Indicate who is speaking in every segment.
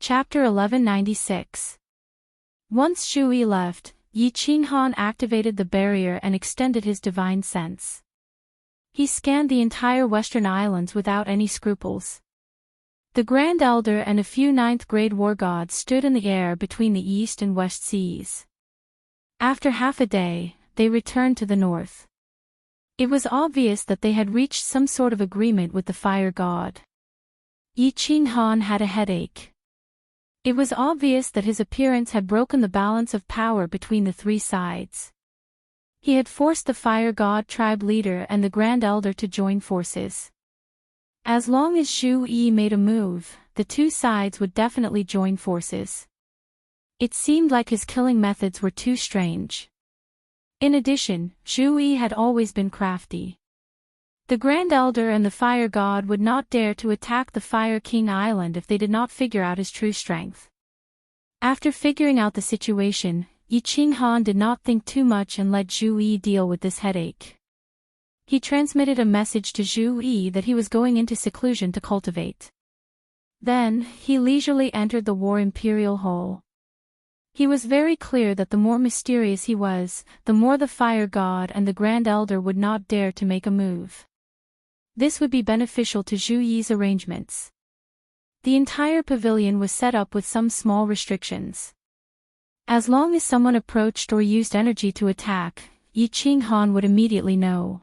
Speaker 1: Chapter 1196. Once Shui left, Yi Qinghan activated the barrier and extended his divine sense. He scanned the entire Western Islands without any scruples. The Grand Elder and a few ninth-grade war gods stood in the air between the East and West Seas. After half a day, they returned to the north. It was obvious that they had reached some sort of agreement with the fire god. Yi Qinghan had a headache. It was obvious that his appearance had broken the balance of power between the three sides. He had forced the fire god tribe leader and the Grand Elder to join forces. As long as Zhu Yi made a move, the two sides would definitely join forces. It seemed like his killing methods were too strange. In addition, Zhu Yi had always been crafty. The Grand Elder and the Fire God would not dare to attack the Fire King Island if they did not figure out his true strength. After figuring out the situation, Yi Qinghan did not think too much and let Zhu Yi deal with this headache. He transmitted a message to Zhu Yi that he was going into seclusion to cultivate. Then, he leisurely entered the War Imperial Hall. He was very clear that the more mysterious he was, the more the Fire God and the Grand Elder would not dare to make a move. This would be beneficial to Zhu Yi's arrangements. The entire pavilion was set up with some small restrictions. As long as someone approached or used energy to attack, Yi Qinghan would immediately know.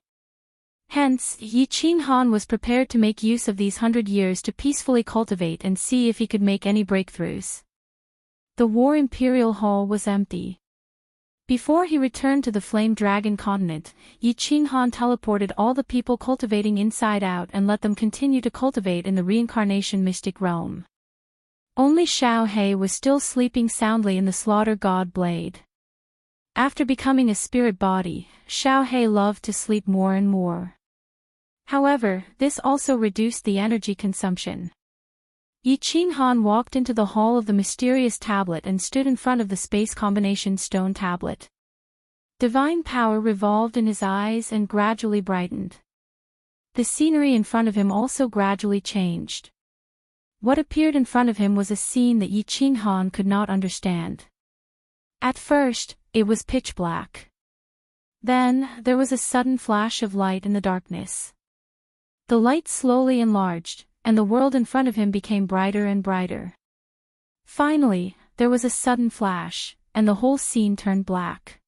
Speaker 1: Hence, Yi Qinghan was prepared to make use of these 100 years to peacefully cultivate and see if he could make any breakthroughs. The War Imperial Hall was empty. Before he returned to the Flame Dragon continent, Yi Qinghan teleported all the people cultivating inside out and let them continue to cultivate in the reincarnation mystic realm. Only Xiao He was still sleeping soundly in the Slaughter God Blade. After becoming a spirit body, Xiao He loved to sleep more and more. However, this also reduced the energy consumption. Yi Qinghan walked into the hall of the mysterious tablet and stood in front of the space combination stone tablet. Divine power revolved in his eyes and gradually brightened. The scenery in front of him also gradually changed. What appeared in front of him was a scene that Yi Qinghan could not understand. At first, it was pitch black. Then, there was a sudden flash of light in the darkness. The light slowly enlarged, and the world in front of him became brighter and brighter. Finally, there was a sudden flash, and the whole scene turned black.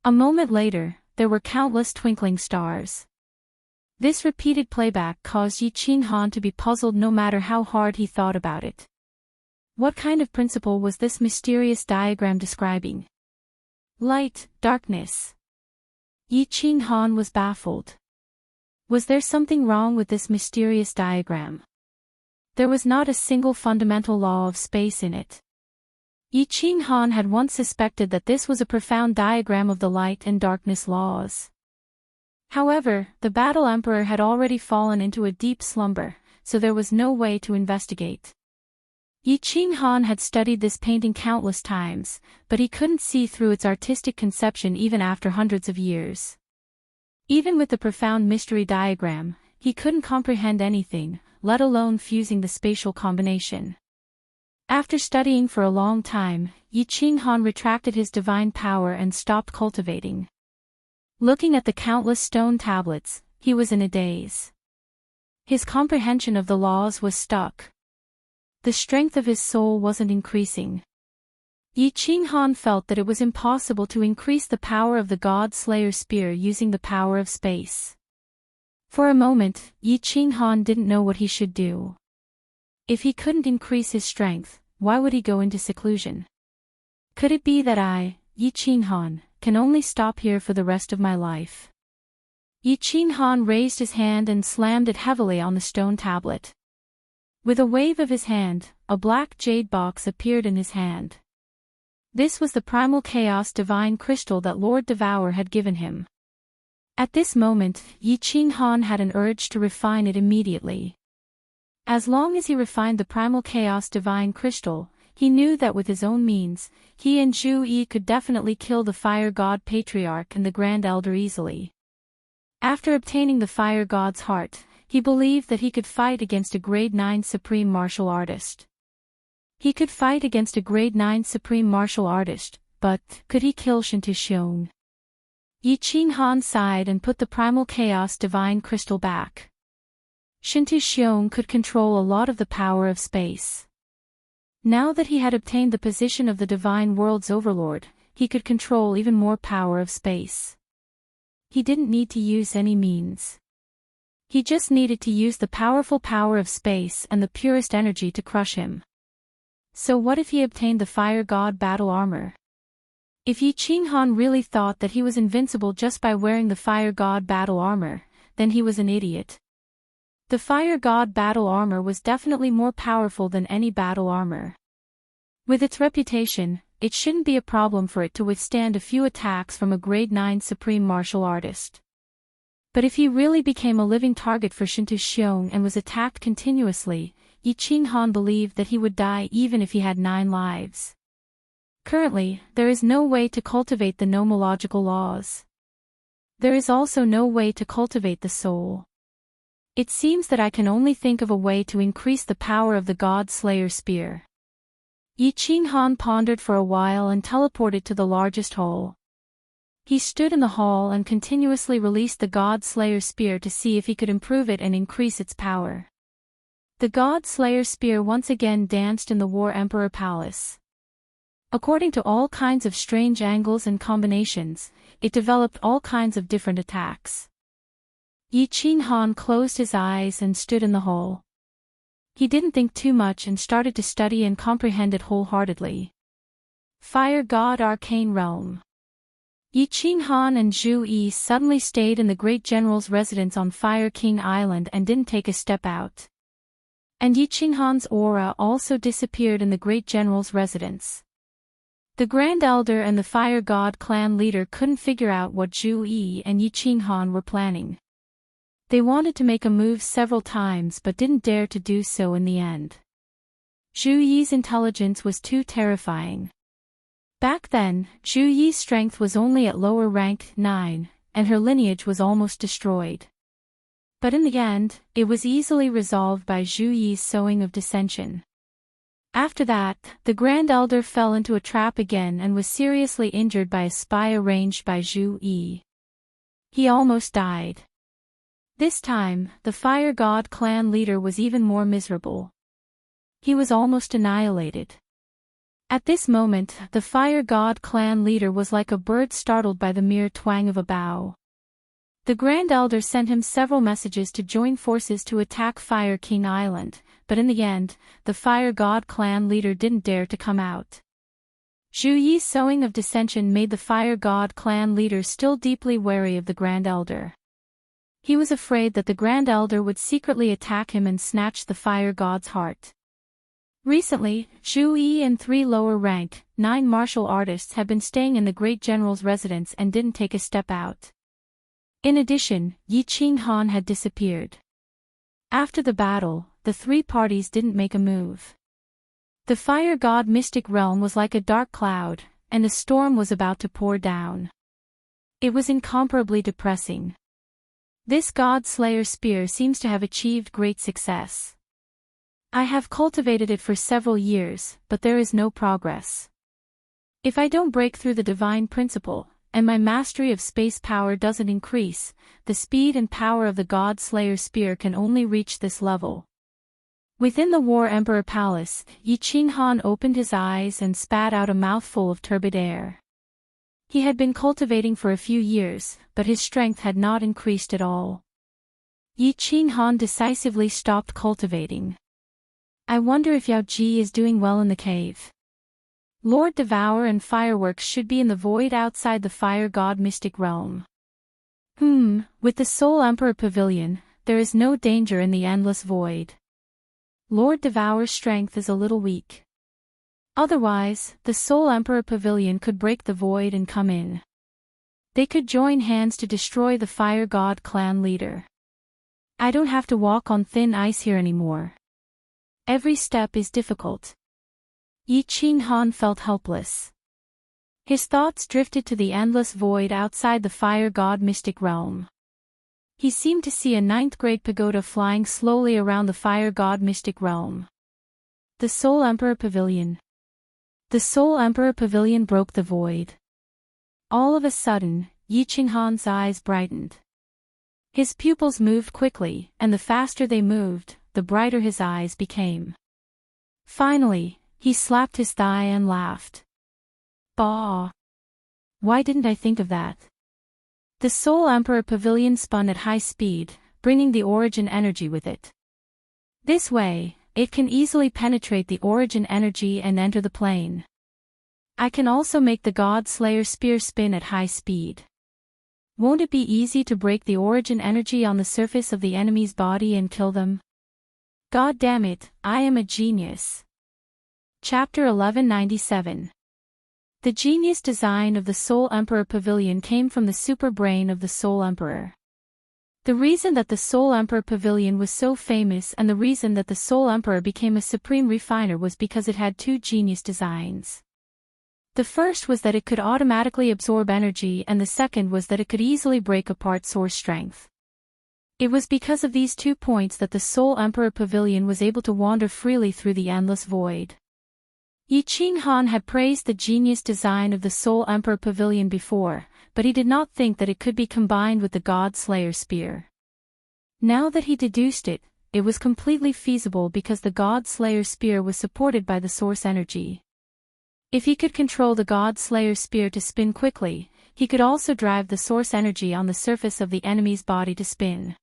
Speaker 1: A moment later, there were countless twinkling stars. This repeated playback caused Yi Qinghan to be puzzled no matter how hard he thought about it. What kind of principle was this mysterious diagram describing? Light, darkness. Yi Qinghan was baffled. Was there something wrong with this mysterious diagram? There was not a single fundamental law of space in it. Yi Qinghan had once suspected that this was a profound diagram of the light and darkness laws. However, the Battle Emperor had already fallen into a deep slumber, so there was no way to investigate. Yi Qinghan had studied this painting countless times, but he couldn't see through its artistic conception even after hundreds of years. Even with the profound mystery diagram, he couldn't comprehend anything, let alone fusing the spatial combination. After studying for a long time, Yi Qinghan retracted his divine power and stopped cultivating. Looking at the countless stone tablets, he was in a daze. His comprehension of the laws was stuck. The strength of his soul wasn't increasing. Yi Qinghan felt that it was impossible to increase the power of the God Slayer spear using the power of space. For a moment, Yi Qinghan didn't know what he should do. If he couldn't increase his strength, why would he go into seclusion? Could it be that I, Yi Qinghan, can only stop here for the rest of my life? Yi Qinghan raised his hand and slammed it heavily on the stone tablet. With a wave of his hand, a black jade box appeared in his hand. This was the primal chaos divine crystal that Lord Devour had given him. At this moment, Yi Qinghan had an urge to refine it immediately. As long as he refined the primal chaos divine crystal, he knew that with his own means, he and Zhu Yi could definitely kill the Fire God Patriarch and the Grand Elder easily. After obtaining the Fire God's heart, he believed that he could fight against a grade 9 supreme martial artist. He could fight against a grade 9 supreme martial artist, but could he kill Shinto-shion? Yi Qinghan sighed and put the primal chaos divine crystal back. Shinto-shion could control a lot of the power of space. Now that he had obtained the position of the divine world's overlord, he could control even more power of space. He didn't need to use any means. He just needed to use the powerful power of space and the purest energy to crush him. So what if he obtained the Fire God battle armor? If Yi Qinghan really thought that he was invincible just by wearing the Fire God battle armor, then he was an idiot. The Fire God battle armor was definitely more powerful than any battle armor. With its reputation, it shouldn't be a problem for it to withstand a few attacks from a grade 9 supreme martial artist. But if he really became a living target for Shinto-shion and was attacked continuously, Yi Qinghan believed that he would die even if he had 9 lives. Currently, there is no way to cultivate the nomological laws. There is also no way to cultivate the soul. It seems that I can only think of a way to increase the power of the God Slayer spear. Yi Qinghan pondered for a while and teleported to the largest hall. He stood in the hall and continuously released the God Slayer spear to see if he could improve it and increase its power. The God Slayer spear once again danced in the War Emperor Palace. According to all kinds of strange angles and combinations, it developed all kinds of different attacks. Yi Qinghan closed his eyes and stood in the hall. He didn't think too much and started to study and comprehend it wholeheartedly. Fire God Arcane Realm. Yi Qinghan and Zhu Yi suddenly stayed in the great general's residence on Fire King Island and didn't take a step out. And Yi Qinghan's aura also disappeared in the great general's residence. The Grand Elder and the Fire God clan leader couldn't figure out what Zhu Yi and Yi Qinghan were planning. They wanted to make a move several times but didn't dare to do so in the end. Zhu Yi's intelligence was too terrifying. Back then, Zhu Yi's strength was only at lower rank 9, and her lineage was almost destroyed. But in the end, it was easily resolved by Zhu Yi's sowing of dissension. After that, the Grand Elder fell into a trap again and was seriously injured by a spy arranged by Zhu Yi. He almost died. This time, the Fire God clan leader was even more miserable. He was almost annihilated. At this moment, the Fire God clan leader was like a bird startled by the mere twang of a bow. The Grand Elder sent him several messages to join forces to attack Fire King Island, but in the end, the Fire God clan leader didn't dare to come out. Zhu Yi's sowing of dissension made the Fire God clan leader still deeply wary of the Grand Elder. He was afraid that the Grand Elder would secretly attack him and snatch the Fire God's heart. Recently, Zhu Yi and 3 lower-rank, 9 martial artists had been staying in the great general's residence and didn't take a step out. In addition, Yi Qinghan had disappeared. After the battle, the 3 parties didn't make a move. The Fire God mystic realm was like a dark cloud, and a storm was about to pour down. It was incomparably depressing. This God Slayer spear seems to have achieved great success. I have cultivated it for several years, but there is no progress. If I don't break through the divine principle, and my mastery of space power doesn't increase, the speed and power of the God Slayer spear can only reach this level. Within the War Emperor Palace, Yi Qinghan opened his eyes and spat out a mouthful of turbid air. He had been cultivating for a few years, but his strength had not increased at all. Yi Qinghan decisively stopped cultivating. I wonder if Yao Ji is doing well in the cave. Lord Devour and fireworks should be in the void outside the Fire God mystic realm. With the Soul Emperor Pavilion, there is no danger in the endless void. Lord Devour's strength is a little weak. Otherwise, the Soul Emperor Pavilion could break the void and come in. They could join hands to destroy the Fire God clan leader. I don't have to walk on thin ice here anymore. Every step is difficult. Yi Qinghan felt helpless. His thoughts drifted to the endless void outside the Fire God mystic realm. He seemed to see a 9th grade pagoda flying slowly around the Fire God mystic realm. The Soul Emperor Pavilion. The Soul Emperor Pavilion broke the void. All of a sudden, Yi Qinghan's eyes brightened. His pupils moved quickly, and the faster they moved, the brighter his eyes became. Finally, he slapped his thigh and laughed. Bah! Why didn't I think of that? The Soul Emperor Pavilion spun at high speed, bringing the origin energy with it. This way, it can easily penetrate the origin energy and enter the plane. I can also make the God Slayer spear spin at high speed. Won't it be easy to break the origin energy on the surface of the enemy's body and kill them? God damn it, I am a genius. Chapter 1197. The genius design of the Soul Emperor Pavilion came from the super brain of the Soul Emperor. The reason that the Soul Emperor Pavilion was so famous and the reason that the Soul Emperor became a supreme refiner was because it had two genius designs. The first was that it could automatically absorb energy, and the second was that it could easily break apart source strength. It was because of these 2 points that the Soul Emperor Pavilion was able to wander freely through the endless void. Yi Qinghan had praised the genius design of the Soul Emperor Pavilion before, but he did not think that it could be combined with the God Slayer spear. Now that he deduced it, it was completely feasible because the God Slayer spear was supported by the source energy. If he could control the God Slayer spear to spin quickly, he could also drive the source energy on the surface of the enemy's body to spin.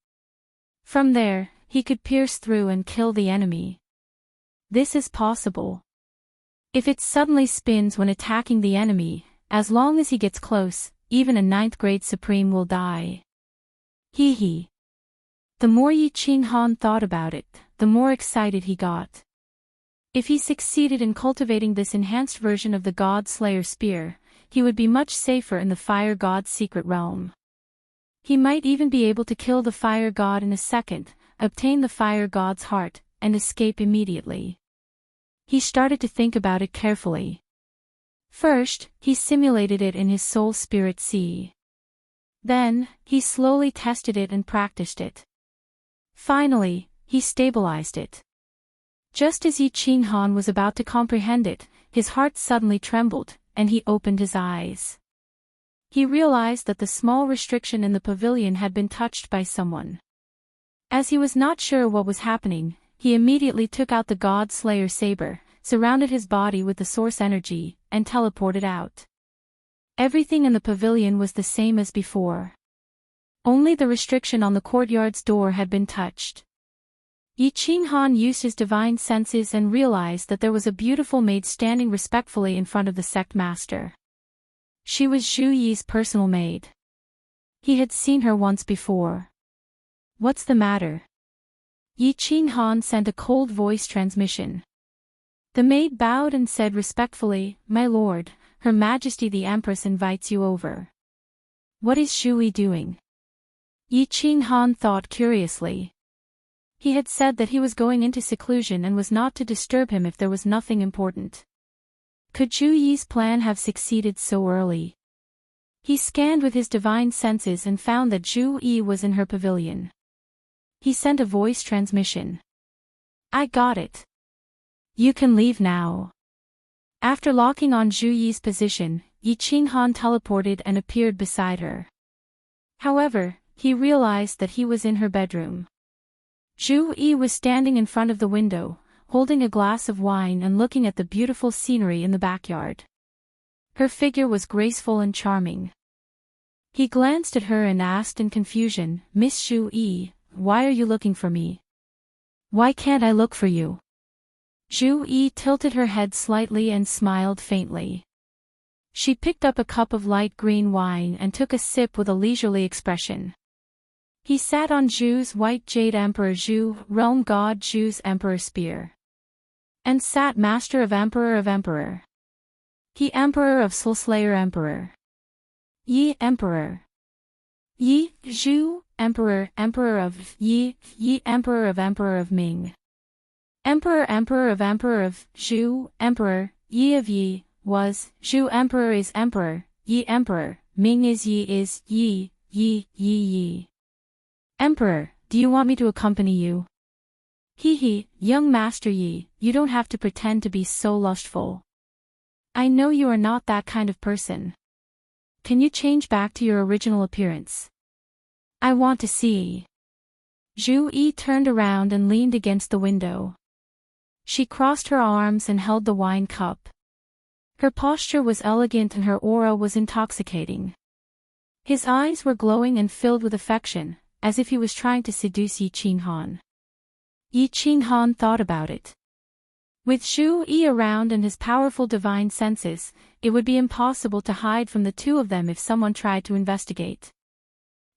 Speaker 1: From there, he could pierce through and kill the enemy. This is possible. If it suddenly spins when attacking the enemy, as long as he gets close, even a 9th grade Supreme will die. Hee hee. The more Yi Qinghan thought about it, the more excited he got. If he succeeded in cultivating this enhanced version of the God Slayer spear, he would be much safer in the Fire God's secret realm. He might even be able to kill the Fire God in a second, obtain the Fire God's heart, and escape immediately. He started to think about it carefully. First, he simulated it in his soul spirit sea. Then, he slowly tested it and practiced it. Finally, he stabilized it. Just as Yi Qinghan was about to comprehend it, his heart suddenly trembled, and he opened his eyes. He realized that the small restriction in the pavilion had been touched by someone. As he was not sure what was happening, he immediately took out the God Slayer saber, surrounded his body with the source energy, and teleported out. Everything in the pavilion was the same as before. Only the restriction on the courtyard's door had been touched. Yi Qinghan used his divine senses and realized that there was a beautiful maid standing respectfully in front of the sect master. She was Zhu Yi's personal maid. He had seen her once before. What's the matter? Yi Qinghan sent a cold voice transmission. The maid bowed and said respectfully, "My lord, Her Majesty the Empress invites you over." What is Zhu Yi doing? Yi Qinghan thought curiously. He had said that he was going into seclusion and was not to disturb him if there was nothing important. Could Zhu Yi's plan have succeeded so early? He scanned with his divine senses and found that Zhu Yi was in her pavilion. He sent a voice transmission. "I got it. You can leave now." After locking on Zhu Yi's position, Yi Qinghan teleported and appeared beside her. However, he realized that he was in her bedroom. Zhu Yi was standing in front of the window, holding a glass of wine and looking at the beautiful scenery in the backyard. Her figure was graceful and charming. He glanced at her and asked in confusion, "Miss Zhu Yi, why are you looking for me? Why can't I look for you?" Zhu Yi tilted her head slightly and smiled faintly. She picked up a cup of light green wine and took a sip with a leisurely expression. He sat on Zhu's white jade Emperor Zhu, realm god Zhu's Emperor spear. And sat Master of Emperor. He Emperor of Soul Slayer Emperor. Yi Emperor. Yi, Zhu, Emperor of Yi, Yi Emperor of Ming. Emperor of Zhu, Emperor, Yi of Yi, was, Zhu Emperor is Emperor, Yi Emperor, Ming is Yi, Yi. Emperor, do you want me to accompany you? Hee, young Master Yi, you don't have to pretend to be so lustful. I know you are not that kind of person. Can you change back to your original appearance? I want to see. Zhu Yi turned around and leaned against the window. She crossed her arms and held the wine cup. Her posture was elegant and her aura was intoxicating. His eyes were glowing and filled with affection, as if he was trying to seduce Yi Qinghan. Yi Qinghan thought about it. With Zhu Yi around and his powerful divine senses, it would be impossible to hide from the two of them if someone tried to investigate.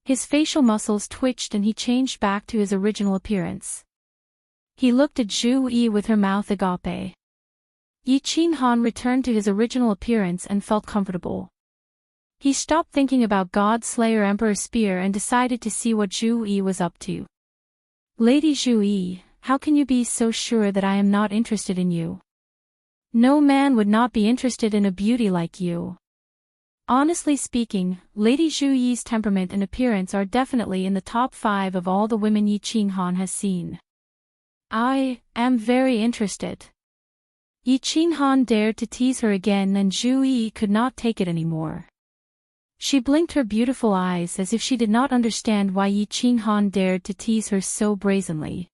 Speaker 1: His facial muscles twitched and he changed back to his original appearance. He looked at Zhu Yi with her mouth agape. Yi Qinghan returned to his original appearance and felt comfortable. He stopped thinking about God Slayer Emperor Spear and decided to see what Zhu Yi was up to. Lady Zhu Yi, how can you be so sure that I am not interested in you? No man would not be interested in a beauty like you. Honestly speaking, Lady Zhu Yi's temperament and appearance are definitely in the top 5 of all the women Yi Qinghan has seen. I am very interested. Yi Qinghan dared to tease her again and Zhu Yi could not take it anymore. She blinked her beautiful eyes as if she did not understand why Yi Qinghan dared to tease her so brazenly.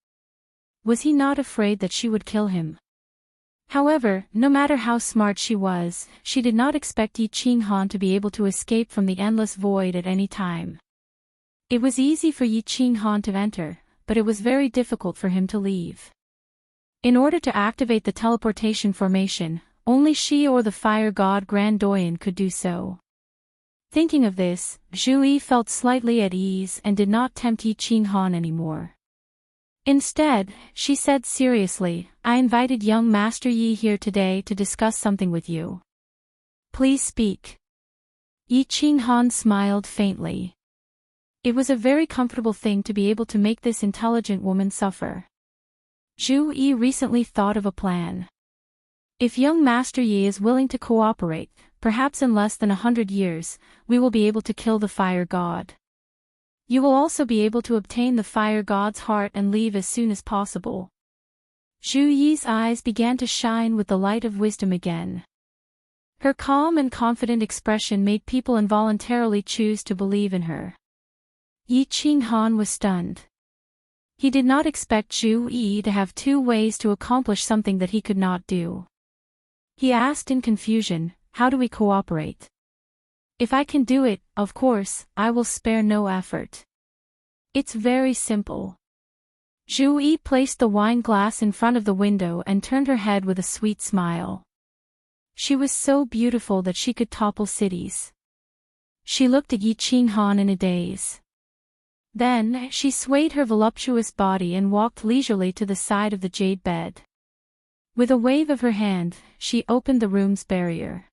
Speaker 1: Was he not afraid that she would kill him? However, no matter how smart she was, she did not expect Yi Qinghan to be able to escape from the endless void at any time. It was easy for Yi Qinghan to enter, but it was very difficult for him to leave. In order to activate the teleportation formation, only she or the fire god Grand Doyen could do so. Thinking of this, Zhu Yi felt slightly at ease and did not tempt Yi Qinghan anymore. Instead, she said seriously, I invited young Master Yi here today to discuss something with you. Please speak. Yi Qinghan smiled faintly. It was a very comfortable thing to be able to make this intelligent woman suffer. Zhu Yi recently thought of a plan. If young Master Yi is willing to cooperate, perhaps in less than 100 years, we will be able to kill the fire god. You will also be able to obtain the fire god's heart and leave as soon as possible. Zhu Yi's eyes began to shine with the light of wisdom again. Her calm and confident expression made people involuntarily choose to believe in her. Yi Qinghan was stunned. He did not expect Zhu Yi to have 2 ways to accomplish something that he could not do. He asked in confusion, how do we cooperate? If I can do it, of course, I will spare no effort. It's very simple. Zhu Yi placed the wine glass in front of the window and turned her head with a sweet smile. She was so beautiful that she could topple cities. She looked at Yi Qinghan in a daze. Then, she swayed her voluptuous body and walked leisurely to the side of the jade bed. With a wave of her hand, she opened the room's barrier.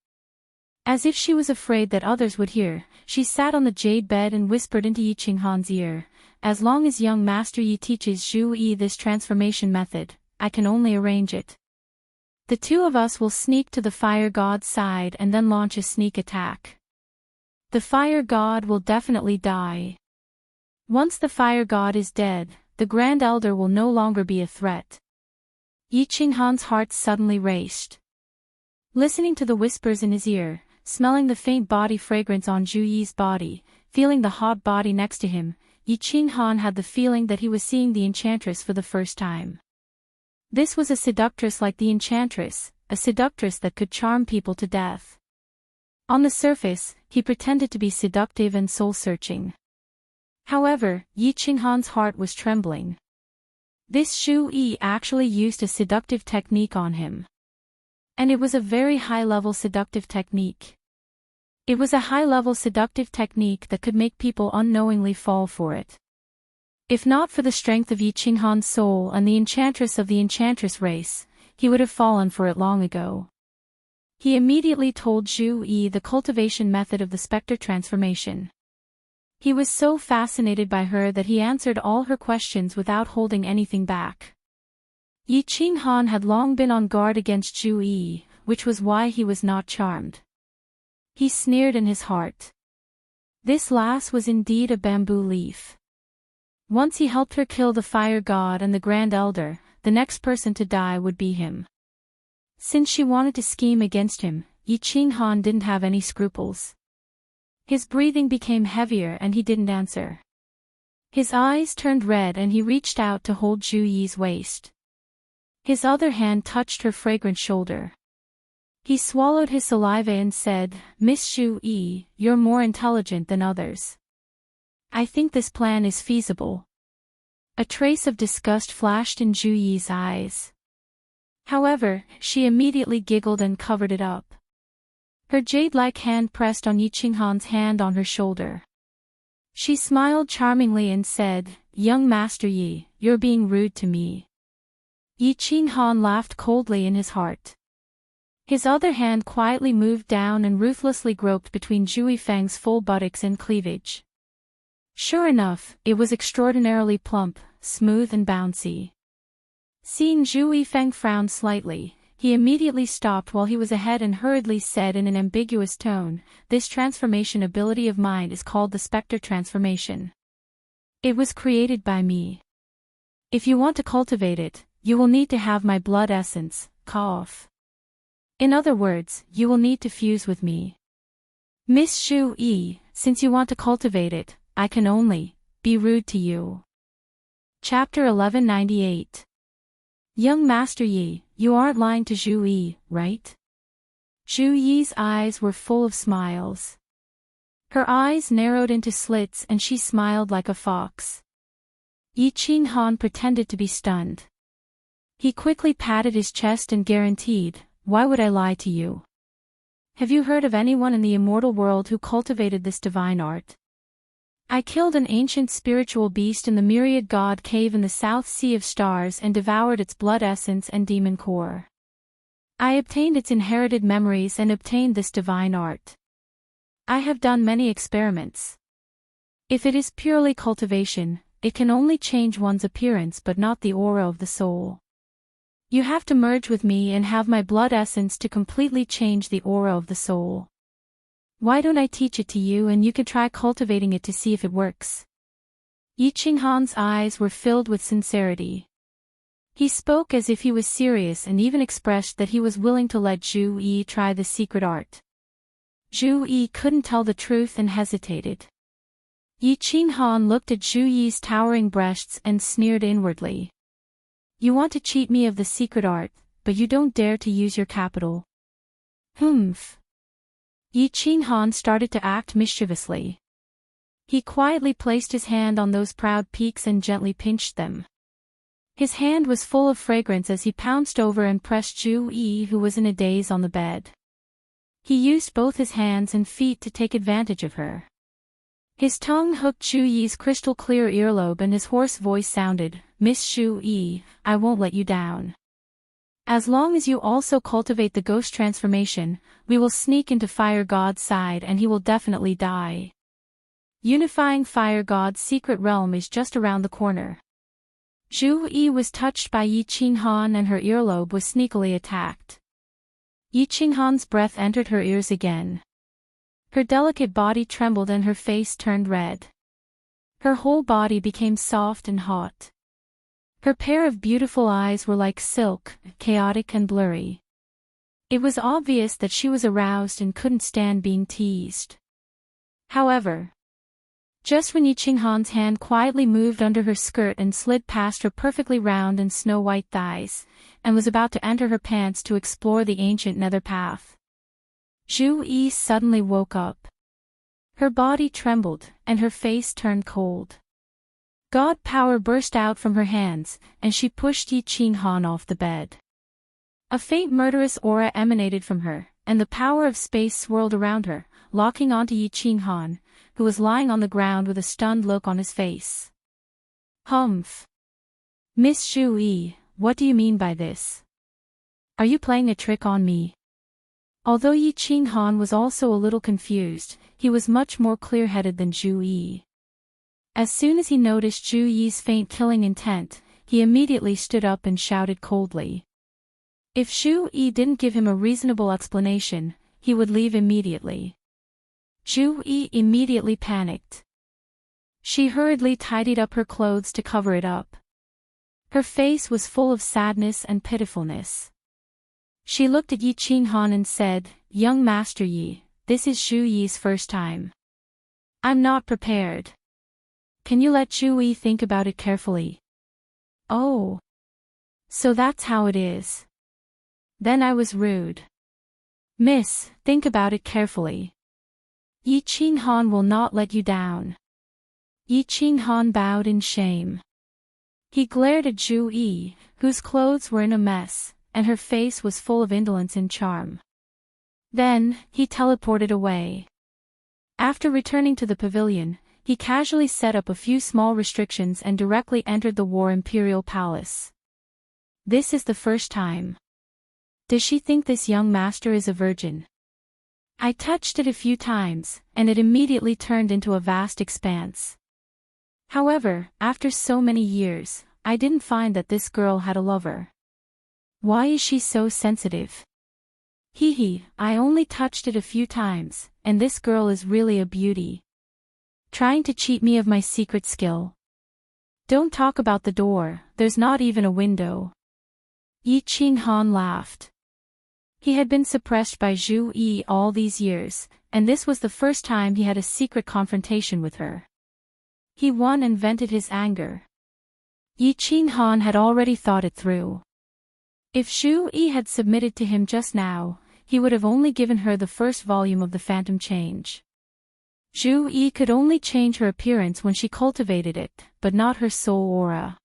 Speaker 1: As if she was afraid that others would hear, she sat on the jade bed and whispered into Yi Qinghan's ear, as long as young Master Yi teaches Zhu Yi this transformation method, I can only arrange it. The 2 of us will sneak to the fire god's side and then launch a sneak attack. The fire god will definitely die. Once the fire god is dead, the Grand Elder will no longer be a threat. Yi Qinghan's heart suddenly raced. Listening to the whispers in his ear, smelling the faint body fragrance on Zhu Yi's body, feeling the hot body next to him, Yi Qinghan had the feeling that he was seeing the enchantress for the first time. This was a seductress like the enchantress, a seductress that could charm people to death. On the surface, he pretended to be seductive and soul-searching. However, Yi Qinghan's heart was trembling. This Zhu Yi actually used a seductive technique on him. And it was a very high-level seductive technique. It was a high-level seductive technique that could make people unknowingly fall for it. If not for the strength of Yi Qinghan's soul and the enchantress of the enchantress race, he would have fallen for it long ago. He immediately told Zhu Yi the cultivation method of the specter transformation. He was so fascinated by her that he answered all her questions without holding anything back. Yi Qinghan had long been on guard against Zhu Yi, which was why he was not charmed. He sneered in his heart. This lass was indeed a bamboo leaf. Once he helped her kill the fire god and the Grand Elder, the next person to die would be him. Since she wanted to scheme against him, Yi Qinghan didn't have any scruples. His breathing became heavier and he didn't answer. His eyes turned red and he reached out to hold Zhu Yi's waist. His other hand touched her fragrant shoulder. He swallowed his saliva and said, "Miss Zhu Yi, you're more intelligent than others. I think this plan is feasible." A trace of disgust flashed in Zhu Yi's eyes. However, she immediately giggled and covered it up. Her jade-like hand pressed on Yi Qinghan's hand on her shoulder. She smiled charmingly and said, "Young Master Yi, you're being rude to me." Yi Qinghan laughed coldly in his heart. His other hand quietly moved down and ruthlessly groped between Zhu Yifeng's full buttocks and cleavage. Sure enough, it was extraordinarily plump, smooth and bouncy. Seeing Zhu Yifeng frown slightly, he immediately stopped while he was ahead and hurriedly said in an ambiguous tone, "This transformation ability of mine is called the Spectre Transformation. It was created by me. If you want to cultivate it, you will need to have my blood essence, Kaof. In other words, you will need to fuse with me. Miss Zhu Yi, since you want to cultivate it, I can only be rude to you." Chapter 1198. Young Master Yi, you aren't lying to Zhu Yi, right? Zhu Yi's eyes were full of smiles. Her eyes narrowed into slits and she smiled like a fox. Yi Qinghan pretended to be stunned. He quickly patted his chest and guaranteed, "Why would I lie to you? Have you heard of anyone in the immortal world who cultivated this divine art? I killed an ancient spiritual beast in the myriad god cave in the South Sea of Stars and devoured its blood essence and demon core. I obtained its inherited memories and obtained this divine art. I have done many experiments. If it is purely cultivation, it can only change one's appearance but not the aura of the soul. You have to merge with me and have my blood essence to completely change the aura of the soul. Why don't I teach it to you and you can try cultivating it to see if it works?" Yi Qinghan's eyes were filled with sincerity. He spoke as if he was serious and even expressed that he was willing to let Zhu Yi try the secret art. Zhu Yi couldn't tell the truth and hesitated. Yi Qinghan looked at Zhu Yi's towering breasts and sneered inwardly. "You want to cheat me of the secret art, but you don't dare to use your capital." Humph. Yi Qinghan started to act mischievously. He quietly placed his hand on those proud peaks and gently pinched them. His hand was full of fragrance as he pounced over and pressed Zhu Yi, who was in a daze on the bed. He used both his hands and feet to take advantage of her. His tongue hooked Zhu Yi's crystal-clear earlobe and his hoarse voice sounded, "Miss Zhu Yi, I won't let you down. As long as you also cultivate the ghost transformation, we will sneak into Fire God's side and he will definitely die. Unifying Fire God's secret realm is just around the corner." Zhu Yi was touched by Yi Qinghan and her earlobe was sneakily attacked. Yi Qinghan's breath entered her ears again. Her delicate body trembled and her face turned red. Her whole body became soft and hot. Her pair of beautiful eyes were like silk, chaotic and blurry. It was obvious that she was aroused and couldn't stand being teased. However, just when Yi Qinghan's hand quietly moved under her skirt and slid past her perfectly round and snow-white thighs, and was about to enter her pants to explore the ancient nether path, Zhu Yi suddenly woke up. Her body trembled, and her face turned cold. God power burst out from her hands, and she pushed Yi Qinghan off the bed. A faint murderous aura emanated from her, and the power of space swirled around her, locking onto Yi Qinghan, who was lying on the ground with a stunned look on his face. "Humph. Miss Zhu Yi, what do you mean by this? Are you playing a trick on me?" Although Yi Qinghan was also a little confused, he was much more clear-headed than Zhu Yi. As soon as he noticed Zhu Yi's faint killing intent, he immediately stood up and shouted coldly. If Zhu Yi didn't give him a reasonable explanation, he would leave immediately. Zhu Yi immediately panicked. She hurriedly tidied up her clothes to cover it up. Her face was full of sadness and pitifulness. She looked at Yi Qinghan and said, "Young Master Yi, this is Zhu Yi's first time. I'm not prepared. Can you let Zhu Yi think about it carefully?" "Oh. So that's how it is. Then I was rude. Miss, think about it carefully. Yi Qinghan will not let you down." Yi Qinghan bowed in shame. He glared at Zhu Yi, whose clothes were in a mess, and her face was full of indolence and charm. Then, he teleported away. After returning to the pavilion, he casually set up a few small restrictions and directly entered the War Imperial Palace. This is the first time. Does she think this young master is a virgin? I touched it a few times, and it immediately turned into a vast expanse. However, after so many years, I didn't find that this girl had a lover. Why is she so sensitive? Hee, I only touched it a few times, and this girl is really a beauty. Trying to cheat me of my secret skill. Don't talk about the door, there's not even a window. Yi Qinghan laughed. He had been suppressed by Zhu Yi all these years, and this was the first time he had a secret confrontation with her. He won and vented his anger. Yi Qinghan had already thought it through. If Zhu Yi had submitted to him just now, he would have only given her the first volume of the Phantom Change. Zhu Yi could only change her appearance when she cultivated it, but not her soul aura.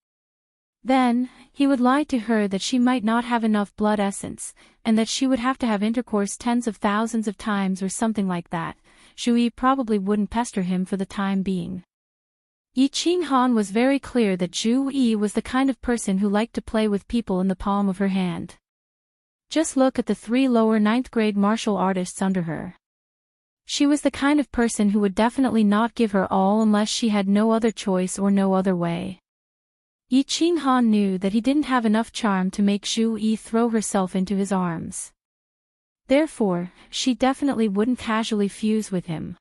Speaker 1: Then, he would lie to her that she might not have enough blood essence, and that she would have to have intercourse tens of thousands of times or something like that. Zhu Yi probably wouldn't pester him for the time being. Yi Qinghan was very clear that Zhu Yi was the kind of person who liked to play with people in the palm of her hand. Just look at the 3 lower 9th grade martial artists under her. She was the kind of person who would definitely not give her all unless she had no other choice or no other way. Yi Qinghan knew that he didn't have enough charm to make Zhu Yi throw herself into his arms. Therefore, she definitely wouldn't casually fuse with him.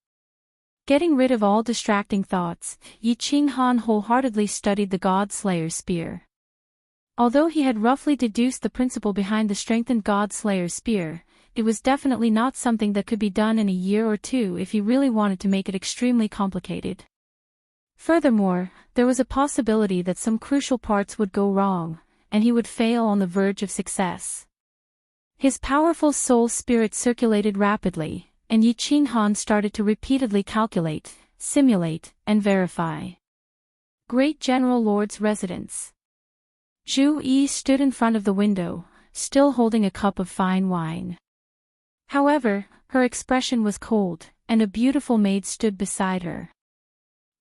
Speaker 1: Getting rid of all distracting thoughts, Yi Qinghan wholeheartedly studied the God Slayer's spear. Although he had roughly deduced the principle behind the strengthened God Slayer's spear, it was definitely not something that could be done in a year or two if he really wanted to make it extremely complicated. Furthermore, there was a possibility that some crucial parts would go wrong, and he would fail on the verge of success. His powerful soul spirit circulated rapidly, and Yi Qinghan started to repeatedly calculate, simulate, and verify. Great General Lord's residence. Zhu Yi stood in front of the window, still holding a cup of fine wine. However, her expression was cold, and a beautiful maid stood beside her.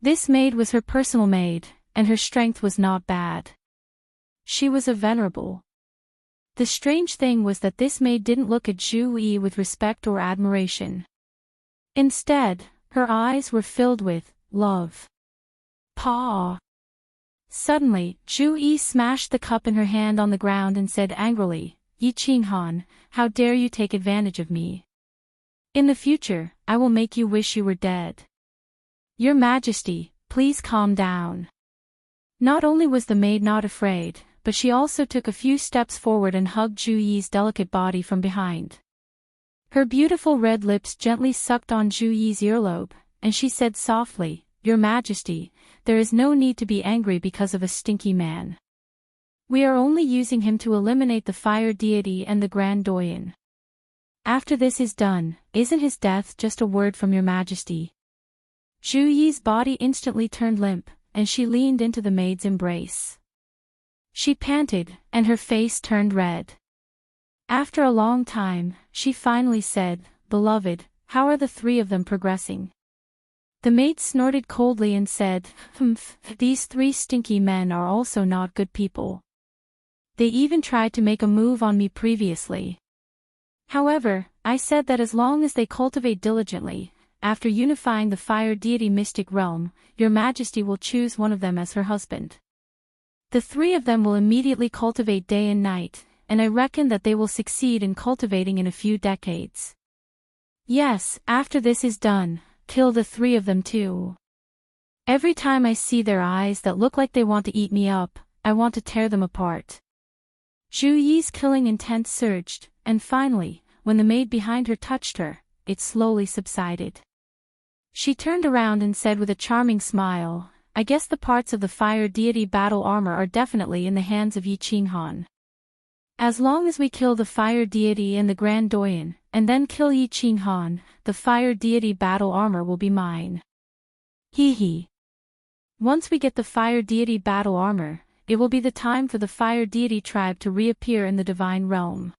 Speaker 1: This maid was her personal maid, and her strength was not bad. She was a venerable. The strange thing was that this maid didn't look at Zhu Yi with respect or admiration. Instead, her eyes were filled with love. Pa! Suddenly, Zhu Yi smashed the cup in her hand on the ground and said angrily, "Yi Qinghan, how dare you take advantage of me? In the future, I will make you wish you were dead." "Your Majesty, please calm down." Not only was the maid not afraid, but she also took a few steps forward and hugged Zhu Yi's delicate body from behind. Her beautiful red lips gently sucked on Zhu Yi's earlobe, and she said softly, "Your Majesty, there is no need to be angry because of a stinky man. We are only using him to eliminate the fire deity and the Grand Doyen. After this is done, isn't his death just a word from your Majesty?" Zhu Yi's body instantly turned limp, and she leaned into the maid's embrace. She panted, and her face turned red. After a long time, she finally said, "Beloved, how are the 3 of them progressing?" The maid snorted coldly and said, "Humph, these 3 stinky men are also not good people. They even tried to make a move on me previously. However, I said that as long as they cultivate diligently, after unifying the fire deity mystic realm, your Majesty will choose one of them as her husband. The 3 of them will immediately cultivate day and night, and I reckon that they will succeed in cultivating in a few decades. Yes, after this is done, kill the 3 of them too. Every time I see their eyes that look like they want to eat me up, I want to tear them apart. Zhu Yi's killing intent surged, and finally, when the maid behind her touched her, it slowly subsided. She turned around and said with a charming smile, I guess the parts of the fire deity battle armor are definitely in the hands of Yi Qinghan. As long as we kill the fire deity and the Grand Doyen, and then kill Yi Qinghan, the fire deity battle armor will be mine. Hee hee. Once we get the fire deity battle armor, it will be the time for the fire deity tribe to reappear in the divine realm.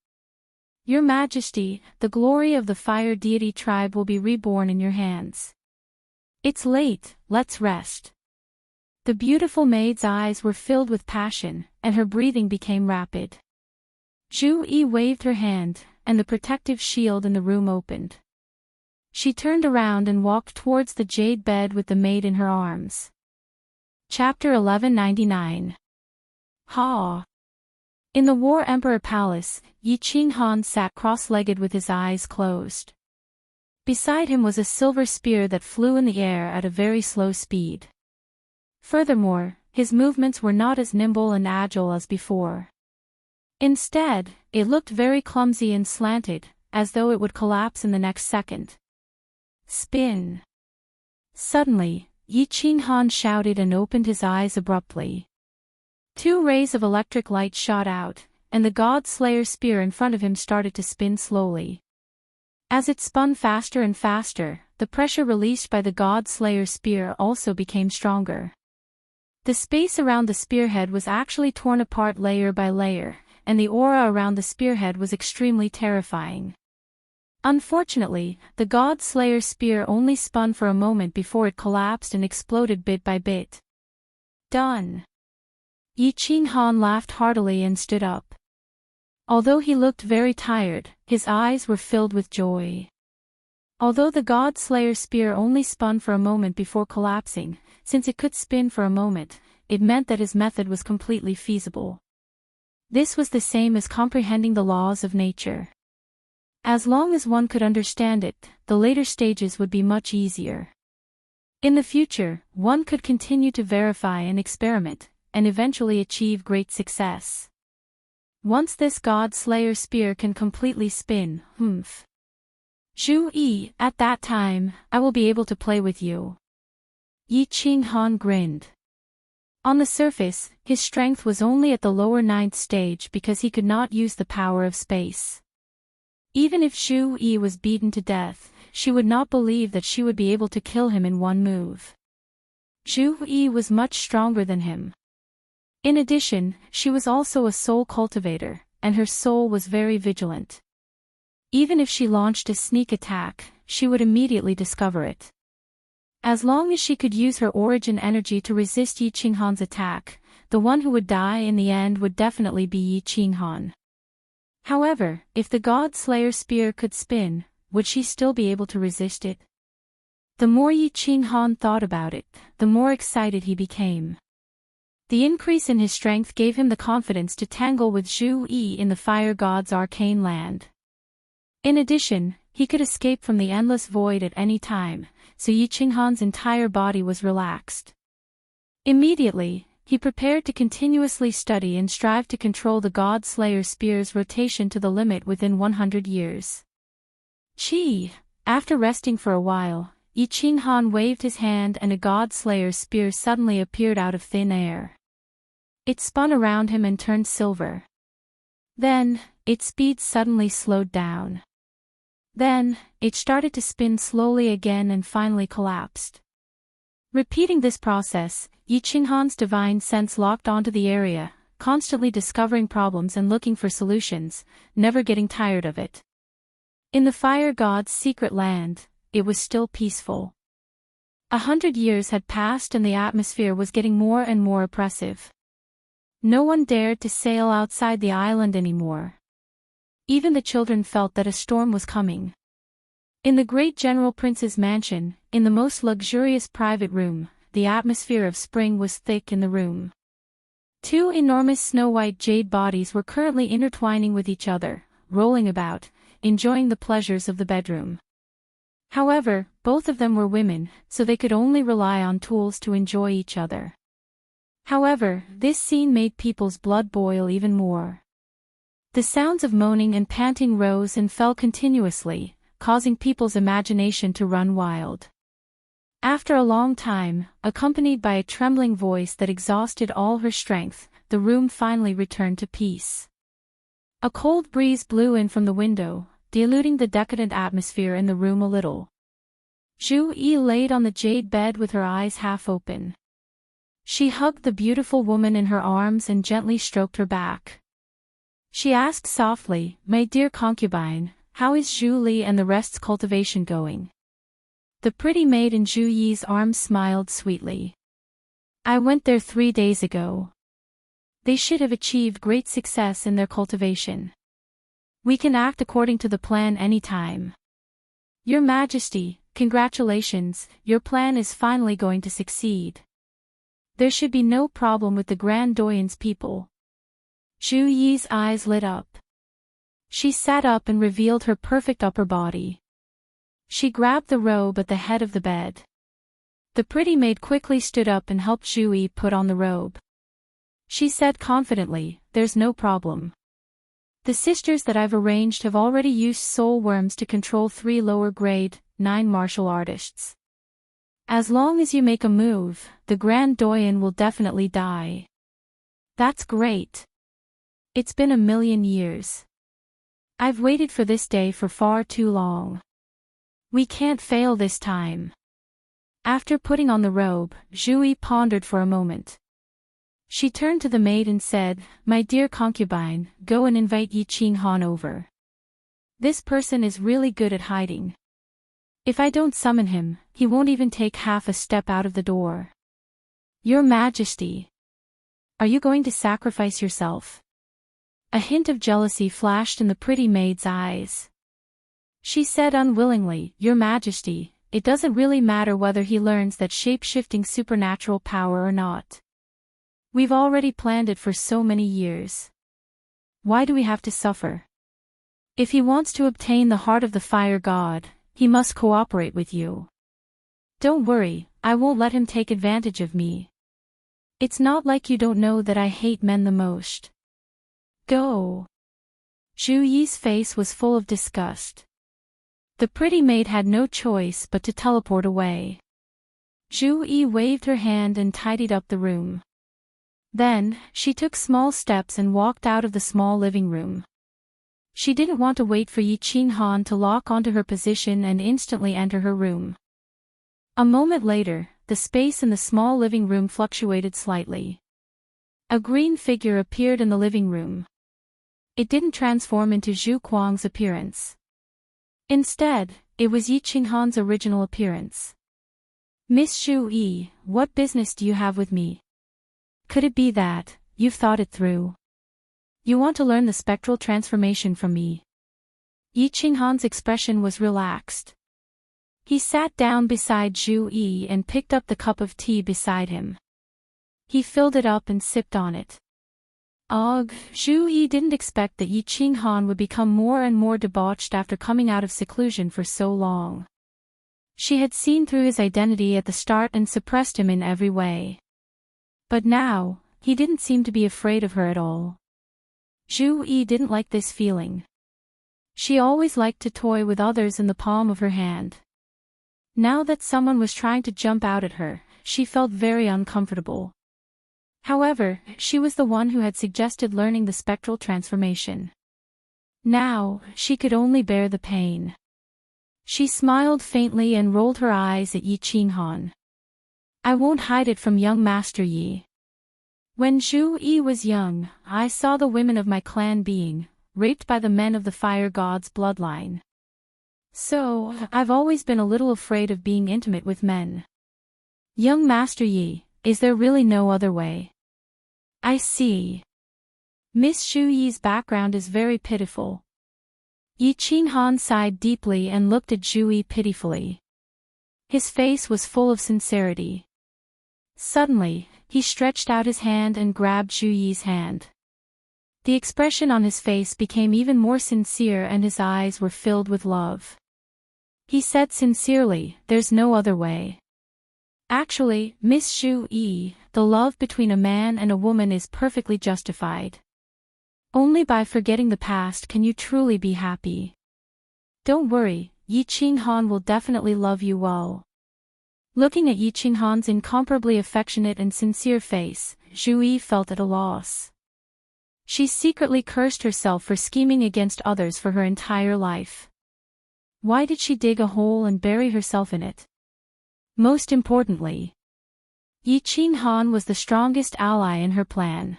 Speaker 1: Your Majesty, the glory of the fire deity tribe will be reborn in your hands. It's late, let's rest. The beautiful maid's eyes were filled with passion, and her breathing became rapid. Zhu Yi waved her hand, and the protective shield in the room opened. She turned around and walked towards the jade bed with the maid in her arms. Chapter 1199. Ha! In the War Emperor Palace, Yi Qinghan sat cross-legged with his eyes closed. Beside him was a silver spear that flew in the air at a very slow speed. Furthermore, his movements were not as nimble and agile as before. Instead, it looked very clumsy and slanted, as though it would collapse in the next second. Spin! Suddenly, Yi Qinghan shouted and opened his eyes abruptly. 2 rays of electric light shot out, and the God Slayer spear in front of him started to spin slowly. As it spun faster and faster, the pressure released by the God Slayer spear also became stronger. The space around the spearhead was actually torn apart layer by layer, and the aura around the spearhead was extremely terrifying. Unfortunately, the God Slayer spear only spun for a moment before it collapsed and exploded bit by bit. Done! Yi Qinghan laughed heartily and stood up. Although he looked very tired, his eyes were filled with joy. Although the God Slayer spear only spun for a moment before collapsing, since it could spin for a moment, it meant that his method was completely feasible. This was the same as comprehending the laws of nature. As long as one could understand it, the later stages would be much easier. In the future, one could continue to verify and experiment, and eventually achieve great success. Once this God Slayer spear can completely spin, Zhu Yi, at that time, I will be able to play with you. Yi Qinghan grinned. On the surface, his strength was only at the lower 9th stage because he could not use the power of space. Even if Zhu Yi was beaten to death, she would not believe that she would be able to kill him in one move. Zhu Yi was much stronger than him. In addition, she was also a soul cultivator, and her soul was very vigilant. Even if she launched a sneak attack, she would immediately discover it. As long as she could use her origin energy to resist Yi Qinghan's attack, the one who would die in the end would definitely be Yi Qinghan. However, if the God Slayer spear could spin, would she still be able to resist it? The more Yi Qinghan thought about it, the more excited he became. The increase in his strength gave him the confidence to tangle with Zhu Yi in the Fire God's arcane land. In addition, he could escape from the endless void at any time, so Yi Qinghan's entire body was relaxed. Immediately, he prepared to continuously study and strive to control the God Slayer spear's rotation to the limit within 100 years. After resting for a while, Yi Qinghan waved his hand and a God Slayer spear suddenly appeared out of thin air. It spun around him and turned silver. Then, its speed suddenly slowed down. Then, it started to spin slowly again and finally collapsed. Repeating this process, Yi Qinghan's divine sense locked onto the area, constantly discovering problems and looking for solutions, never getting tired of it. In the Fire God's secret land, it was still peaceful. 100 years had passed and the atmosphere was getting more and more oppressive. No one dared to sail outside the island anymore. Even the children felt that a storm was coming. In the great General Prince's mansion, in the most luxurious private room, the atmosphere of spring was thick in the room. 2 enormous snow-white jade bodies were currently intertwining with each other, rolling about, enjoying the pleasures of the bedroom. However, both of them were women, so they could only rely on tools to enjoy each other. However, this scene made people's blood boil even more. The sounds of moaning and panting rose and fell continuously, causing people's imagination to run wild. After a long time, accompanied by a trembling voice that exhausted all her strength, the room finally returned to peace. A cold breeze blew in from the window, diluting the decadent atmosphere in the room a little. Zhu Yi laid on the jade bed with her eyes half open. She hugged the beautiful woman in her arms and gently stroked her back. She asked softly, "My dear concubine, how is Zhu Li and the rest's cultivation going?" The pretty maid in Zhu Yi's arms smiled sweetly. "I went there 3 days ago. They should have achieved great success in their cultivation. We can act according to the plan any time. Your Majesty, congratulations, your plan is finally going to succeed. There should be no problem with the Grand Doyen's people." Zhu Yi's eyes lit up. She sat up and revealed her perfect upper body. She grabbed the robe at the head of the bed. The pretty maid quickly stood up and helped Zhu Yi put on the robe. She said confidently, "There's no problem. The sisters that I've arranged have already used soul worms to control 3 lower grade, 9 martial artists. As long as you make a move, the Grand Doyen will definitely die." "That's great. It's been 1,000,000 years. I've waited for this day for far too long. We can't fail this time." After putting on the robe, Zhu Yi pondered for a moment. She turned to the maid and said, "My dear concubine, go and invite Yi Qinghan over. This person is really good at hiding. If I don't summon him, he won't even take half a step out of the door." "Your Majesty, are you going to sacrifice yourself?" A hint of jealousy flashed in the pretty maid's eyes. She said unwillingly, "Your Majesty, it doesn't really matter whether he learns that shape-shifting supernatural power or not. We've already planned it for so many years. Why do we have to suffer? If he wants to obtain the heart of the fire god, he must cooperate with you. Don't worry, I won't let him take advantage of me. It's not like you don't know that I hate men the most. Go." Zhu Yi's face was full of disgust. The pretty maid had no choice but to teleport away. Zhu Yi waved her hand and tidied up the room. Then, she took small steps and walked out of the small living room. She didn't want to wait for Yi Qinghan to lock onto her position and instantly enter her room. A moment later, the space in the small living room fluctuated slightly. A green figure appeared in the living room. It didn't transform into Zhu Kuang's appearance. Instead, it was Yi Qinghan's original appearance. "Miss Zhu Yi, what business do you have with me? Could it be that you've thought it through? You want to learn the spectral transformation from me?" Yi Qinghan's expression was relaxed. He sat down beside Zhu Yi and picked up the cup of tea beside him. He filled it up and sipped on it. Zhu Yi didn't expect that Yi Qinghan would become more and more debauched after coming out of seclusion for so long. She had seen through his identity at the start and suppressed him in every way. But now, he didn't seem to be afraid of her at all. Zhu Yi didn't like this feeling. She always liked to toy with others in the palm of her hand. Now that someone was trying to jump out at her, she felt very uncomfortable. However, she was the one who had suggested learning the spectral transformation. Now, she could only bear the pain. She smiled faintly and rolled her eyes at Yi Qinghan. "I won't hide it from young Master Yi. When Zhu Yi was young, I saw the women of my clan being raped by the men of the fire god's bloodline. So, I've always been a little afraid of being intimate with men. Young Master Yi, is there really no other way?" "I see. Miss Zhu Yi's background is very pitiful." Yi Qinghan sighed deeply and looked at Zhu Yi pitifully. His face was full of sincerity. Suddenly, he stretched out his hand and grabbed Zhu Yi's hand. The expression on his face became even more sincere and his eyes were filled with love. He said sincerely, "There's no other way. Actually, Miss Zhu Yi, the the love between a man and a woman is perfectly justified. Only by forgetting the past can you truly be happy. Don't worry, Yi Qinghan will definitely love you well. Looking at Yi Qinghan's incomparably affectionate and sincere face, Zhu Yi felt at a loss. She secretly cursed herself for scheming against others for her entire life. Why did she dig a hole and bury herself in it? Most importantly, Yi Qinghan was the strongest ally in her plan.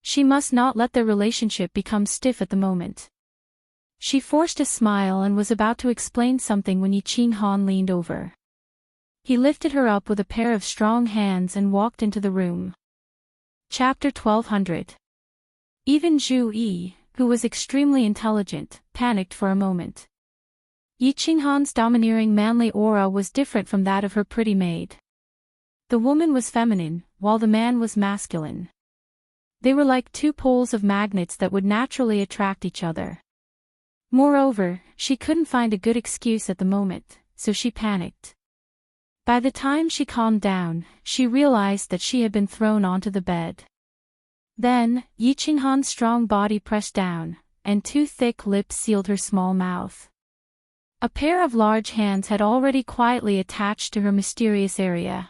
Speaker 1: She must not let their relationship become stiff at the moment. She forced a smile and was about to explain something when Yi Qinghan leaned over. He lifted her up with a pair of strong hands and walked into the room. Chapter 1200. Even Zhu Yi, who was extremely intelligent, panicked for a moment. Yi Qinghan's domineering manly aura was different from that of her pretty maid. The woman was feminine, while the man was masculine. They were like two poles of magnets that would naturally attract each other. Moreover, she couldn't find a good excuse at the moment, so she panicked. By the time she calmed down, she realized that she had been thrown onto the bed. Then, Yi Qinghan's strong body pressed down, and two thick lips sealed her small mouth. A pair of large hands had already quietly attached to her mysterious area.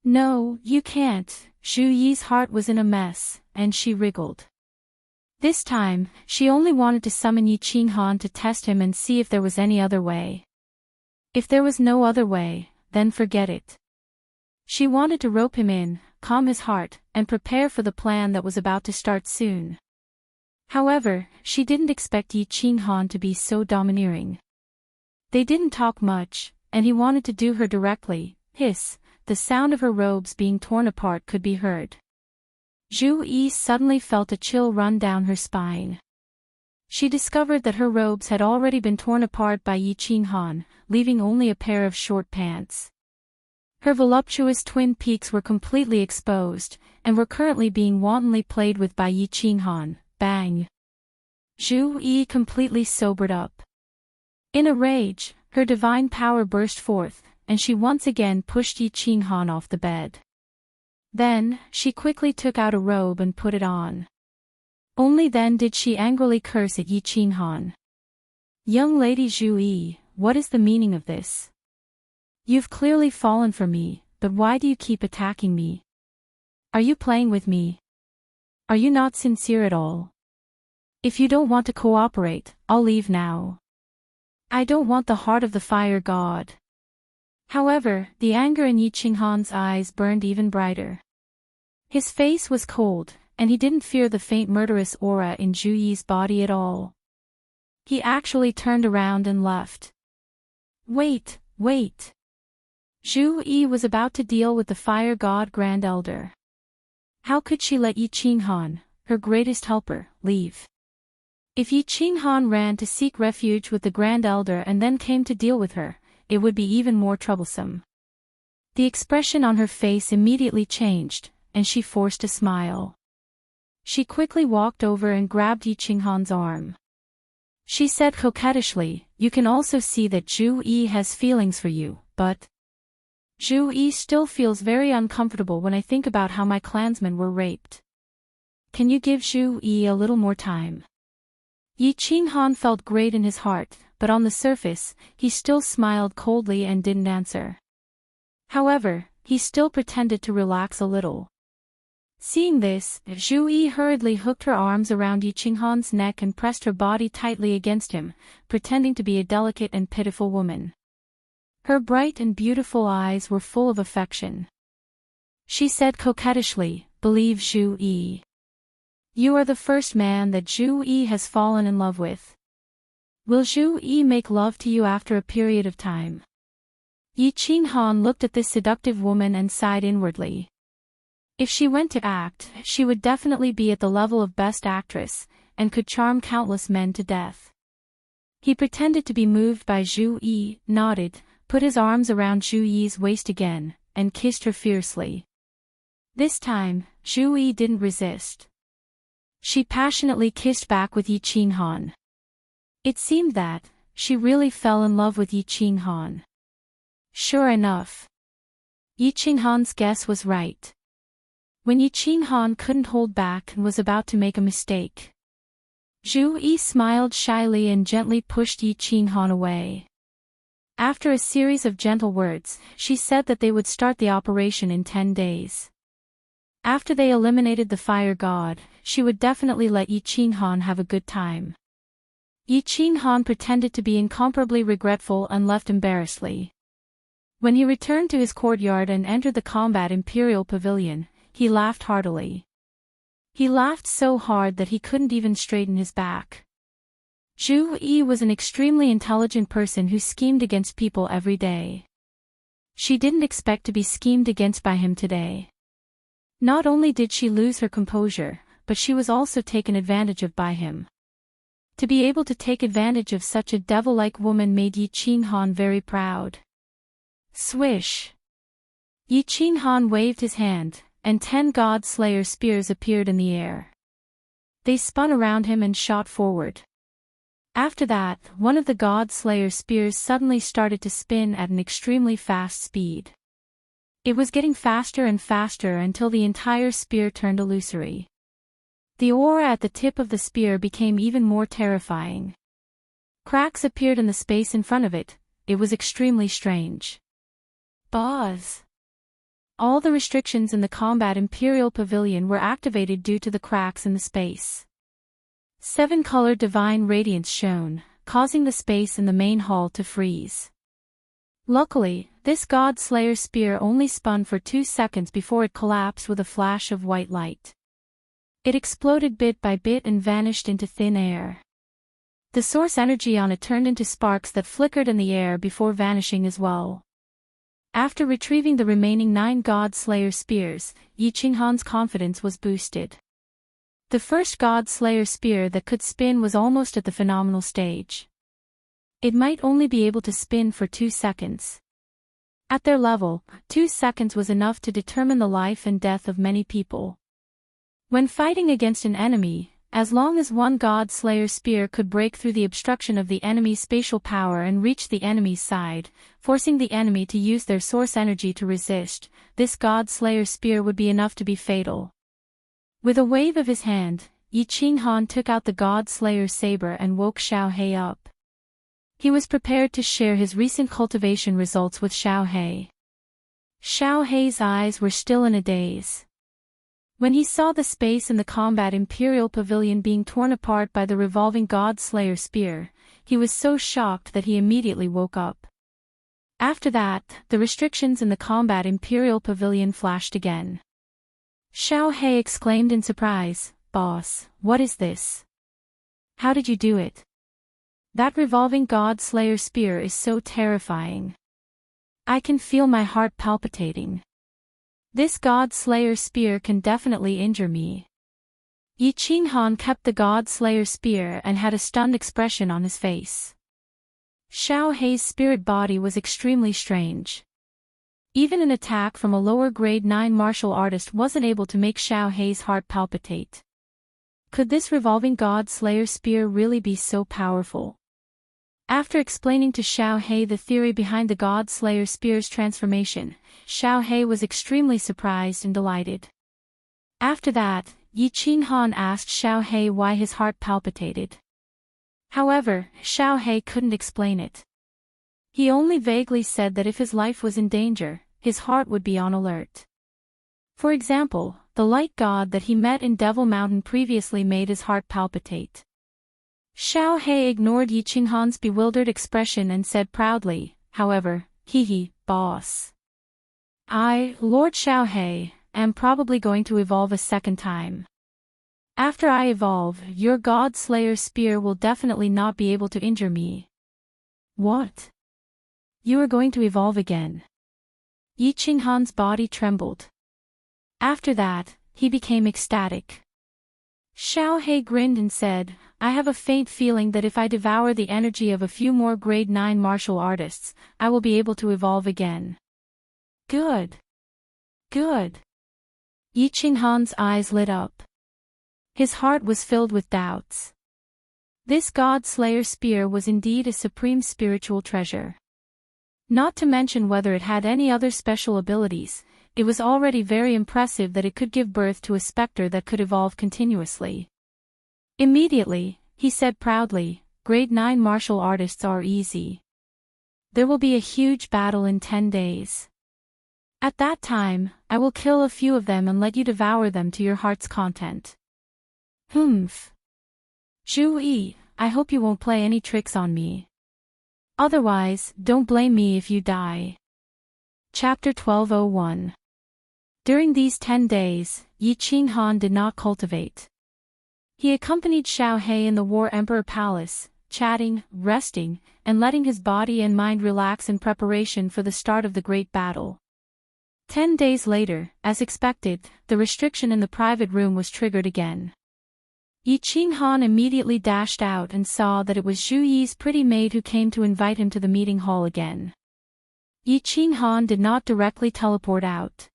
Speaker 1: No, you can't. Zhu Yi's heart was in a mess, and she wriggled. This time, she only wanted to summon Yi Qinghan to test him and see if there was any other way. If there was no other way, then forget it. She wanted to rope him in, calm his heart, and prepare for the plan that was about to start soon. However, she didn't expect Yi Qinghan to be so domineering. They didn't talk much, and he wanted to do her directly. Hiss, the sound of her robes being torn apart could be heard. Zhu Yi suddenly felt a chill run down her spine. She discovered that her robes had already been torn apart by Yi Qinghan, leaving only a pair of short pants. Her voluptuous twin peaks were completely exposed, and were currently being wantonly played with by Yi Qinghan. Bang! Zhu Yi completely sobered up. In a rage, her divine power burst forth, and she once again pushed Yi Qinghan off the bed. Then, she quickly took out a robe and put it on. Only then did she angrily curse at Yi Qinghan. Young lady Zhu Yi, what is the meaning of this? You've clearly fallen for me, but why do you keep attacking me? Are you playing with me? Are you not sincere at all? If you don't want to cooperate, I'll leave now. I don't want the heart of the fire god. However, the anger in Yi Qinghan's eyes burned even brighter. His face was cold, and he didn't fear the faint murderous aura in Zhu Yi's body at all. He actually turned around and left. Wait, wait. Zhu Yi was about to deal with the fire god Grand Elder. How could she let Yi Qinghan, her greatest helper, leave? If Yi Qinghan ran to seek refuge with the Grand Elder and then came to deal with her, it would be even more troublesome. The expression on her face immediately changed, and she forced a smile. She quickly walked over and grabbed Yi Qinghan's arm. She said coquettishly, "You can also see that Zhu Yi has feelings for you, but Zhu Yi still feels very uncomfortable when I think about how my clansmen were raped. Can you give Zhu Yi a little more time?" Yi Qinghan felt great in his heart, but on the surface, he still smiled coldly and didn't answer. However, he still pretended to relax a little. Seeing this, Zhu Yi hurriedly hooked her arms around Yi Qinghan's neck and pressed her body tightly against him, pretending to be a delicate and pitiful woman. Her bright and beautiful eyes were full of affection. She said coquettishly, "Believe Zhu Yi. You are the first man that Zhu Yi has fallen in love with. Will Zhu Yi make love to you after a period of time?" Yi Qinghan looked at this seductive woman and sighed inwardly. If she went to act, she would definitely be at the level of best actress, and could charm countless men to death. He pretended to be moved by Zhu Yi, nodded, put his arms around Zhu Yi's waist again, and kissed her fiercely. This time, Zhu Yi didn't resist. She passionately kissed back with Yi Qinghan. It seemed that she really fell in love with Yi Qinghan. Sure enough, Yi Qinghan's guess was right. when Yi Qinghan couldn't hold back and was about to make a mistake. Zhu Yi smiled shyly and gently pushed Yi Qinghan away. After a series of gentle words, she said that they would start the operation in 10 days. After they eliminated the fire god, she would definitely let Yi Qinghan have a good time. Yi Qinghan pretended to be incomparably regretful and left embarrassedly. When he returned to his courtyard and entered the combat Imperial Pavilion, he laughed heartily. He laughed so hard that he couldn't even straighten his back. Zhu Yi was an extremely intelligent person who schemed against people every day. She didn't expect to be schemed against by him today. Not only did she lose her composure, but she was also taken advantage of by him. To be able to take advantage of such a devil-like woman made Yi Qinghan very proud. Swish! Yi Qinghan waved his hand, and 10 God Slayer spears appeared in the air. They spun around him and shot forward. After that, one of the God Slayer spears suddenly started to spin at an extremely fast speed. It was getting faster and faster until the entire spear turned illusory. The aura at the tip of the spear became even more terrifying. Cracks appeared in the space in front of it. It was extremely strange. Buzz! All the restrictions in the combat Imperial Pavilion were activated due to the cracks in the space. 7-colored divine radiance shone, causing the space in the main hall to freeze. Luckily, this God Slayer spear only spun for 2 seconds before it collapsed with a flash of white light. It exploded bit by bit and vanished into thin air. The source energy on it turned into sparks that flickered in the air before vanishing as well. After retrieving the remaining 9 God Slayer spears, Yi Qinghan's confidence was boosted. The first God Slayer spear that could spin was almost at the phenomenal stage. It might only be able to spin for 2 seconds. At their level, 2 seconds was enough to determine the life and death of many people. When fighting against an enemy, as long as one God Slayer spear could break through the obstruction of the enemy's spatial power and reach the enemy's side, forcing the enemy to use their source energy to resist, this God Slayer spear would be enough to be fatal. With a wave of his hand, Yi Qinghan took out the God Slayer saber and woke Xiao He up. He was prepared to share his recent cultivation results with Xiao He. Xiao He's eyes were still in a daze. When he saw the space in the combat Imperial Pavilion being torn apart by the revolving God Slayer spear, he was so shocked that he immediately woke up. After that, the restrictions in the combat Imperial Pavilion flashed again. Xiao He exclaimed in surprise, "Boss, what is this? How did you do it? That revolving God Slayer spear is so terrifying. I can feel my heart palpitating. This God Slayer spear can definitely injure me." Yi Qinghan kept the God Slayer spear and had a stunned expression on his face. Xiao He's spirit body was extremely strange. Even an attack from a lower grade 9 martial artist wasn't able to make Xiao He's heart palpitate. Could this revolving God Slayer spear really be so powerful? After explaining to Xiao He the theory behind the God Slayer spear's transformation, Xiao He was extremely surprised and delighted. After that, Yi Qinghan asked Xiao He why his heart palpitated. However, Xiao He couldn't explain it. He only vaguely said that if his life was in danger, his heart would be on alert. For example, the light god that he met in Devil Mountain previously made his heart palpitate. Xiao He ignored Yi Qinghan's bewildered expression and said proudly, however, "Hee, boss. I, Lord Xiao He, am probably going to evolve a second time. After I evolve, your God Slayer spear will definitely not be able to injure me." "What? You are going to evolve again?" Yi Qinghan's body trembled. After that, he became ecstatic. Xiao He grinned and said, "I have a faint feeling that if I devour the energy of a few more grade 9 martial artists, I will be able to evolve again." "Good. Good." Yi Qinghan's eyes lit up. His heart was filled with doubts. This God Slayer spear was indeed a supreme spiritual treasure. Not to mention whether it had any other special abilities, it was already very impressive that it could give birth to a specter that could evolve continuously. Immediately, he said proudly, "Grade 9 martial artists are easy. There will be a huge battle in 10 days. At that time, I will kill a few of them and let you devour them to your heart's content." Humph. Zhu Yi, I hope you won't play any tricks on me. Otherwise, don't blame me if you die. Chapter 1201. During these 10 days, Yi Qinghan did not cultivate. He accompanied Xiao He in the War Emperor Palace, chatting, resting, and letting his body and mind relax in preparation for the start of the great battle. 10 days later, as expected, the restriction in the private room was triggered again. Yi Qinghan immediately dashed out and saw that it was Zhu Yi's pretty maid who came to invite him to the meeting hall again. Yi Qinghan did not directly teleport out.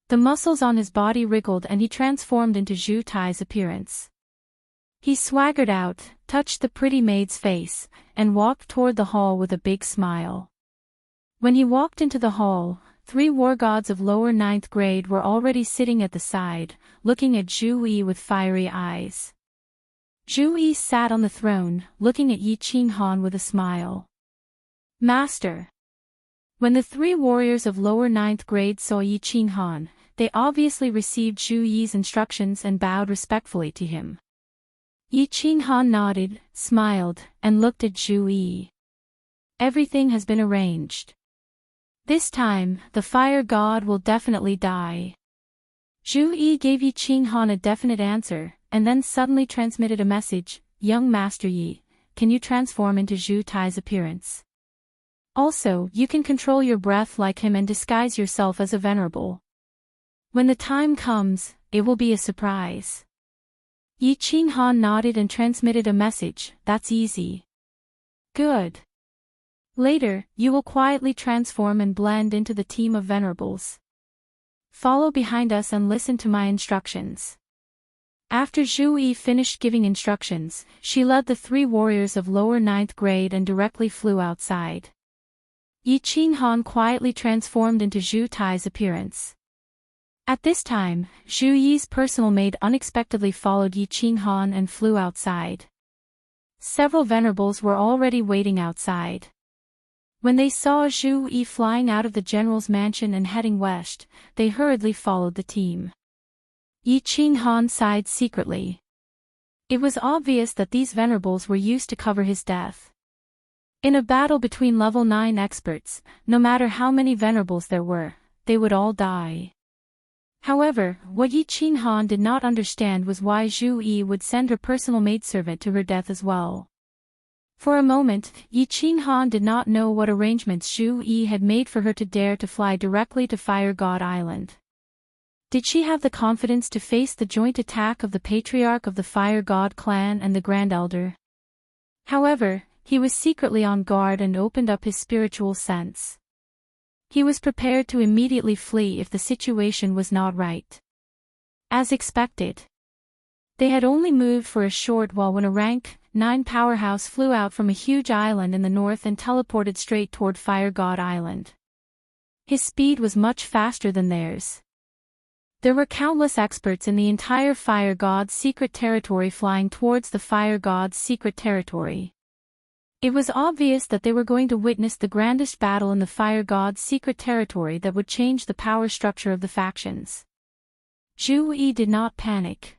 Speaker 1: The muscles on his body wriggled and he transformed into Zhu Tai's appearance. He swaggered out, touched the pretty maid's face, and walked toward the hall with a big smile. When he walked into the hall, 3 war gods of lower 9th grade were already sitting at the side, looking at Zhu Yi with fiery eyes. Zhu Yi sat on the throne, looking at Yi Qinghan with a smile. "Master." When the 3 warriors of lower 9th grade saw Yi Qinghan, they obviously received Zhu Yi's instructions and bowed respectfully to him. Yi Qinghan nodded, smiled, and looked at Zhu Yi. "Everything has been arranged. This time, the fire god will definitely die." Zhu Yi gave Yi Qinghan a definite answer, and then suddenly transmitted a message, "Young Master Yi, can you transform into Zhu Tai's appearance? Also, you can control your breath like him and disguise yourself as a venerable. When the time comes, it will be a surprise." Yi Qinghan nodded and transmitted a message, "That's easy." "Good. Later, you will quietly transform and blend into the team of venerables. Follow behind us and listen to my instructions." After Zhu Yi finished giving instructions, she led the 3 warriors of lower 9th grade and directly flew outside. Yi Qinghan quietly transformed into Zhu Tai's appearance. At this time, Zhu Yi's personal maid unexpectedly followed Yi Qinghan and flew outside. Several venerables were already waiting outside. When they saw Zhu Yi flying out of the general's mansion and heading west, they hurriedly followed the team. Yi Qinghan sighed secretly. It was obvious that these venerables were used to cover his death. In a battle between level 9 experts, no matter how many venerables there were, they would all die. However, what Yi Qinghan did not understand was why Zhu Yi would send her personal maidservant to her death as well. For a moment, Yi Qinghan did not know what arrangements Zhu Yi had made for her to dare to fly directly to Fire God Island. Did she have the confidence to face the joint attack of the Patriarch of the Fire God clan and the Grand Elder? However, he was secretly on guard and opened up his spiritual sense. He was prepared to immediately flee if the situation was not right. As expected, they had only moved for a short while when a rank 9 powerhouse flew out from a huge island in the north and teleported straight toward Fire God Island. His speed was much faster than theirs. There were countless experts in the entire Fire God's secret territory flying towards the Fire God's secret territory. It was obvious that they were going to witness the grandest battle in the Fire God's secret territory that would change the power structure of the factions. Zhu Yi did not panic.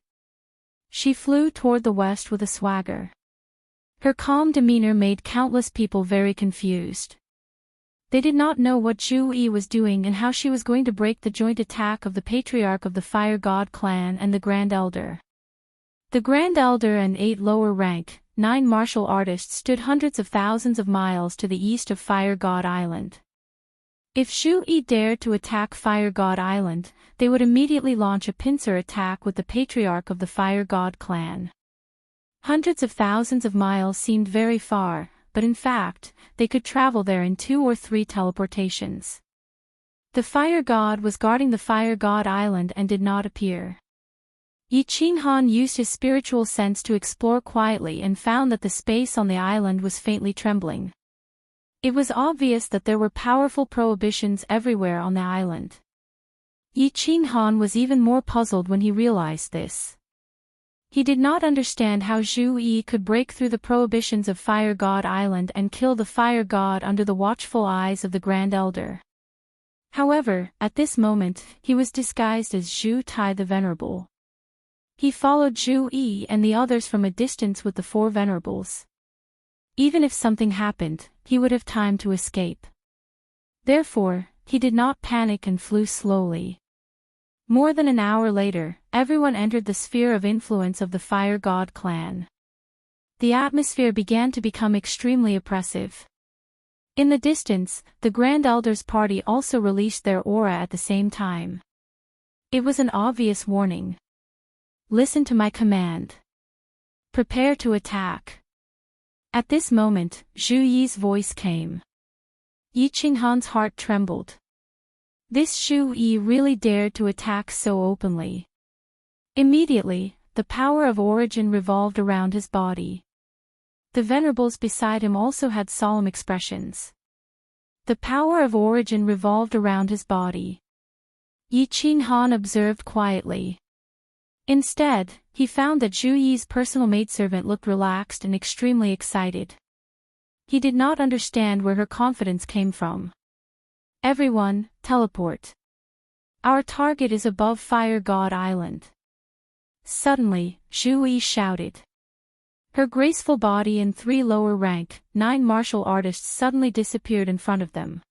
Speaker 1: She flew toward the west with a swagger. Her calm demeanor made countless people very confused. They did not know what Zhu Yi was doing and how she was going to break the joint attack of the Patriarch of the Fire God clan and the Grand Elder. The Grand Elder and 8 lower rank 9 martial artists stood hundreds of thousands of miles to the east of Fire God Island. If Zhu Yi dared to attack Fire God Island, they would immediately launch a pincer attack with the Patriarch of the Fire God clan. Hundreds of thousands of miles seemed very far, but in fact, they could travel there in 2 or 3 teleportations. The Fire God was guarding the Fire God Island and did not appear. Yi Qinghan used his spiritual sense to explore quietly and found that the space on the island was faintly trembling. It was obvious that there were powerful prohibitions everywhere on the island. Yi Qinghan was even more puzzled when he realized this. He did not understand how Zhu Yi could break through the prohibitions of Fire God Island and kill the Fire God under the watchful eyes of the Grand Elder. However, at this moment, he was disguised as Zhu Tai the Venerable. He followed Zhu Yi and the others from a distance with the four venerables. Even if something happened, he would have time to escape. Therefore, he did not panic and flew slowly. More than an hour later, everyone entered the sphere of influence of the Fire God clan. The atmosphere began to become extremely oppressive. In the distance, the Grand Elder's party also released their aura at the same time. It was an obvious warning. Listen to my command. Prepare to attack. At this moment, Zhu Yi's voice came. Yi Qinghan's heart trembled. This Zhu Yi really dared to attack so openly. Immediately, the power of origin revolved around his body. The venerables beside him also had solemn expressions. The power of origin revolved around his body. Yi Qinghan observed quietly. Instead, he found that Zhu Yi's personal maidservant looked relaxed and extremely excited. He did not understand where her confidence came from. Everyone, teleport. Our target is above Fire God Island. Suddenly, Zhu Yi shouted. Her graceful body and 3 lower-rank, 9 martial artists suddenly disappeared in front of them.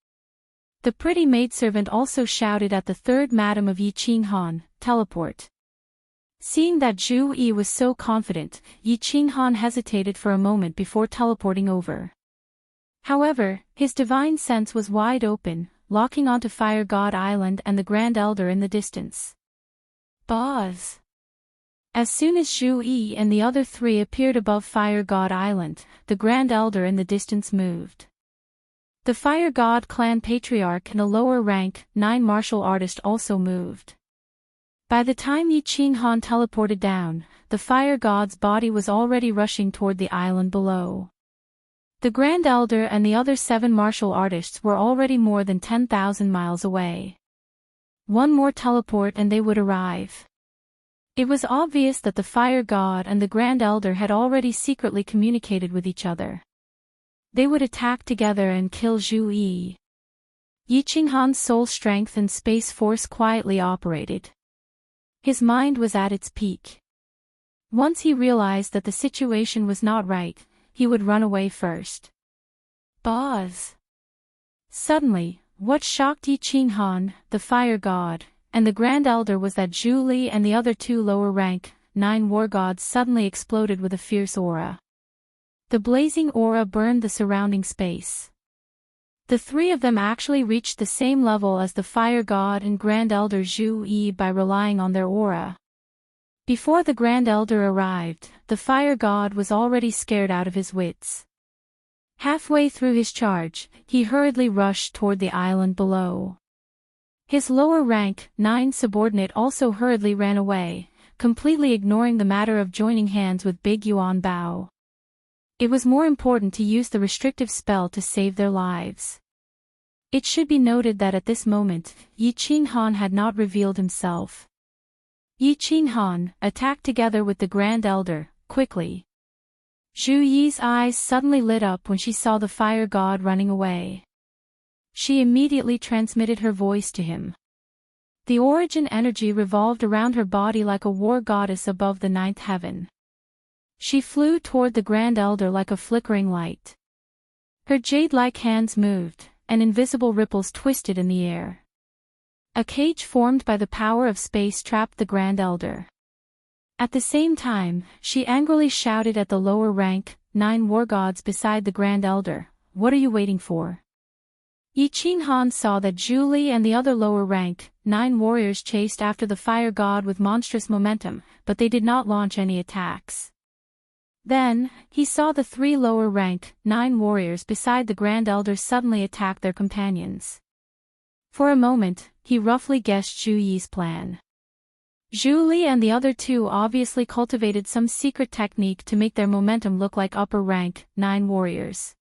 Speaker 1: The pretty maidservant also shouted at the third madam of Yi Qinghan, teleport. Seeing that Zhu Yi was so confident, Yi Qinghan hesitated for a moment before teleporting over. However, his divine sense was wide open, locking onto Fire God Island and the Grand Elder in the distance. Buzz! As soon as Zhu Yi and the other 3 appeared above Fire God Island, the Grand Elder in the distance moved. The Fire God clan patriarch and a lower rank, 9 martial artist also moved. By the time Yi Qinghan teleported down, the Fire God's body was already rushing toward the island below. The Grand Elder and the other 7 martial artists were already more than 10,000 miles away. One more teleport and they would arrive. It was obvious that the Fire God and the Grand Elder had already secretly communicated with each other. They would attack together and kill Zhu Yi. Yi Qinghan's soul strength and space force quietly operated. His mind was at its peak. Once he realized that the situation was not right, he would run away first. Buzz! Suddenly, what shocked Yi Qinghan, the Fire God, and the Grand Elder was that Zhu Li and the other 2 lower-rank, 9 war gods suddenly exploded with a fierce aura. The blazing aura burned the surrounding space. The 3 of them actually reached the same level as the Fire God and Grand Elder Zhu Yi by relying on their aura. Before the Grand Elder arrived, the Fire God was already scared out of his wits. Halfway through his charge, he hurriedly rushed toward the island below. His lower rank, 9 subordinate also hurriedly ran away, completely ignoring the matter of joining hands with Big Yuan Bao. It was more important to use the restrictive spell to save their lives. It should be noted that at this moment, Yi Qinghan had not revealed himself. Yi Qinghan attacked together with the Grand Elder, quickly. Zhu Yi's eyes suddenly lit up when she saw the Fire God running away. She immediately transmitted her voice to him. The origin energy revolved around her body like a war goddess above the 9th heaven. She flew toward the Grand Elder like a flickering light. Her jade-like hands moved, and invisible ripples twisted in the air. A cage formed by the power of space trapped the Grand Elder. At the same time, she angrily shouted at the lower rank, 9 war gods beside the Grand Elder, "What are you waiting for?" Yi Qinghan saw that Zhu Li and the other lower rank, 9 warriors chased after the Fire God with monstrous momentum, but they did not launch any attacks. Then, he saw the 3 lower rank, 9 warriors beside the Grand Elder suddenly attack their companions. For a moment, he roughly guessed Zhu Yi's plan. Zhu Li and the other 2 obviously cultivated some secret technique to make their momentum look like upper rank, 9 warriors.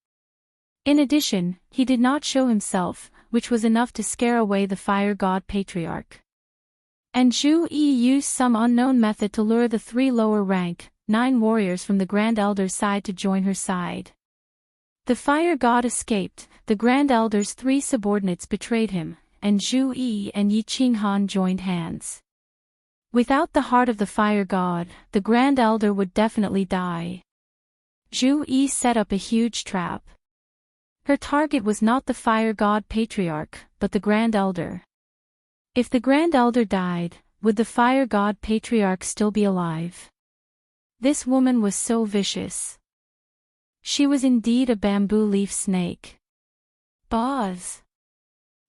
Speaker 1: In addition, he did not show himself, which was enough to scare away the Fire God Patriarch. and Zhu Yi used some unknown method to lure the 3 lower rank, 9 warriors from the Grand Elder's side to join her side. The fire god escaped, the Grand Elder's 3 subordinates betrayed him, and Zhu Yi and Yi Qinghan joined hands. Without the heart of the fire god, the Grand Elder would definitely die. Zhu Yi set up a huge trap. Her target was not the fire god patriarch, but the Grand Elder. If the Grand Elder died, would the fire god patriarch still be alive? This woman was so vicious. She was indeed a bamboo leaf snake. Buzz!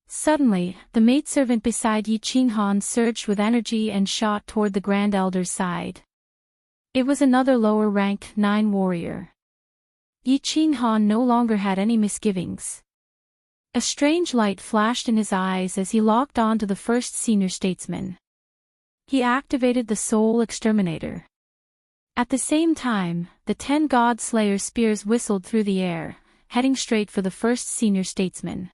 Speaker 1: Suddenly, the maidservant beside Yi Qinghan surged with energy and shot toward the Grand Elder's side. It was another lower-ranked 9 warrior. Yi Qinghan no longer had any misgivings. A strange light flashed in his eyes as he locked on to the first senior statesman. He activated the Soul Exterminator. At the same time, the 10 God Slayer spears whistled through the air, heading straight for the first senior statesman.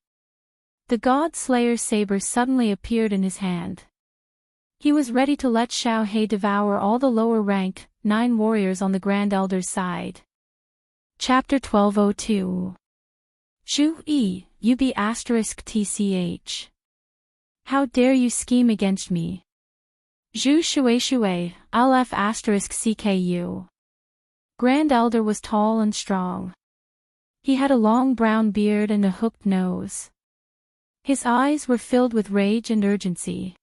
Speaker 1: The God Slayer saber suddenly appeared in his hand. He was ready to let Xiao He devour all the lower rank, 9 warriors on the Grand Elder's side. Chapter 1202. Zhu Yi, you be *tch. How dare you scheme against me? Zhu Shui, I'll *cku. Grand Elder was tall and strong. He had a long brown beard and a hooked nose. His eyes were filled with rage and urgency.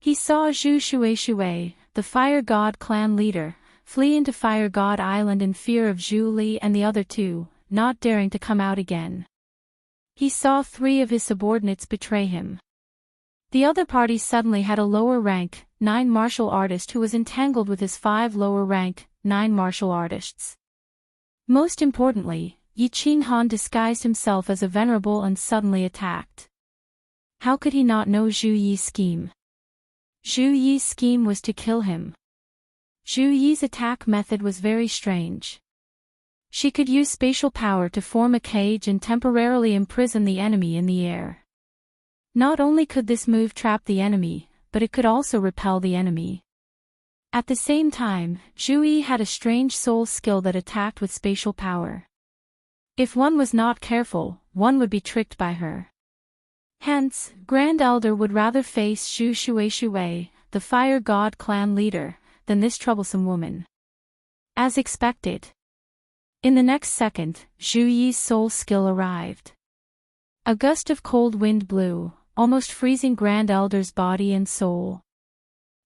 Speaker 1: He saw Zhu Shui, the Fire God clan leader, flee into Fire God Island in fear of Zhu Li and the other 2, not daring to come out again. He saw 3 of his subordinates betray him. The other party suddenly had a lower rank, 9 martial artist who was entangled with his 5 lower rank, 9 martial artists. Most importantly, Yi Qinghan disguised himself as a venerable and suddenly attacked. How could he not know Zhu Yi's scheme? Zhu Yi's scheme was to kill him. Zhu Yi's attack method was very strange. She could use spatial power to form a cage and temporarily imprison the enemy in the air. Not only could this move trap the enemy, but it could also repel the enemy. At the same time, Zhu Yi had a strange soul skill that attacked with spatial power. If one was not careful, one would be tricked by her. Hence, Grand Elder would rather face Zhu Shui, the Fire God clan leader, than this troublesome woman. As expected. In the next second, Zhu Yi's soul skill arrived. A gust of cold wind blew, almost freezing Grand Elder's body and soul.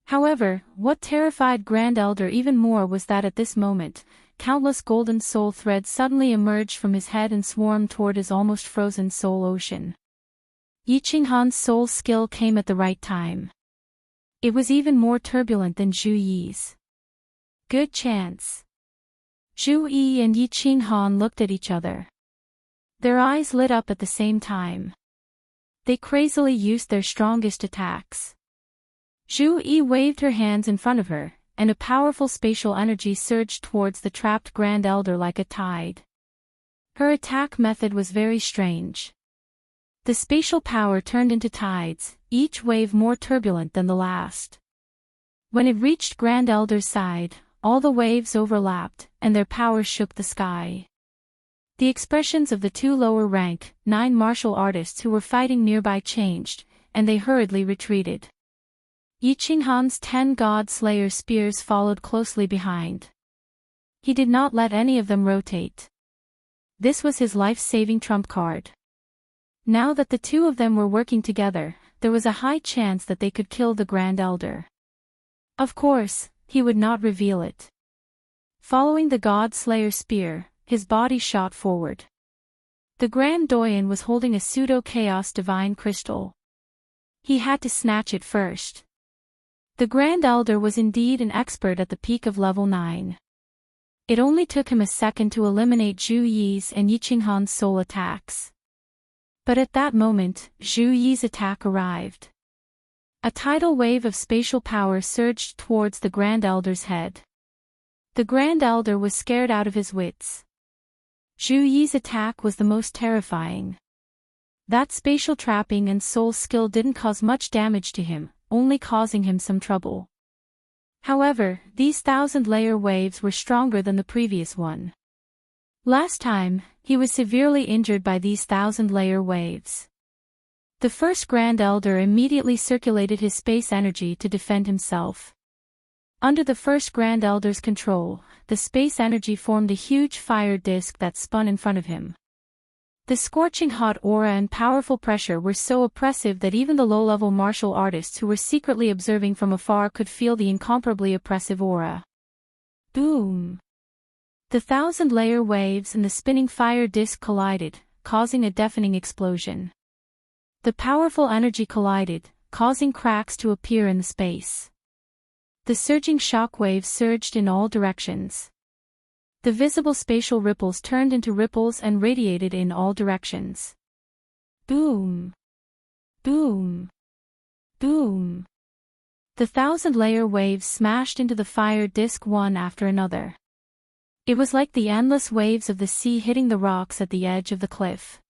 Speaker 1: However, what terrified Grand Elder even more was that at this moment, countless golden soul threads suddenly emerged from his head and swarmed toward his almost frozen soul ocean. Yi Qinghan's soul skill came at the right time. It was even more turbulent than Zhu Yi's. Good chance. Zhu Yi and Yi Qinghan looked at each other. Their eyes lit up at the same time. They crazily used their strongest attacks. Zhu Yi waved her hands in front of her, and a powerful spatial energy surged towards the trapped Grand Elder like a tide. Her attack method was very strange. The spatial power turned into tides, each wave more turbulent than the last. When it reached Grand Elder's side, all the waves overlapped, and their power shook the sky. The expressions of the 2 lower rank, 9 martial artists who were fighting nearby changed, and they hurriedly retreated. Yi Qinghan's 10 God Slayer spears followed closely behind. He did not let any of them rotate. This was his life-saving trump card. Now that the 2 of them were working together, there was a high chance that they could kill the Grand Elder. Of course, he would not reveal it. Following the God Slayer spear, his body shot forward. The Grand Doyen was holding a pseudo-chaos divine crystal. He had to snatch it first. The Grand Elder was indeed an expert at the peak of level 9. It only took him a second to eliminate Zhu Yi's and Yi Qinghan's soul attacks. But at that moment, Zhu Yi's attack arrived. A tidal wave of spatial power surged towards the Grand Elder's head. The Grand Elder was scared out of his wits. Zhu Yi's attack was the most terrifying. That spatial trapping and soul skill didn't cause much damage to him, only causing him some trouble. However, these 1,000-layer waves were stronger than the previous one. Last time, he was severely injured by these 1,000-layer waves. The first Grand Elder immediately circulated his space energy to defend himself. Under the first Grand Elder's control, the space energy formed a huge fire disk that spun in front of him. The scorching hot aura and powerful pressure were so oppressive that even the low-level martial artists who were secretly observing from afar could feel the incomparably oppressive aura. Boom! The 1,000-layer waves and the spinning fire disk collided, causing a deafening explosion. The powerful energy collided, causing cracks to appear in the space. The surging shock waves surged in all directions. The visible spatial ripples turned into ripples and radiated in all directions. Boom! Boom! Boom! The 1,000-layer waves smashed into the fire disk one after another. It was like the endless waves of the sea hitting the rocks at the edge of the cliff.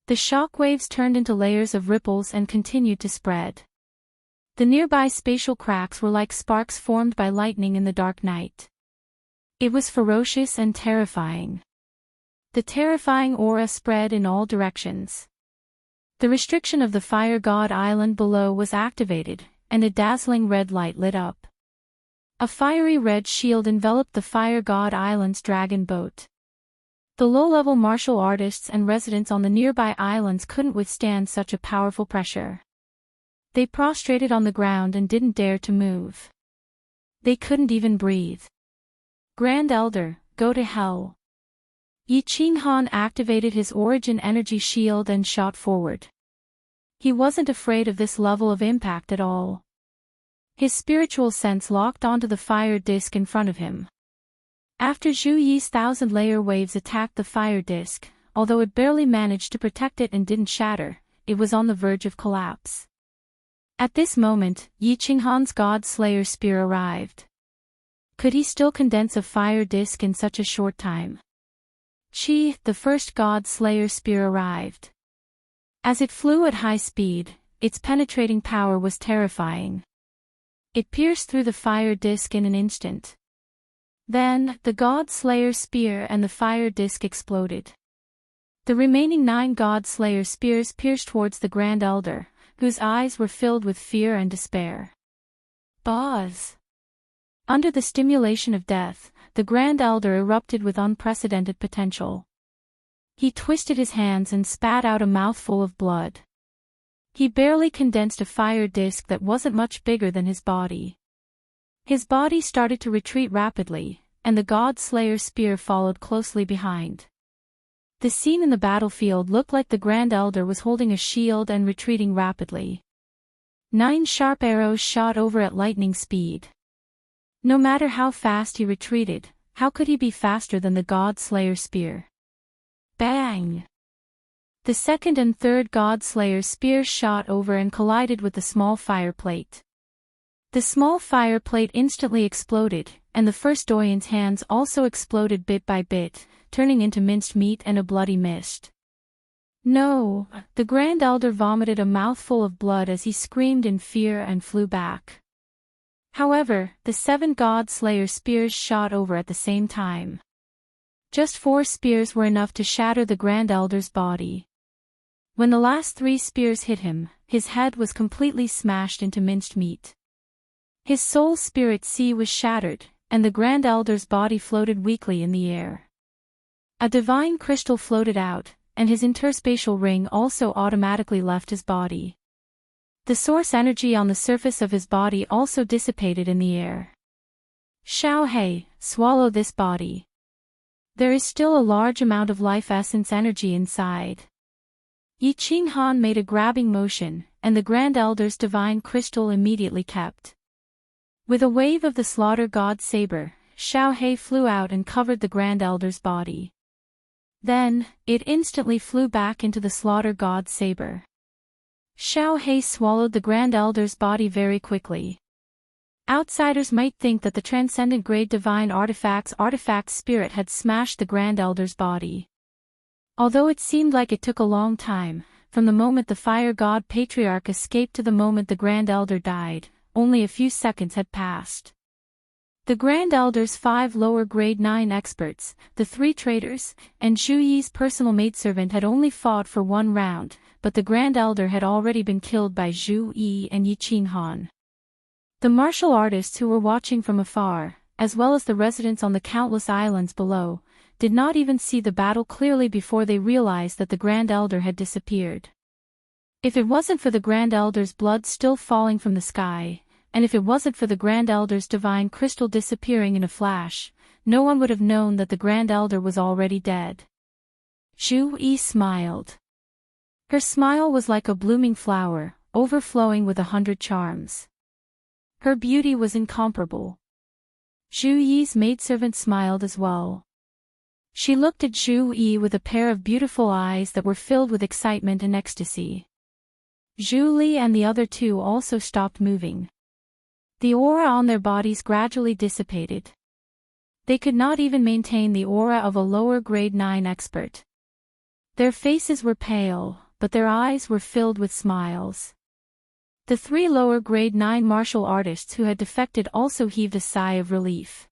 Speaker 1: The shock waves turned into layers of ripples and continued to spread. The nearby spatial cracks were like sparks formed by lightning in the dark night. It was ferocious and terrifying. The terrifying aura spread in all directions. The restriction of the Fire God Island below was activated, and a dazzling red light lit up. A fiery red shield enveloped the Fire God Island's dragon boat. The low-level martial artists and residents on the nearby islands couldn't withstand such a powerful pressure. They prostrated on the ground and didn't dare to move. They couldn't even breathe. Grand Elder, go to hell. Yi Qinghan activated his origin energy shield and shot forward. He wasn't afraid of this level of impact at all. His spiritual sense locked onto the fire disk in front of him. After Zhu Yi's 1,000-layer waves attacked the fire disk, although it barely managed to protect it and didn't shatter, it was on the verge of collapse. At this moment, Yi Qinghan's God Slayer spear arrived. Could he still condense a fire disk in such a short time? Qi, the first God Slayer spear arrived. As it flew at high speed, its penetrating power was terrifying. It pierced through the fire disk in an instant. Then, the God Slayer spear and the fire disk exploded. The remaining 9 God Slayer spears pierced towards the Grand Elder, whose eyes were filled with fear and despair. Buzz! Under the stimulation of death, the Grand Elder erupted with unprecedented potential. He twisted his hands and spat out a mouthful of blood. He barely condensed a fire disk that wasn't much bigger than his body. His body started to retreat rapidly, and the God Slayer spear followed closely behind. The scene in the battlefield looked like the Grand Elder was holding a shield and retreating rapidly. 9 sharp arrows shot over at lightning speed. No matter how fast he retreated, how could he be faster than the God Slayer spear? Bang! The second and third God Slayer spears shot over and collided with the small fire plate. The small fire plate instantly exploded, and the first Doyen's hands also exploded bit by bit, turning into minced meat and a bloody mist. No! The Grand Elder vomited a mouthful of blood as he screamed in fear and flew back. However, the 7 God Slayer spears shot over at the same time. Just 4 spears were enough to shatter the Grand Elder's body. When the last 3 spears hit him, his head was completely smashed into minced meat. His soul spirit sea was shattered, and the Grand Elder's body floated weakly in the air. A divine crystal floated out, and his interspatial ring also automatically left his body. The source energy on the surface of his body also dissipated in the air. Xiao He, swallow this body. There is still a large amount of life essence energy inside. Yi Qinghan made a grabbing motion, and the Grand Elder's divine crystal immediately kept. With a wave of the Slaughter God's saber, Xiao He flew out and covered the Grand Elder's body. Then, it instantly flew back into the Slaughter God's saber. Xiao He swallowed the Grand Elder's body very quickly. Outsiders might think that the Transcendent Grade Divine Artifact's artifact spirit had smashed the Grand Elder's body. Although it seemed like it took a long time, from the moment the fire god patriarch escaped to the moment the Grand Elder died, only a few seconds had passed. The Grand Elder's 5 lower grade 9 experts, the 3 traitors, and Zhu Yi's personal maidservant had only fought for 1 round, but the Grand Elder had already been killed by Zhu Yi and Yi Qinghan. The martial artists who were watching from afar, as well as the residents on the countless islands below, did not even see the battle clearly before they realized that the Grand Elder had disappeared. If it wasn't for the Grand Elder's blood still falling from the sky, and if it wasn't for the Grand Elder's divine crystal disappearing in a flash, no one would have known that the Grand Elder was already dead. Zhu Yi smiled. Her smile was like a blooming flower, overflowing with 100 charms. Her beauty was incomparable. Zhu Yi's maidservant smiled as well. She looked at Zhu Yi with a pair of beautiful eyes that were filled with excitement and ecstasy. Zhu Li and the other 2 also stopped moving. The aura on their bodies gradually dissipated. They could not even maintain the aura of a lower grade 9 expert. Their faces were pale, but their eyes were filled with smiles. The 3 lower grade 9 martial artists who had defected also heaved a sigh of relief.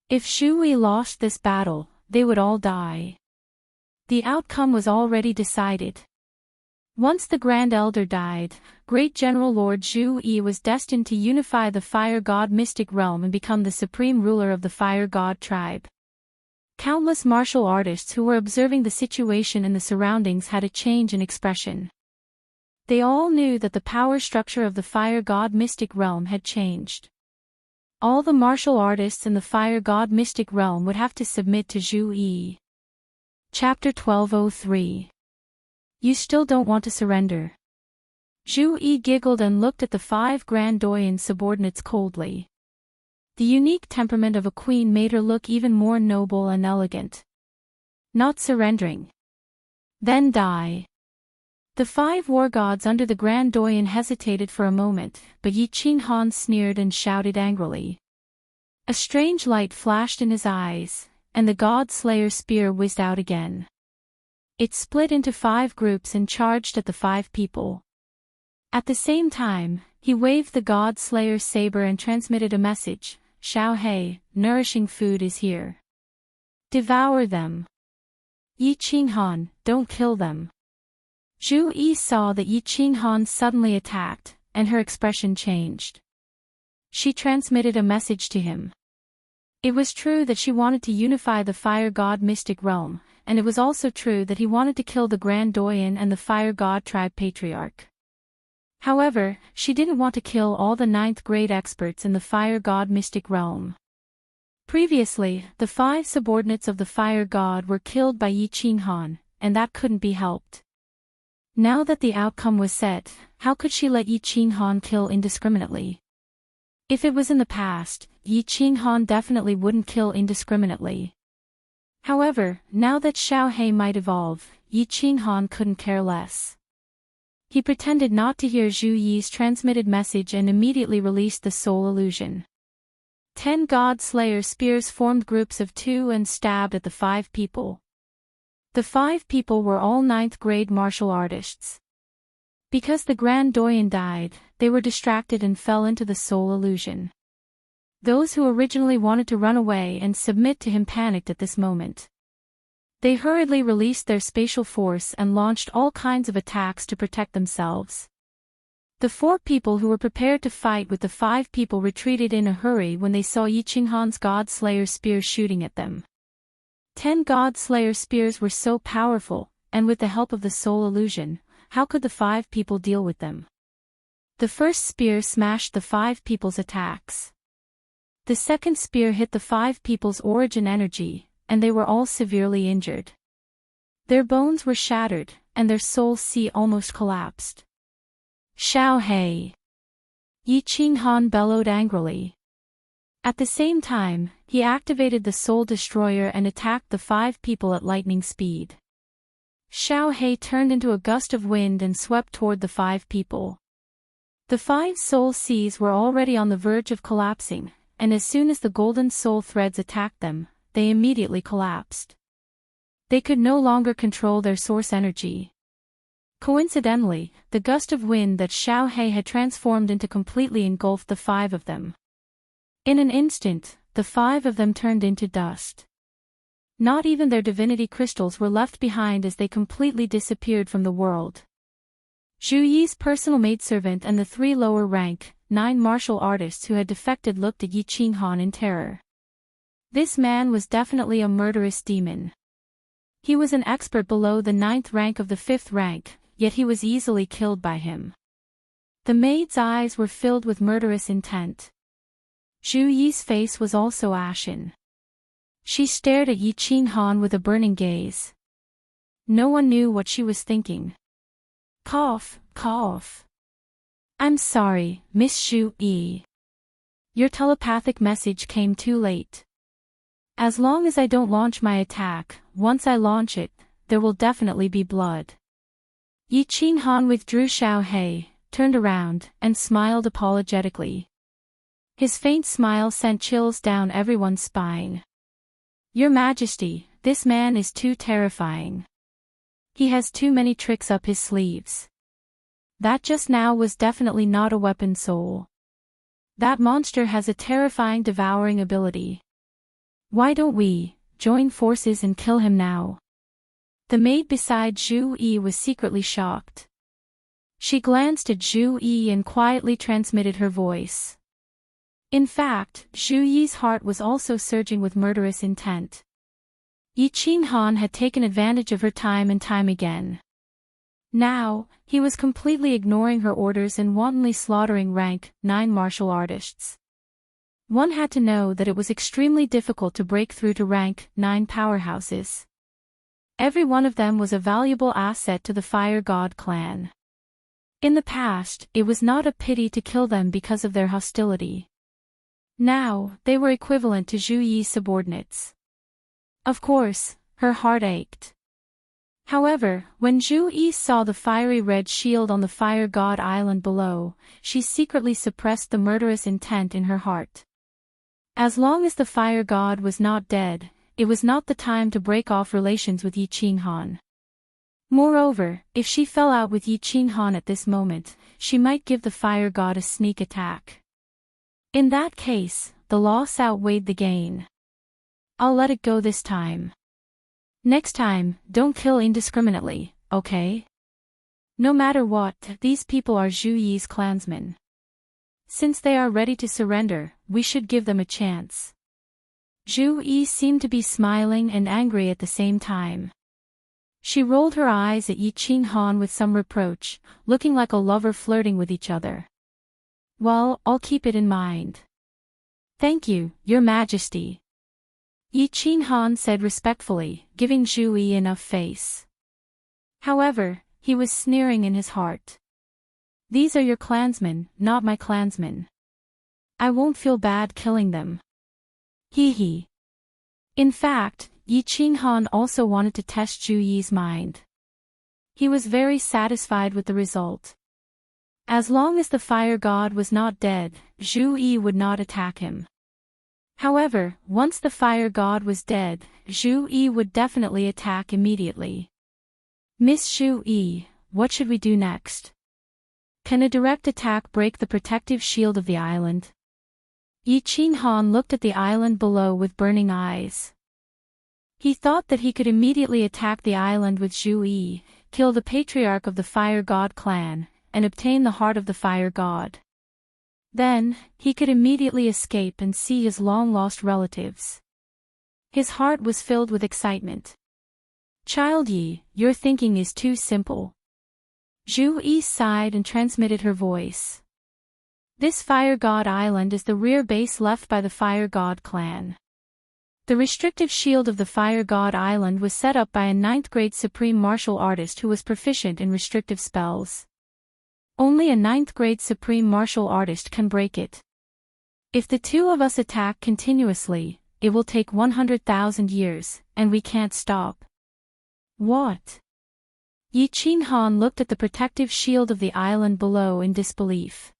Speaker 1: If Zhu Yi lost this battle, they would all die. The outcome was already decided. Once the Grand Elder died, Great General Lord Zhu Yi was destined to unify the Fire God mystic realm and become the supreme ruler of the Fire God tribe. Countless martial artists who were observing the situation and the surroundings had a change in expression. They all knew that the power structure of the Fire God mystic realm had changed. All the martial artists in the Fire God mystic realm would have to submit to Zhu Yi. Chapter 1203. You still don't want to surrender. Zhu Yi giggled and looked at the 5 Grand Doyen subordinates coldly. The unique temperament of a queen made her look even more noble and elegant. Not surrendering. Then die. The 5 war gods under the Grand Doyen hesitated for a moment, but Yi Qinghan sneered and shouted angrily. A strange light flashed in his eyes, and the God Slayer spear whizzed out again. It split into 5 groups and charged at the 5 people. At the same time, he waved the God Slayer saber and transmitted a message, Xiao He, nourishing food is here. Devour them. Yi Qinghan, don't kill them. Zhu Yi saw that Yi Qinghan suddenly attacked, and her expression changed. She transmitted a message to him. It was true that she wanted to unify the Fire God mystic realm, and it was also true that he wanted to kill the Grand Doyen and the Fire God tribe patriarch. However, she didn't want to kill all the 9th grade experts in the Fire God mystic realm. Previously, the 5 subordinates of the Fire God were killed by Yi Qinghan, and that couldn't be helped. Now that the outcome was set, how could she let Yi Qinghan kill indiscriminately? If it was in the past, Yi Qinghan definitely wouldn't kill indiscriminately. However, now that Xiao He might evolve, Yi Qinghan couldn't care less. He pretended not to hear Zhu Yi's transmitted message and immediately released the soul illusion. 10 God Slayer spears formed groups of 2 and stabbed at the 5 people. The 5 people were all 9th grade martial artists. Because the Grand Doyen died, they were distracted and fell into the soul illusion. Those who originally wanted to run away and submit to him panicked at this moment. They hurriedly released their spatial force and launched all kinds of attacks to protect themselves. The 4 people who were prepared to fight with the 5 people retreated in a hurry when they saw Yi Qinghan's God Slayer spear shooting at them. 10 God Slayer spears were so powerful, and with the help of the soul illusion, how could the 5 people deal with them? The first spear smashed the 5 people's attacks. The second spear hit the 5 people's origin energy, and they were all severely injured. Their bones were shattered, and their soul sea almost collapsed. Xiao He! Yi Qinghan bellowed angrily. At the same time, he activated the Soul Destroyer and attacked the 5 people at lightning speed. Xiao He turned into a gust of wind and swept toward the 5 people. The 5 soul seas were already on the verge of collapsing, and as soon as the golden soul threads attacked them, they immediately collapsed. They could no longer control their source energy. Coincidentally, the gust of wind that Xiao He had transformed into completely engulfed the 5 of them. In an instant, the 5 of them turned into dust. Not even their divinity crystals were left behind as they completely disappeared from the world. Zhu Yi's personal maidservant and the 3 lower rank, 9 martial artists who had defected looked at Yi Qinghan in terror. This man was definitely a murderous demon. He was an expert below the 9th rank of the 5th rank, yet he was easily killed by him. The maid's eyes were filled with murderous intent. Zhu Yi's face was also ashen. She stared at Yi Qinghan with a burning gaze. No one knew what she was thinking. Cough, cough. I'm sorry, Miss Zhu Yi. Your telepathic message came too late. As long as I don't launch my attack, once I launch it, there will definitely be blood. Yi Qinghan withdrew Xiao He, turned around, and smiled apologetically. His faint smile sent chills down everyone's spine. Your Majesty, this man is too terrifying. He has too many tricks up his sleeves. That just now was definitely not a weapon soul. That monster has a terrifying devouring ability. Why don't we join forces and kill him now? The maid beside Zhu Yi was secretly shocked. She glanced at Zhu Yi and quietly transmitted her voice. In fact, Zhu Yi's heart was also surging with murderous intent. Yi Qinghan had taken advantage of her time and time again. Now, he was completely ignoring her orders and wantonly slaughtering rank 9 martial artists. One had to know that it was extremely difficult to break through to rank 9 powerhouses. Every one of them was a valuable asset to the Fire God clan. In the past, it was not a pity to kill them because of their hostility. Now, they were equivalent to Zhu Yi's subordinates. Of course, her heart ached. However, when Zhu Yi saw the fiery red shield on the Fire God Island below, she secretly suppressed the murderous intent in her heart. As long as the Fire God was not dead, it was not the time to break off relations with Yi Qinghan. Moreover, if she fell out with Yi Qinghan at this moment, she might give the Fire God a sneak attack. In that case, the loss outweighed the gain. I'll let it go this time. Next time, don't kill indiscriminately, okay? No matter what, these people are Zhu Yi's clansmen. Since they are ready to surrender, we should give them a chance. Zhu Yi seemed to be smiling and angry at the same time. She rolled her eyes at Yi Qinghan with some reproach, looking like a lover flirting with each other. Well, I'll keep it in mind. Thank you, Your Majesty. Yi Qinghan said respectfully, giving Zhu Yi enough face. However, he was sneering in his heart. These are your clansmen, not my clansmen. I won't feel bad killing them. Hee hee. In fact, Yi Qinghan also wanted to test Zhu Yi's mind. He was very satisfied with the result. As long as the Fire God was not dead, Zhu Yi would not attack him. However, once the Fire God was dead, Zhu Yi would definitely attack immediately. Miss Zhu Yi, what should we do next? Can a direct attack break the protective shield of the island? Yi Qinghan looked at the island below with burning eyes. He thought that he could immediately attack the island with Zhu Yi, kill the patriarch of the Fire God clan, and obtain the heart of the Fire God. Then, he could immediately escape and see his long-lost relatives. His heart was filled with excitement. Child Yi, your thinking is too simple. Zhu Yi sighed and transmitted her voice. This Fire God Island is the rear base left by the Fire God clan. The restrictive shield of the Fire God Island was set up by a 9th-grade supreme martial artist who was proficient in restrictive spells. Only a 9th-grade supreme martial artist can break it. If the 2 of us attack continuously, it will take 100,000 years, and we can't stop. What? Yi Qinghan looked at the protective shield of the island below in disbelief.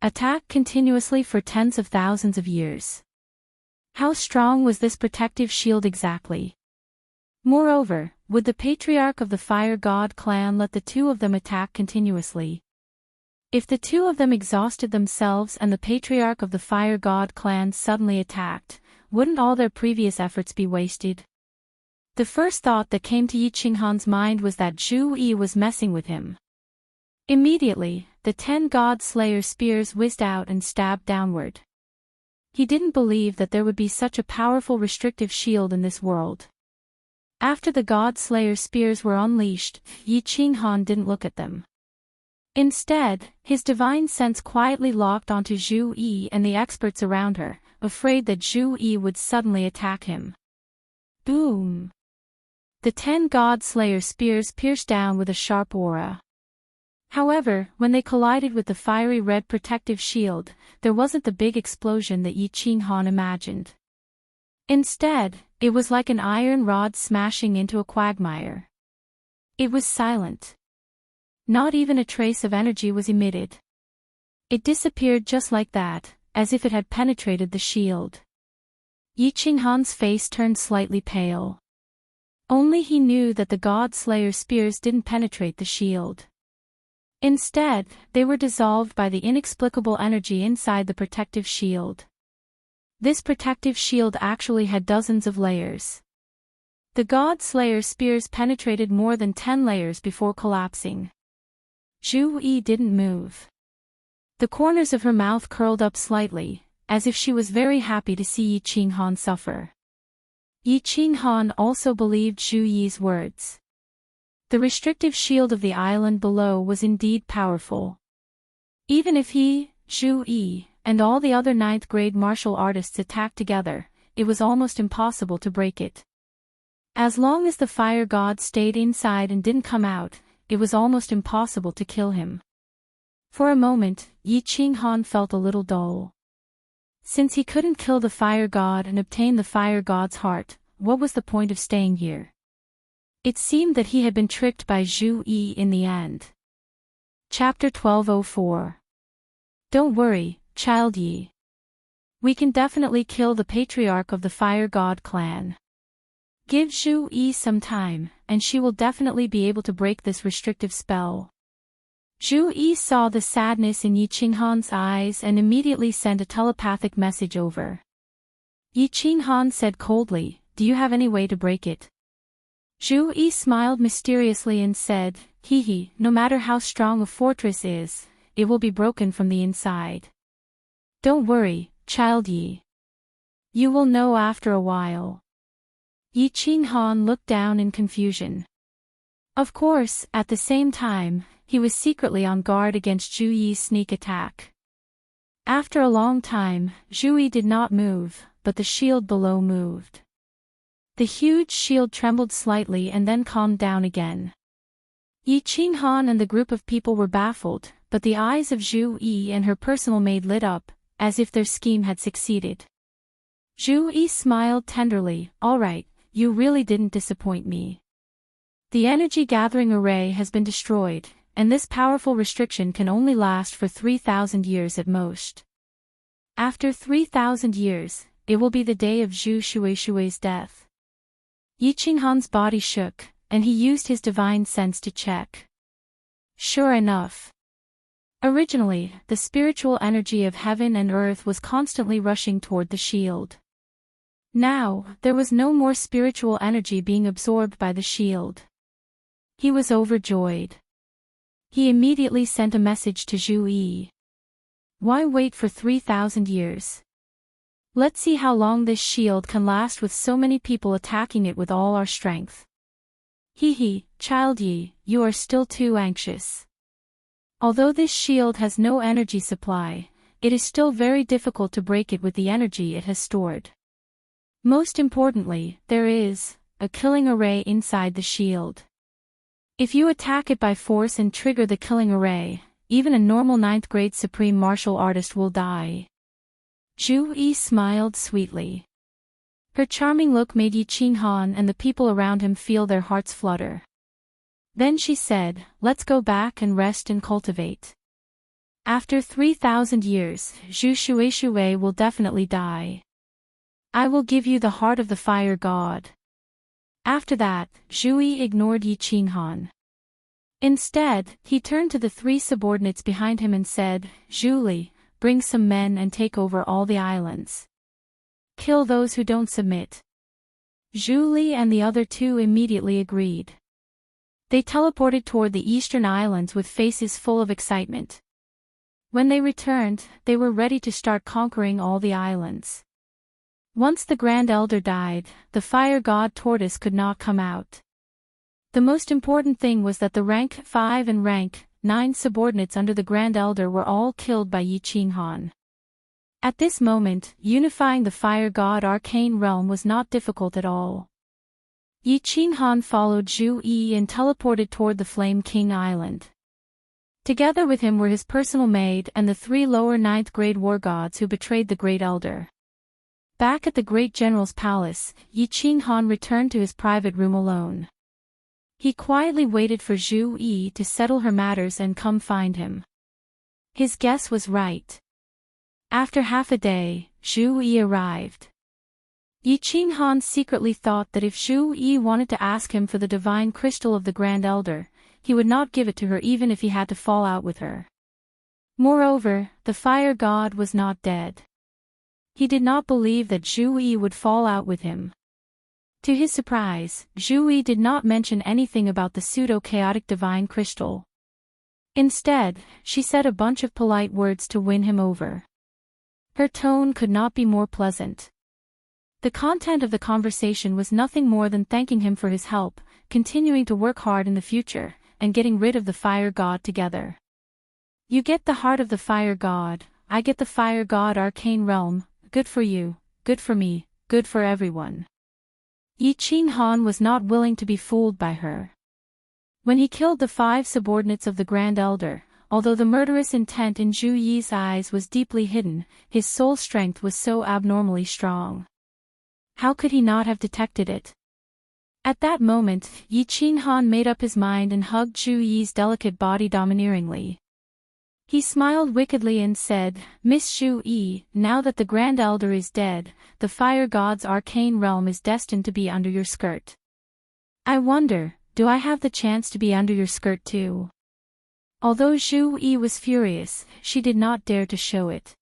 Speaker 1: Attack continuously for tens of thousands of years. How strong was this protective shield exactly? Moreover, would the patriarch of the Fire God clan let the two of them attack continuously? If the two of them exhausted themselves and the patriarch of the Fire God clan suddenly attacked, wouldn't all their previous efforts be wasted? The first thought that came to Yi Qinghan's mind was that Zhu Yi was messing with him. Immediately, the 10 God Slayer spears whizzed out and stabbed downward. He didn't believe that there would be such a powerful restrictive shield in this world. After the God Slayer spears were unleashed, Yi Qinghan didn't look at them. Instead, his divine sense quietly locked onto Zhu Yi and the experts around her, afraid that Zhu Yi would suddenly attack him. Boom! The 10 God Slayer spears pierced down with a sharp aura. However, when they collided with the fiery red protective shield, there wasn't the big explosion that Yi Qinghan imagined. Instead, it was like an iron rod smashing into a quagmire. It was silent. Not even a trace of energy was emitted. It disappeared just like that, as if it had penetrated the shield. Yi Qinghan's face turned slightly pale. Only he knew that the God Slayer spears didn't penetrate the shield. Instead, they were dissolved by the inexplicable energy inside the protective shield. This protective shield actually had dozens of layers. The God Slayer spears penetrated more than 10 layers before collapsing. Zhu Yi didn't move. The corners of her mouth curled up slightly, as if she was very happy to see Yi Qinghan suffer. Yi Qinghan also believed Zhu Yi's words. The restrictive shield of the island below was indeed powerful. Even if he, Zhu Yi, and all the other 9th grade martial artists attacked together, it was almost impossible to break it. As long as the fire god stayed inside and didn't come out, it was almost impossible to kill him. For a moment, Yi Qinghan felt a little dull. Since he couldn't kill the fire god and obtain the fire god's heart, what was the point of staying here? It seemed that he had been tricked by Zhu Yi in the end. Chapter 1204. Don't worry, child Yi. We can definitely kill the patriarch of the Fire God clan. Give Zhu Yi some time, and she will definitely be able to break this restrictive spell. Zhu Yi saw the sadness in Yi Qinghan's eyes and immediately sent a telepathic message over. Yi Qinghan said coldly, "Do you have any way to break it?" Zhu Yi smiled mysteriously and said, "Hee, no matter how strong a fortress is, it will be broken from the inside. Don't worry, child Yi. You will know after a while." Yi Qinghan looked down in confusion. Of course, at the same time, he was secretly on guard against Zhu Yi's sneak attack. After a long time, Zhu Yi did not move, but the shield below moved. The huge shield trembled slightly and then calmed down again. Yi Qinghan and the group of people were baffled, but the eyes of Zhu Yi and her personal maid lit up, as if their scheme had succeeded. Zhu Yi smiled tenderly, "All right, you really didn't disappoint me. The energy gathering array has been destroyed, and this powerful restriction can only last for 3,000 years at most. After 3,000 years, it will be the day of Zhu Shui's death." Yi Qinghan's body shook, and he used his divine sense to check. Sure enough. Originally, the spiritual energy of heaven and earth was constantly rushing toward the shield. Now, there was no more spiritual energy being absorbed by the shield. He was overjoyed. He immediately sent a message to Zhu Yi. Why wait for 3,000 years? Let's see how long this shield can last with so many people attacking it with all our strength. Hee, child Yi, you are still too anxious. Although this shield has no energy supply, it is still very difficult to break it with the energy it has stored. Most importantly, there is a killing array inside the shield. If you attack it by force and trigger the killing array, even a normal 9th grade supreme martial artist will die. Zhu Yi smiled sweetly. Her charming look made Yi Qinghan and the people around him feel their hearts flutter. Then she said, "Let's go back and rest and cultivate. After 3,000 years, Zhu Shui will definitely die. I will give you the heart of the fire god." After that, Zhu Yi ignored Yi Qinghan. Instead, he turned to the three subordinates behind him and said, "Zhu Li, bring some men and take over all the islands. Kill those who don't submit." Zhu Li and the other two immediately agreed. They teleported toward the eastern islands with faces full of excitement. When they returned, they were ready to start conquering all the islands. Once the Grand Elder died, the fire god Tortoise could not come out. The most important thing was that the rank 5 and rank 9 subordinates under the Grand Elder were all killed by Yi Qinghan. At this moment, unifying the fire god arcane realm was not difficult at all. Yi Qinghan followed Zhu Yi and teleported toward the Flame King Island. Together with him were his personal maid and the 3 lower 9th grade war gods who betrayed the Great Elder. Back at the Great General's palace, Yi Qinghan returned to his private room alone. He quietly waited for Zhu Yi to settle her matters and come find him. His guess was right. After half a day, Zhu Yi arrived. Yi Qinghan secretly thought that if Zhu Yi wanted to ask him for the divine crystal of the Grand Elder, he would not give it to her even if he had to fall out with her. Moreover, the fire god was not dead. He did not believe that Zhu Yi would fall out with him. To his surprise, Zhu Yi did not mention anything about the pseudo-chaotic divine crystal. Instead, she said a bunch of polite words to win him over. Her tone could not be more pleasant. The content of the conversation was nothing more than thanking him for his help, continuing to work hard in the future, and getting rid of the fire god together. You get the heart of the fire god, I get the fire god arcane realm, good for you, good for me, good for everyone. Yi Qinghan was not willing to be fooled by her. When he killed the 5 subordinates of the Grand Elder, although the murderous intent in Zhu Yi's eyes was deeply hidden, his soul strength was so abnormally strong. How could he not have detected it? At that moment, Yi Qinghan made up his mind and hugged Zhu Yi's delicate body domineeringly. He smiled wickedly and said, "Miss Zhu Yi, now that the Grand Elder is dead, the fire god's arcane realm is destined to be under your skirt. I wonder, do I have the chance to be under your skirt too?" Although Zhu Yi was furious, she did not dare to show it.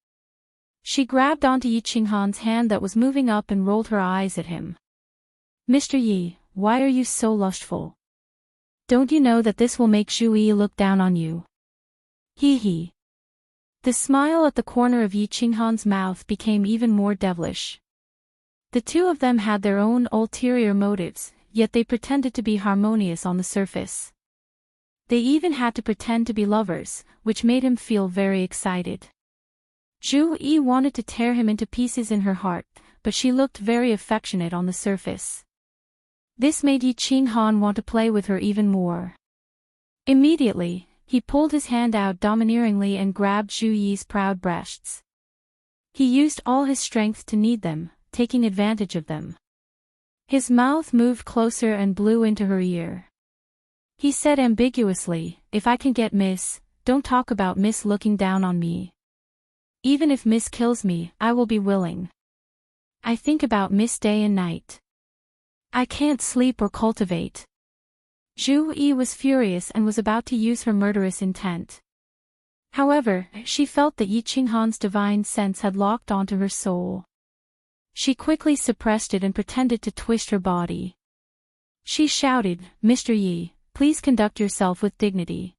Speaker 1: She grabbed onto Yi Qinghan's hand that was moving up and rolled her eyes at him. "Mr. Yi, why are you so lustful? Don't you know that this will make Zhu Yi look down on you?" Hee hee. The smile at the corner of Yi Qinghan's mouth became even more devilish. The two of them had their own ulterior motives, yet they pretended to be harmonious on the surface. They even had to pretend to be lovers, which made him feel very excited. Zhu Yi wanted to tear him into pieces in her heart, but she looked very affectionate on the surface. This made Yi Qinghan want to play with her even more. Immediately, he pulled his hand out domineeringly and grabbed Zhu Yi's proud breasts. He used all his strength to knead them, taking advantage of them. His mouth moved closer and blew into her ear. He said ambiguously, "If I can get Miss, don't talk about Miss looking down on me. Even if Miss kills me, I will be willing. I think about Miss day and night. I can't sleep or cultivate." Zhu Yi was furious and was about to use her murderous intent. However, she felt that Yi Qinghan's divine sense had locked onto her soul. She quickly suppressed it and pretended to twist her body. She shouted, "Mr. Yi, please conduct yourself with dignity.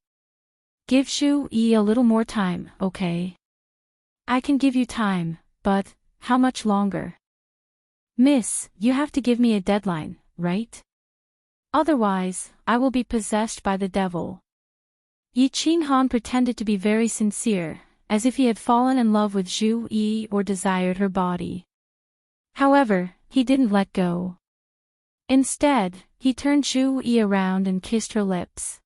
Speaker 1: Give Zhu Yi a little more time, okay? I can give you time, but how much longer? Miss, you have to give me a deadline, right? Otherwise, I will be possessed by the devil." Yi Qinghan pretended to be very sincere, as if he had fallen in love with Zhu Yi or desired her body. However, he didn't let go. Instead, he turned Zhu Yi around and kissed her lips.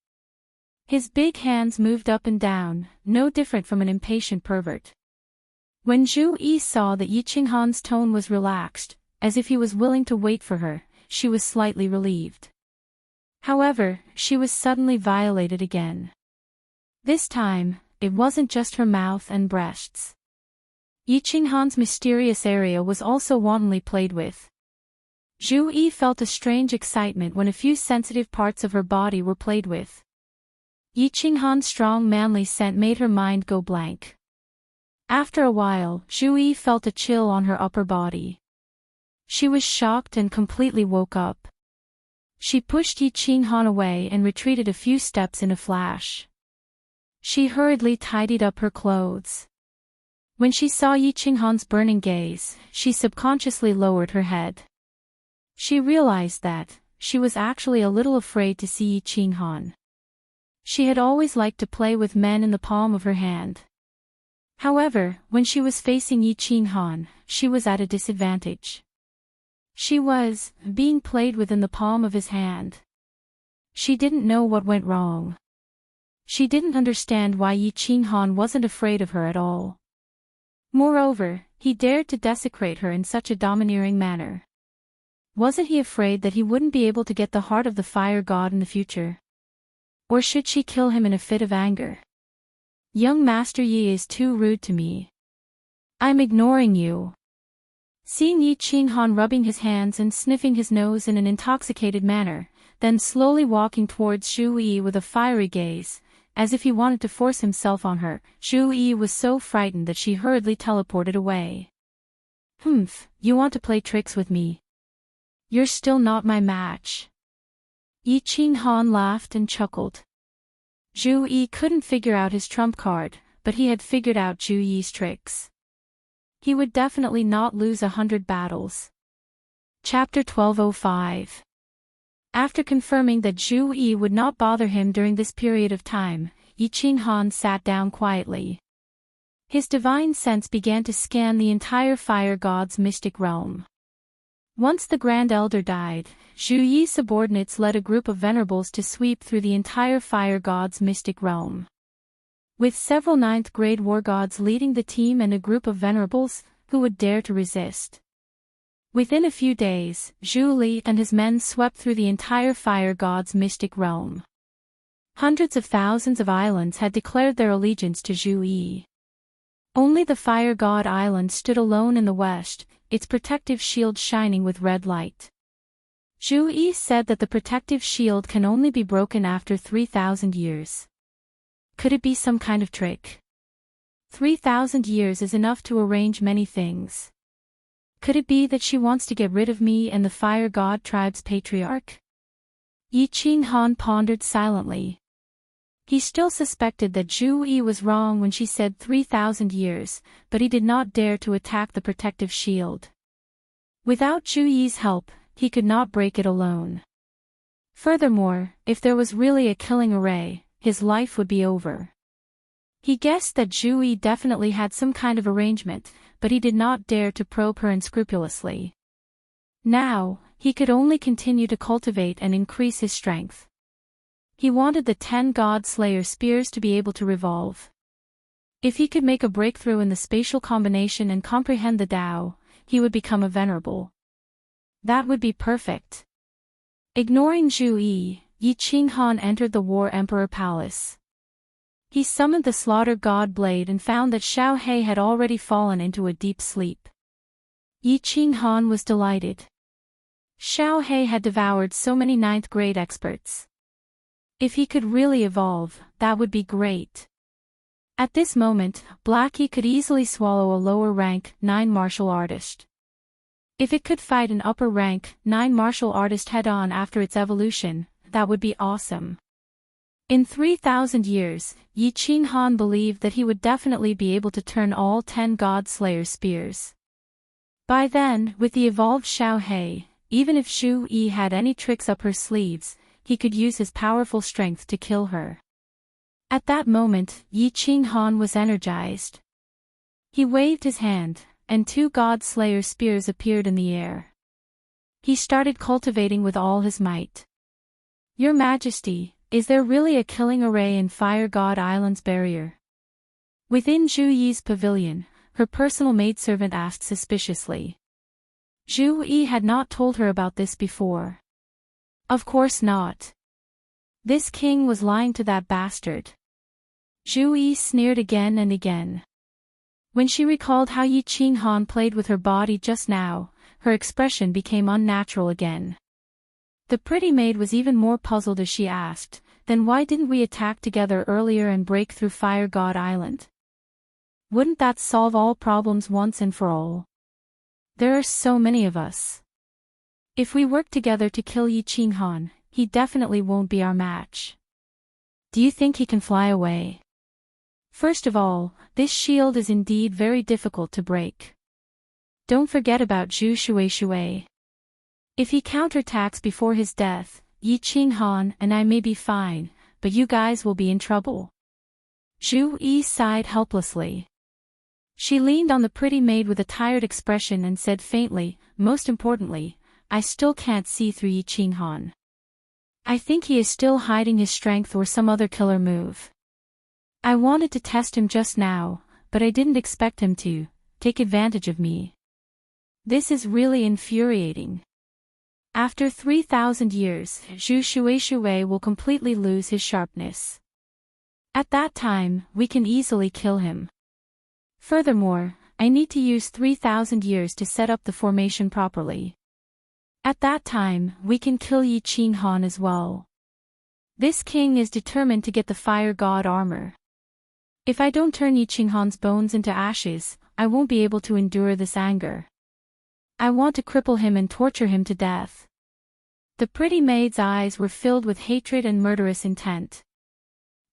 Speaker 1: His big hands moved up and down, no different from an impatient pervert. When Zhu Yi saw that Yi Qinghan's tone was relaxed, as if he was willing to wait for her, she was slightly relieved. However, she was suddenly violated again. This time, it wasn't just her mouth and breasts. Yi Qinghan's mysterious area was also wantonly played with. Zhu Yi felt a strange excitement when a few sensitive parts of her body were played with. Yi Qinghan's strong manly scent made her mind go blank. After a while, Zhu Yi felt a chill on her upper body. She was shocked and completely woke up. She pushed Yi Qinghan away and retreated a few steps in a flash. She hurriedly tidied up her clothes. When she saw Yi Qinghan's burning gaze, she subconsciously lowered her head. She realized that she was actually a little afraid to see Yi Qinghan. She had always liked to play with men in the palm of her hand. However, when she was facing Yi Qinghan, she was at a disadvantage. She was being played with in the palm of his hand. She didn't know what went wrong. She didn't understand why Yi Qinghan wasn't afraid of her at all. Moreover, he dared to desecrate her in such a domineering manner. Wasn't he afraid that he wouldn't be able to get the heart of the fire god in the future? Or should she kill him in a fit of anger? Young Master Yi is too rude to me. I'm ignoring you. Seeing Yi Qinghan rubbing his hands and sniffing his nose in an intoxicated manner, then slowly walking towards Zhu Yi with a fiery gaze, as if he wanted to force himself on her, Zhu Yi was so frightened that she hurriedly teleported away. Humph, you want to play tricks with me? You're still not my match. Yi Qinghan laughed and chuckled. Zhu Yi couldn't figure out his trump card, but he had figured out Zhu Yi's tricks. He would definitely not lose 100 battles. Chapter 1205. After confirming that Zhu Yi would not bother him during this period of time, Yi Qinghan sat down quietly. His divine sense began to scan the entire fire god's mystic realm. Once the Grand Elder died, Zhu Yi's subordinates led a group of venerables to sweep through the entire fire god's mystic realm. With several 9th-grade war gods leading the team and a group of venerables, who would dare to resist? Within a few days, Zhu Li and his men swept through the entire fire god's mystic realm. Hundreds of thousands of islands had declared their allegiance to Zhu Yi. Only the fire god island stood alone in the west, its protective shield shining with red light. Zhu Yi said that the protective shield can only be broken after 3,000 years. Could it be some kind of trick? 3,000 years is enough to arrange many things. Could it be that she wants to get rid of me and the fire god tribe's patriarch? Yi Qinghan pondered silently. He still suspected that Zhu Yi was wrong when she said 3,000 years, but he did not dare to attack the protective shield. Without Zhu Yi's help, he could not break it alone. Furthermore, if there was really a killing array, his life would be over. He guessed that Zhu Yi definitely had some kind of arrangement, but he did not dare to probe her unscrupulously. Now, he could only continue to cultivate and increase his strength. He wanted the 10 God Slayer spears to be able to revolve. If he could make a breakthrough in the spatial combination and comprehend the Tao, he would become a venerable. That would be perfect. Ignoring Zhu Yi, Yi Qinghan entered the War Emperor Palace. He summoned the Slaughter God Blade and found that Xiao He had already fallen into a deep sleep. Yi Qinghan was delighted. Xiao He had devoured so many 9th-grade experts. If he could really evolve, that would be great. At this moment, Blackie could easily swallow a lower-rank 9 martial artist. If it could fight an upper-rank 9 martial artist head-on after its evolution, that would be awesome. In 3,000 years, Yi Qinghan believed that he would definitely be able to turn all 10 God Slayer spears. By then, with the evolved Xiao He, even if Zhu Yi had any tricks up her sleeves, he could use his powerful strength to kill her. At that moment, Yi Qinghan was energized. He waved his hand, and 2 God Slayer spears appeared in the air. He started cultivating with all his might. Your Majesty, is there really a killing array in Fire God Island's barrier? Within Zhu Yi's pavilion, her personal maidservant asked suspiciously. Zhu Yi had not told her about this before. Of course not. This king was lying to that bastard. Zhu Yi sneered again and again. When she recalled how Yi Qinghan played with her body just now, her expression became unnatural again. The pretty maid was even more puzzled as she asked, "Then why didn't we attack together earlier and break through Fire God Island? Wouldn't that solve all problems once and for all? There are so many of us. If we work together to kill Yi Qinghan, he definitely won't be our match. Do you think he can fly away? First of all, this shield is indeed very difficult to break. Don't forget about Zhu Shui. If he counterattacks before his death, Yi Qinghan and I may be fine, but you guys will be in trouble." Zhu Yi sighed helplessly. She leaned on the pretty maid with a tired expression and said faintly, "Most importantly, I still can't see through Yi Qinghan. I think he is still hiding his strength or some other killer move. I wanted to test him just now, but I didn't expect him to take advantage of me. This is really infuriating. After 3,000 years, Zhu Shui will completely lose his sharpness. At that time, we can easily kill him. Furthermore, I need to use 3,000 years to set up the formation properly. At that time, we can kill Yi Qinghan as well. This king is determined to get the Fire God armor. If I don't turn Yi Qinghan's bones into ashes, I won't be able to endure this anger. I want to cripple him and torture him to death." The pretty maid's eyes were filled with hatred and murderous intent.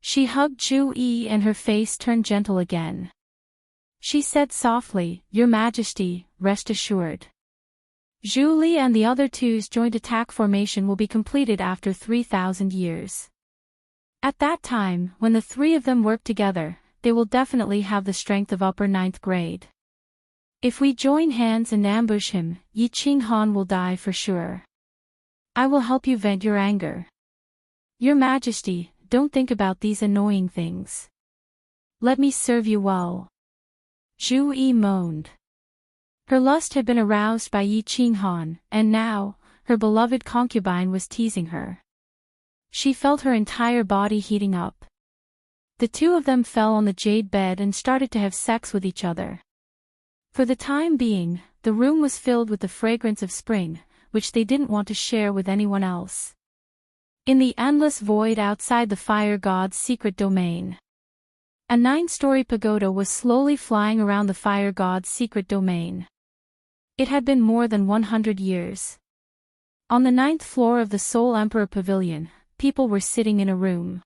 Speaker 1: She hugged Zhu Yi and her face turned gentle again. She said softly, "Your Majesty, rest assured. Zhu Li and the other two's joint attack formation will be completed after 3,000 years. At that time, when the three of them work together, they will definitely have the strength of upper 9th grade. If we join hands and ambush him, Yi Qinghan will die for sure. I will help you vent your anger. Your Majesty, don't think about these annoying things. Let me serve you well." Zhu Yi moaned. Her lust had been aroused by Yi Qinghan, and now, her beloved concubine was teasing her. She felt her entire body heating up. The two of them fell on the jade bed and started to have sex with each other. For the time being, the room was filled with the fragrance of spring, which they didn't want to share with anyone else. In the endless void outside the Fire God's secret domain, a 9-story pagoda was slowly flying around the Fire God's secret domain. It had been more than 100 years. On the 9th floor of the Soul Emperor Pavilion, people were sitting in a room.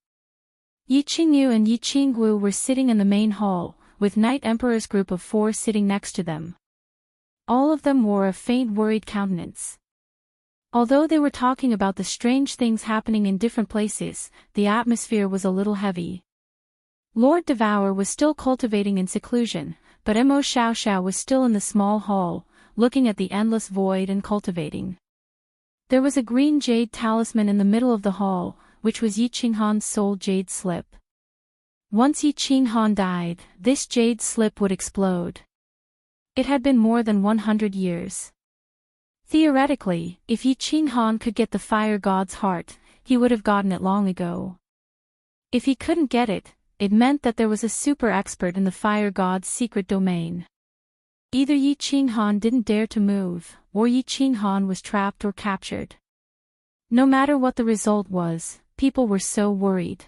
Speaker 1: Yi Qingyu and Yi Qingwu were sitting in the main hall, with Night Emperor's group of 4 sitting next to them. All of them wore a faint worried countenance. Although they were talking about the strange things happening in different places, the atmosphere was a little heavy. Lord Devour was still cultivating in seclusion, but Mo Xiaoxiao was still in the small hall, looking at the endless void and cultivating. There was a green jade talisman in the middle of the hall, which was Yi Qinghan's soul jade slip. Once Yi Qinghan died, this jade slip would explode. It had been more than 100 years. Theoretically, if Yi Qinghan could get the Fire God's heart, he would have gotten it long ago. If he couldn't get it, it meant that there was a super expert in the Fire God's secret domain. Either Yi Qinghan didn't dare to move, or Yi Qinghan was trapped or captured. No matter what the result was, people were so worried.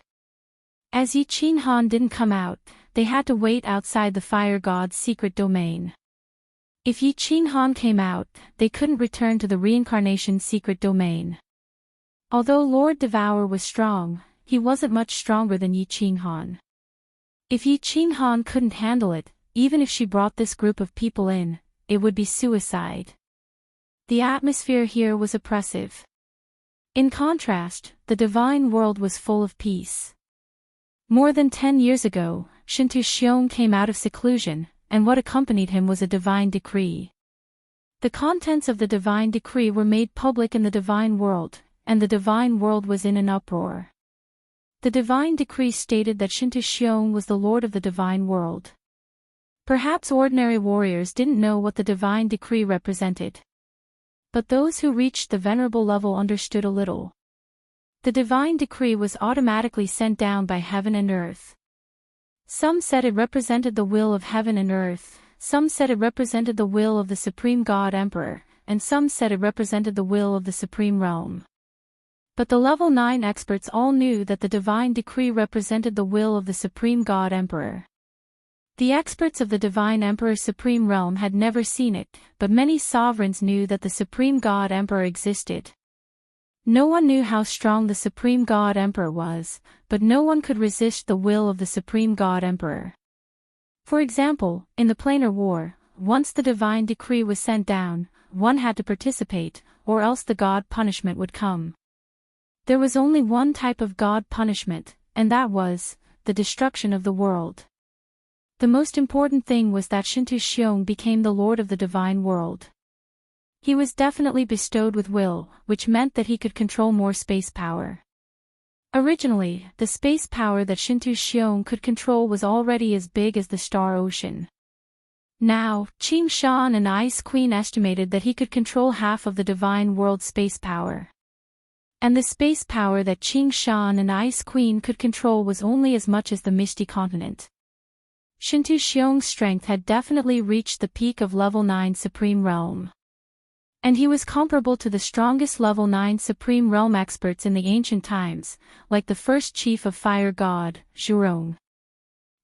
Speaker 1: As Yi Qinghan didn't come out, they had to wait outside the Fire God's secret domain. If Yi Qinghan came out, they couldn't return to the reincarnation secret domain. Although Lord Devour was strong, he wasn't much stronger than Yi Qinghan. If Yi Qinghan couldn't handle it, even if she brought this group of people in, it would be suicide. The atmosphere here was oppressive. In contrast, the divine world was full of peace. More than 10 years ago, Shintu Xiong came out of seclusion, and what accompanied him was a divine decree. The contents of the divine decree were made public in the divine world, and the divine world was in an uproar. The divine decree stated that Shintu Xiong was the lord of the divine world. Perhaps ordinary warriors didn't know what the divine decree represented. But those who reached the venerable level understood a little. The divine decree was automatically sent down by heaven and earth. Some said it represented the will of heaven and earth, some said it represented the will of the Supreme God Emperor, and some said it represented the will of the supreme realm. But the level 9 experts all knew that the divine decree represented the will of the supreme god emperor. The experts of the divine emperor's supreme realm had never seen it, but many sovereigns knew that the supreme god emperor existed. No one knew how strong the supreme god emperor was, but no one could resist the will of the supreme god emperor. For example, in the planar war, once the divine decree was sent down, one had to participate, or else the god punishment would come. There was only one type of god punishment, and that was the destruction of the world. The most important thing was that Shinto Xiong became the lord of the divine world. He was definitely bestowed with will, which meant that he could control more space power. Originally, the space power that Shinto Xiong could control was already as big as the star ocean. Now, Qing Shan and Ice Queen estimated that he could control half of the divine world space power. And the space power that Qing Shan and Ice Queen could control was only as much as the Misty Continent. Shinto Xiong's strength had definitely reached the peak of level 9 Supreme Realm. And he was comparable to the strongest level 9 Supreme Realm experts in the ancient times, like the first chief of Fire God, Zhurong.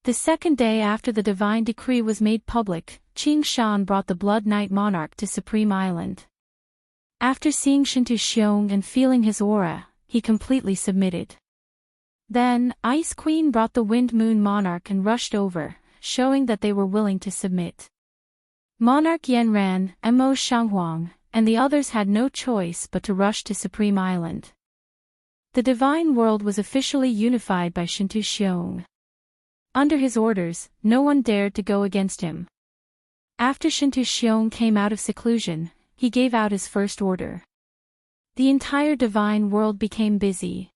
Speaker 1: The second day after the divine decree was made public, Qing Shan brought the Blood Knight Monarch to Supreme Island. After seeing Shinto Xiong and feeling his aura, he completely submitted. Then, Ice Queen brought the Wind Moon Monarch and rushed over, showing that they were willing to submit. Monarch Yanran, Mo Shanghuang, and the others had no choice but to rush to Supreme Island. The divine world was officially unified by Shinto Xiong. Under his orders, no one dared to go against him. After Shinto Xiong came out of seclusion, he gave out his first order. The entire divine world became busy.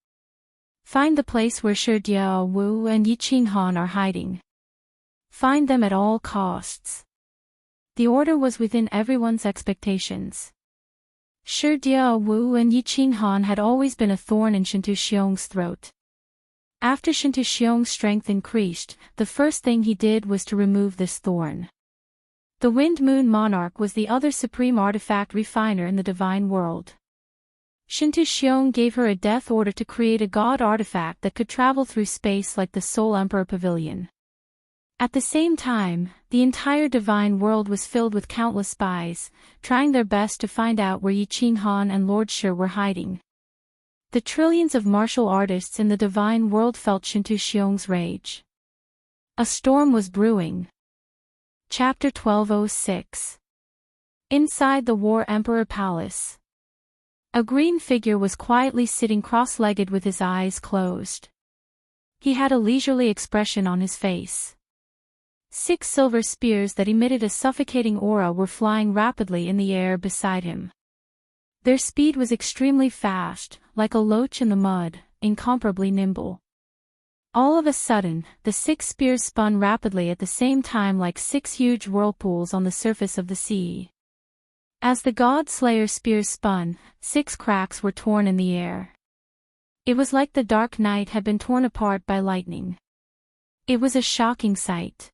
Speaker 1: Find the place where Shi Diao Wu and Yi Qinghan are hiding. Find them at all costs. The order was within everyone's expectations. Shi Diao Wu and Yi Qinghan had always been a thorn in Shinto Xiong's throat. After Shinto Xiong's strength increased, the first thing he did was to remove this thorn. The Wind Moon Monarch was the other supreme artifact refiner in the divine world. Shinto Xiong gave her a death order to create a god artifact that could travel through space like the Soul Emperor Pavilion. At the same time, the entire divine world was filled with countless spies, trying their best to find out where Yi Qinghan and Lord Shi were hiding. The trillions of martial artists in the divine world felt Shinto Xiong's rage. A storm was brewing. Chapter 1206. Inside the War Emperor Palace. A green figure was quietly sitting cross-legged with his eyes closed. He had a leisurely expression on his face. 6 silver spears that emitted a suffocating aura were flying rapidly in the air beside him. Their speed was extremely fast, like a loach in the mud, incomparably nimble. All of a sudden, the 6 spears spun rapidly at the same time like 6 huge whirlpools on the surface of the sea. As the God Slayer spears spun, 6 cracks were torn in the air. It was like the dark night had been torn apart by lightning. It was a shocking sight.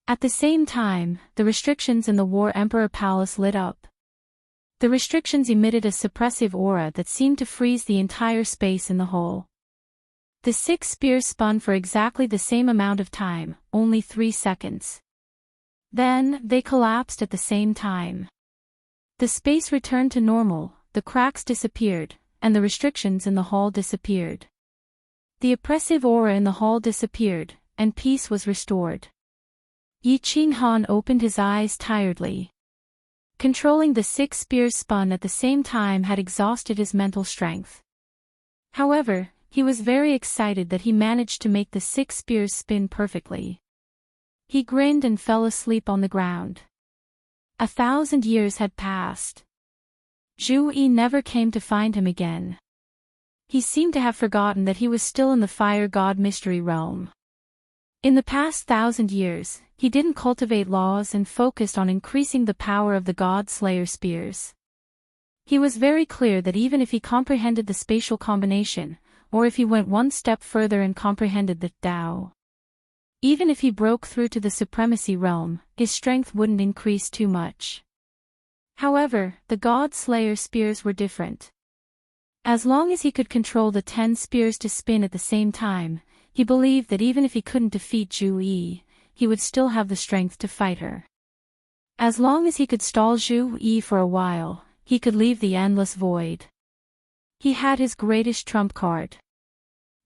Speaker 1: At the same time, the restrictions in the War Emperor Palace lit up. The restrictions emitted a suppressive aura that seemed to freeze the entire space in the hole. The 6 spears spun for exactly the same amount of time, only 3 seconds. Then, they collapsed at the same time. The space returned to normal, the cracks disappeared, and the restrictions in the hall disappeared. The oppressive aura in the hall disappeared, and peace was restored. Yi Qinghan opened his eyes tiredly. Controlling the 6 spears spun at the same time had exhausted his mental strength. However, he was very excited that he managed to make the 6 spears spin perfectly. He grinned and fell asleep on the ground. 1,000 years had passed. Zhu Yi never came to find him again. He seemed to have forgotten that he was still in the Fire God Mystery Realm. In the past 1,000 years, he didn't cultivate laws and focused on increasing the power of the God Slayer spears. He was very clear that even if he comprehended the spatial combination, or if he went one step further and comprehended the Tao, even if he broke through to the supremacy realm, his strength wouldn't increase too much. However, the God Slayer spears were different. As long as he could control the 10 spears to spin at the same time, he believed that even if he couldn't defeat Zhu Yi, he would still have the strength to fight her. As long as he could stall Zhu Yi for a while, he could leave the endless void. He had his greatest trump card.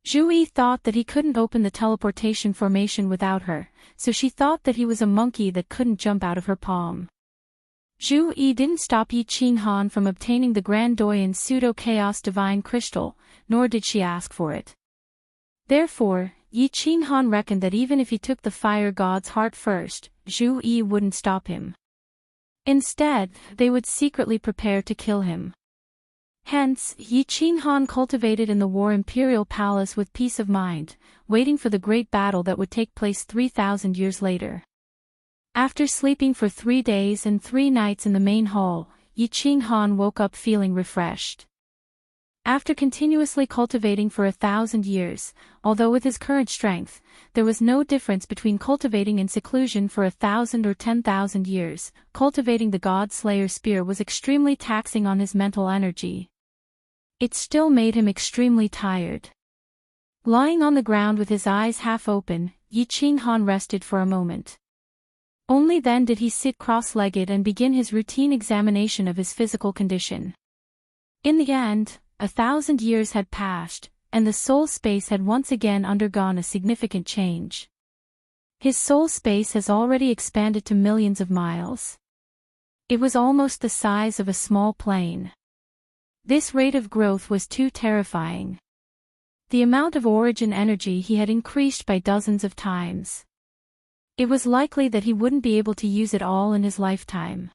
Speaker 1: Zhu Yi thought that he couldn't open the teleportation formation without her, so she thought that he was a monkey that couldn't jump out of her palm. Zhu Yi didn't stop Yi Qinghan from obtaining the Grand Doyan Pseudo-Chaos Divine Crystal, nor did she ask for it. Therefore, Yi Qinghan reckoned that even if he took the fire god's heart first, Zhu Yi wouldn't stop him. Instead, they would secretly prepare to kill him. Hence, Yi Qinghan cultivated in the War Imperial Palace with peace of mind, waiting for the great battle that would take place 3,000 years later. After sleeping for 3 days and 3 nights in the main hall, Yi Qinghan woke up feeling refreshed. After continuously cultivating for 1,000 years, although with his current strength, there was no difference between cultivating in seclusion for 1,000 or 10,000 years, cultivating the God Slayer spear was extremely taxing on his mental energy. It still made him extremely tired. Lying on the ground with his eyes half open, Yi Qinghan rested for a moment. Only then did he sit cross-legged and begin his routine examination of his physical condition. In the end, 1,000 years had passed, and the soul space had once again undergone a significant change. His soul space has already expanded to millions of miles. It was almost the size of a small plane. This rate of growth was too terrifying. The amount of origin energy he had increased by dozens of times. It was likely that he wouldn't be able to use it all in his lifetime.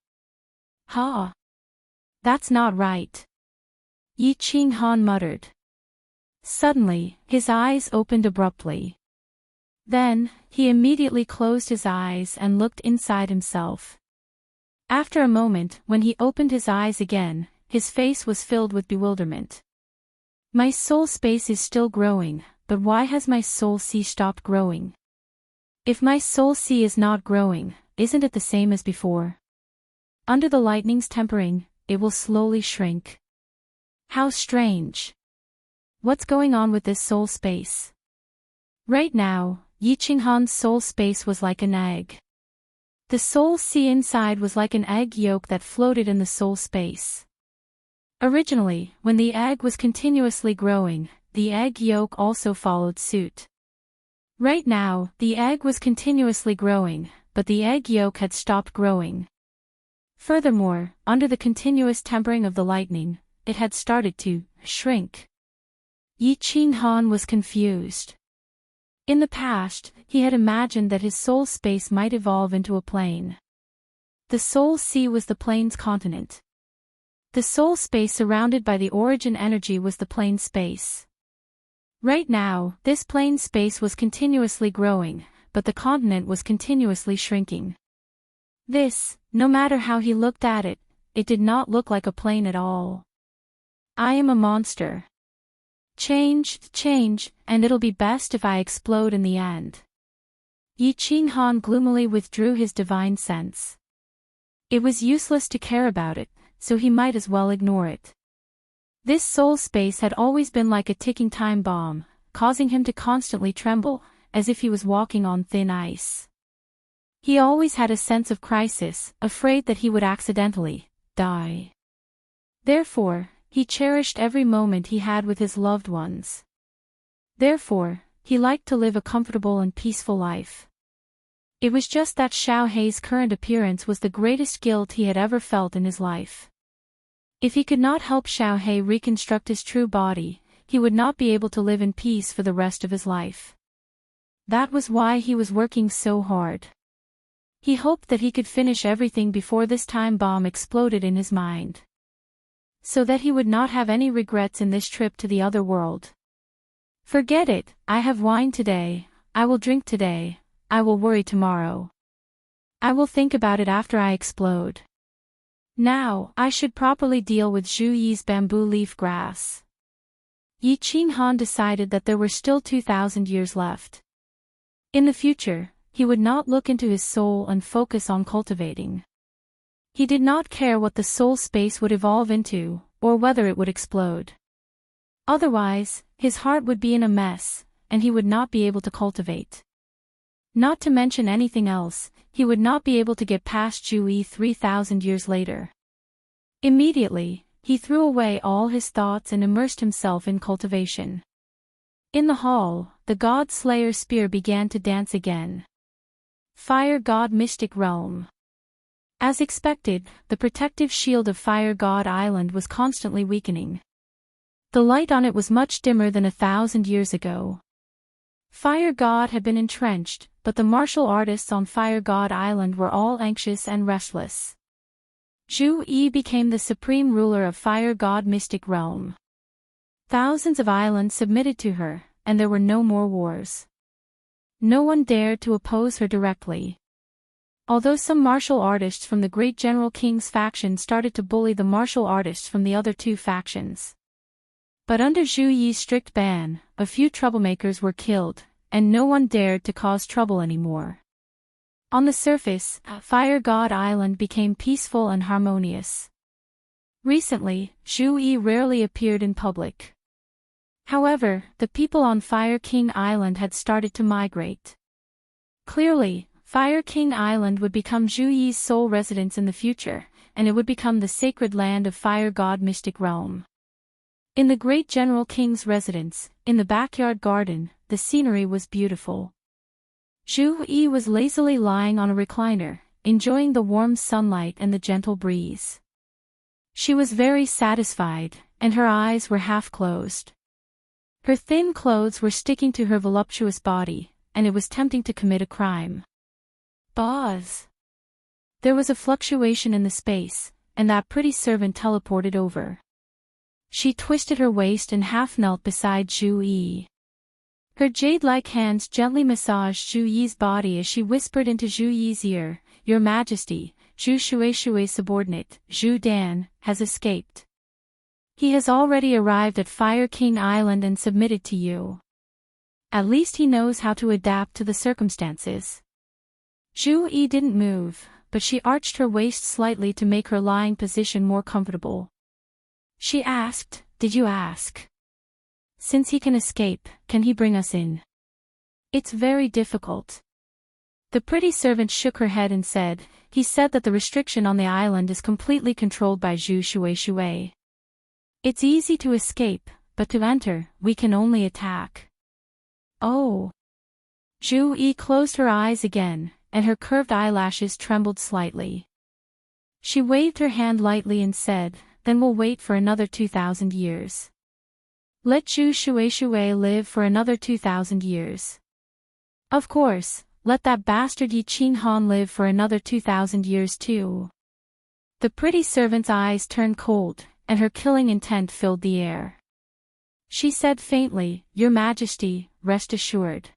Speaker 1: Ha! That's not right. Yi Qinghan muttered. Suddenly, his eyes opened abruptly. Then, he immediately closed his eyes and looked inside himself. After a moment, when he opened his eyes again, his face was filled with bewilderment. My soul space is still growing, but why has my soul sea stopped growing? If my soul sea is not growing, isn't it the same as before? Under the lightning's tempering, it will slowly shrink. How strange. What's going on with this soul space? Right now, Yi Qinghan's soul space was like an egg. The soul sea inside was like an egg yolk that floated in the soul space. Originally, when the egg was continuously growing, the egg yolk also followed suit. Right now, the egg was continuously growing, but the egg yolk had stopped growing. Furthermore, under the continuous tempering of the lightning, it had started to shrink. Yi Qinghan was confused. In the past, he had imagined that his soul space might evolve into a plane. The soul sea was the plane's continent. The soul space surrounded by the origin energy was the plane space. Right now, this plane space was continuously growing, but the continent was continuously shrinking. This, no matter how he looked at it, it did not look like a plane at all. I am a monster. Change, and it'll be best if I explode in the end. Yi Qinghan gloomily withdrew his divine sense. It was useless to care about it, so he might as well ignore it. This soul space had always been like a ticking time bomb, causing him to constantly tremble, as if he was walking on thin ice. He always had a sense of crisis, afraid that he would accidentally die. Therefore, he cherished every moment he had with his loved ones. Therefore, he liked to live a comfortable and peaceful life. It was just that Xiao Hei's current appearance was the greatest guilt he had ever felt in his life. If he could not help Xiao Hei reconstruct his true body, he would not be able to live in peace for the rest of his life. That was why he was working so hard. He hoped that he could finish everything before this time bomb exploded in his mind. So that he would not have any regrets in this trip to the other world. Forget it, I have wine today, I will drink today, I will worry tomorrow. I will think about it after I explode. Now, I should properly deal with Zhu Yi's bamboo leaf grass. Yi Qinghan decided that there were still 2,000 years left. In the future, he would not look into his soul and focus on cultivating. He did not care what the soul space would evolve into, or whether it would explode. Otherwise, his heart would be in a mess, and he would not be able to cultivate. Not to mention anything else, he would not be able to get past Ju-yi 3,000 years later. Immediately, he threw away all his thoughts and immersed himself in cultivation. In the hall, the God Slayer spear began to dance again. Fire God Mystic Realm. As expected, the protective shield of Fire God Island was constantly weakening. The light on it was much dimmer than 1,000 years ago. Fire God had been entrenched, but the martial artists on Fire God Island were all anxious and restless. Ju-yi became the supreme ruler of Fire God Mystic Realm. Thousands of islands submitted to her, and there were no more wars. No one dared to oppose her directly. Although some martial artists from the Great General King's faction started to bully the martial artists from the other two factions. But under Zhu Yi's strict ban, a few troublemakers were killed, and no one dared to cause trouble anymore. On the surface, Fire God Island became peaceful and harmonious. Recently, Zhu Yi rarely appeared in public. However, the people on Fire King Island had started to migrate. Clearly, Fire King Island would become Zhu Yi's sole residence in the future, and it would become the sacred land of Fire God Mystic Realm. In the Great General King's residence, in the backyard garden, the scenery was beautiful. Zhu Yi was lazily lying on a recliner, enjoying the warm sunlight and the gentle breeze. She was very satisfied, and her eyes were half closed. Her thin clothes were sticking to her voluptuous body, and it was tempting to commit a crime. Buzz! There was a fluctuation in the space, and that pretty servant teleported over. She twisted her waist and half knelt beside Zhu Yi. Her jade-like hands gently massaged Zhu Yi's body as she whispered into Zhu Yi's ear, "Your Majesty, Zhu Shueishue's subordinate, Zhu Dan, has escaped. He has already arrived at Fire King Island and submitted to you. At least he knows how to adapt to the circumstances." Zhu Yi didn't move, but she arched her waist slightly to make her lying position more comfortable. She asked, "Did you ask? Since he can escape, can he bring us in?" "It's very difficult." The pretty servant shook her head and said, "He said that the restriction on the island is completely controlled by Zhu Shueishue. It's easy to escape, but to enter, we can only attack." "Oh." Zhu Yi closed her eyes again, and her curved eyelashes trembled slightly. She waved her hand lightly and said, "Then we'll wait for another 2,000 years. Let Zhu Shueishue live for another 2,000 years. Of course, let that bastard Yi Qinghan live for another 2,000 years too." The pretty servant's eyes turned cold, and her killing intent filled the air. She said faintly, "Your Majesty, rest assured.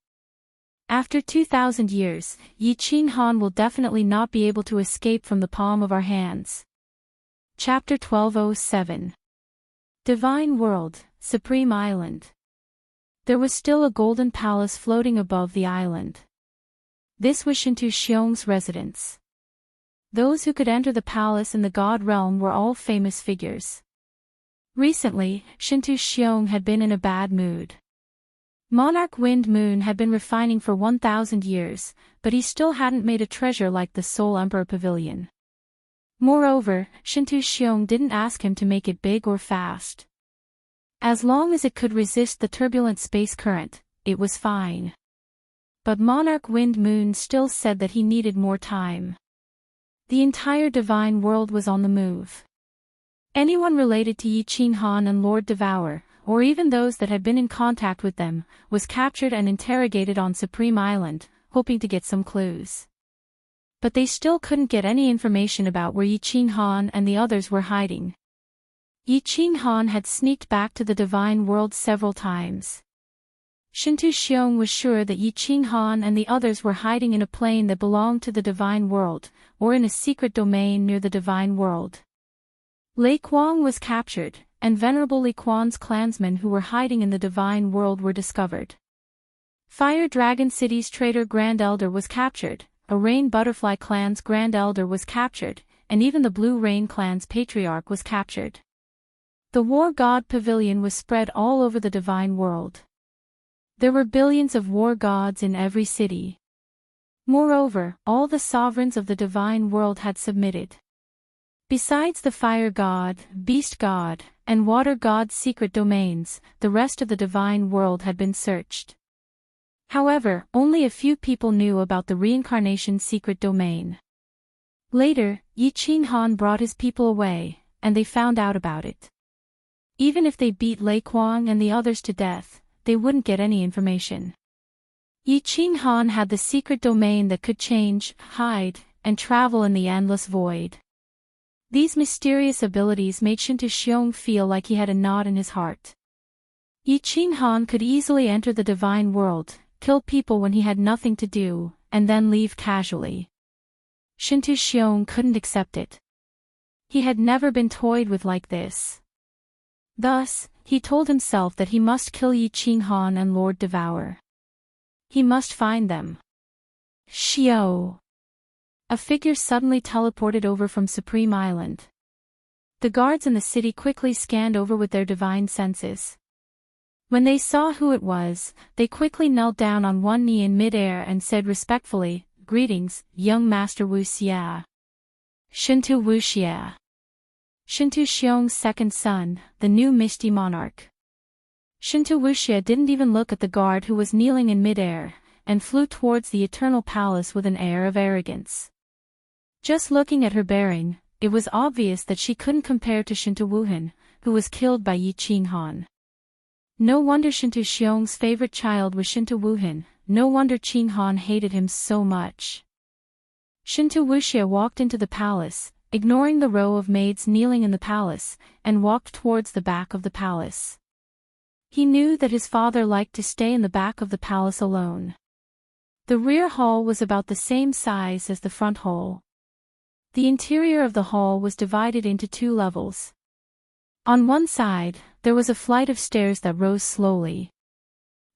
Speaker 1: After 2,000 years, Yi Qinghan will definitely not be able to escape from the palm of our hands." Chapter 1207. Divine World, Supreme Island. There was still a golden palace floating above the island. This was Shintu Xiong's residence. Those who could enter the palace in the God realm were all famous figures. Recently, Shintu Xiong had been in a bad mood. Monarch Wind Moon had been refining for 1,000 years, but he still hadn't made a treasure like the Soul Emperor Pavilion. Moreover, Shintu Xiong didn't ask him to make it big or fast. As long as it could resist the turbulent space current, it was fine. But Monarch Wind Moon still said that he needed more time. The entire divine world was on the move. Anyone related to Yi Qinghan and Lord Devour, or even those that had been in contact with them, was captured and interrogated on Supreme Island, hoping to get some clues. But they still couldn't get any information about where Yi Qinghan and the others were hiding. Yi Qinghan had sneaked back to the divine world several times. Shintu Xiong was sure that Yi Qinghan and the others were hiding in a plane that belonged to the divine world, or in a secret domain near the divine world. Lei Kuang was captured, and Venerable Li Quan's clansmen who were hiding in the divine world were discovered. Fire Dragon City's traitor Grand Elder was captured, a Rain Butterfly clan's Grand Elder was captured, and even the Blue Rain clan's patriarch was captured. The war god pavilion was spread all over the divine world. There were billions of war gods in every city. Moreover, all the sovereigns of the divine world had submitted. Besides the fire god, beast god, and water god's secret domains, the rest of the divine world had been searched. However, only a few people knew about the reincarnation secret domain. Later, Yi Qin Han brought his people away, and they found out about it. Even if they beat Lei Kuang and the others to death, they wouldn't get any information. Yi Qin Han had the secret domain that could change, hide, and travel in the endless void. These mysterious abilities made Shinto Xiong feel like he had a knot in his heart. Yi Qin Han could easily enter the divine world, kill people when he had nothing to do, and then leave casually. Shinto Xiong couldn't accept it. He had never been toyed with like this. Thus, he told himself that he must kill Yi Qin Han and Lord Devour. He must find them. Xiao. A figure suddenly teleported over from Supreme Island. The guards in the city quickly scanned over with their divine senses. When they saw who it was, they quickly knelt down on one knee in midair and said respectfully, "Greetings, young Master Wu Xia." Shinto Wu Xia. Shinto Xiong's second son, the new Misty Monarch. Shinto Wu Xia didn't even look at the guard who was kneeling in midair, and flew towards the Eternal Palace with an air of arrogance. Just looking at her bearing, it was obvious that she couldn't compare to Shinto Wuhan, who was killed by Yi Qin Han. No wonder Shinto Xiong's favorite child was Shinto Wuhan, no wonder Qin Han hated him so much. Shinto Wu Xia walked into the palace, ignoring the row of maids kneeling in the palace, and walked towards the back of the palace. He knew that his father liked to stay in the back of the palace alone. The rear hall was about the same size as the front hall. The interior of the hall was divided into two levels. On one side, there was a flight of stairs that rose slowly.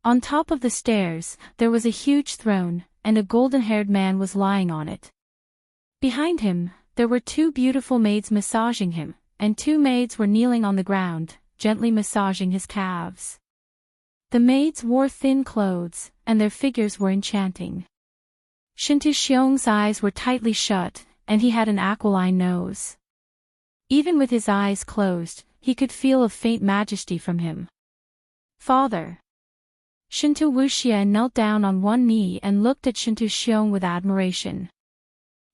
Speaker 1: On top of the stairs, there was a huge throne, and a golden-haired man was lying on it. Behind him, there were two beautiful maids massaging him, and two maids were kneeling on the ground, gently massaging his calves. The maids wore thin clothes, and their figures were enchanting. Shinto Xiong's eyes were tightly shut, and he had an aquiline nose. Even with his eyes closed, he could feel a faint majesty from him. "Father." Shinto Wu Xia knelt down on one knee and looked at Shinto Xiong with admiration.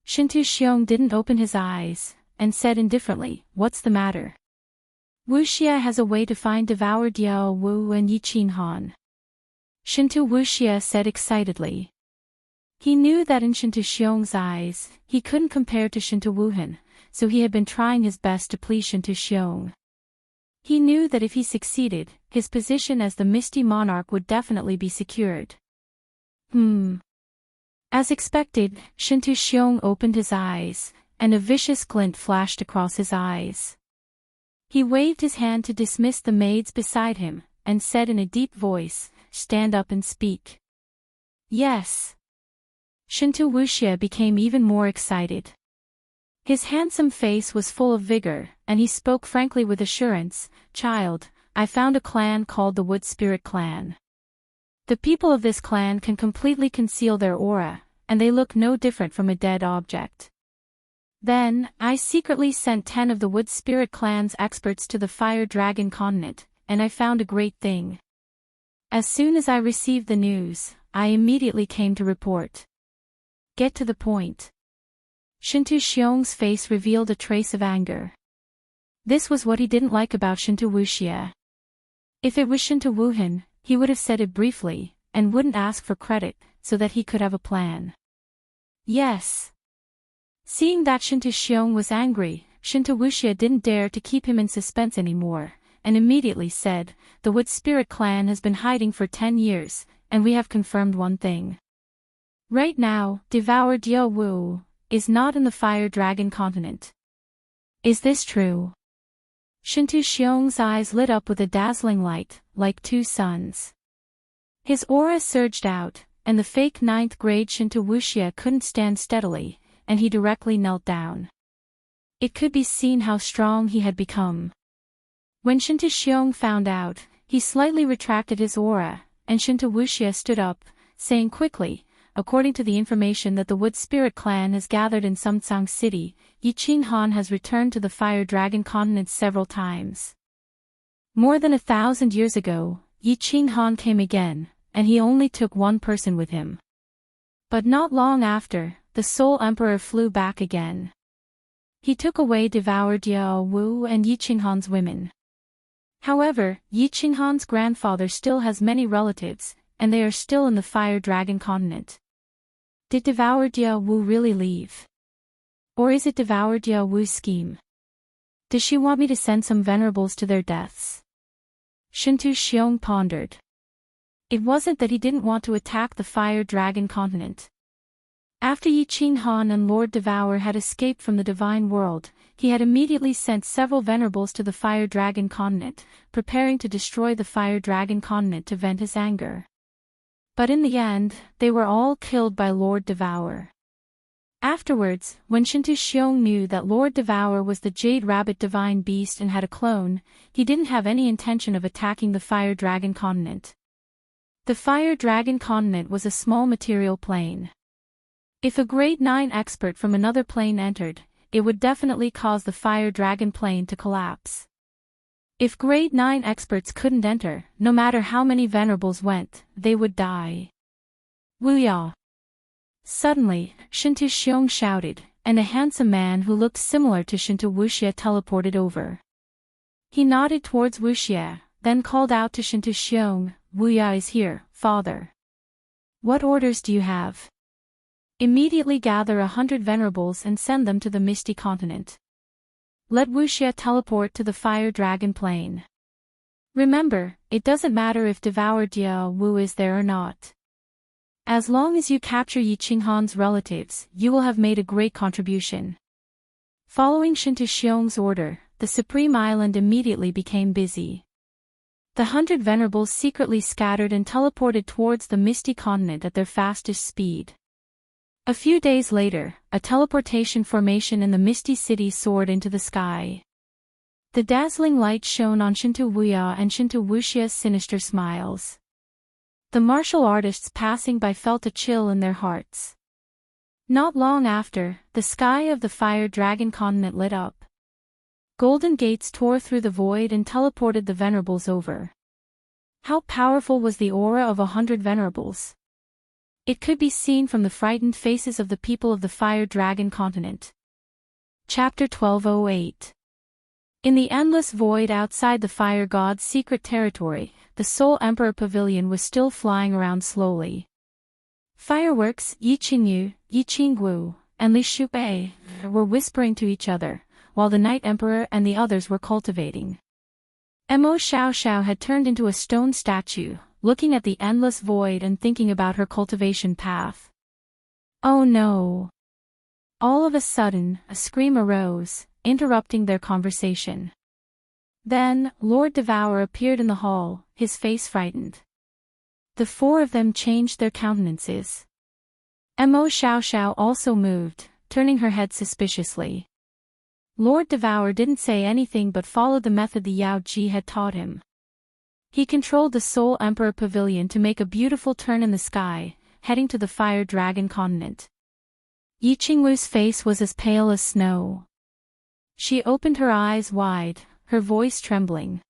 Speaker 1: Shinto Xiong didn't open his eyes, and said indifferently, "What's the matter?" "Wu Xia has a way to find Devour Diao Wu and Yi Qin Han." Shinto Wu Xia said excitedly. He knew that in Shinto Xiong's eyes, he couldn't compare to Shinto Wuhan, so he had been trying his best to please Shinto Xiong. He knew that if he succeeded, his position as the Misty Monarch would definitely be secured. As expected, Shinto Xiong opened his eyes, and a vicious glint flashed across his eyes. He waved his hand to dismiss the maids beside him, and said in a deep voice, "Stand up and speak." "Yes." Shinto Wu Xia became even more excited. His handsome face was full of vigor, and he spoke frankly with assurance, "Child, I found a clan called the Wood Spirit Clan. The people of this clan can completely conceal their aura, and they look no different from a dead object. Then, I secretly sent 10 of the Wood Spirit Clan's experts to the Fire Dragon continent, and I found a great thing. As soon as I received the news, I immediately came to report. Get to the point." Shinto Xiong's face revealed a trace of anger. This was what he didn't like about Shinto Wu Xia. If it was Shinto Wuhan, he would have said it briefly, and wouldn't ask for credit, so that he could have a plan. "Yes." Seeing that Shinto Xiong was angry, Shinto Wu Xia didn't dare to keep him in suspense anymore, and immediately said, "The Wood Spirit Clan has been hiding for 10 years, and we have confirmed one thing. Right now, Devour Diao Wu is not in the Fire Dragon continent. Is this true?" Shinto Xiong's eyes lit up with a dazzling light, like two suns. His aura surged out, and the fake 9th grade Shinto Wu Xia couldn't stand steadily, and he directly knelt down. It could be seen how strong he had become. When Shinta Xiong found out, he slightly retracted his aura, and Shinta Wuxia stood up, saying quickly, according to the information that the Wood Spirit clan has gathered in Sumtsang City, Yi Qinghan has returned to the Fire Dragon continent several times. More than 1,000 years ago, Yi Qinghan came again, and he only took one person with him. But not long after, the Soul Emperor flew back again. He took away devoured Diao Wu and Yi Qinghan's women. However, Yi Qinghan's grandfather still has many relatives, and they are still in the Fire Dragon continent. Did devoured Diao Wu really leave? Or is it devoured Diao Wu's scheme? Does she want me to send some venerables to their deaths? Shinta Xiong pondered. It wasn't that he didn't want to attack the Fire Dragon continent. After Yi Qinghan and Lord Devour had escaped from the Divine World, he had immediately sent several venerables to the Fire Dragon continent, preparing to destroy the Fire Dragon continent to vent his anger. But in the end, they were all killed by Lord Devour. Afterwards, when Shinta Xiong knew that Lord Devour was the Jade Rabbit Divine Beast and had a clone, he didn't have any intention of attacking the Fire Dragon continent. The Fire Dragon continent was a small material plane. If a Grade 9 expert from another plane entered, it would definitely cause the Fire Dragon plane to collapse. If Grade 9 experts couldn't enter, no matter how many venerables went, they would die. Wuya! Suddenly, Shinta Xiong shouted, and a handsome man who looked similar to Shinta Wuxia teleported over. He nodded towards Wuxia, then called out to Shinta Xiong, "Wuya is here, father. What orders do you have? Immediately gather 100 venerables and send them to the Misty Continent. Let Wuxia teleport to the Fire Dragon plane. Remember, it doesn't matter if Devoured Diao Wu is there or not. As long as you capture Yi Qinghan's relatives, you will have made a great contribution." Following Shinta Xiong's order, the Supreme Island immediately became busy. The 100 venerables secretly scattered and teleported towards the Misty Continent at their fastest speed. A few days later, a teleportation formation in the Misty City soared into the sky. The dazzling light shone on Shinta Wuya and Shinta Wuxia's sinister smiles. The martial artists passing by felt a chill in their hearts. Not long after, the sky of the Fire Dragon continent lit up. Golden gates tore through the void and teleported the venerables over. How powerful was the aura of 100 venerables? It could be seen from the frightened faces of the people of the Fire Dragon continent. Chapter 1208. In the endless void outside the Fire God's secret territory, the Soul Emperor Pavilion was still flying around slowly. Fireworks, Yi Qingyu, Yi Qinggu, and Li Shubai were whispering to each other, while the Night Emperor and the others were cultivating. Mo Xiaoxiao had turned into a stone statue, looking at the endless void and thinking about her cultivation path. Oh no! All of a sudden, a scream arose, interrupting their conversation. Then, Lord Devour appeared in the hall, his face frightened. The four of them changed their countenances. Mo Xiaoxiao also moved, turning her head suspiciously. Lord Devour didn't say anything but followed the method the Yao Ji had taught him. He controlled the Soul Emperor Pavilion to make a beautiful turn in the sky, heading to the Fire Dragon continent. Yi Qingwu's face was as pale as snow. She opened her eyes wide, her voice trembling.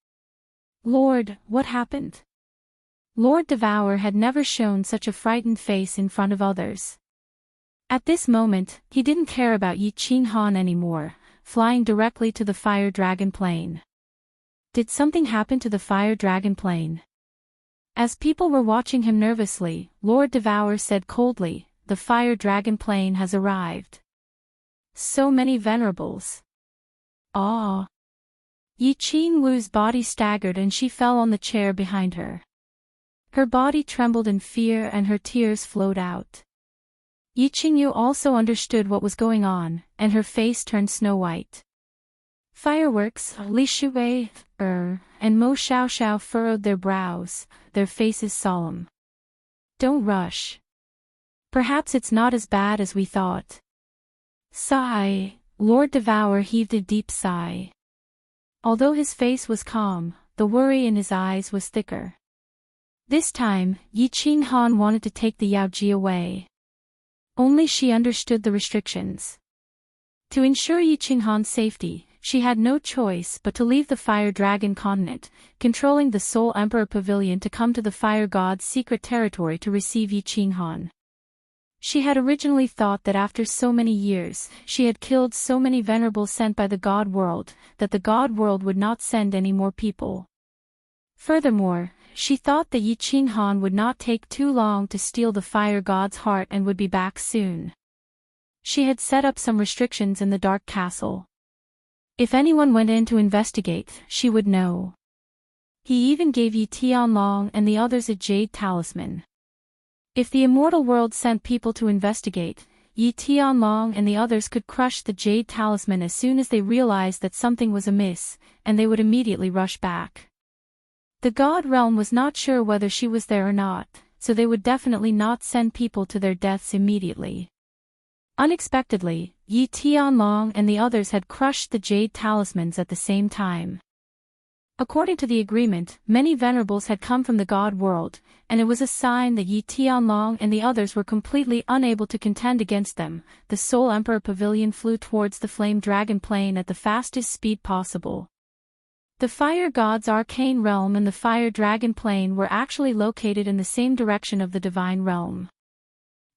Speaker 1: "Lord, what happened?" Lord Devour had never shown such a frightened face in front of others. At this moment, he didn't care about Yi Qinghan anymore, flying directly to the Fire Dragon plane. Did something happen to the Fire Dragon plane? As people were watching him nervously, Lord Devour said coldly, "The Fire Dragon plane has arrived. So many venerables." Ah! Yi Qingwu's body staggered and she fell on the chair behind her. Her body trembled in fear and her tears flowed out. Yi Qingyu also understood what was going on, and her face turned snow-white. Fireworks, Li Shuwei, and Mo Xiaoxiao furrowed their brows, their faces solemn. "Don't rush. Perhaps it's not as bad as we thought." Sigh, Lord Devour heaved a deep sigh. Although his face was calm, the worry in his eyes was thicker. This time, Yi Qinghan wanted to take the Yaoji away. Only she understood the restrictions. To ensure Yi Qinghan's safety, she had no choice but to leave the Fire Dragon continent, controlling the Soul Emperor Pavilion to come to the Fire God's secret territory to receive Yi Qinghan. She had originally thought that after so many years, she had killed so many venerables sent by the God World, that the God World would not send any more people. Furthermore, she thought that Yi Qinghan would not take too long to steal the Fire God's heart and would be back soon. She had set up some restrictions in the Dark Castle. If anyone went in to investigate, she would know. He even gave Yi Tianlong and the others a jade talisman. If the immortal world sent people to investigate, Yi Tianlong and the others could crush the jade talisman as soon as they realized that something was amiss, and they would immediately rush back. The God Realm was not sure whether she was there or not, so they would definitely not send people to their deaths immediately. Unexpectedly, Yi Tianlong and the others had crushed the jade talismans at the same time. According to the agreement, many venerables had come from the God World, and it was a sign that Yi Tianlong and the others were completely unable to contend against them. The Soul Emperor Pavilion flew towards the Flame Dragon Plain at the fastest speed possible. The Fire God's Arcane Realm and the Fire Dragon Plain were actually located in the same direction of the Divine Realm.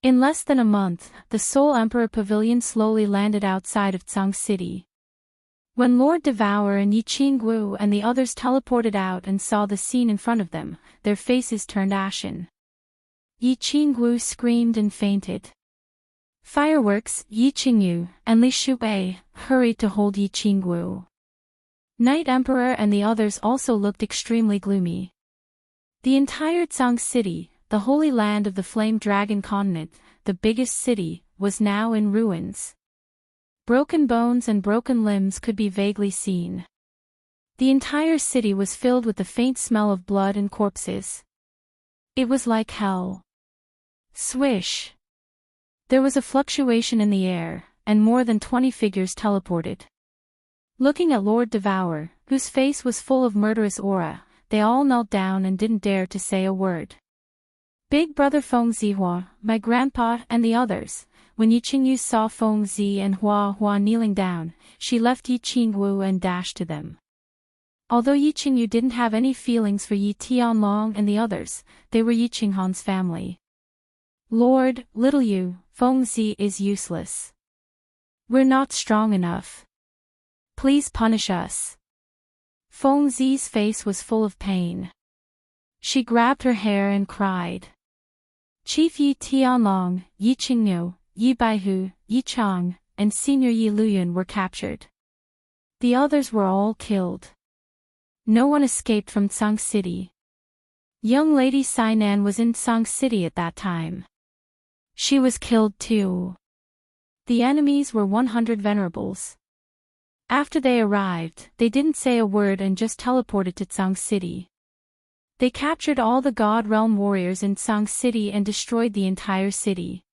Speaker 1: In less than a month, the Soul Emperor Pavilion slowly landed outside of Tsang City. When Lord Devour and Yi Qingguo and the others teleported out and saw the scene in front of them, their faces turned ashen. Yi Qingguo screamed and fainted. Fireworks, Yi Qingyu, and Li Shuwei hurried to hold Yi Qingguo. Night Emperor and the others also looked extremely gloomy. The entire Tsang City, the holy land of the Flame Dragon continent, the biggest city, was now in ruins. Broken bones and broken limbs could be vaguely seen. The entire city was filled with the faint smell of blood and corpses. It was like hell. Swish! There was a fluctuation in the air, and more than 20 figures teleported. Looking at Lord Devour, whose face was full of murderous aura, they all knelt down and didn't dare to say a word. Big brother Feng Zihua, my grandpa and the others. When Yi Qingyu saw Feng Zi and Hua kneeling down, she left Yi Qingguo and dashed to them. Although Yi Qingyu didn't have any feelings for Yi Tianlong and the others, they were Yi Qinghan's family. Lord, little Yu, Feng Zi is useless. We're not strong enough. Please punish us. Feng Zi's face was full of pain. She grabbed her hair and cried. Chief Yi Tianlong, Yi Qingyu, Yi Baihu, Yi Chang, and Senior Yi Luyun were captured. The others were all killed. No one escaped from Tsang City. Young Lady Sainan was in Tsang City at that time. She was killed too. The enemies were 100 venerables. After they arrived, they didn't say a word and just teleported to Tsang City. They captured all the God Realm warriors in Tsang City and destroyed the entire city.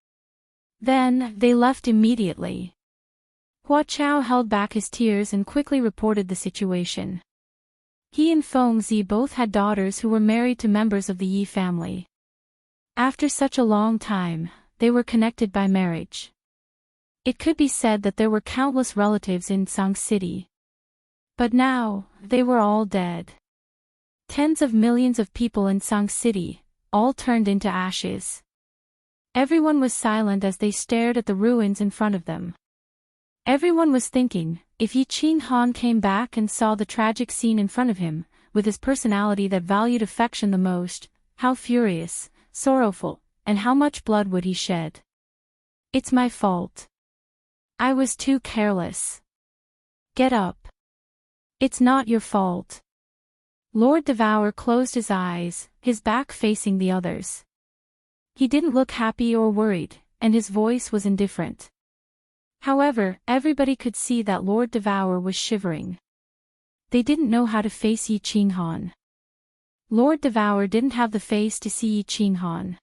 Speaker 1: Then, they left immediately. Hua Chao held back his tears and quickly reported the situation. He and Feng Zi both had daughters who were married to members of the Yi family. After such a long time, they were connected by marriage. It could be said that there were countless relatives in Tsang City. But now, they were all dead. Tens of millions of people in Tsang City, all turned into ashes. Everyone was silent as they stared at the ruins in front of them. Everyone was thinking, if Yi Qinghan came back and saw the tragic scene in front of him, with his personality that valued affection the most, how furious, sorrowful, and how much blood would he shed? It's my fault. I was too careless. Get up. It's not your fault. Lord Devour closed his eyes, his back facing the others. He didn't look happy or worried, and his voice was indifferent. However, everybody could see that Lord Devour was shivering. They didn't know how to face Yi Qinghan. Lord Devour didn't have the face to see Yi Qinghan.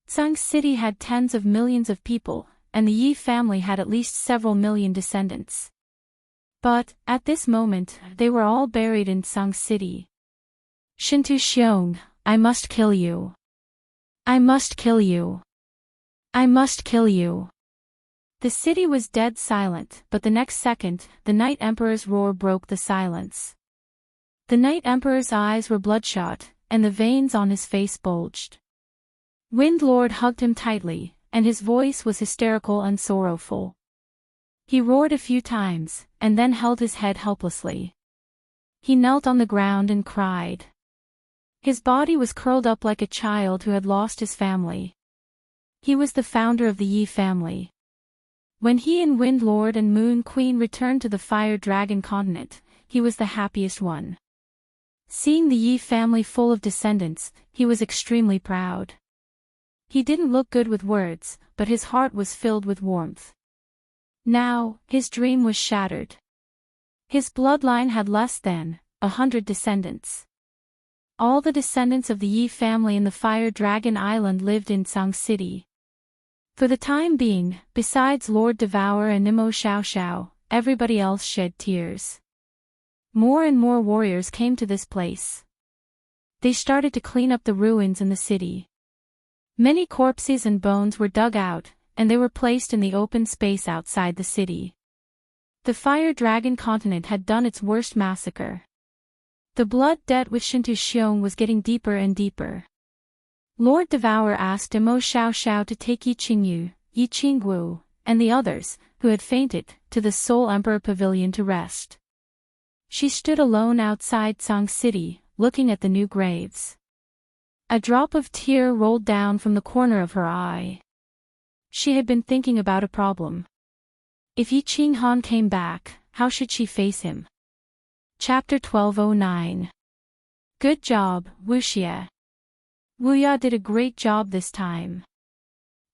Speaker 1: Tsang City had tens of millions of people, and the Yi family had at least several million descendants. But, at this moment, they were all buried in Sang City. Shintu Xiong, I must kill you. I must kill you. I must kill you. The city was dead silent, but the next second, the Night Emperor's roar broke the silence. The Night Emperor's eyes were bloodshot, and the veins on his face bulged. Wind Lord hugged him tightly, and his voice was hysterical and sorrowful. He roared a few times, and then held his head helplessly. He knelt on the ground and cried. His body was curled up like a child who had lost his family. He was the founder of the Yi family. When he and Wind Lord and Moon Queen returned to the Fire Dragon continent, he was the happiest one. Seeing the Yi family full of descendants, he was extremely proud. He didn't look good with words, but his heart was filled with warmth. Now, his dream was shattered. His bloodline had less than 100 descendants. All the descendants of the Yi family in the Fire Dragon Island lived in Sang City. For the time being, besides Lord Devour and Nimo Xiao Xiao, everybody else shed tears. More and more warriors came to this place. They started to clean up the ruins in the city. Many corpses and bones were dug out, and they were placed in the open space outside the city. The Fire Dragon continent had done its worst massacre. The blood debt with Shintu Xiong was getting deeper and deeper. Lord Devour asked Mo Xiao Xiao to take Yi Qingyu, Yi Qingwu, and the others, who had fainted, to the Soul Emperor Pavilion to rest. She stood alone outside Sang City, looking at the new graves. A drop of tear rolled down from the corner of her eye. She had been thinking about a problem. If Yi Qinghan came back, how should she face him? Chapter 1209. Good job, Wuxia. Wuya did a great job this time.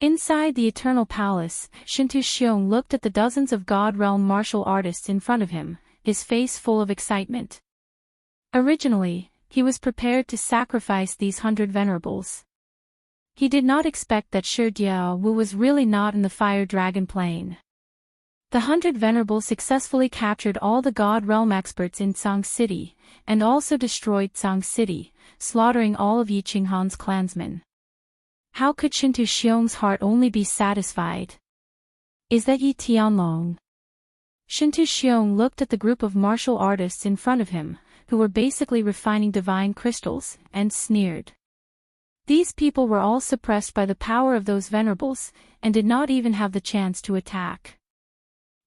Speaker 1: Inside the Eternal Palace, Shintu Xiong looked at the dozens of God Realm martial artists in front of him, his face full of excitement. Originally, he was prepared to sacrifice these 100 venerables. He did not expect that Shi Diao Wu was really not in the Fire Dragon plane. The 100 venerables successfully captured all the God Realm experts in Sang City, and also destroyed Sang City, slaughtering all of Yi Qinghan's clansmen. How could Shintu Xiong's heart only be satisfied? Is that Yi Tianlong? Shintu Xiong looked at the group of martial artists in front of him, who were basically refining divine crystals, and sneered. These people were all suppressed by the power of those venerables, and did not even have the chance to attack.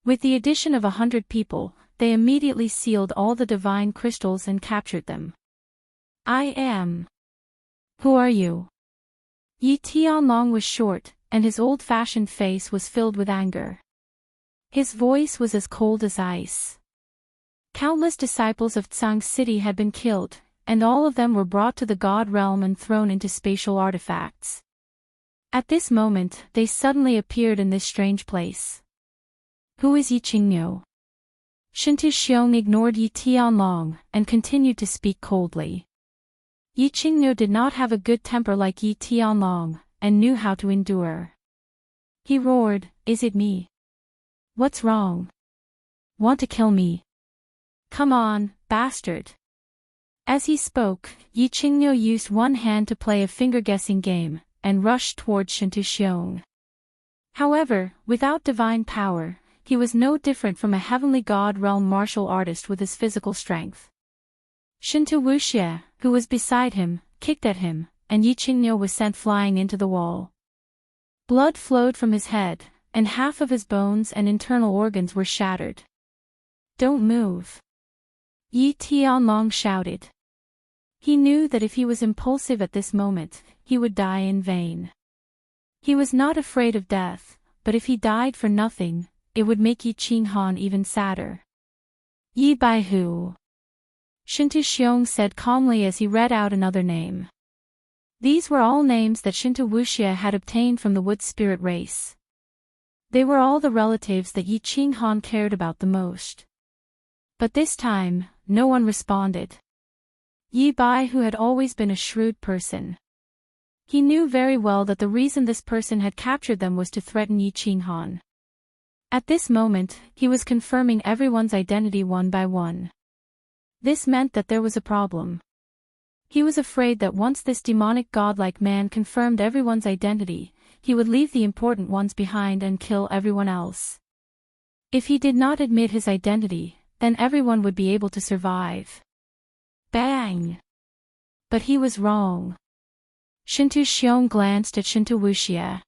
Speaker 1: With the addition of 100 people, they immediately sealed all the divine crystals and captured them. I am. Who are you? Yi Tianlong was short, and his old-fashioned face was filled with anger. His voice was as cold as ice. Countless disciples of Tsang City had been killed, and all of them were brought to the God Realm and thrown into spatial artifacts. At this moment, they suddenly appeared in this strange place. Who is Yi Qingyu? Shintu Xiong ignored Yi Tianlong, and continued to speak coldly. Yi Qingyu did not have a good temper like Yi Tianlong, and knew how to endure. He roared, "Is it me? What's wrong? Want to kill me? Come on, bastard." As he spoke, Yi Qingyu used one hand to play a finger-guessing game, and rushed towards Shintu Xiong. However, without divine power, he was no different from a heavenly God Realm martial artist with his physical strength. Shintu Wuxia, who was beside him, kicked at him, and Yi Qingyu was sent flying into the wall. Blood flowed from his head, and half of his bones and internal organs were shattered. "Don't move!" Yi Tianlong shouted. He knew that if he was impulsive at this moment, he would die in vain. He was not afraid of death, but if he died for nothing, it would make Yi Qinghan even sadder. "Yi Baihu," Shintu Xiong said calmly as he read out another name. These were all names that Shintu Wuxia had obtained from the wood spirit race. They were all the relatives that Yi Qinghan cared about the most. But this time, no one responded. Yi Bai, who had always been a shrewd person. He knew very well that the reason this person had captured them was to threaten Yi Qinghan. At this moment, he was confirming everyone's identity one by one. This meant that there was a problem. He was afraid that once this demonic godlike man confirmed everyone's identity, he would leave the important ones behind and kill everyone else. If he did not admit his identity, then everyone would be able to survive. Bang! But he was wrong. Shintu Xiong glanced at Shintu Wuxia.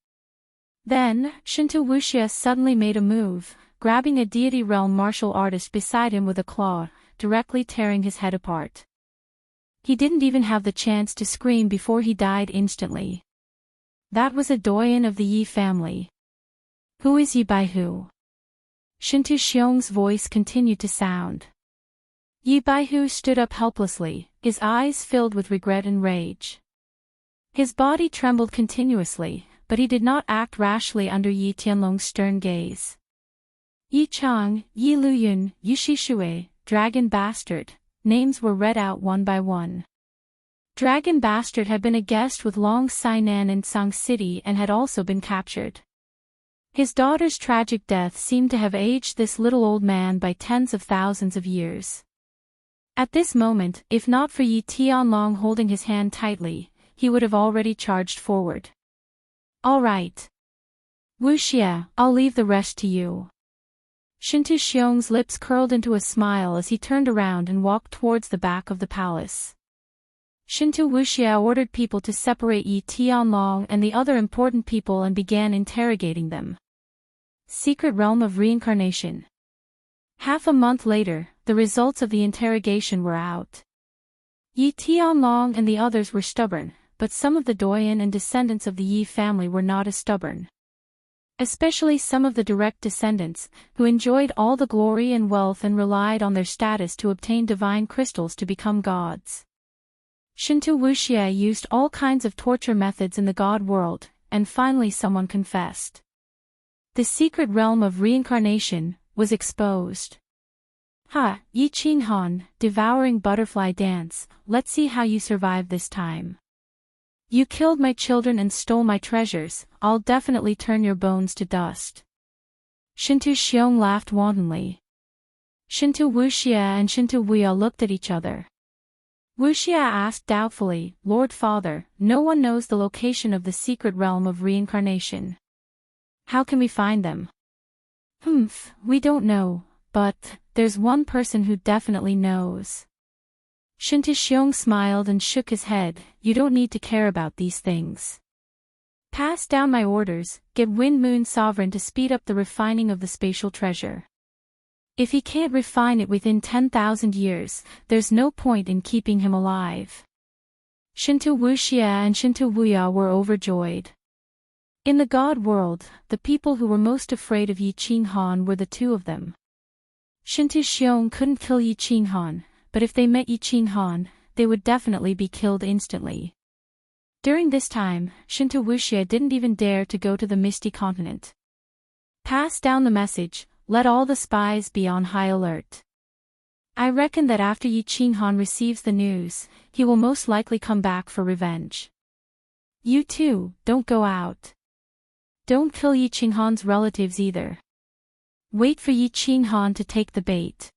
Speaker 1: Then, Shintu Wuxia suddenly made a move, grabbing a deity realm martial artist beside him with a claw, directly tearing his head apart. He didn't even have the chance to scream before he died instantly. That was a doyen of the Yi family. Who is Yi Baihu? Shintu Xiong's voice continued to sound. Yi Baihu stood up helplessly, his eyes filled with regret and rage. His body trembled continuously, but he did not act rashly under Yi Tianlong's stern gaze. Yi Chang, Yi Luyun, Yi Shishui, Dragon Bastard, names were read out one by one. Dragon Bastard had been a guest with Long Sainan in Song City and had also been captured. His daughter's tragic death seemed to have aged this little old man by tens of thousands of years. At this moment, if not for Yi Tianlong holding his hand tightly, he would have already charged forward. All right. Wuxia, I'll leave the rest to you. Shintu Xiong's lips curled into a smile as he turned around and walked towards the back of the palace. Shintu Wuxia ordered people to separate Yi Tianlong and the other important people and began interrogating them. Secret Realm of Reincarnation. Half a month later, the results of the interrogation were out. Yi Tianlong and the others were stubborn, but some of the doyen and descendants of the Yi family were not as stubborn. Especially some of the direct descendants, who enjoyed all the glory and wealth and relied on their status to obtain divine crystals to become gods. Shintu Wuxia used all kinds of torture methods in the god world, and finally someone confessed. The secret realm of reincarnation was exposed. Ha, Yi Qinghan, devouring butterfly dance, let's see how you survive this time. You killed my children and stole my treasures, I'll definitely turn your bones to dust. Shintu Xiong laughed wantonly. Shintu Wuxia and Shintu Wuya looked at each other. Wuxia asked doubtfully, Lord Father, no one knows the location of the secret realm of reincarnation. How can we find them? We don't know, but there's one person who definitely knows. Shintu Xiong smiled and shook his head, you don't need to care about these things. Pass down my orders, get Wind Moon Sovereign to speed up the refining of the spatial treasure. If he can't refine it within 10,000 years, there's no point in keeping him alive. Shintu Wuxia and Shintu Wuya were overjoyed. In the god world, the people who were most afraid of Yi Qinghan were the two of them. Shintu Xiong couldn't kill Yi Qinghan, but if they met Yi Qinghan, they would definitely be killed instantly. During this time, Shintu Wuxia didn't even dare to go to the Misty Continent. Pass down the message, let all the spies be on high alert. I reckon that after Yi Qinghan receives the news, he will most likely come back for revenge. You too, don't go out. Don't kill Yi Qinghan's relatives either. Wait for Yi Qinghan to take the bait.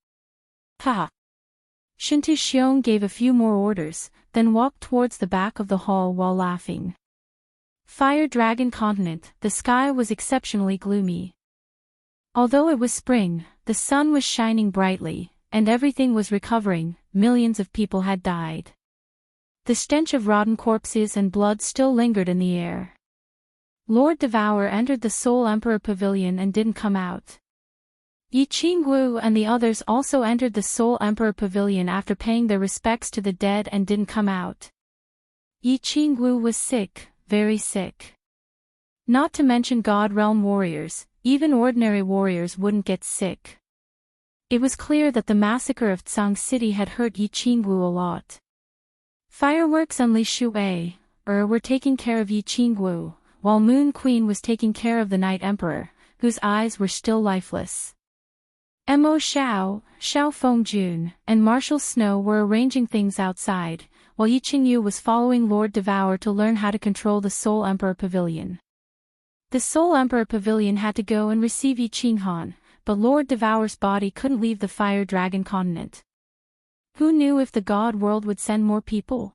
Speaker 1: Ha! Shintu Xiong gave a few more orders, then walked towards the back of the hall while laughing. Fire Dragon Continent, the sky was exceptionally gloomy. Although it was spring, the sun was shining brightly, and everything was recovering, millions of people had died. The stench of rotten corpses and blood still lingered in the air. Lord Devour entered the Soul Emperor Pavilion and didn't come out. Yi Qingwu and the others also entered the Soul Emperor Pavilion after paying their respects to the dead and didn't come out. Yi Qingwu was sick, very sick. Not to mention God Realm warriors, even ordinary warriors wouldn't get sick. It was clear that the massacre of Tsang City had hurt Yi Qingwu a lot. Fireworks and Li Shui were taking care of Yi Qingwu, while Moon Queen was taking care of the Night Emperor, whose eyes were still lifeless. Mo Xiao, Xiao Fengjun, and Marshal Snow were arranging things outside, while Yi Qingyu was following Lord Devour to learn how to control the Soul Emperor Pavilion. The Soul Emperor Pavilion had to go and receive Yi Qinghan, but Lord Devour's body couldn't leave the Fire Dragon continent. Who knew if the God world would send more people?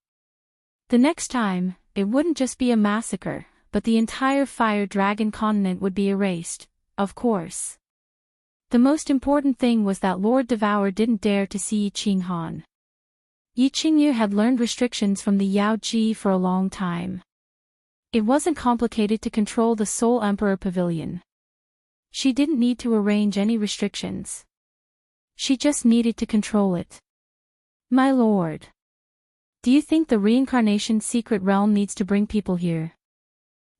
Speaker 1: The next time, it wouldn't just be a massacre, but the entire Fire Dragon continent would be erased, of course. The most important thing was that Lord Devour didn't dare to see Yi Qinghan. Yi Qingyu had learned restrictions from the Yao Ji for a long time. It wasn't complicated to control the Soul Emperor Pavilion. She didn't need to arrange any restrictions. She just needed to control it. My lord. Do you think the reincarnation secret realm needs to bring people here?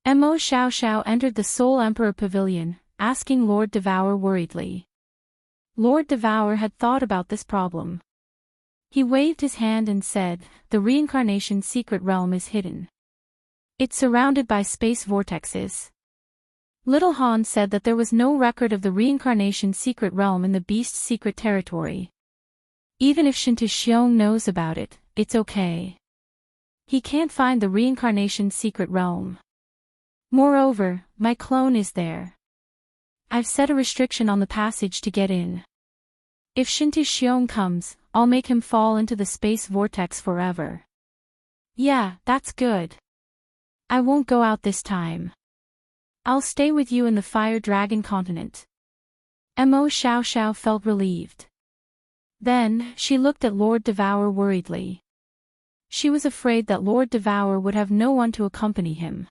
Speaker 1: Mo Xiao entered the Soul Emperor Pavilion, asking Lord Devour worriedly. Lord Devour had thought about this problem. He waved his hand and said, "The reincarnation secret realm is hidden. It's surrounded by space vortexes." Little Han said that there was no record of the reincarnation secret realm in the beast's secret territory. Even if Shintu Xiong knows about it, it's okay. He can't find the reincarnation secret realm. Moreover, my clone is there. I've set a restriction on the passage to get in. If Shintu Xiong comes, I'll make him fall into the space vortex forever. Yeah, that's good. I won't go out this time. I'll stay with you in the Fire Dragon continent. Mo Xiao felt relieved. Then, she looked at Lord Devour worriedly. She was afraid that Lord Devour would have no one to accompany him.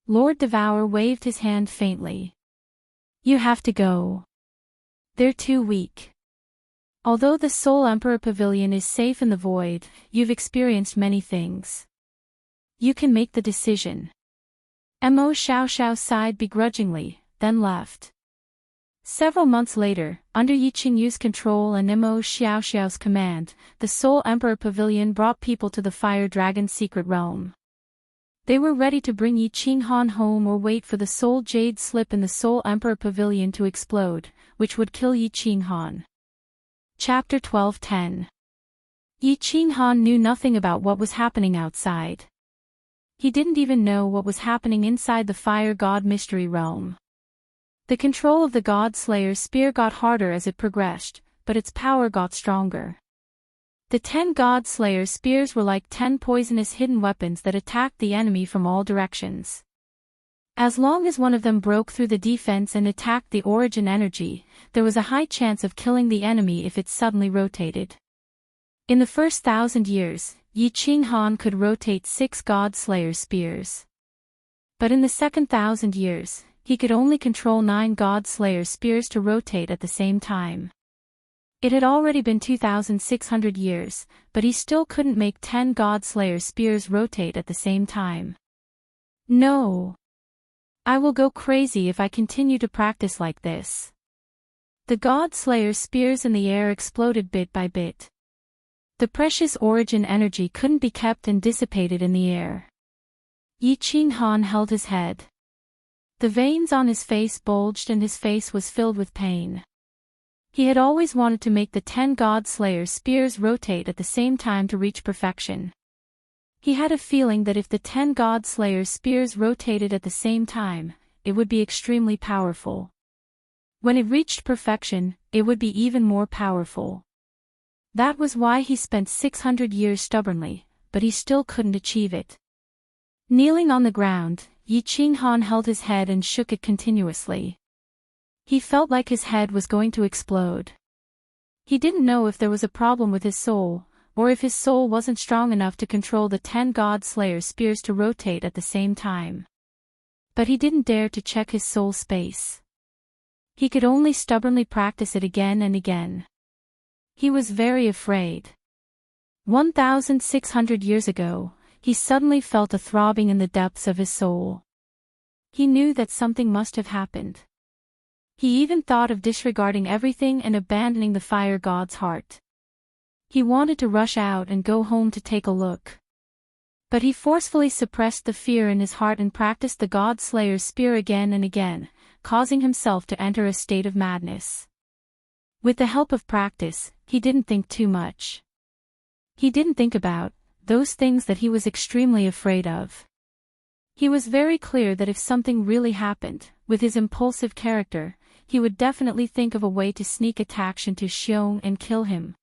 Speaker 1: Lord Devour waved his hand faintly. You have to go. They're too weak. Although the Soul Emperor Pavilion is safe in the void, you've experienced many things. You can make the decision. Mo Xiao sighed begrudgingly, then left. Several months later, under Yi Qingyu's control and Mo Xiao's command, the Soul Emperor Pavilion brought people to the Fire Dragon's secret realm. They were ready to bring Yi Qinghan home or wait for the Soul Jade slip in the Soul Emperor Pavilion to explode, which would kill Yi Qinghan. Chapter 12:10. Yi Qinghan knew nothing about what was happening outside. He didn't even know what was happening inside the Fire God Mystery Realm. The control of the God Slayer's spear got harder as it progressed, but its power got stronger. The 10 God Slayer's spears were like 10 poisonous hidden weapons that attacked the enemy from all directions. As long as one of them broke through the defense and attacked the origin energy, there was a high chance of killing the enemy if it suddenly rotated. In the first 1,000 years, Yi Qinghan could rotate 6 God Slayer spears. But in the second 1,000 years, he could only control 9 God Slayer spears to rotate at the same time. It had already been 2,600 years, but he still couldn't make 10 God Slayer spears rotate at the same time. No. I will go crazy if I continue to practice like this. The God Slayer spears in the air exploded bit by bit. The precious origin energy couldn't be kept and dissipated in the air. Yi Qinghan held his head. The veins on his face bulged and his face was filled with pain. He had always wanted to make the 10 God Slayer spears rotate at the same time to reach perfection. He had a feeling that if the 10 God Slayer spears rotated at the same time, it would be extremely powerful. When it reached perfection, it would be even more powerful. That was why he spent 600 years stubbornly, but he still couldn't achieve it. Kneeling on the ground, Yi Qinghan held his head and shook it continuously. He felt like his head was going to explode. He didn't know if there was a problem with his soul, or if his soul wasn't strong enough to control the 10 God Slayer spears to rotate at the same time. But he didn't dare to check his soul space. He could only stubbornly practice it again and again. He was very afraid. 1,600 years ago, he suddenly felt a throbbing in the depths of his soul. He knew that something must have happened. He even thought of disregarding everything and abandoning the fire god's heart. He wanted to rush out and go home to take a look. But he forcefully suppressed the fear in his heart and practiced the God Slayer's spear again and again, causing himself to enter a state of madness. With the help of practice, he didn't think too much. He didn't think about those things that he was extremely afraid of. He was very clear that if something really happened, with his impulsive character, he would definitely think of a way to sneak attack Shinto Xiong and kill him.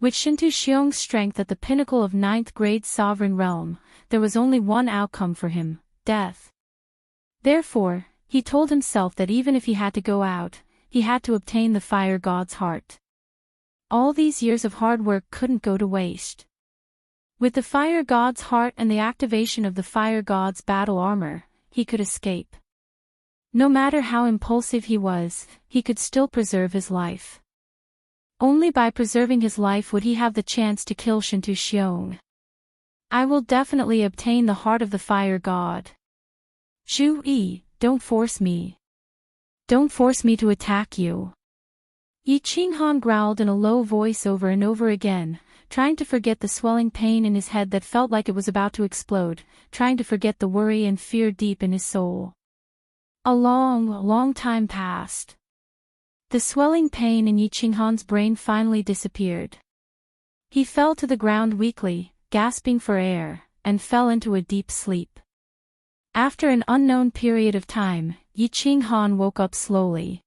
Speaker 1: With Shinto Xiong's strength at the pinnacle of 9th grade sovereign realm, there was only one outcome for him: death. Therefore, he told himself that even if he had to go out, he had to obtain the fire god's heart. All these years of hard work couldn't go to waste. With the fire god's heart and the activation of the fire god's battle armor, he could escape. No matter how impulsive he was, he could still preserve his life. Only by preserving his life would he have the chance to kill Shinto Xiong. I will definitely obtain the heart of the fire god. Zhu Yi, don't force me. Don't force me to attack you. Yi Qinghan growled in a low voice over and over again, trying to forget the swelling pain in his head that felt like it was about to explode, trying to forget the worry and fear deep in his soul. A long time passed. The swelling pain in Yi Qinghan's brain finally disappeared. He fell to the ground weakly, gasping for air, and fell into a deep sleep. After an unknown period of time, Yi Qinghan woke up slowly.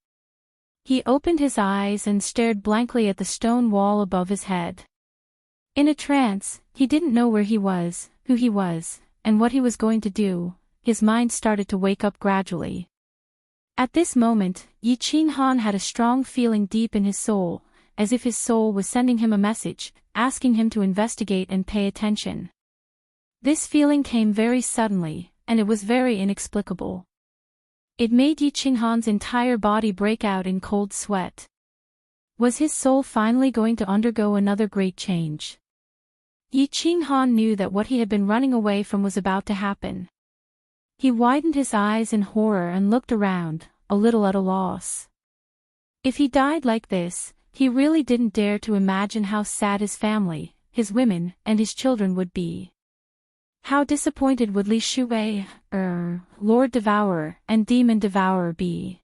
Speaker 1: He opened his eyes and stared blankly at the stone wall above his head. In a trance, he didn't know where he was, who he was, and what he was going to do. His mind started to wake up gradually. At this moment, Yi Qinghan had a strong feeling deep in his soul, as if his soul was sending him a message, asking him to investigate and pay attention. This feeling came very suddenly, and it was very inexplicable. It made Yi Qinghan's entire body break out in cold sweat. Was his soul finally going to undergo another great change? Yi Qinghan knew that what he had been running away from was about to happen. He widened his eyes in horror and looked around, a little at a loss. If he died like this, he really didn't dare to imagine how sad his family, his women, and his children would be. How disappointed would Li Shui, Lord Devourer, and Demon Devourer be?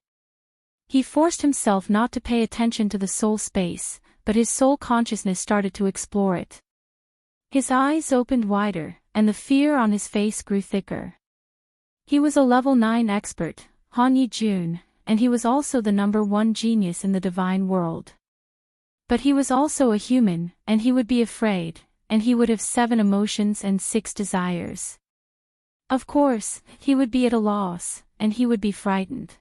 Speaker 1: He forced himself not to pay attention to the soul space, but his soul consciousness started to explore it. His eyes opened wider, and the fear on his face grew thicker. He was a level 9 expert, Han Yi Jun, and he was also the #1 genius in the divine world. But he was also a human, and he would be afraid, and he would have 7 emotions and 6 desires. Of course, he would be at a loss, and he would be frightened.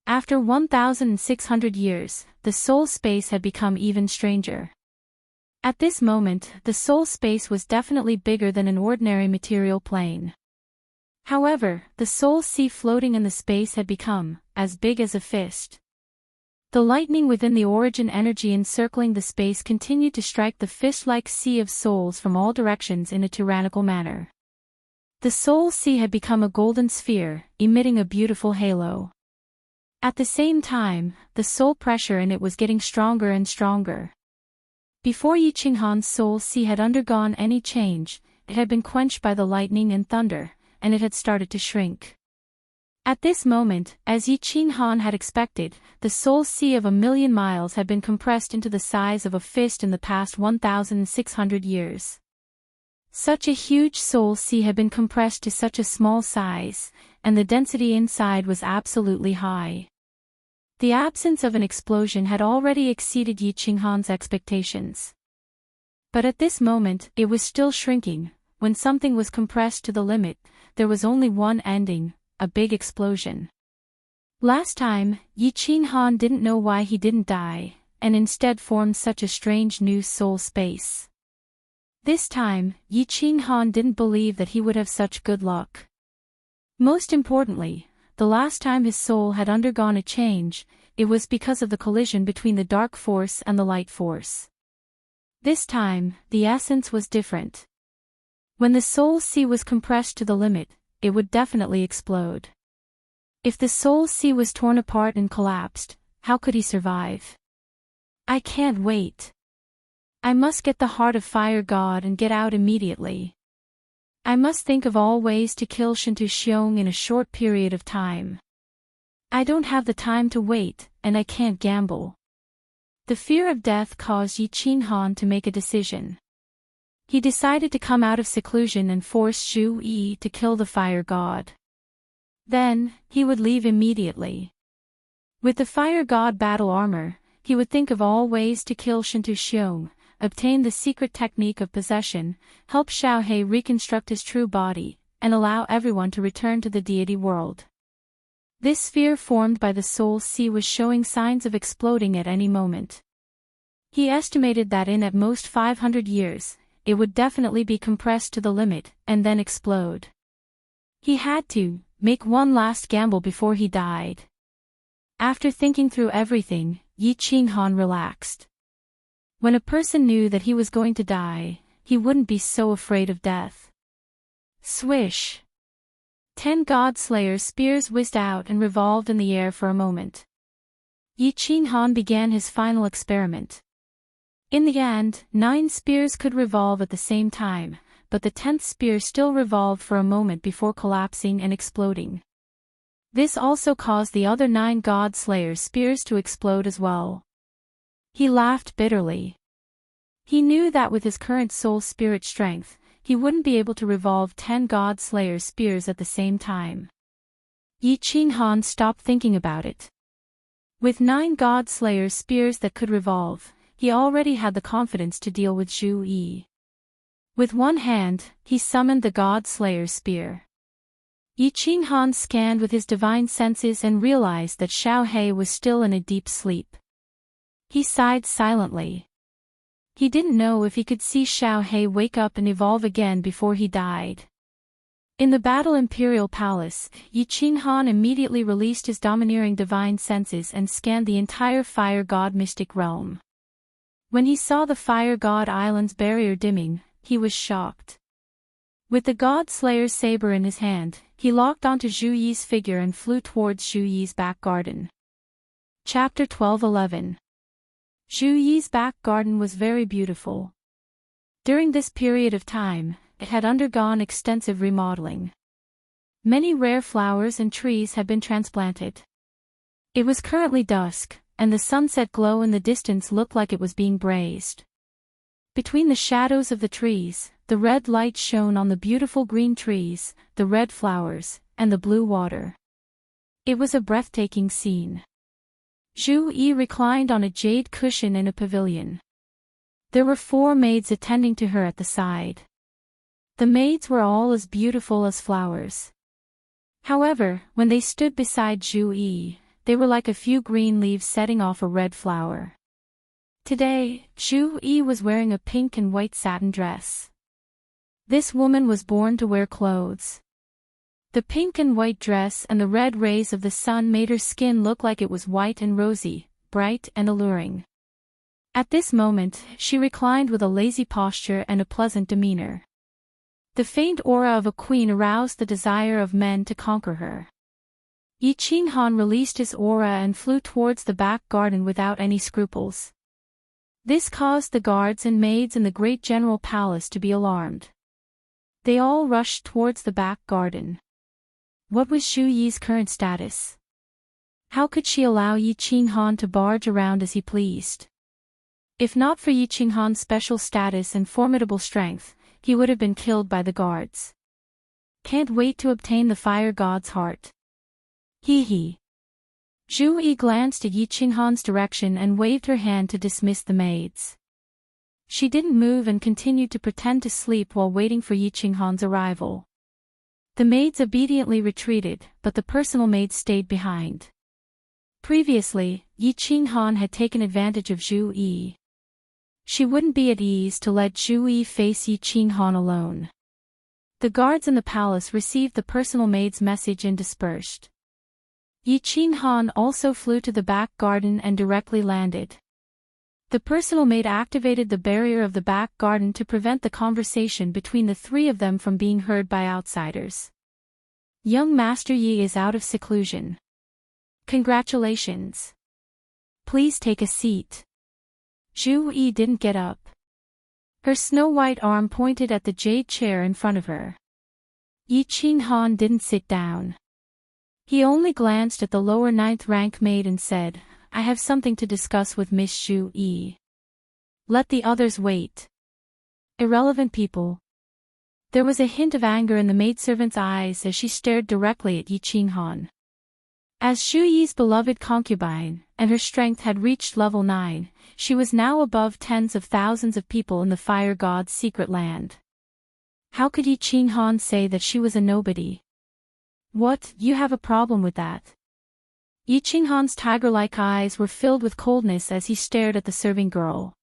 Speaker 1: After 1,600 years, the soul space had become even stranger. At this moment, the soul space was definitely bigger than an ordinary material plane. However, the soul sea floating in the space had become as big as a fist. The lightning within the origin energy encircling the space continued to strike the fist-like sea of souls from all directions in a tyrannical manner. The soul sea had become a golden sphere, emitting a beautiful halo. At the same time, the soul pressure in it was getting stronger and stronger. Before Yi Qinghan's soul sea had undergone any change, it had been quenched by the lightning and thunder, and it had started to shrink. At this moment, as Yi Qinghan had expected, the soul sea of 1,000,000 miles had been compressed into the size of a fist in the past 1,600 years. Such a huge soul sea had been compressed to such a small size, and the density inside was absolutely high. The absence of an explosion had already exceeded Yi Qinghan's expectations. But at this moment, it was still shrinking. When something was compressed to the limit, there was only one ending, a big explosion. Last time, Yi Qinghan didn't know why he didn't die, and instead formed such a strange new soul space. This time, Yi Qinghan didn't believe that he would have such good luck. Most importantly, the last time his soul had undergone a change, it was because of the collision between the dark force and the light force. This time, the essence was different. When the soul sea was compressed to the limit, it would definitely explode. If the soul sea was torn apart and collapsed, how could he survive? I can't wait. I must get the heart of fire god and get out immediately. I must think of all ways to kill Shinto Xiong in a short period of time. I don't have the time to wait, and I can't gamble. The fear of death caused Yi Qinghan to make a decision. He decided to come out of seclusion and force Zhu Yi to kill the fire god. Then, he would leave immediately. With the fire god battle armor, he would think of all ways to kill Shintu Xiong, obtain the secret technique of possession, help Xiao He reconstruct his true body, and allow everyone to return to the deity world. This sphere formed by the Soul Sea was showing signs of exploding at any moment. He estimated that in at most 500 years, it would definitely be compressed to the limit, and then explode. He had to make one last gamble before he died. After thinking through everything, Yi Qinghan relaxed. When a person knew that he was going to die, he wouldn't be so afraid of death. Swish! 10 God-Slayer spears whizzed out and revolved in the air for a moment. Yi Qinghan began his final experiment. In the end, 9 spears could revolve at the same time, but the 10th spear still revolved for a moment before collapsing and exploding. This also caused the other 9 God-Slayer spears to explode as well. He laughed bitterly. He knew that with his current soul spirit strength, he wouldn't be able to revolve 10 God-Slayer spears at the same time. Yi Qinghan stopped thinking about it. With 9 God-Slayer spears that could revolve, he already had the confidence to deal with Zhu Yi. With one hand, he summoned the God-Slayer spear. Yi Qinghan scanned with his divine senses and realized that Xiao He was still in a deep sleep. He sighed silently. He didn't know if he could see Xiao He wake up and evolve again before he died. In the Battle Imperial Palace, Yi Qinghan immediately released his domineering divine senses and scanned the entire Fire God mystic realm. When he saw the Fire God Island's barrier dimming, he was shocked. With the God Slayer's saber in his hand, he locked onto Zhu Yi's figure and flew towards Zhu Yi's back garden. Chapter 12:11. Zhu Yi's back garden was very beautiful. During this period of time, it had undergone extensive remodeling. Many rare flowers and trees had been transplanted. It was currently dusk, and the sunset glow in the distance looked like it was being braised. Between the shadows of the trees, the red light shone on the beautiful green trees, the red flowers, and the blue water. It was a breathtaking scene. Zhu Yi reclined on a jade cushion in a pavilion. There were 4 maids attending to her at the side. The maids were all as beautiful as flowers. However, when they stood beside Zhu Yi, they were like a few green leaves setting off a red flower. Today, Zhu Yi was wearing a pink and white satin dress. This woman was born to wear clothes. The pink and white dress and the red rays of the sun made her skin look like it was white and rosy, bright and alluring. At this moment, she reclined with a lazy posture and a pleasant demeanor. The faint aura of a queen aroused the desire of men to conquer her. Yi Qinghan released his aura and flew towards the back garden without any scruples. This caused the guards and maids in the great general palace to be alarmed. They all rushed towards the back garden. What was Zhu Yi's current status? How could she allow Yi Qinghan to barge around as he pleased? If not for Yi Qinghan's special status and formidable strength, he would have been killed by the guards. Can't wait to obtain the fire god's heart. Hee hee. Zhu Yi glanced at Yi Qinghan's direction and waved her hand to dismiss the maids. She didn't move and continued to pretend to sleep while waiting for Yi Qinghan's arrival. The maids obediently retreated, but the personal maids stayed behind. Previously, Yi Qinghan had taken advantage of Zhu Yi. She wouldn't be at ease to let Zhu Yi face Yi Qinghan alone. The guards in the palace received the personal maid's message and dispersed. Yi Qinghan also flew to the back garden and directly landed. The personal maid activated the barrier of the back garden to prevent the conversation between the 3 of them from being heard by outsiders. Young Master Yi is out of seclusion. Congratulations. Please take a seat. Zhu Yi didn't get up. Her snow-white arm pointed at the jade chair in front of her. Yi Qinghan didn't sit down. He only glanced at the lower 9th rank maid and said, I have something to discuss with Miss Zhu Yi. Let the others wait. Irrelevant people. There was a hint of anger in the maidservant's eyes as she stared directly at Yi Qinghan. As Xu Yi's beloved concubine, and her strength had reached level 9, she was now above tens of thousands of people in the fire god's secret land. How could Yi Qinghan say that she was a nobody? What, you have a problem with that? Yi Qinghan's tiger-like eyes were filled with coldness as he stared at the serving girl.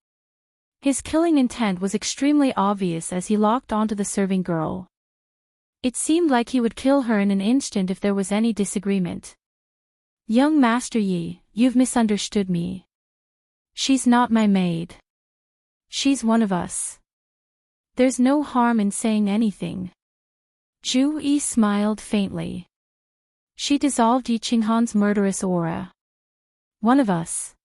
Speaker 1: His killing intent was extremely obvious as he locked onto the serving girl. It seemed like he would kill her in an instant if there was any disagreement. Young Master Yi, you've misunderstood me. She's not my maid. She's one of us. There's no harm in saying anything. Zhu Yi smiled faintly. She dissolved Yi Qinghan's murderous aura. One of us.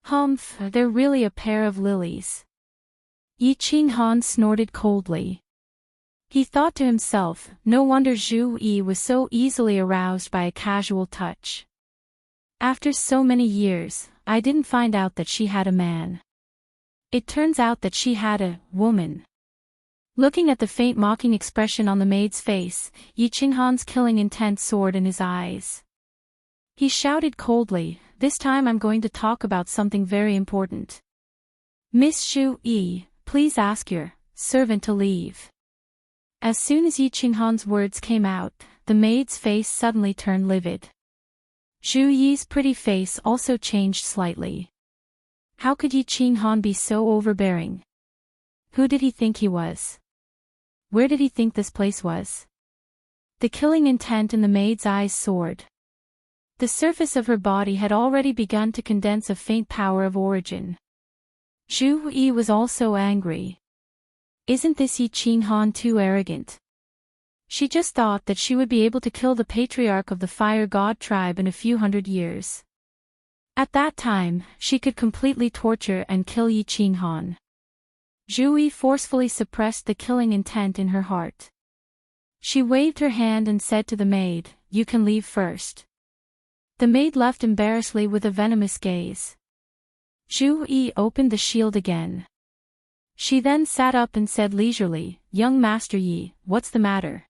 Speaker 1: Humph, they're really a pair of lilies. Yi Qinghan snorted coldly. He thought to himself, no wonder Zhu Yi was so easily aroused by a casual touch. After so many years, I didn't find out that she had a man. It turns out that she had a woman. Looking at the faint mocking expression on the maid's face, Yi Qinghan's killing intent soared in his eyes. He shouted coldly, this time I'm going to talk about something very important. Miss Zhu Yi, please ask your servant to leave. As soon as Yi Qinghan's words came out, the maid's face suddenly turned livid. Zhu Yi's pretty face also changed slightly. How could Yi Qinghan be so overbearing? Who did he think he was? Where did he think this place was? The killing intent in the maid's eyes soared. The surface of her body had already begun to condense a faint power of origin. Zhu Yi was also angry. Isn't this Yi Qinghan too arrogant? She just thought that she would be able to kill the patriarch of the fire god tribe in a few hundred years. At that time, she could completely torture and kill Yi Qinghan. Zhu Yi forcefully suppressed the killing intent in her heart. She waved her hand and said to the maid, you can leave first. The maid left embarrassedly with a venomous gaze. Zhu Yi opened the shield again. She then sat up and said leisurely, young Master Yi, what's the matter?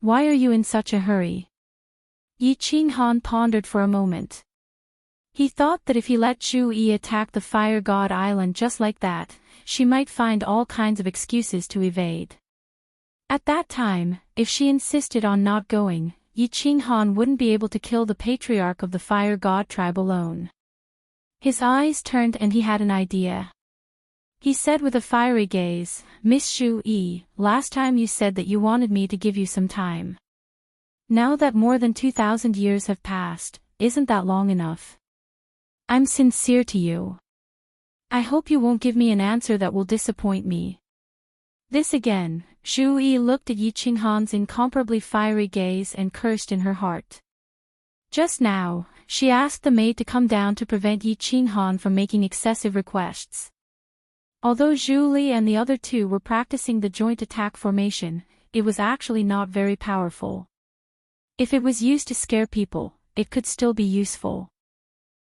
Speaker 1: Why are you in such a hurry? Yi Qinghan pondered for a moment. He thought that if he let Zhu Yi attack the Fire God Island just like that, she might find all kinds of excuses to evade. At that time, if she insisted on not going, Yi Qinghan wouldn't be able to kill the patriarch of the Fire God tribe alone. His eyes turned and he had an idea. He said with a fiery gaze, Miss Zhu Yi, last time you said that you wanted me to give you some time. Now that more than 2,000 years have passed, isn't that long enough? I'm sincere to you. I hope you won't give me an answer that will disappoint me. This again, Zhu Yi looked at Yi Qinghan's incomparably fiery gaze and cursed in her heart. Just now, she asked the maid to come down to prevent Yi Qinghan from making excessive requests. Although Zhu Li and the other two were practicing the joint attack formation, it was actually not very powerful. If it was used to scare people, it could still be useful.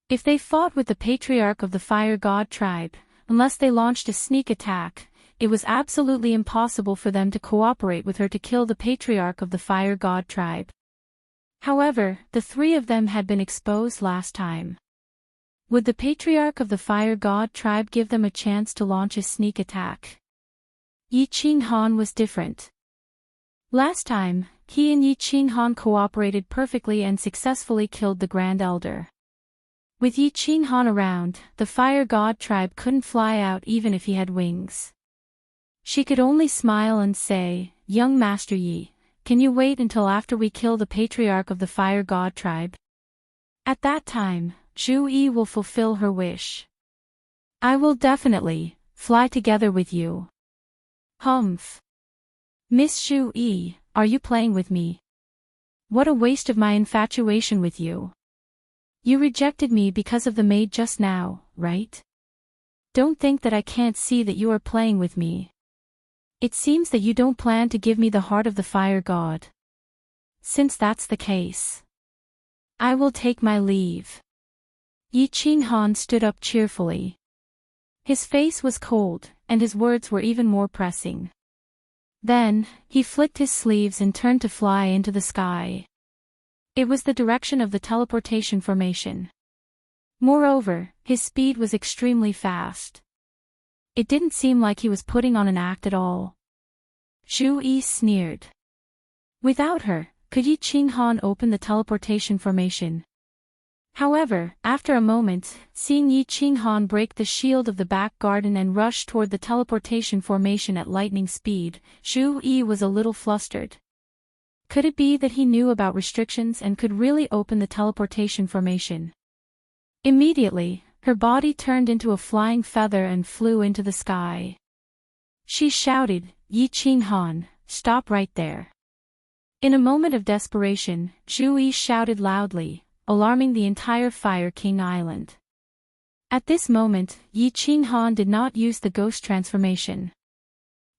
Speaker 1: If they fought with the patriarch of the Fire God tribe, unless they launched a sneak attack, it was absolutely impossible for them to cooperate with her to kill the patriarch of the Fire God tribe. However, the three of them had been exposed last time. Would the patriarch of the Fire God tribe give them a chance to launch a sneak attack? Yi Qinghan was different. Last time, he and Yi Qinghan cooperated perfectly and successfully killed the Grand Elder. With Yi Qinghan around, the Fire God tribe couldn't fly out even if he had wings. She could only smile and say, young Master Yi, can you wait until after we kill the patriarch of the Fire God tribe? At that time, Zhu Yi will fulfill her wish. I will definitely fly together with you. Humph. Miss Zhu Yi, are you playing with me? What a waste of my infatuation with you. You rejected me because of the maid just now, right? Don't think that I can't see that you are playing with me. It seems that you don't plan to give me the heart of the fire god. Since that's the case, I will take my leave. Yi Qinghan stood up cheerfully. His face was cold, and his words were even more pressing. Then, he flicked his sleeves and turned to fly into the sky. It was the direction of the teleportation formation. Moreover, his speed was extremely fast. It didn't seem like he was putting on an act at all. Zhu Yi sneered. Without her, could Yi Qinghan open the teleportation formation? However, after a moment, seeing Yi Qinghan break the shield of the back garden and rush toward the teleportation formation at lightning speed, Zhu Yi was a little flustered. Could it be that he knew about restrictions and could really open the teleportation formation? Immediately, her body turned into a flying feather and flew into the sky. She shouted, "Yi Qinghan, stop right there." In a moment of desperation, Zhu Yi shouted loudly, alarming the entire Fire King Island. At this moment, Yi Qinghan did not use the ghost transformation.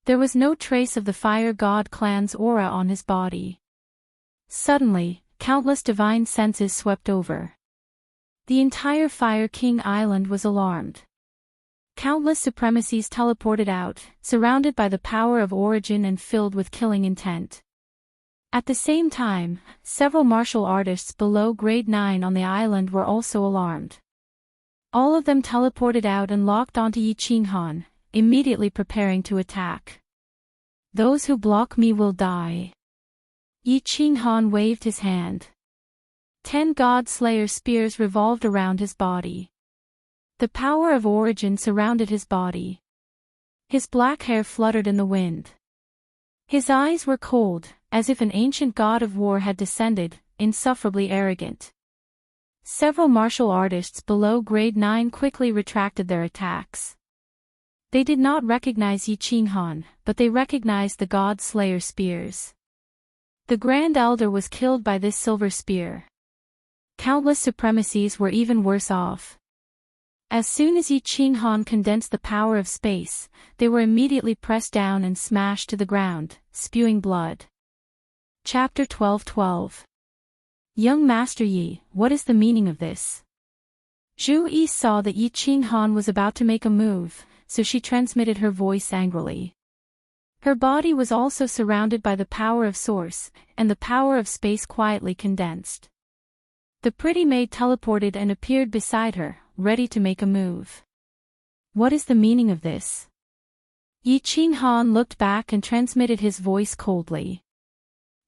Speaker 1: There was no trace of the Fire God clan's aura on his body. Suddenly, countless divine senses swept over. The entire Fire King Island was alarmed. Countless supremacies teleported out, surrounded by the power of origin and filled with killing intent. At the same time, several martial artists below grade 9 on the island were also alarmed. All of them teleported out and locked onto Yi Qinghan, immediately preparing to attack. "Those who block me will die." Yi Qinghan waved his hand. 10 God Slayer spears revolved around his body. The power of origin surrounded his body. His black hair fluttered in the wind. His eyes were cold, as if an ancient god of war had descended, insufferably arrogant. Several martial artists below grade 9 quickly retracted their attacks. They did not recognize Yi Qinghan, but they recognized the God Slayer spears. The Grand Elder was killed by this silver spear. Countless supremacies were even worse off. As soon as Yi Qinghan condensed the power of space, they were immediately pressed down and smashed to the ground, spewing blood. Chapter 12:12. Young Master Yi, what is the meaning of this? Zhu Yi saw that Yi Qinghan was about to make a move, so she transmitted her voice angrily. Her body was also surrounded by the power of source, and the power of space quietly condensed. The pretty maid teleported and appeared beside her, ready to make a move. What is the meaning of this? Yi Qinghan looked back and transmitted his voice coldly.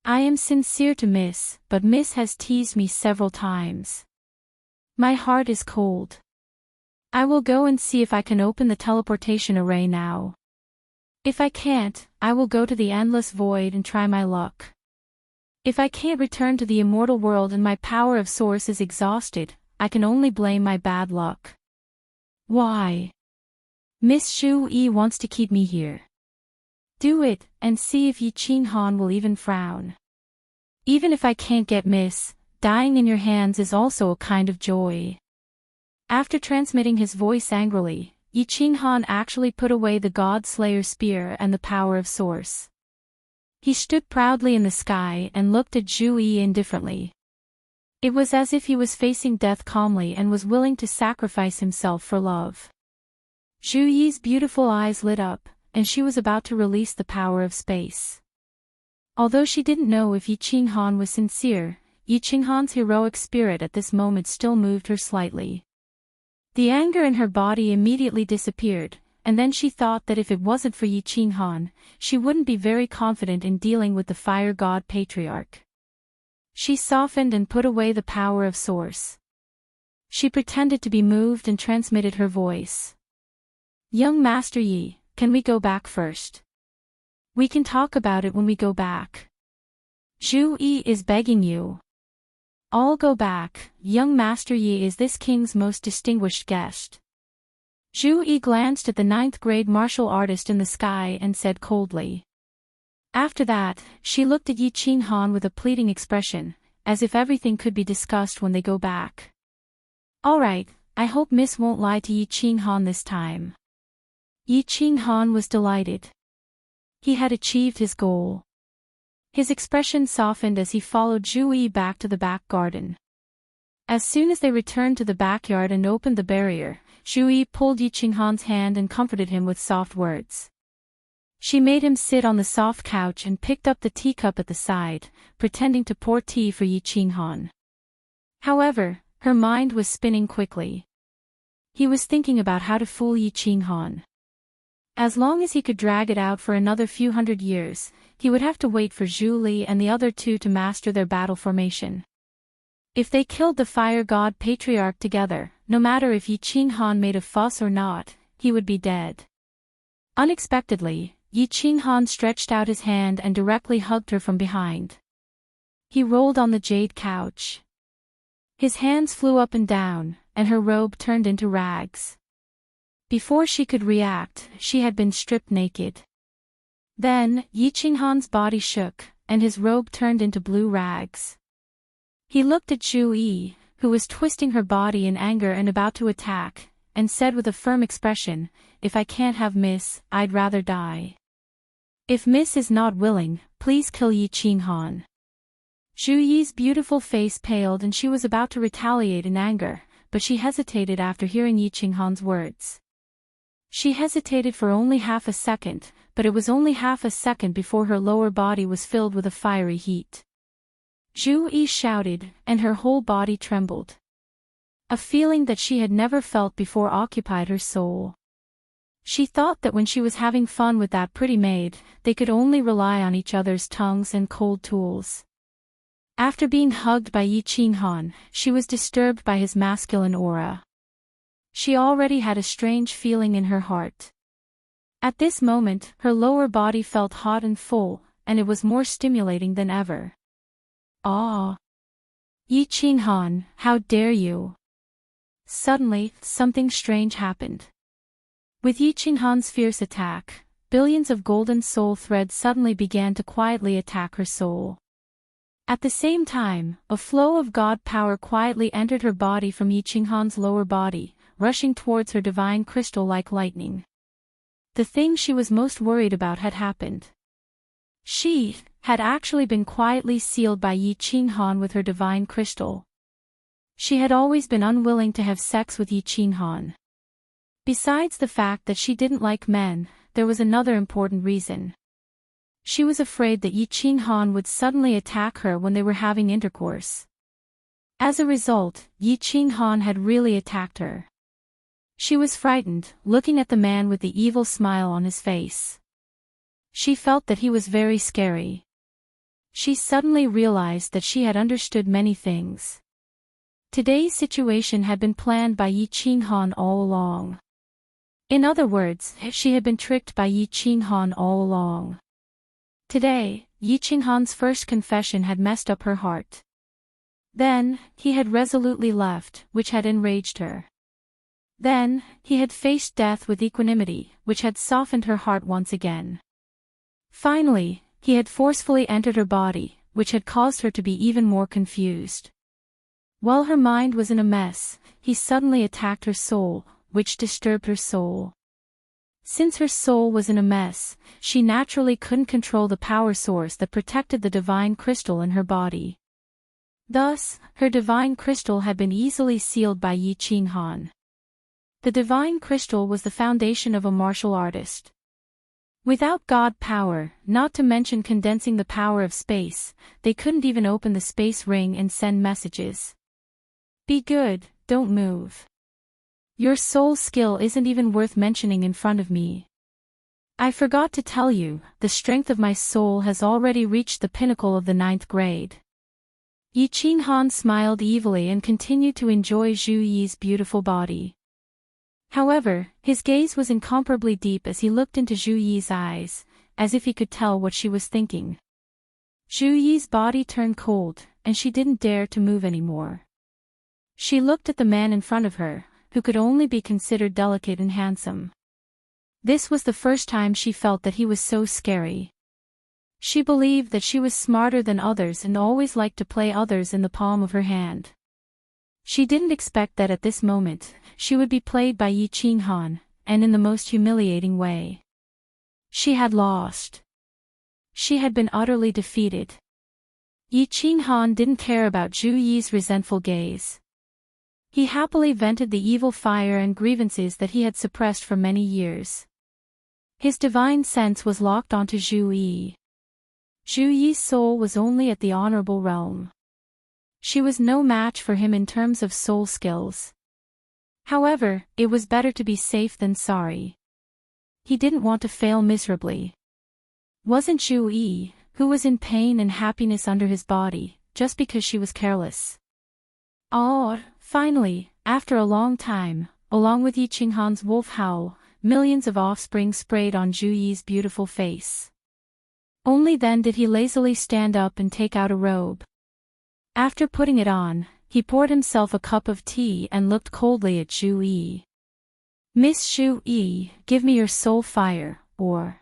Speaker 1: I am sincere to Miss, but Miss has teased me several times. My heart is cold. I will go and see if I can open the teleportation array now. If I can't, I will go to the endless void and try my luck. If I can't return to the immortal world and my power of source is exhausted, I can only blame my bad luck. Why? Miss Zhu Yi wants to keep me here. Do it, and see if Yi Qinghan will even frown. Even if I can't get Miss, dying in your hands is also a kind of joy. After transmitting his voice angrily, Yi Qinghan actually put away the God Slayer spear and the power of source. He stood proudly in the sky and looked at Zhu Yi indifferently. It was as if he was facing death calmly and was willing to sacrifice himself for love. Zhu Yi's beautiful eyes lit up, and she was about to release the power of space. Although she didn't know if Yi Qinghan was sincere, Yi Qinghan's heroic spirit at this moment still moved her slightly. The anger in her body immediately disappeared, and then she thought that if it wasn't for Yi Qinghan, she wouldn't be very confident in dealing with the Fire God Patriarch. She softened and put away the power of source. She pretended to be moved and transmitted her voice. Young Master Yi, can we go back first? We can talk about it when we go back. Zhu Yi is begging you. All go back, young Master Yi is this king's most distinguished guest. Zhu Yi glanced at the 9th grade martial artist in the sky and said coldly. After that, she looked at Yi Qinghan with a pleading expression, as if everything could be discussed when they go back. Alright, I hope Miss won't lie to Yi Qinghan this time. Yi Qinghan was delighted. He had achieved his goal. His expression softened as he followed Zhu Yi back to the back garden. As soon as they returned to the backyard and opened the barrier, Zhu Yi pulled Yi Qinghan's hand and comforted him with soft words. She made him sit on the soft couch and picked up the teacup at the side, pretending to pour tea for Yi Qinghan. However, her mind was spinning quickly. He was thinking about how to fool Yi Qinghan. As long as he could drag it out for another few hundred years, he would have to wait for Zhu Li and the other two to master their battle formation. If they killed the fire god patriarch together, no matter if Yi Qinghan made a fuss or not, he would be dead. Unexpectedly, Yi Qinghan stretched out his hand and directly hugged her from behind. He rolled on the jade couch. His hands flew up and down, and her robe turned into rags. Before she could react, she had been stripped naked. Then, Yi Qinghan's body shook, and his robe turned into blue rags. He looked at Zhu Yi, who was twisting her body in anger and about to attack, and said with a firm expression, "If I can't have Miss, I'd rather die. If Miss is not willing, please kill Yi Qinghan." Zhu Yi's beautiful face paled and she was about to retaliate in anger, but she hesitated after hearing Yi Qinghan's words. She hesitated for only half a second, but it was only half a second before her lower body was filled with a fiery heat. Zhu Yi shouted, and her whole body trembled. A feeling that she had never felt before occupied her soul. She thought that when she was having fun with that pretty maid, they could only rely on each other's tongues and cold tools. After being hugged by Yi Qinghan, she was disturbed by his masculine aura. She already had a strange feeling in her heart. At this moment, her lower body felt hot and full, and it was more stimulating than ever. "Ah! Yi Qinghan, how dare you!" Suddenly, something strange happened. With Yi Qinghan's fierce attack, billions of golden soul threads suddenly began to quietly attack her soul. At the same time, a flow of god power quietly entered her body from Yi Qinghan's lower body, rushing towards her divine crystal like lightning. The thing she was most worried about had happened. She had actually been quietly sealed by Yi Qinghan with her divine crystal. She had always been unwilling to have sex with Yi Qinghan. Besides the fact that she didn't like men, there was another important reason. She was afraid that Yi Qinghan would suddenly attack her when they were having intercourse. As a result, Yi Qinghan had really attacked her. She was frightened, looking at the man with the evil smile on his face. She felt that he was very scary. She suddenly realized that she had understood many things. Today's situation had been planned by Yi Qinghan all along. In other words, she had been tricked by Yi Qinghan all along. Today, Yi Qinghan's first confession had messed up her heart. Then, he had resolutely left, which had enraged her. Then, he had faced death with equanimity, which had softened her heart once again. Finally, he had forcefully entered her body, which had caused her to be even more confused. While her mind was in a mess, he suddenly attacked her soul, which disturbed her soul. Since her soul was in a mess, she naturally couldn't control the power source that protected the divine crystal in her body. Thus, her divine crystal had been easily sealed by Yi Qinghan. The divine crystal was the foundation of a martial artist. Without god power, not to mention condensing the power of space, they couldn't even open the space ring and send messages. Be good, don't move. Your soul skill isn't even worth mentioning in front of me. I forgot to tell you, the strength of my soul has already reached the pinnacle of the 9th grade. Yi Qinghan smiled evilly and continued to enjoy Zhu Yi's beautiful body. However, his gaze was incomparably deep as he looked into Zhu Yi's eyes, as if he could tell what she was thinking. Zhu Yi's body turned cold, and she didn't dare to move anymore. She looked at the man in front of her, who could only be considered delicate and handsome. This was the first time she felt that he was so scary. She believed that she was smarter than others and always liked to play others in the palm of her hand. She didn't expect that at this moment, she would be played by Yi Qinghan, and in the most humiliating way. She had lost. She had been utterly defeated. Yi Qinghan didn't care about Zhu Yi's resentful gaze. He happily vented the evil fire and grievances that he had suppressed for many years. His divine sense was locked onto Zhu Yi. Zhu Yi's soul was only at the honorable realm. She was no match for him in terms of soul skills. However, it was better to be safe than sorry. He didn't want to fail miserably. Wasn't Zhu Yi, who was in pain and happiness under his body, just because she was careless? Finally, after a long time, along with Yi Qinghan's wolf howl, millions of offspring sprayed on Zhu Yi's beautiful face. Only then did he lazily stand up and take out a robe. After putting it on, he poured himself a cup of tea and looked coldly at Zhu Yi. "Miss Zhu Yi, give me your soul fire, or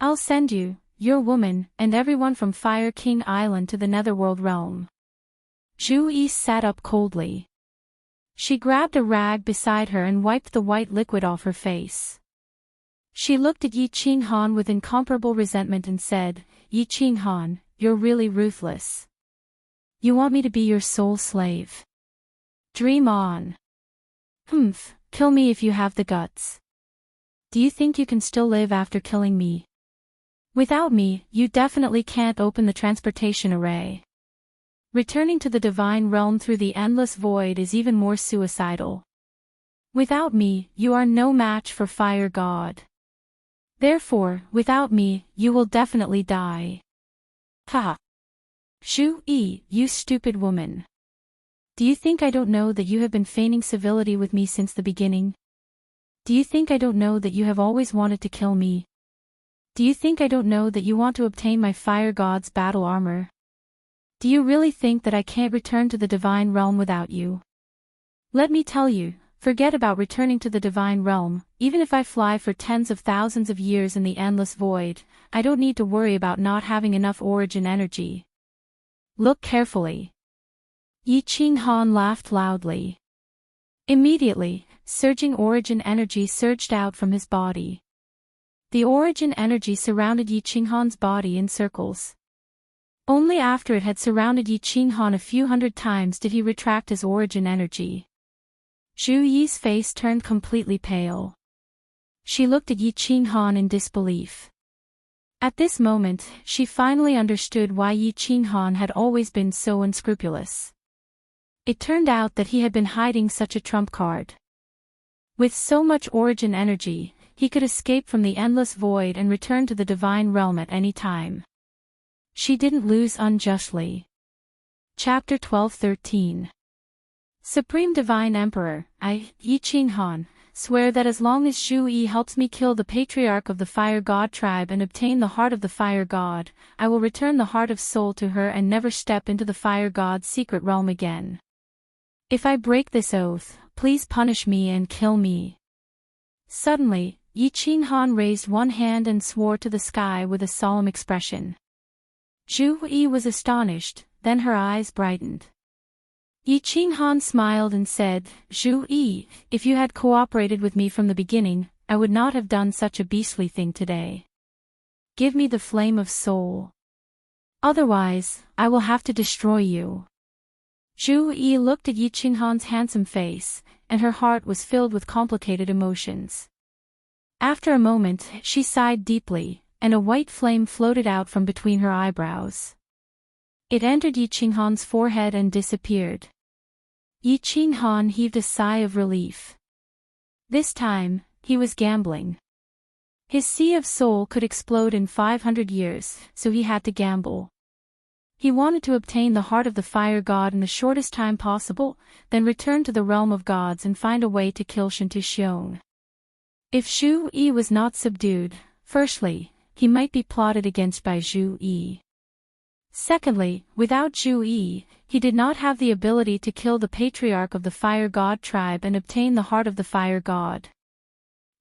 Speaker 1: I'll send you, your woman, and everyone from Fire King Island to the Netherworld realm." Zhu Yi sat up coldly. She grabbed a rag beside her and wiped the white liquid off her face. She looked at Yi Qinghan with incomparable resentment and said, "Yi Qinghan, you're really ruthless. You want me to be your soul slave? Dream on. Kill me if you have the guts. Do you think you can still live after killing me? Without me, you definitely can't open the transportation array. Returning to the divine realm through the endless void is even more suicidal. Without me, you are no match for Fire God. Therefore, without me, you will definitely die." Ha! Zhu Yi, you stupid woman. Do you think I don't know that you have been feigning civility with me since the beginning? Do you think I don't know that you have always wanted to kill me? Do you think I don't know that you want to obtain my Fire God's battle armor? Do you really think that I can't return to the divine realm without you? Let me tell you, forget about returning to the divine realm. Even if I fly for tens of thousands of years in the endless void, I don't need to worry about not having enough origin energy. Look carefully. Yi Qinghan laughed loudly. Immediately, surging origin energy surged out from his body. The origin energy surrounded Yi Qinghan's body in circles. Only after it had surrounded Yi Qinghan a few hundred times did he retract his origin energy. Zhu Yi's face turned completely pale. She looked at Yi Qinghan in disbelief. At this moment, she finally understood why Yi Qinghan had always been so unscrupulous. It turned out that he had been hiding such a trump card. With so much origin energy, he could escape from the endless void and return to the divine realm at any time. She didn't lose unjustly. Chapter 12-13. Supreme Divine Emperor, I, Yi Qinghan, swear that as long as Zhu Yi helps me kill the patriarch of the Fire God tribe and obtain the heart of the Fire God, I will return the heart of soul to her and never step into the Fire God's secret realm again. If I break this oath, please punish me and kill me." Suddenly, Yi Qinghan raised one hand and swore to the sky with a solemn expression. Zhu Yi was astonished, then her eyes brightened. Yi Qinghan smiled and said, "Zhu Yi, if you had cooperated with me from the beginning, I would not have done such a beastly thing today. Give me the flame of soul. Otherwise, I will have to destroy you." Zhu Yi looked at Yi Qinghan's handsome face, and her heart was filled with complicated emotions. After a moment, she sighed deeply, and a white flame floated out from between her eyebrows. It entered Yi Qinghan's forehead and disappeared. Yi Qinghan heaved a sigh of relief. This time, he was gambling. His sea of soul could explode in 500 years, so he had to gamble. He wanted to obtain the heart of the Fire God in the shortest time possible, then return to the realm of gods and find a way to kill Shintu Xiong. If Zhu Yi was not subdued, firstly, he might be plotted against by Zhu Yi. Secondly, without Zhu Yi, he did not have the ability to kill the patriarch of the Fire God tribe and obtain the heart of the Fire God.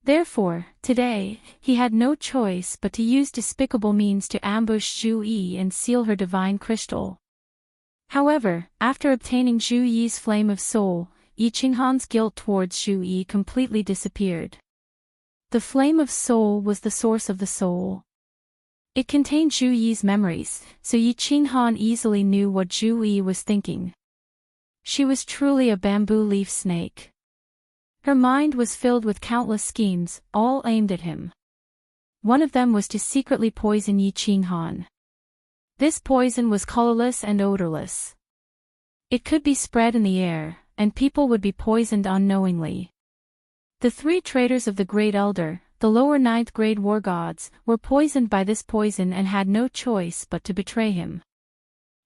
Speaker 1: Therefore, today, he had no choice but to use despicable means to ambush Zhu Yi and seal her divine crystal. However, after obtaining Zhu Yi's flame of soul, Yi Qinghan's guilt towards Zhu Yi completely disappeared. The flame of soul was the source of the soul. It contained Zhu Yi's memories, so Yi Qinghan easily knew what Zhu Yi was thinking. She was truly a bamboo leaf snake. Her mind was filled with countless schemes, all aimed at him. One of them was to secretly poison Yi Qinghan. This poison was colorless and odorless. It could be spread in the air, and people would be poisoned unknowingly. The three traitors of the Great Elder, the lower ninth grade war gods, were poisoned by this poison and had no choice but to betray him.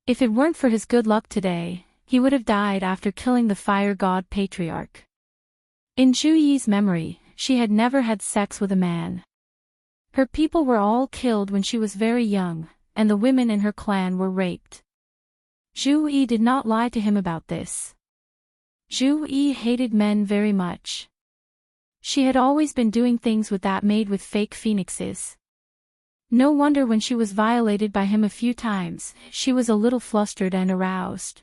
Speaker 1: If it weren't for his good luck today, he would have died after killing the fire god patriarch. In Zhu Yi's memory, she had never had sex with a man. Her people were all killed when she was very young, and the women in her clan were raped. Zhu Yi did not lie to him about this. Zhu Yi hated men very much. She had always been doing things with that made with fake phoenixes. No wonder when she was violated by him a few times, she was a little flustered and aroused.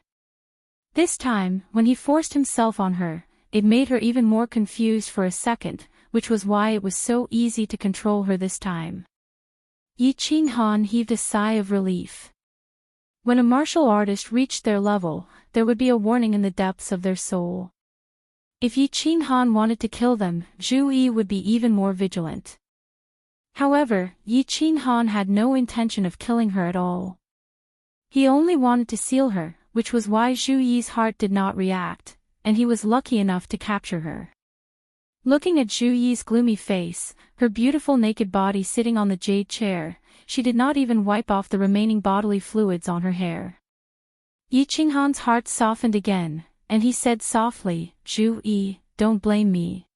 Speaker 1: This time, when he forced himself on her, it made her even more confused for a second, which was why it was so easy to control her this time. Yi Qinghan heaved a sigh of relief. When a martial artist reached their level, there would be a warning in the depths of their soul. If Yi Qinghan wanted to kill them, Zhu Yi would be even more vigilant. However, Yi Qinghan had no intention of killing her at all. He only wanted to seal her, which was why Zhu Yi's heart did not react, and he was lucky enough to capture her. Looking at Zhu Yi's gloomy face, her beautiful naked body sitting on the jade chair, she did not even wipe off the remaining bodily fluids on her hair. Yi Qinghan's heart softened again, and he said softly, "Zhu Yi, don't blame me.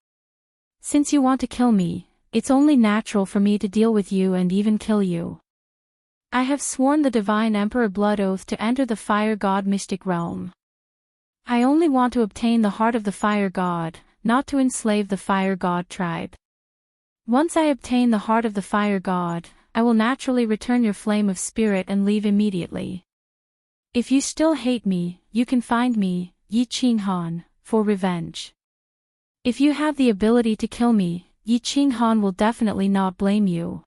Speaker 1: Since you want to kill me, it's only natural for me to deal with you and even kill you. I have sworn the Divine Emperor blood oath to enter the Fire God mystic realm. I only want to obtain the heart of the Fire God, not to enslave the Fire God tribe. Once I obtain the heart of the Fire God, I will naturally return your flame of spirit and leave immediately. If you still hate me, you can find me, Yi Qinghan, for revenge. If you have the ability to kill me, Yi Qinghan will definitely not blame you."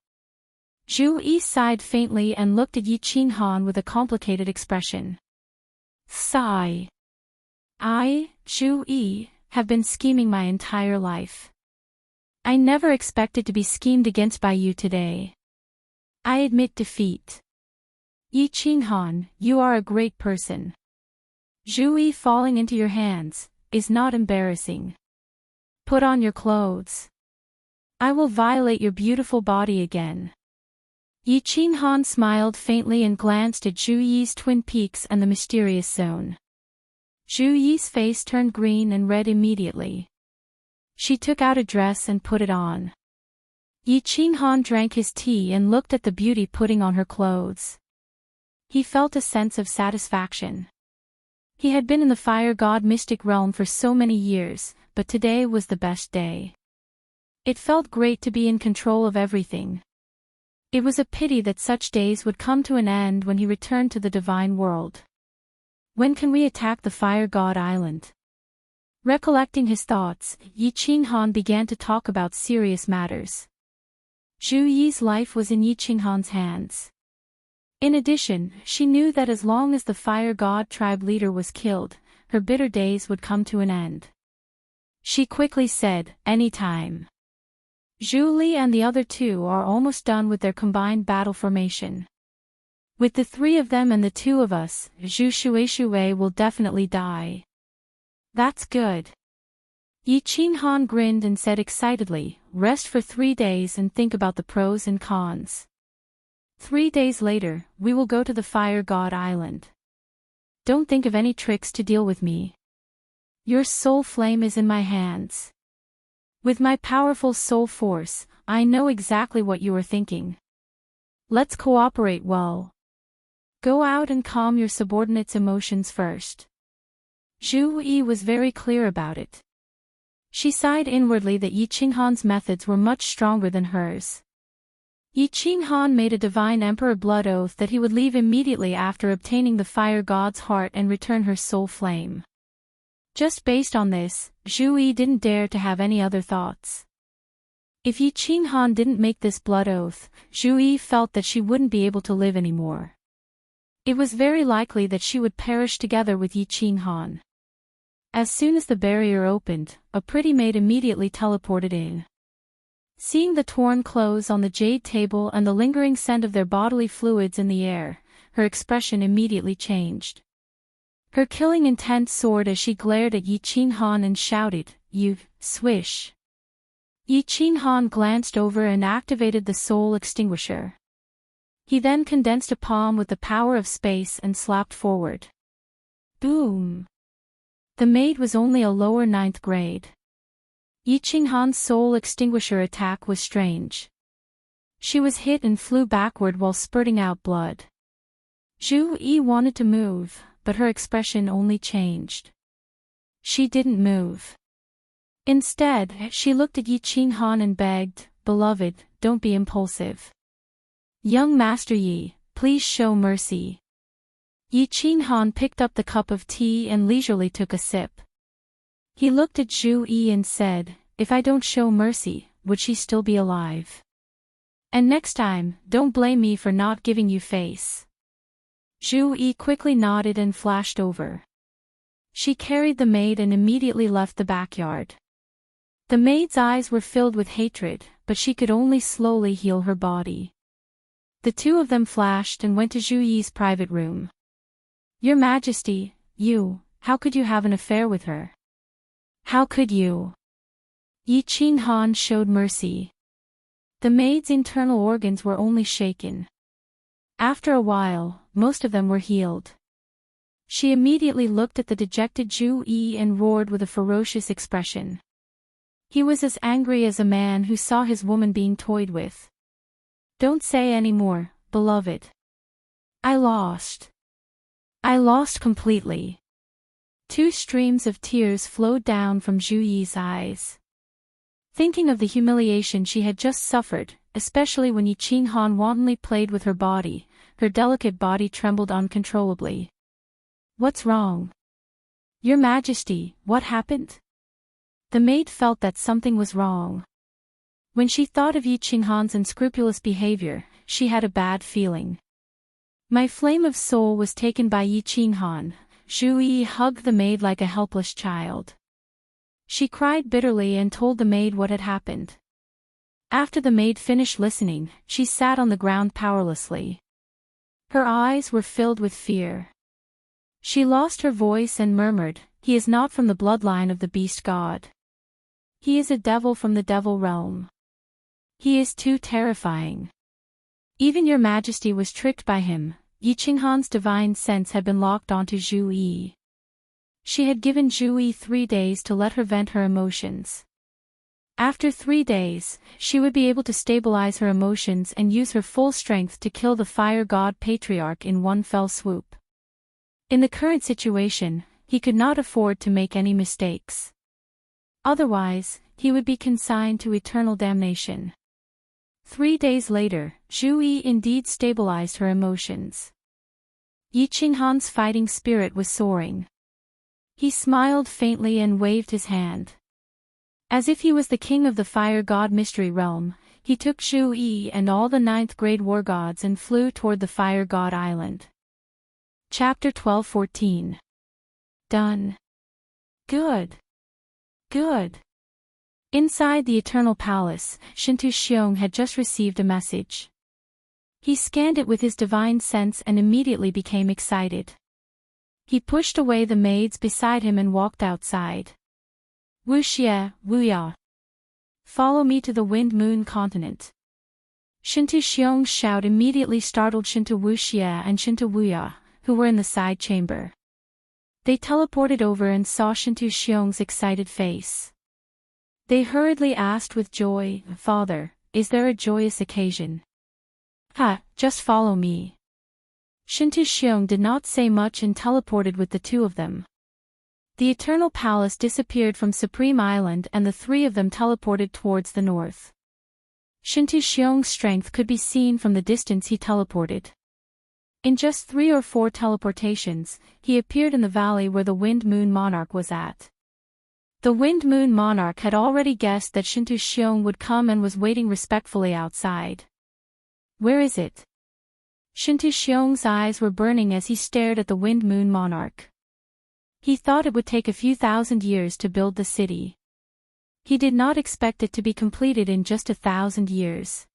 Speaker 1: Zhu Yi sighed faintly and looked at Yi Qinghan with a complicated expression. Sigh. I, Zhu Yi, have been scheming my entire life. I never expected to be schemed against by you today. I admit defeat. Yi Qinghan, you are a great person. Zhu Yi falling into your hands is not embarrassing. Put on your clothes. I will violate your beautiful body again. Yi Qinghan smiled faintly and glanced at Zhu Yi's twin peaks and the mysterious zone. Zhu Yi's face turned green and red immediately. She took out a dress and put it on. Yi Qinghan drank his tea and looked at the beauty putting on her clothes. He felt a sense of satisfaction. He had been in the Fire God mystic realm for so many years, but today was the best day. It felt great to be in control of everything. It was a pity that such days would come to an end when he returned to the divine world. When can we attack the Fire God Island? Recollecting his thoughts, Yi Qinghan began to talk about serious matters. Zhu Yi's life was in Yi Qinghan's hands. In addition, she knew that as long as the Fire God tribe leader was killed, her bitter days would come to an end. She quickly said, "Any time. Zhu Li and the other two are almost done with their combined battle formation. With the three of them and the two of us, Zhu Shui will definitely die." "That's good." Yi Qinghan grinned and said excitedly, "Rest for 3 days and think about the pros and cons. 3 days later, we will go to the Fire God Island. Don't think of any tricks to deal with me. Your soul flame is in my hands. With my powerful soul force, I know exactly what you are thinking. Let's cooperate well. Go out and calm your subordinates' emotions first." Zhu Yi was very clear about it. She sighed inwardly that Yi Qinghan's methods were much stronger than hers. Yi Qinghan made a divine emperor blood oath that he would leave immediately after obtaining the Fire God's heart and return her soul flame. Just based on this, Zhu Yi didn't dare to have any other thoughts. If Yi Qinghan didn't make this blood oath, Zhu Yi felt that she wouldn't be able to live anymore. It was very likely that she would perish together with Yi Qinghan. As soon as the barrier opened, a pretty maid immediately teleported in. Seeing the torn clothes on the jade table and the lingering scent of their bodily fluids in the air, her expression immediately changed. Her killing intent soared as she glared at Yi Qinghan and shouted, "You, swish!" Yi Qinghan glanced over and activated the soul extinguisher. He then condensed a palm with the power of space and slapped forward. Boom! The maid was only a lower 9th grade. Yi Qinghan's soul extinguisher attack was strange. She was hit and flew backward while spurting out blood. Zhu Yi wanted to move, but her expression only changed. She didn't move. Instead, she looked at Yi Qinghan and begged, "Beloved, don't be impulsive. Young Master Yi, please show mercy." Yi Qinghan picked up the cup of tea and leisurely took a sip. He looked at Zhu Yi and said, "If I don't show mercy, would she still be alive? And next time, don't blame me for not giving you face." Zhu Yi quickly nodded and flashed over. She carried the maid and immediately left the backyard. The maid's eyes were filled with hatred, but she could only slowly heal her body. The two of them flashed and went to Zhu Yi's private room. "Your Majesty, how could you have an affair with her? How could you?" Yi Qinghan showed mercy. The maid's internal organs were only shaken. After a while, most of them were healed. She immediately looked at the dejected Zhu Yi and roared with a ferocious expression. He was as angry as a man who saw his woman being toyed with. "Don't say any more, beloved. I lost. I lost completely." 2 streams of tears flowed down from Zhu Yi's eyes. Thinking of the humiliation she had just suffered, especially when Yi Qinghan wantonly played with her body, her delicate body trembled uncontrollably. "What's wrong? Your Majesty, what happened?" The maid felt that something was wrong. When she thought of Yi Qinghan's unscrupulous behavior, she had a bad feeling. "My flame of soul was taken by Yi Qinghan." Zhu Yi hugged the maid like a helpless child. She cried bitterly and told the maid what had happened. After the maid finished listening, she sat on the ground powerlessly. Her eyes were filled with fear. She lost her voice and murmured, "He is not from the bloodline of the beast god. He is a devil from the devil realm. He is too terrifying. Even your Majesty was tricked by him." Yi Qinghan's divine sense had been locked onto Zhu Yi. She had given Zhu Yi 3 days to let her vent her emotions. After 3 days, she would be able to stabilize her emotions and use her full strength to kill the fire god patriarch in one fell swoop. In the current situation, he could not afford to make any mistakes. Otherwise, he would be consigned to eternal damnation. 3 days later, Zhu Yi indeed stabilized her emotions. Yi Qinghan's fighting spirit was soaring. He smiled faintly and waved his hand. As if he was the king of the fire god mystery realm, he took Zhu Yi and all the 9th grade war gods and flew toward the fire god island. Chapter 12-14. Done. Good. Good. Inside the Eternal Palace, Shintu Xiong had just received a message. He scanned it with his divine sense and immediately became excited. He pushed away the maids beside him and walked outside. "Wuxie, Wuya. Follow me to the Wind Moon continent." Shintu Xiong's shout immediately startled Shintu Wuxie and Shintu Wuya, who were in the side chamber. They teleported over and saw Shintu Xiong's excited face. They hurriedly asked with joy, "Father, is there a joyous occasion?" Just follow me." Shintu Xiong did not say much and teleported with the 2 of them. The Eternal Palace disappeared from Supreme Island and the 3 of them teleported towards the north. Shintu Xiong's strength could be seen from the distance he teleported. In just 3 or 4 teleportations, he appeared in the valley where the Wind Moon Monarch was at. The Wind Moon Monarch had already guessed that Shintu Xiong would come and was waiting respectfully outside. "Where is it?" Shintu Xiong's eyes were burning as he stared at the Wind Moon Monarch. He thought it would take a few thousand years to build the city. He did not expect it to be completed in just 1,000 years.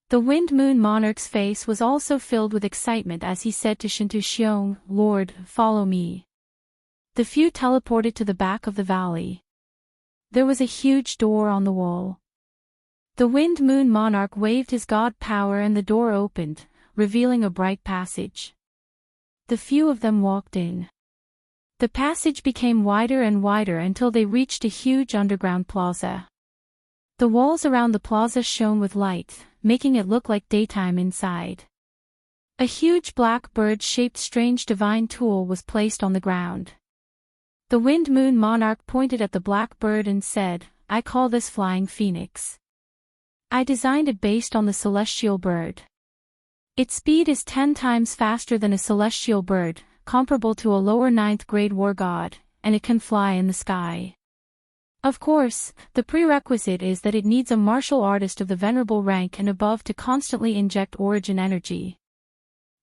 Speaker 1: The Wind Moon Monarch's face was also filled with excitement as he said to Shinto-xiong, "Lord, follow me." The few teleported to the back of the valley. There was a huge door on the wall. The Wind Moon Monarch waved his god power and the door opened, revealing a bright passage. The few of them walked in. The passage became wider and wider until they reached a huge underground plaza. The walls around the plaza shone with light, making it look like daytime inside. A huge black bird-shaped strange divine tool was placed on the ground. The Wind Moon Monarch pointed at the black bird and said, "I call this Flying Phoenix. I designed it based on the celestial bird. Its speed is 10 times faster than a celestial bird, comparable to a lower 9th grade war god, and it can fly in the sky. Of course, the prerequisite is that it needs a martial artist of the venerable rank and above to constantly inject origin energy.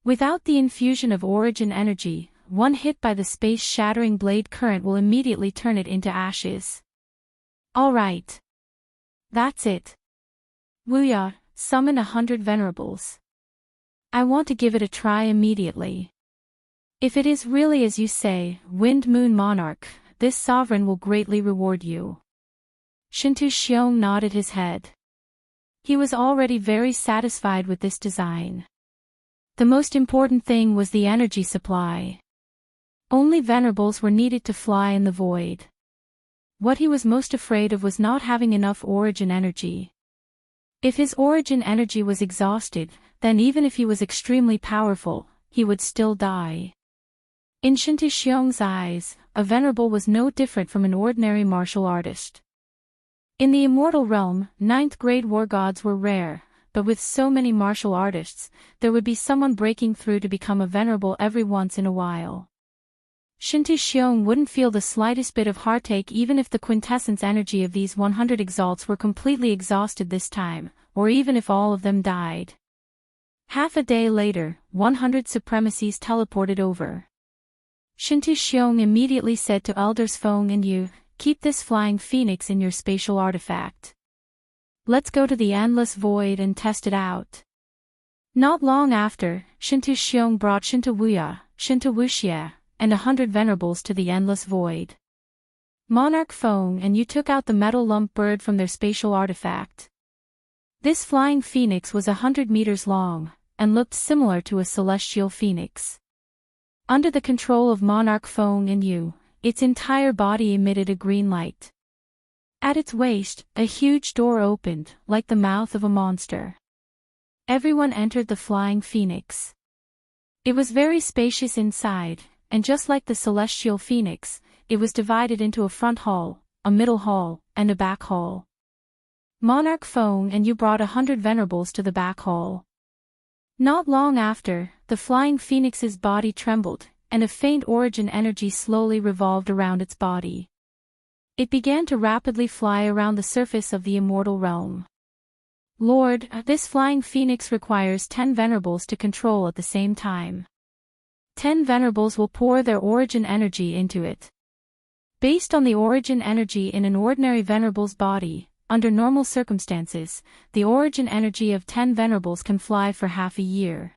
Speaker 1: Without the infusion of origin energy, one hit by the space-shattering blade current will immediately turn it into ashes." "Alright. That's it. Wuya, summon 100 venerables. I want to give it a try immediately. If it is really as you say, Wind Moon Monarch, this sovereign will greatly reward you." Shinto-xiong nodded his head. He was already very satisfied with this design. The most important thing was the energy supply. Only venerables were needed to fly in the void. What he was most afraid of was not having enough origin energy. If his origin energy was exhausted, then even if he was extremely powerful, he would still die. In Shinto-xiong's eyes, a venerable was no different from an ordinary martial artist. In the immortal realm, 9th grade war gods were rare, but with so many martial artists, there would be someone breaking through to become a venerable every once in a while. Shinto-xiong wouldn't feel the slightest bit of heartache even if the quintessence energy of these 100 exalts were completely exhausted this time, or even if all of them died. Half a day later, 100 supremacies teleported over. Shinto-xiong immediately said to Elders Feng and Yu, "Keep this flying phoenix in your spatial artifact. Let's go to the endless void and test it out." Not long after, Shinto-xiong brought Shinto-wuya, Shinto-wuxia, and 100 venerables to the endless void. Monarch Feng and Yu took out the metal lump bird from their spatial artifact. This flying phoenix was 100 meters long, and looked similar to a celestial phoenix. Under the control of Monarch Feng and Yu, its entire body emitted a green light. At its waist, a huge door opened, like the mouth of a monster. Everyone entered the flying phoenix. It was very spacious inside, and just like the celestial phoenix, it was divided into a front hall, a middle hall, and a back hall. Monarch Feng and Yu brought 100 venerables to the back hall. Not long after, the flying phoenix's body trembled, and a faint origin energy slowly revolved around its body. It began to rapidly fly around the surface of the immortal realm. "Lord, this flying phoenix requires 10 venerables to control at the same time. 10 venerables will pour their origin energy into it." Based on the origin energy in an ordinary venerable's body, under normal circumstances, the origin energy of 10 venerables can fly for half a year.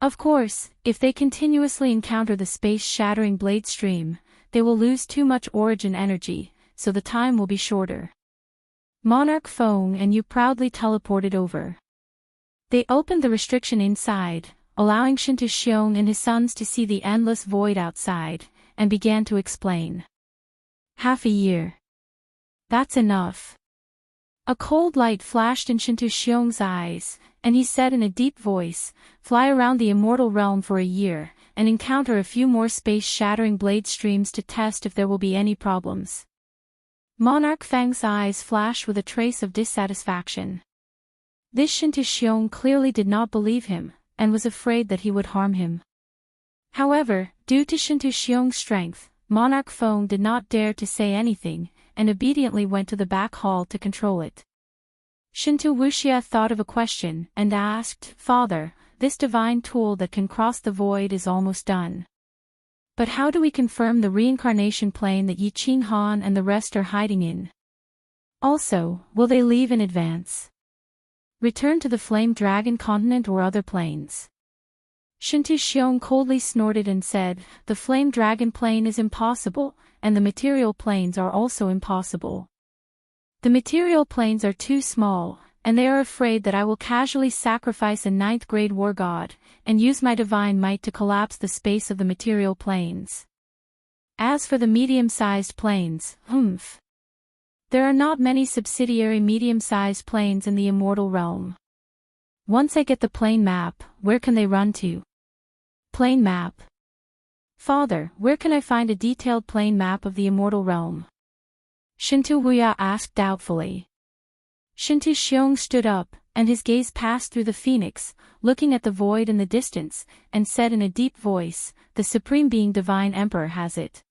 Speaker 1: Of course, if they continuously encounter the space-shattering blade stream, they will lose too much origin energy, so the time will be shorter. Monarch Feng and Yu proudly teleported over. They opened the restriction inside, allowing Shinto-xiong and his sons to see the endless void outside, and began to explain. "Half a year. That's enough." A cold light flashed in Shinto-xiong's eyes, and he said in a deep voice, "Fly around the immortal realm for a year, and encounter a few more space-shattering blade streams to test if there will be any problems." Monarch Feng's eyes flashed with a trace of dissatisfaction. This Shinto-xiong clearly did not believe him, and was afraid that he would harm him. However, due to Shinto-xiong's strength, Monarch Feng did not dare to say anything, and obediently went to the back hall to control it. Shinto-wuxia thought of a question, and asked, "Father, this divine tool that can cross the void is almost done. But how do we confirm the reincarnation plane that Yi Qinghan and the rest are hiding in? Also, will they leave in advance? Return to the Flame Dragon continent or other planes? Shintu Xiong coldly snorted and said, "The Flame Dragon plane is impossible, and the material planes are also impossible. The material planes are too small, and they are afraid that I will casually sacrifice a 9th-grade war god, and use my divine might to collapse the space of the material planes. As for the medium-sized planes, there are not many subsidiary medium-sized planes in the immortal realm. Once I get the plane map, where can they run to?" Plane map. Father, where can I find a detailed plane map of the immortal realm? Shintu Wuya asked doubtfully. Shintu Xiong stood up, and his gaze passed through the phoenix, looking at the void in the distance, and said in a deep voice, "The Supreme Being Divine Emperor has it.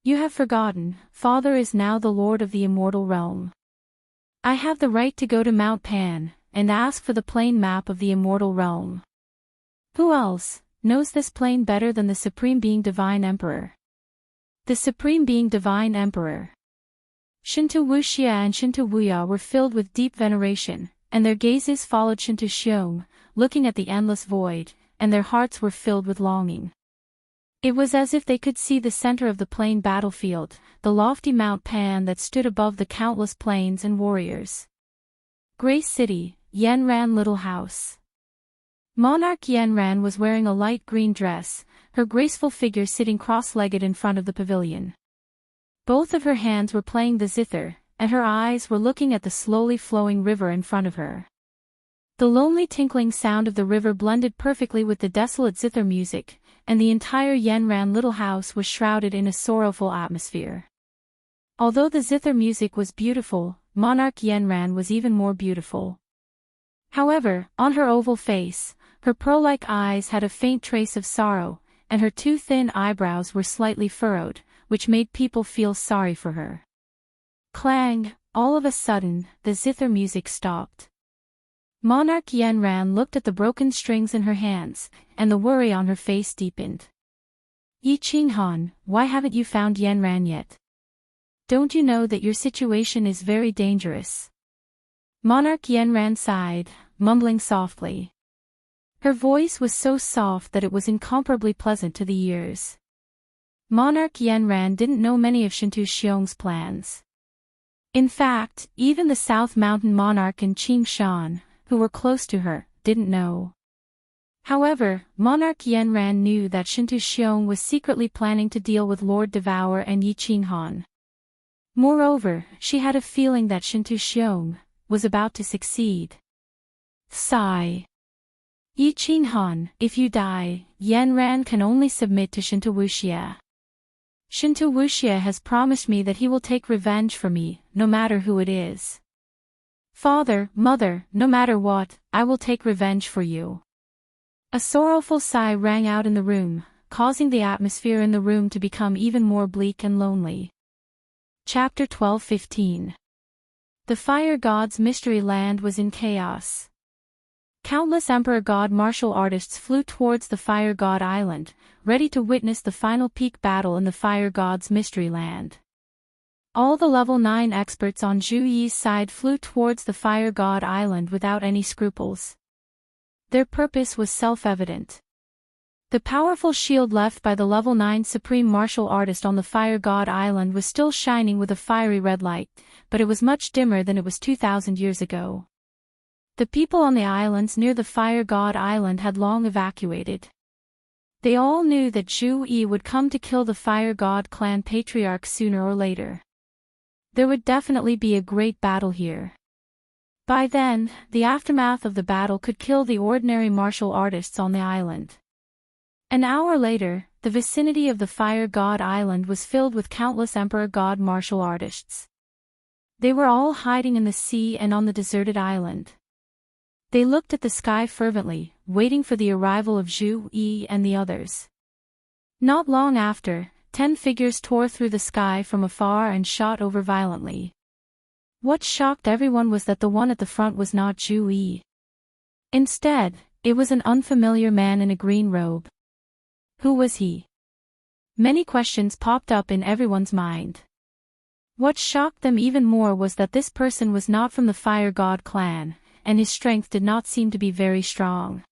Speaker 1: You have forgotten, Father is now the Lord of the immortal realm. I have the right to go to Mount Pan, and ask for the plane map of the immortal realm. Who else knows this plane better than the Supreme Being Divine Emperor? The Supreme Being Divine Emperor." Shintu Wuxia and Shintu Wuya were filled with deep veneration, and their gazes followed Shintu Xiong, looking at the endless void, and their hearts were filled with longing. It was as if they could see the center of the plain battlefield, the lofty Mount Pan that stood above the countless plains and warriors. Gray City, Yanran Little House. Monarch Yanran was wearing a light green dress, her graceful figure sitting cross-legged in front of the pavilion. Both of her hands were playing the zither, and her eyes were looking at the slowly flowing river in front of her. The lonely tinkling sound of the river blended perfectly with the desolate zither music, and the entire Yanran little house was shrouded in a sorrowful atmosphere. Although the zither music was beautiful, Monarch Yanran was even more beautiful. However, on her oval face, her pearl-like eyes had a faint trace of sorrow, and her two thin eyebrows were slightly furrowed, which made people feel sorry for her. Clang! All of a sudden, the zither music stopped. Monarch Yanran looked at the broken strings in her hands, and the worry on her face deepened. "Yi Qinghan, why haven't you found Yanran yet? Don't you know that your situation is very dangerous?" Monarch Yanran sighed, mumbling softly. Her voice was so soft that it was incomparably pleasant to the ears. Monarch Yanran didn't know many of Shintu Xiong's plans. In fact, even the South Mountain Monarch and Qing Shan, who were close to her, didn't know. However, Monarch Yanran knew that Shintu Xiong was secretly planning to deal with Lord Devour and Yi Qinghan. Moreover, she had a feeling that Shintu Xiong was about to succeed. Sigh. "Yi Qinghan, if you die, Yanran can only submit to Shintu Wuxia. Shintu Wuxia has promised me that he will take revenge for me, no matter who it is. Father, mother, no matter what, I will take revenge for you." A sorrowful sigh rang out in the room, causing the atmosphere in the room to become even more bleak and lonely. Chapter 12:15. The Fire God's Mystery Land was in chaos. Countless Emperor God martial artists flew towards the Fire God Island, ready to witness the final peak battle in the Fire God's Mystery Land. All the level 9 experts on Zhu Yi's side flew towards the Fire God Island without any scruples. Their purpose was self-evident. The powerful shield left by the level 9 supreme martial artist on the Fire God Island was still shining with a fiery red light, but it was much dimmer than it was 2,000 years ago. The people on the islands near the Fire God Island had long evacuated. They all knew that Zhu Yi would come to kill the Fire God clan patriarch sooner or later. There would definitely be a great battle here. By then, the aftermath of the battle could kill the ordinary martial artists on the island. An hour later, the vicinity of the Fire God Island was filled with countless Emperor God martial artists. They were all hiding in the sea and on the deserted island. They looked at the sky fervently, waiting for the arrival of Zhu Yi and the others. Not long after, 10 figures tore through the sky from afar and shot over violently. What shocked everyone was that the one at the front was not Zhu Yi. Instead, it was an unfamiliar man in a green robe. Who was he? Many questions popped up in everyone's mind. What shocked them even more was that this person was not from the Fire God clan, and his strength did not seem to be very strong.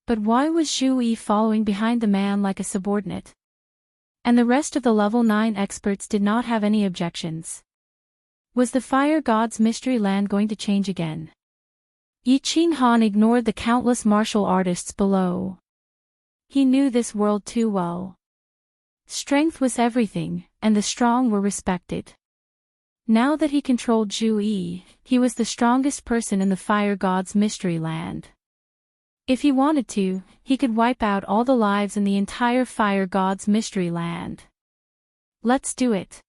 Speaker 1: But why was Zhu Yi following behind the man like a subordinate? And the rest of the level 9 experts did not have any objections. Was the Fire God's mystery land going to change again? Yi Qinghan ignored the countless martial artists below. He knew this world too well. Strength was everything, and the strong were respected. Now that he controlled Zhu Yi, he was the strongest person in the Fire God's mystery land. If he wanted to, he could wipe out all the lives in the entire Fire God's mystery land. Let's do it.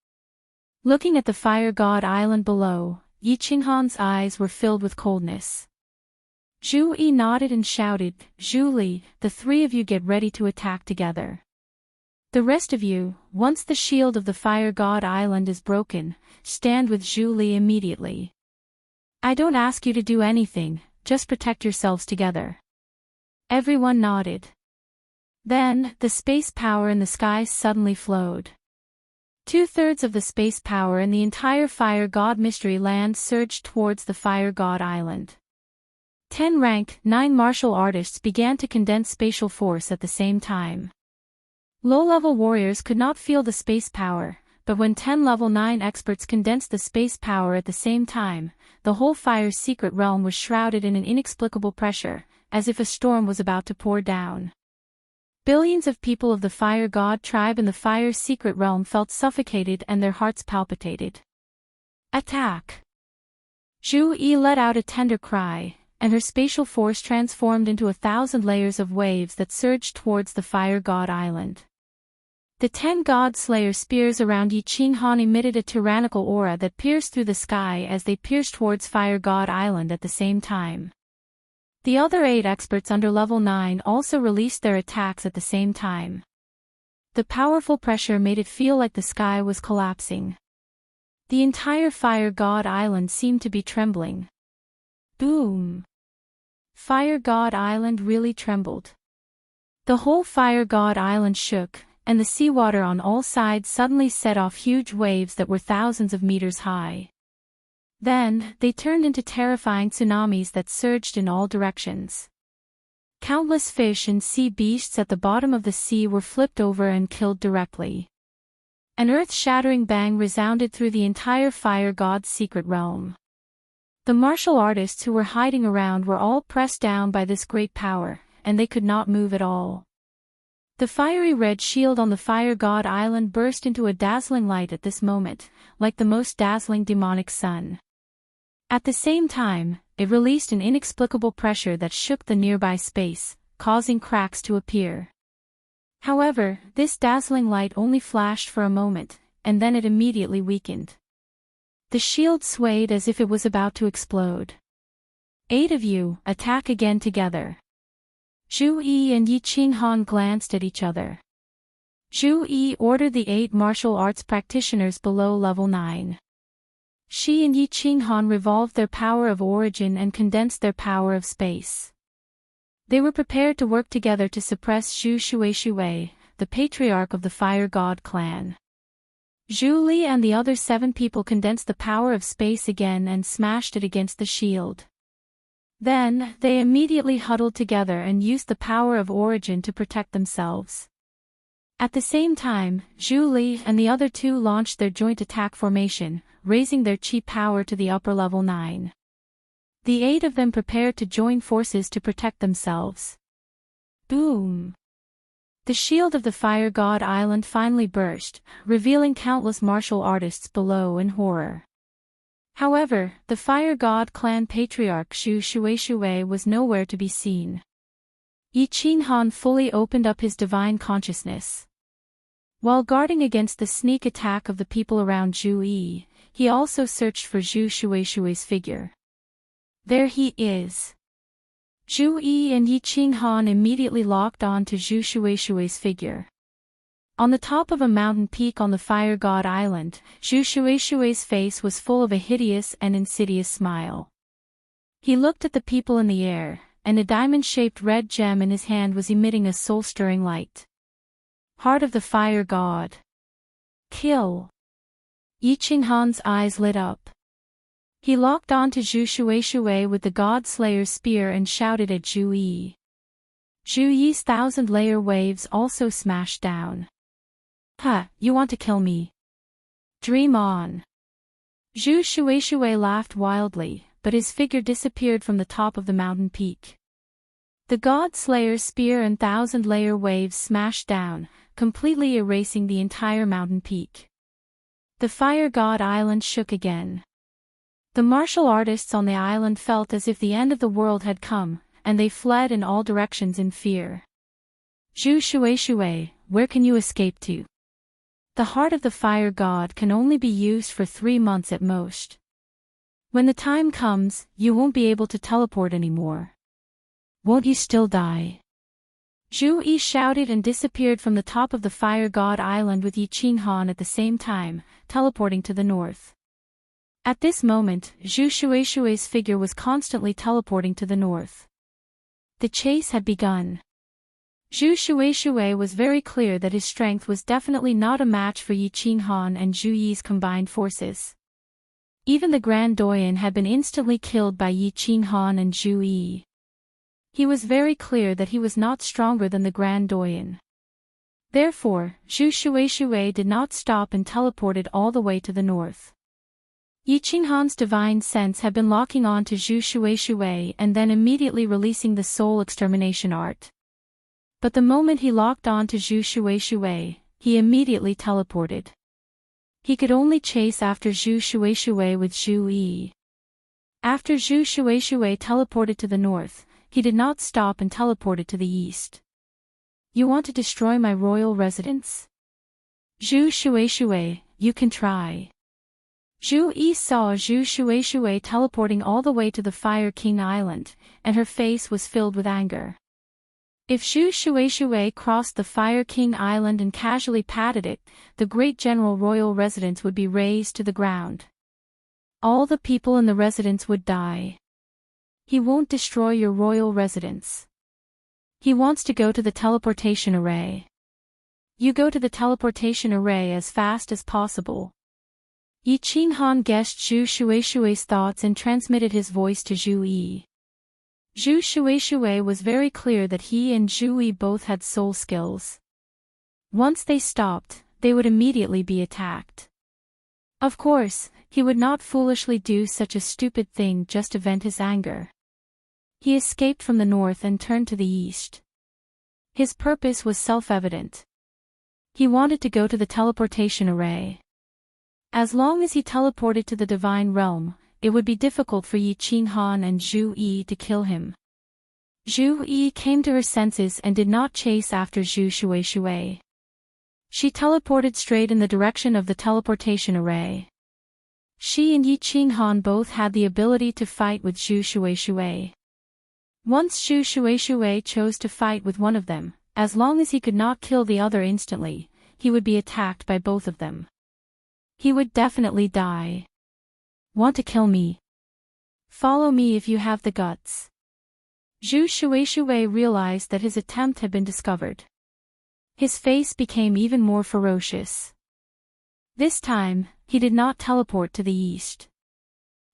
Speaker 1: Looking at the Fire God Island below, Yi Qinghan's eyes were filled with coldness. Zhu Yi nodded and shouted, "Zhu Li, the three of you get ready to attack together. The rest of you, once the shield of the Fire God Island is broken, stand with Zhu Li immediately. I don't ask you to do anything, just protect yourselves together." Everyone nodded. Then, the space power in the skies suddenly flowed. 2/3 of the space power in the entire Fire God Mystery Land surged towards the Fire God Island. 10 rank 9 martial artists began to condense spatial force at the same time. Low-level warriors could not feel the space power, but when 10 level 9 experts condensed the space power at the same time, the whole Fire's secret realm was shrouded in an inexplicable pressure, as if a storm was about to pour down. Billions of people of the Fire God tribe in the Fire's secret realm felt suffocated and their hearts palpitated. Attack! Zhu Yi let out a tender cry, and her spatial force transformed into 1,000 layers of waves that surged towards the Fire God Island. The 10 God Slayer spears around Yi Qinghan emitted a tyrannical aura that pierced through the sky as they pierced towards Fire God Island at the same time. The other 8 experts under level 9 also released their attacks at the same time. The powerful pressure made it feel like the sky was collapsing. The entire Fire God Island seemed to be trembling. Boom! Fire God Island really trembled. The whole Fire God Island shook, and the seawater on all sides suddenly set off huge waves that were thousands of meters high. Then, they turned into terrifying tsunamis that surged in all directions. Countless fish and sea beasts at the bottom of the sea were flipped over and killed directly. An earth-shattering bang resounded through the entire Fire God's secret realm. The martial artists who were hiding around were all pressed down by this great power, and they could not move at all. The fiery red shield on the Fire God Island burst into a dazzling light at this moment, like the most dazzling demonic sun. At the same time, it released an inexplicable pressure that shook the nearby space, causing cracks to appear. However, this dazzling light only flashed for a moment, and then it immediately weakened. The shield swayed as if it was about to explode. 8 of you, attack again together. Zhu Yi and Yi Qinghan glanced at each other. Zhu Yi ordered the 8 martial arts practitioners below level 9. She and Yi Qinghan revolved their power of origin and condensed their power of space. They were prepared to work together to suppress Zhu Shui, the patriarch of the Fire God clan. Zhu Li and the other 7 people condensed the power of space again and smashed it against the shield. Then, they immediately huddled together and used the power of origin to protect themselves. At the same time, Zhu Li and the other 2 launched their joint attack formation, raising their chi power to the upper level 9. The 8 of them prepared to join forces to protect themselves. Boom! The shield of the Fire God Island finally burst, revealing countless martial artists below in horror. However, the Fire God clan patriarch Zhu Shui was nowhere to be seen. Yi Qinghan fully opened up his divine consciousness. While guarding against the sneak attack of the people around Zhu Yi, he also searched for Zhu Shui's figure. There he is. Zhu Yi and Yi Qinghan immediately locked on to Zhu Shui's figure. On the top of a mountain peak on the Fire God Island, Zhu Shui's face was full of a hideous and insidious smile. He looked at the people in the air, and a diamond-shaped red gem in his hand was emitting a soul-stirring light. Heart of the Fire God. Kill. Yi Qinghan's eyes lit up. He locked on to Zhu Shui with the God Slayer's spear and shouted at Zhu Yi. Zhu Yi's 1,000-layer waves also smashed down. "Ha, you want to kill me? Dream on." Zhu Shui laughed wildly, but his figure disappeared from the top of the mountain peak. The God Slayer's spear and 1,000-layer waves smashed down, completely erasing the entire mountain peak. The Fire God Island shook again. The martial artists on the island felt as if the end of the world had come, and they fled in all directions in fear. "Zhu Shui, where can you escape to? The Heart of the Fire God can only be used for 3 months at most. When the time comes, you won't be able to teleport anymore. Won't you still die?" Zhu Yi shouted and disappeared from the top of the Fire God Island with Yi Qinghan at the same time, teleporting to the north. At this moment, Zhu Shui's figure was constantly teleporting to the north. The chase had begun. Zhu Shui was very clear that his strength was definitely not a match for Yi Qinghan and Zhu Yi's combined forces. Even the Grand Doyen had been instantly killed by Yi Qinghan and Zhu Yi. He was very clear that he was not stronger than the Grand Doyen. Therefore, Zhu Shui did not stop and teleported all the way to the north. Yi Qinghan's divine sense had been locking on to Zhu Shui and then immediately releasing the soul extermination art. But the moment he locked on to Zhu Shui, he immediately teleported. He could only chase after Zhu Shui with Zhu Yi. After Zhu Shui teleported to the north, he did not stop and teleported to the east. "You want to destroy my royal residence? Zhu Shui, you can try." Zhu Yi saw Zhu Shui teleporting all the way to the Fire King Island, and her face was filled with anger. If Zhu Shui crossed the Fire King Island and casually patted it, the great general royal residence would be razed to the ground. All the people in the residence would die. "He won't destroy your royal residence. He wants to go to the teleportation array. You go to the teleportation array as fast as possible." Yi Qinghan guessed Zhu Shui's thoughts and transmitted his voice to Zhu Yi. Zhu Shui was very clear that he and Zhu Yi both had soul skills. Once they stopped, they would immediately be attacked. Of course, he would not foolishly do such a stupid thing just to vent his anger. He escaped from the north and turned to the east. His purpose was self-evident. He wanted to go to the teleportation array. As long as he teleported to the divine realm, it would be difficult for Yi Qinghan and Zhu Yi to kill him. Zhu Yi came to her senses and did not chase after Zhu Shui. She teleported straight in the direction of the teleportation array. She and Yi Qinghan both had the ability to fight with Zhu Shui. Once Zhu Shui chose to fight with one of them, as long as he could not kill the other instantly, he would be attacked by both of them. He would definitely die. "Want to kill me? Follow me if you have the guts." Zhu Shui realized that his attempt had been discovered. His face became even more ferocious. This time, he did not teleport to the east.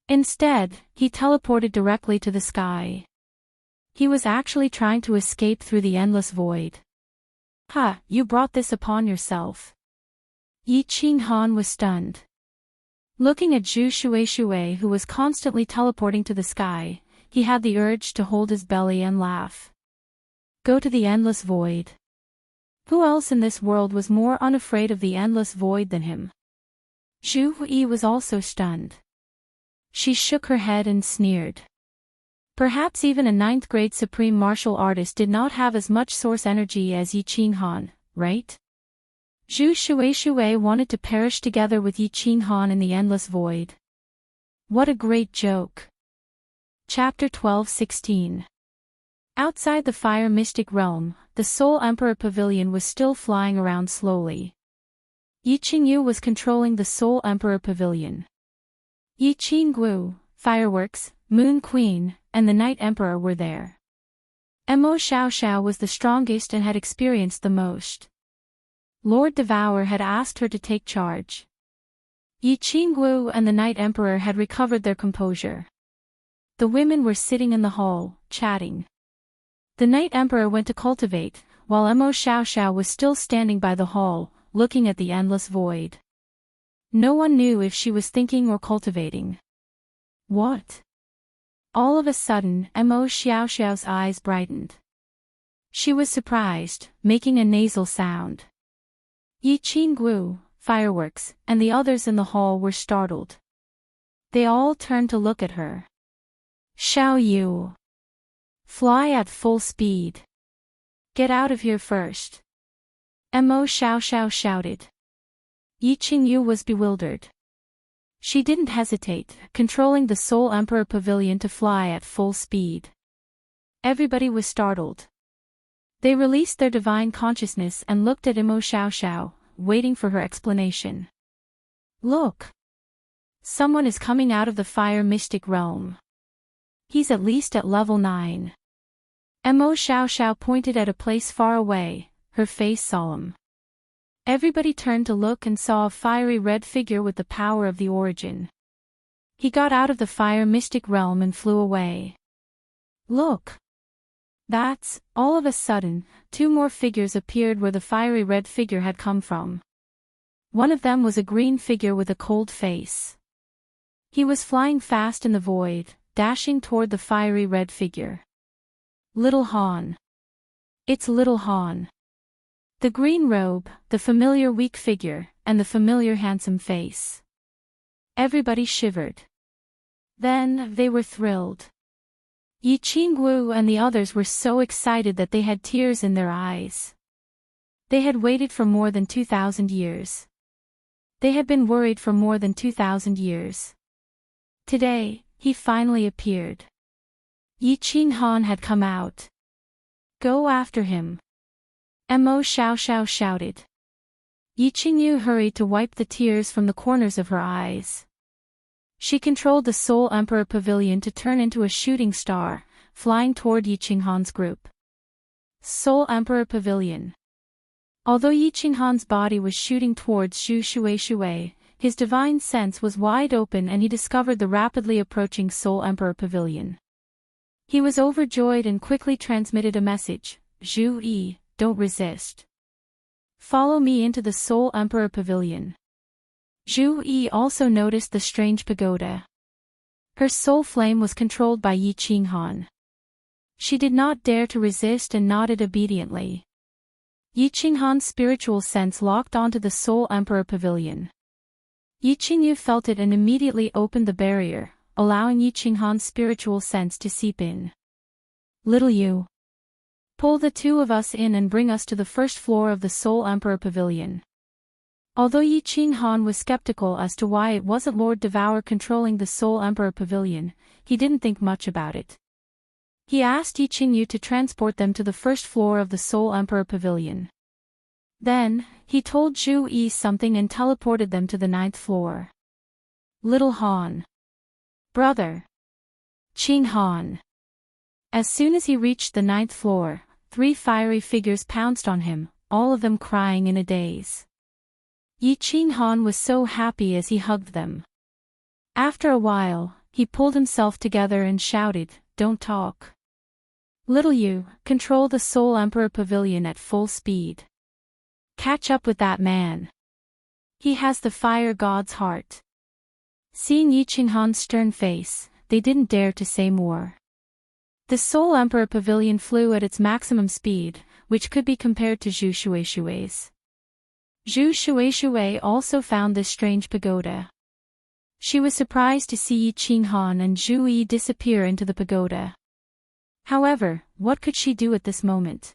Speaker 1: Instead, he teleported directly to the sky. He was actually trying to escape through the endless void. "Ha, you brought this upon yourself." Yi Qinghan was stunned. Looking at Zhu Shui who was constantly teleporting to the sky, he had the urge to hold his belly and laugh. Go to the endless void. Who else in this world was more unafraid of the endless void than him? Zhu Yi was also stunned. She shook her head and sneered. Perhaps even a 9th grade supreme martial artist did not have as much source energy as Yi Qinghan, right? Zhu Shui wanted to perish together with Yi Qinghan in the endless void. What a great joke. Chapter 12-16. Outside the Fire Mystic Realm, the Soul Emperor Pavilion was still flying around slowly. Yi Qingyu was controlling the Soul Emperor Pavilion. Yi Qinggu, Fireworks, Moon Queen, and the Night Emperor were there. Mo Xiaoxiao was the strongest and had experienced the most. Lord Devour had asked her to take charge. Yi Qingwu and the Night Emperor had recovered their composure. The women were sitting in the hall, chatting. The Night Emperor went to cultivate, while Mo Xiaoxiao was still standing by the hall, looking at the endless void. No one knew if she was thinking or cultivating. What? All of a sudden, Mo Xiaoxiao's eyes brightened. She was surprised, making a nasal sound. Yi Qinggu, Fireworks, and the others in the hall were startled. They all turned to look at her. Xiao Yu. Fly at full speed. Get out of here first. Mo Xiaoxiao shouted. Yi Qingyu was bewildered. She didn't hesitate, controlling the Soul Emperor Pavilion to fly at full speed. Everybody was startled. They released their divine consciousness and looked at Mo Xiaoxiao, waiting for her explanation. Look! Someone is coming out of the fire mystic realm. He's at least at level 9. Mo Xiaoxiao pointed at a place far away, her face solemn. Everybody turned to look and saw a fiery red figure with the power of the origin. He got out of the fire mystic realm and flew away. Look! That's, all of a sudden, 2 more figures appeared where the fiery red figure had come from. One of them was a green figure with a cold face. He was flying fast in the void, dashing toward the fiery red figure. Little Han. It's Little Han. The green robe, the familiar weak figure, and the familiar handsome face. Everybody shivered. Then, they were thrilled. Yi Qingwu and the others were so excited that they had tears in their eyes. They had waited for more than 2,000 years. They had been worried for more than 2,000 years. Today, he finally appeared. Yi Qinghan had come out. Go after him. Mo Xiaoxiao shouted. Yi Qingyu hurried to wipe the tears from the corners of her eyes. She controlled the Soul Emperor Pavilion to turn into a shooting star, flying toward Yi Qinghan's group. Soul Emperor Pavilion. Although Yi Qinghan's body was shooting towards Xu Shui, his divine sense was wide open and he discovered the rapidly approaching Soul Emperor Pavilion. He was overjoyed and quickly transmitted a message, Zhu Yi, don't resist. Follow me into the Soul Emperor Pavilion. Zhu Yi also noticed the strange pagoda. Her soul flame was controlled by Yi Qinghan. She did not dare to resist and nodded obediently. Yi Qinghan's spiritual sense locked onto the Soul Emperor Pavilion. Yi Qingyu felt it and immediately opened the barrier, allowing Yi Qinghan's spiritual sense to seep in. Little Yu. Pull the 2 of us in and bring us to the first floor of the Soul Emperor Pavilion. Although Yi Qinghan was skeptical as to why it wasn't Lord Devour controlling the Soul Emperor Pavilion, he didn't think much about it. He asked Yi Qingyu to transport them to the first floor of the Soul Emperor Pavilion. Then, he told Zhu Yi something and teleported them to the 9th floor. Little Han. Brother. Qinghan. As soon as he reached the 9th floor, 3 fiery figures pounced on him, all of them crying in a daze. Yi Qinghan was so happy as he hugged them. After a while, he pulled himself together and shouted, don't talk. Little Yu, control the Soul Emperor Pavilion at full speed. Catch up with that man. He has the fire god's heart. Seeing Yi Qinghan's stern face, they didn't dare to say more. The Soul Emperor Pavilion flew at its maximum speed, which could be compared to Zhu Shui's. Zhu Shui also found this strange pagoda. She was surprised to see Yi Qinghan and Zhu Yi disappear into the pagoda. However, what could she do at this moment?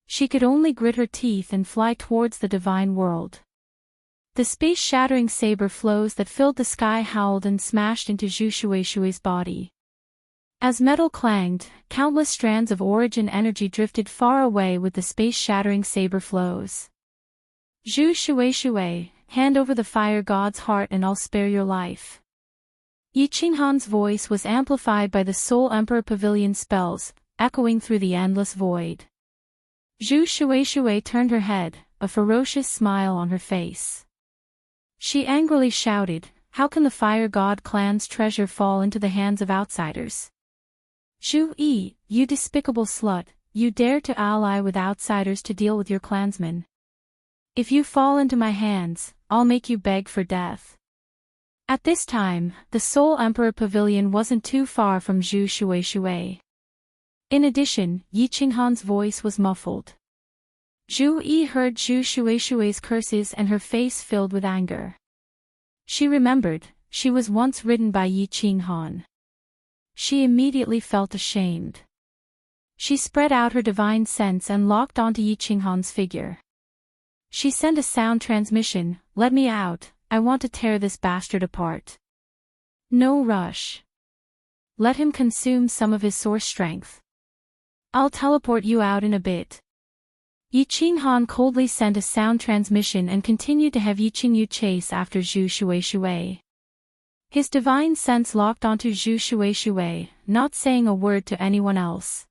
Speaker 1: She could only grit her teeth and fly towards the divine world. The space-shattering saber flows that filled the sky howled and smashed into Zhu Shui's body. As metal clanged, countless strands of origin energy drifted far away with the space-shattering saber flows. Zhu Shui, hand over the fire god's heart and I'll spare your life. Yi Qinghan's voice was amplified by the Soul Emperor Pavilion spells, echoing through the endless void. Zhu Shui turned her head, a ferocious smile on her face. She angrily shouted, "How can the fire god clan's treasure fall into the hands of outsiders? Zhu Yi, you despicable slut, you dare to ally with outsiders to deal with your clansmen. If you fall into my hands, I'll make you beg for death." At this time, the Soul Emperor Pavilion wasn't too far from Zhu Shui. In addition, Yi Qinghan's voice was muffled. Zhu Yi heard Zhu Shui's curses and her face filled with anger. She remembered, she was once ridden by Yi Qinghan. She immediately felt ashamed. She spread out her divine sense and locked onto Yi Qinghan's figure. She sent a sound transmission, "Let me out, I want to tear this bastard apart. No rush. Let him consume some of his source strength. I'll teleport you out in a bit." Yi Qinghan coldly sent a sound transmission and continued to have Yi Qingyu chase after Zhu Shui. His divine sense locked onto Zhu Shui, not saying a word to anyone else.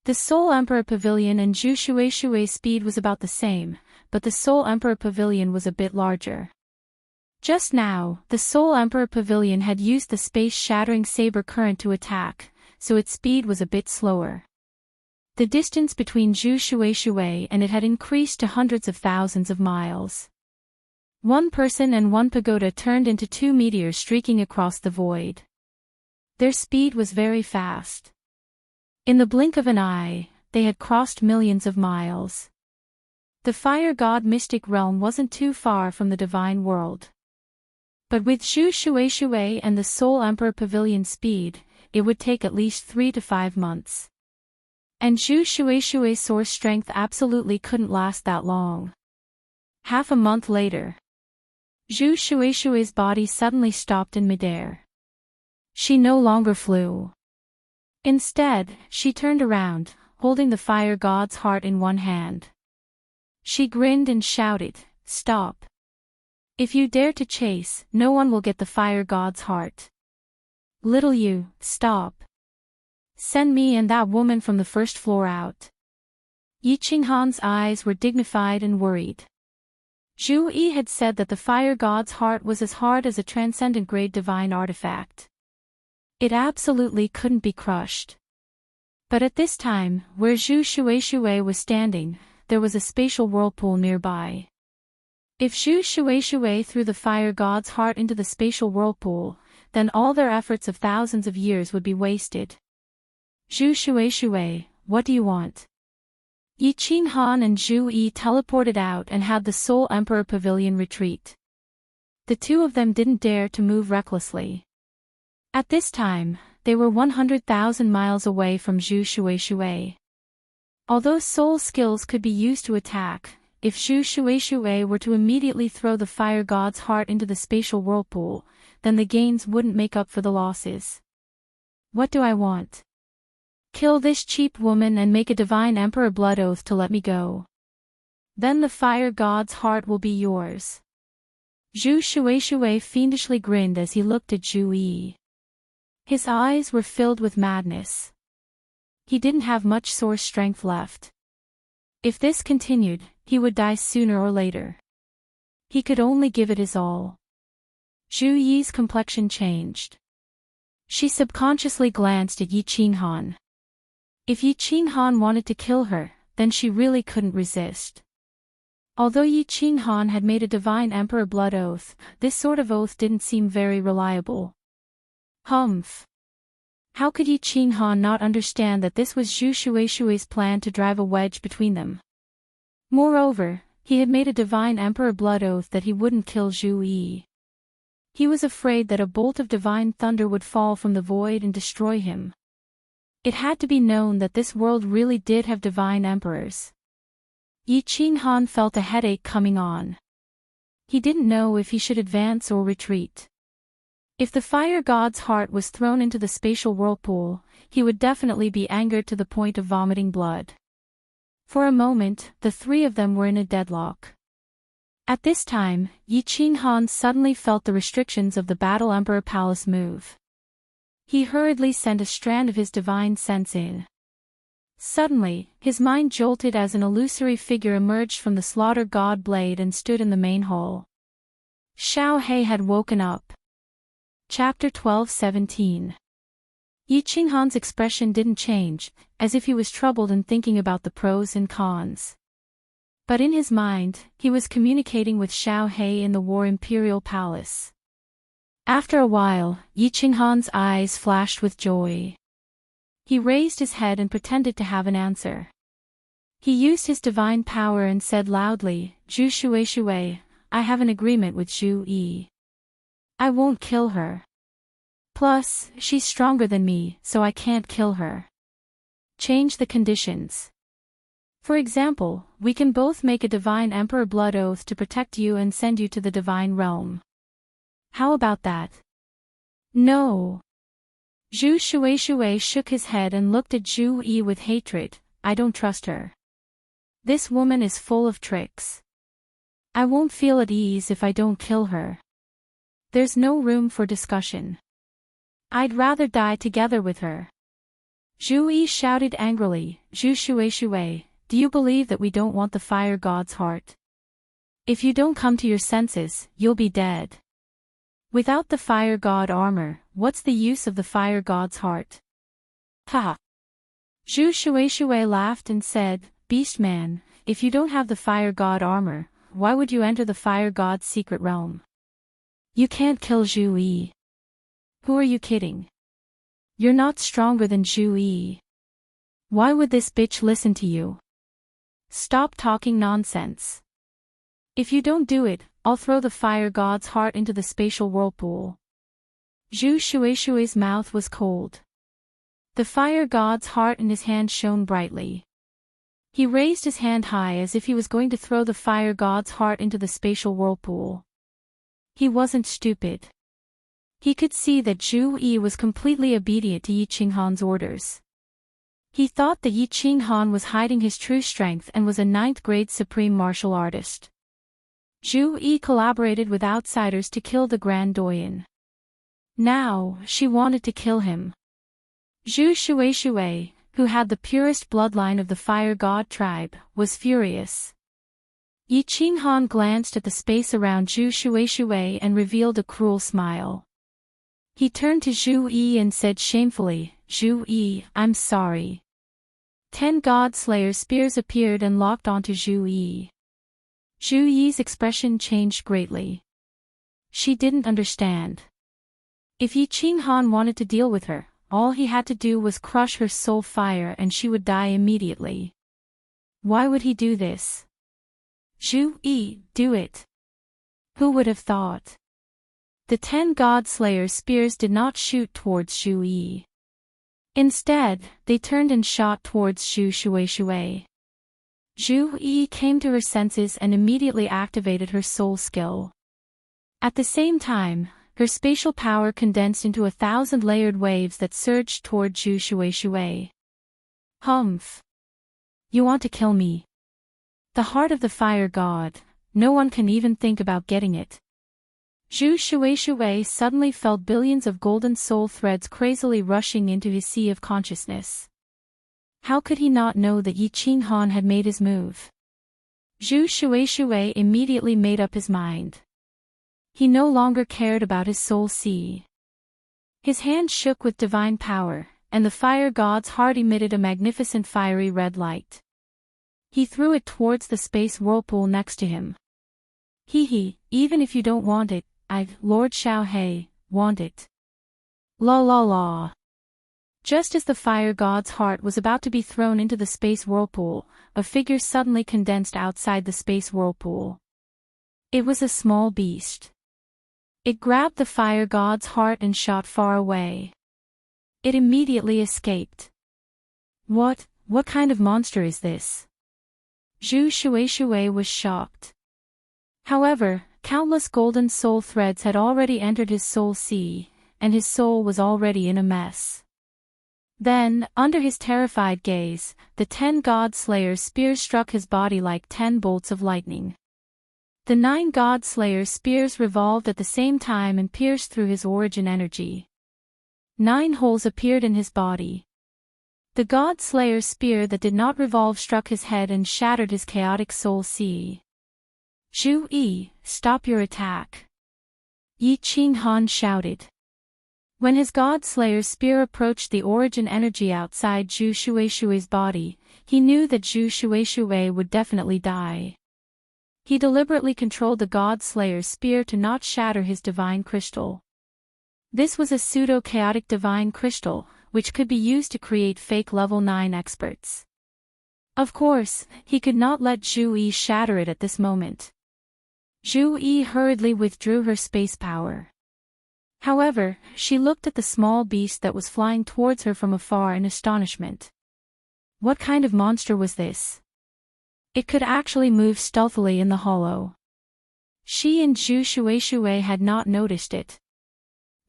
Speaker 1: The Soul Emperor Pavilion and Zhu Shui's speed was about the same, but the Soul Emperor Pavilion was a bit larger. Just now, the Soul Emperor Pavilion had used the space-shattering saber current to attack, so its speed was a bit slower. The distance between Zhu Shui and it had increased to hundreds of thousands of miles. One person and one pagoda turned into two meteors streaking across the void. Their speed was very fast. In the blink of an eye, they had crossed millions of miles. The fire god mystic realm wasn't too far from the divine world. But with Zhu Shui and the Soul Emperor Pavilion speed, it would take at least 3 to 5 months. And Zhu Shui's source strength absolutely couldn't last that long. Half a month later, Zhu Shui's body suddenly stopped in midair. She no longer flew. Instead, she turned around, holding the fire god's heart in one hand. She grinned and shouted, "Stop. If you dare to chase, no one will get the fire god's heart. Little you, stop. Send me and that woman from the first floor out." Yi Qinghan's eyes were dignified and worried. Zhu Yi had said that the fire god's heart was as hard as a transcendent-grade divine artifact. It absolutely couldn't be crushed. But at this time, where Zhu Shui was standing, there was a spatial whirlpool nearby. If Zhu Shui threw the fire god's heart into the spatial whirlpool, then all their efforts of thousands of years would be wasted. "Zhu Shui, what do you want?" Yi Qinghan and Zhu Yi teleported out and had the Soul Emperor Pavilion retreat. The two of them didn't dare to move recklessly. At this time, they were 100,000 miles away from Zhu Shui. Although soul skills could be used to attack, if Zhu Shui were to immediately throw the fire god's heart into the spatial whirlpool, then the gains wouldn't make up for the losses. "What do I want? Kill this cheap woman and make a divine emperor blood oath to let me go. Then the fire god's heart will be yours." Zhu Shui fiendishly grinned as he looked at Zhu Yi. His eyes were filled with madness. He didn't have much source strength left. If this continued, he would die sooner or later. He could only give it his all. Zhu Yi's complexion changed. She subconsciously glanced at Yi Qinghan. If Yi Qinghan wanted to kill her, then she really couldn't resist. Although Yi Qinghan had made a divine emperor blood oath, this sort of oath didn't seem very reliable. Humph. How could Yi Qinghan not understand that this was Zhu Shui's plan to drive a wedge between them? Moreover, he had made a divine emperor blood oath that he wouldn't kill Zhu Yi. He was afraid that a bolt of divine thunder would fall from the void and destroy him. It had to be known that this world really did have divine emperors. Yi Qinghan felt a headache coming on. He didn't know if he should advance or retreat. If the fire god's heart was thrown into the spatial whirlpool, he would definitely be angered to the point of vomiting blood. For a moment, the three of them were in a deadlock. At this time, Yi Qinghan suddenly felt the restrictions of the Battle Emperor Palace move. He hurriedly sent a strand of his divine sense in. Suddenly, his mind jolted as an illusory figure emerged from the slaughter god blade and stood in the main hall. Xiao He had woken up. Chapter 12:17. Yi Qinghan's expression didn't change, as if he was troubled and thinking about the pros and cons. But in his mind, he was communicating with Xiao He in the War Imperial Palace. After a while, Yi Qinghan's eyes flashed with joy. He raised his head and pretended to have an answer. He used his divine power and said loudly, "Zhu Shui, I have an agreement with Zhu Yi. I won't kill her. Plus, she's stronger than me, so I can't kill her. Change the conditions. For example, we can both make a divine emperor blood oath to protect you and send you to the divine realm. How about that?" "No." Zhu Shui shook his head and looked at Zhu Yi with hatred. "I don't trust her. This woman is full of tricks. I won't feel at ease if I don't kill her. There's no room for discussion. I'd rather die together with her." Zhu Yi shouted angrily, "Zhu Shui, do you believe that we don't want the fire god's heart? If you don't come to your senses, you'll be dead. Without the fire god armor, what's the use of the fire god's heart?" "Ha!" Zhu Shui laughed and said, "Beast man, if you don't have the fire god armor, why would you enter the fire god's secret realm? You can't kill Zhu Yi. Who are you kidding? You're not stronger than Zhu Yi. Why would this bitch listen to you? Stop talking nonsense. If you don't do it, I'll throw the fire god's heart into the spatial whirlpool." Zhu Shui's mouth was cold. The fire god's heart in his hand shone brightly. He raised his hand high as if he was going to throw the fire god's heart into the spatial whirlpool. He wasn't stupid. He could see that Zhu Yi was completely obedient to Yi Qinghan's orders. He thought that Yi Qinghan was hiding his true strength and was a 9th-grade supreme martial artist. Zhu Yi collaborated with outsiders to kill the Grand Doyen. Now, she wanted to kill him. Zhu Shui, who had the purest bloodline of the fire god tribe, was furious. Yi Qinghan glanced at the space around Zhu Shui and revealed a cruel smile. He turned to Zhu Yi and said shamefully, "Zhu Yi, I'm sorry." 10 God Slayer spears appeared and locked onto Zhu Yi. Zhu Yi's expression changed greatly. She didn't understand. If Yi Qinghan wanted to deal with her, all he had to do was crush her soul fire and she would die immediately. Why would he do this? Zhu Yi, do it. Who would have thought? The 10 God Slayer spears did not shoot towards Zhu Yi. Instead, they turned and shot towards Zhu Shui. Zhu Yi came to her senses and immediately activated her soul skill. At the same time, her spatial power condensed into 1,000-layered waves that surged toward Zhu Shui. "Humph! You want to kill me? The heart of the fire god, no one can even think about getting it." Zhu Shui suddenly felt billions of golden soul threads crazily rushing into his sea of consciousness. How could he not know that Yi Qinghan had made his move? Zhu Shui immediately made up his mind. He no longer cared about his soul sea. His hand shook with divine power, and the fire god's heart emitted a magnificent fiery red light. He threw it towards the space whirlpool next to him. "Hee, even if you don't want it, Lord Xiao He, want it. La la la." Just as the fire god's heart was about to be thrown into the space whirlpool, a figure suddenly condensed outside the space whirlpool. It was a small beast. It grabbed the fire god's heart and shot far away. It immediately escaped. What kind of monster is this?" Zhu Shui was shocked. However, countless golden soul threads had already entered his soul sea, and his soul was already in a mess. Then, under his terrified gaze, the 10 God Slayers' spears struck his body like 10 bolts of lightning. The 9 God Slayers' spears revolved at the same time and pierced through his origin energy. 9 holes appeared in his body. The God Slayer's spear that did not revolve struck his head and shattered his chaotic soul. Zhu Yi, stop your attack! Yi Qinghan shouted. When his God Slayer's spear approached the origin energy outside Zhu Shueishue's body, he knew that Zhu Shueishue would definitely die. He deliberately controlled the God Slayer's spear to not shatter his divine crystal. This was a pseudo-chaotic divine crystal, which could be used to create fake level 9 experts. Of course, he could not let Zhu Yi shatter it at this moment. Zhu Yi hurriedly withdrew her space power. However, she looked at the small beast that was flying towards her from afar in astonishment. What kind of monster was this? It could actually move stealthily in the hollow. She and Zhu Shueishue had not noticed it.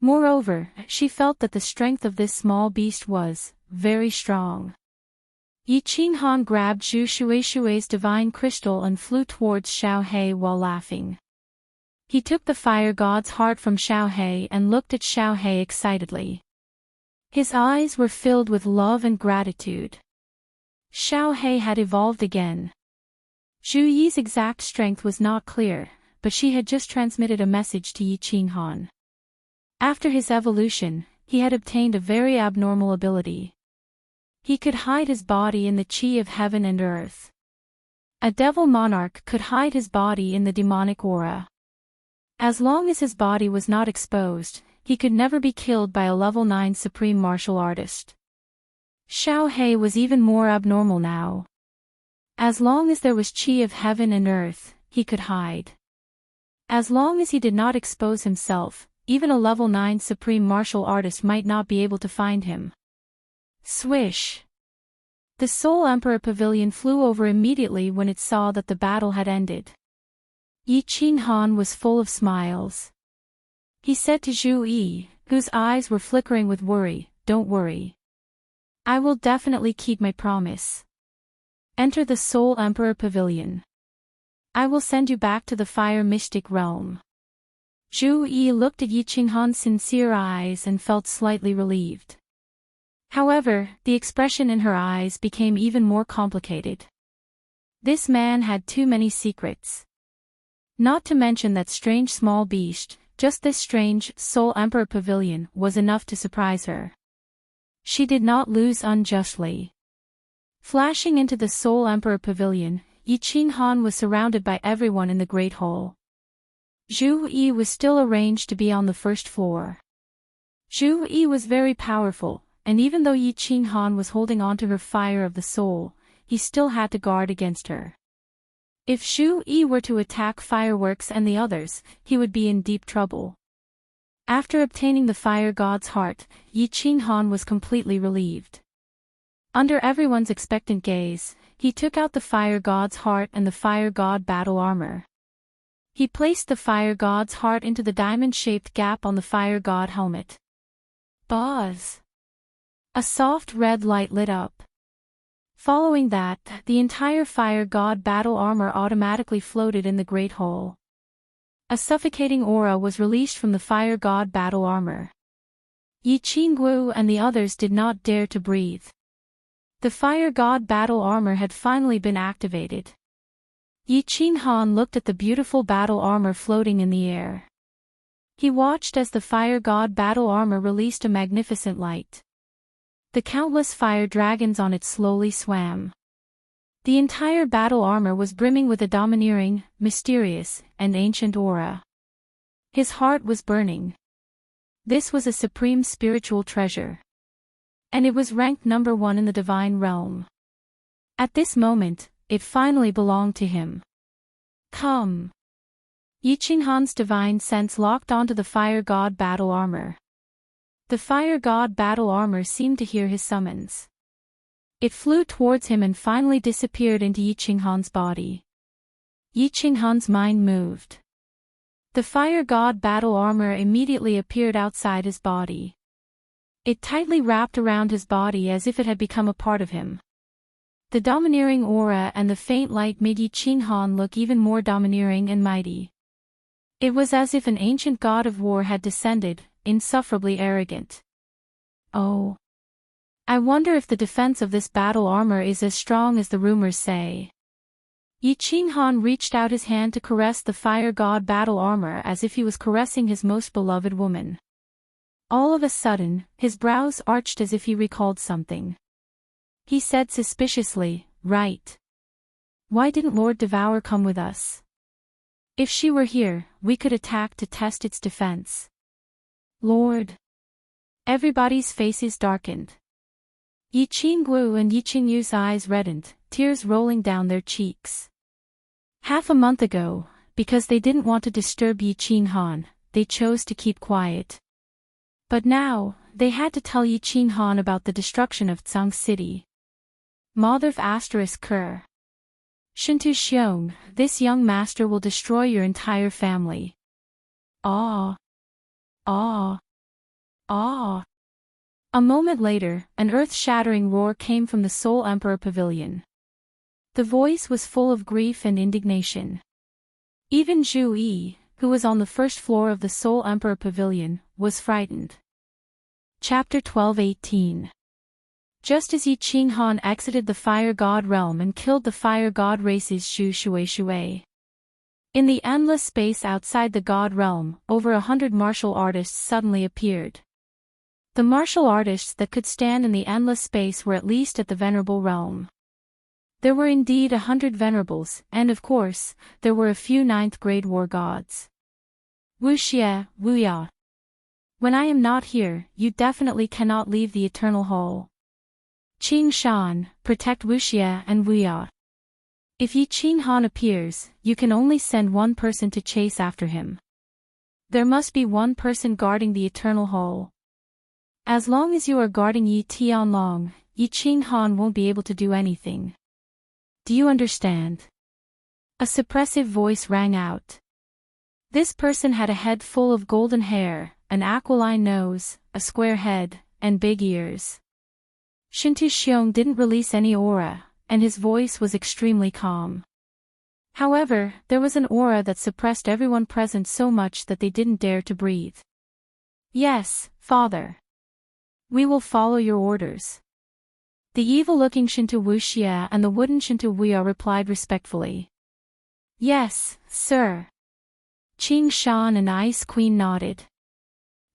Speaker 1: Moreover, she felt that the strength of this small beast was very strong. Yi Qinghan grabbed Zhu Shueishue's divine crystal and flew towards Xiao He while laughing. He took the fire god's heart from Xiao He and looked at Xiao He excitedly. His eyes were filled with love and gratitude. Xiao He had evolved again. Zhu Yi's exact strength was not clear, but she had just transmitted a message to Yi Qinghan. After his evolution, he had obtained a very abnormal ability. He could hide his body in the chi of heaven and earth. A devil monarch could hide his body in the demonic aura. As long as his body was not exposed, he could never be killed by a level 9 supreme martial artist. Xiao He was even more abnormal now. As long as there was chi of heaven and earth, he could hide. As long as he did not expose himself, even a level 9 supreme martial artist might not be able to find him. Swish! The Soul Emperor Pavilion flew over immediately when it saw that the battle had ended. Yi Qinghan was full of smiles. He said to Zhu Yi, whose eyes were flickering with worry, "Don't worry. I will definitely keep my promise. Enter the Soul Emperor Pavilion. I will send you back to the Fire Mystic Realm." Zhu Yi looked at Yi Qinghan's sincere eyes and felt slightly relieved. However, the expression in her eyes became even more complicated. This man had too many secrets. Not to mention that strange small beast, just this strange Soul Emperor Pavilion was enough to surprise her. She did not lose unjustly. Flashing into the Soul Emperor Pavilion, Yi Qinghan was surrounded by everyone in the Great Hall. Zhu Yi was still arranged to be on the first floor. Zhu Yi was very powerful, and even though Yi Qinghan was holding onto her fire of the soul, he still had to guard against her. If Zhu Yi were to attack Fireworks and the others, he would be in deep trouble. After obtaining the fire god's heart, Yi Qinghan was completely relieved. Under everyone's expectant gaze, he took out the fire god's heart and the fire god battle armor. He placed the fire god's heart into the diamond-shaped gap on the fire god helmet. Buzz! A soft red light lit up. Following that, the entire fire god battle armor automatically floated in the Great Hall. A suffocating aura was released from the fire god battle armor. Yi Qingguo and the others did not dare to breathe. The fire god battle armor had finally been activated. Yi Qinghan looked at the beautiful battle armor floating in the air. He watched as the fire god battle armor released a magnificent light. The countless fire dragons on it slowly swam. The entire battle armor was brimming with a domineering, mysterious, and ancient aura. His heart was burning. This was a supreme spiritual treasure. And it was ranked number 1 in the divine realm. At this moment, it finally belonged to him. Come! Yi Qinghan's divine sense locked onto the fire god battle armor. The fire god battle armor seemed to hear his summons. It flew towards him and finally disappeared into Yi Qinghan's body. Yi Qinghan's mind moved. The fire god battle armor immediately appeared outside his body. It tightly wrapped around his body as if it had become a part of him. The domineering aura and the faint light made Yi Qinghan look even more domineering and mighty. It was as if an ancient god of war had descended, insufferably arrogant. Oh! I wonder if the defense of this battle armor is as strong as the rumors say. Yi Qinghan reached out his hand to caress the fire god battle armor as if he was caressing his most beloved woman. All of a sudden, his brows arched as if he recalled something. He said suspiciously, "Right. Why didn't Lord Devour come with us? If she were here, we could attack to test its defense." Lord. Everybody's faces darkened. Yi Qingguo and Yi Qingyu's eyes reddened, tears rolling down their cheeks. Half a month ago, because they didn't want to disturb Yi Qinghan, they chose to keep quiet. But now, they had to tell Yi Qinghan about the destruction of Tsang City. Motherf *Ker. Shintu Xiong, this young master will destroy your entire family. Ah. Ah. Ah. A moment later, an earth-shattering roar came from the Soul Emperor Pavilion. The voice was full of grief and indignation. Even Zhu Yi, who was on the first floor of the Soul Emperor Pavilion, was frightened. Chapter 12:18. Just as Yi Qinghan exited the Fire God realm and killed the Fire God race's Xu Shui Shui. In the endless space outside the God realm, over 100 martial artists suddenly appeared. The martial artists that could stand in the endless space were at least at the Venerable realm. There were indeed 100 venerables, and of course, there were a few 9th grade war gods. Wuxie, Wuya. When I am not here, you definitely cannot leave the Eternal Hall. Qing Shan, protect Wuxie and Wuya. If Yi Qinghan appears, you can only send one person to chase after him. There must be one person guarding the Eternal Hall. As long as you are guarding Yi Tianlong, Yi Qinghan won't be able to do anything. Do you understand? A suppressive voice rang out. This person had a head full of golden hair, an aquiline nose, a square head, and big ears. Shintu Xiong didn't release any aura, and his voice was extremely calm. However, there was an aura that suppressed everyone present so much that they didn't dare to breathe. Yes, Father. We will follow your orders. The evil-looking Shintu Wuxie and the wooden Shintu Wuya replied respectfully. Yes, sir. Qing Shan and Ice Queen nodded.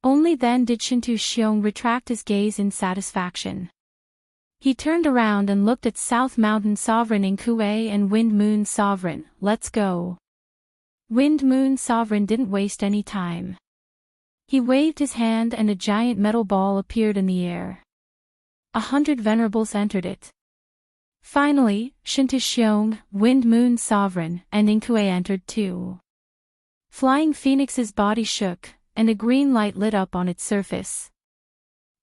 Speaker 1: Only then did Shintu Xiong retract his gaze in satisfaction. He turned around and looked at South Mountain Sovereign Inkue and Wind Moon Sovereign. Let's go. Wind Moon Sovereign didn't waste any time. He waved his hand and a giant metal ball appeared in the air. 100 venerables entered it. Finally, Shintu Xiong, Wind Moon Sovereign, and Inkue entered too. Flying Phoenix's body shook, and a green light lit up on its surface.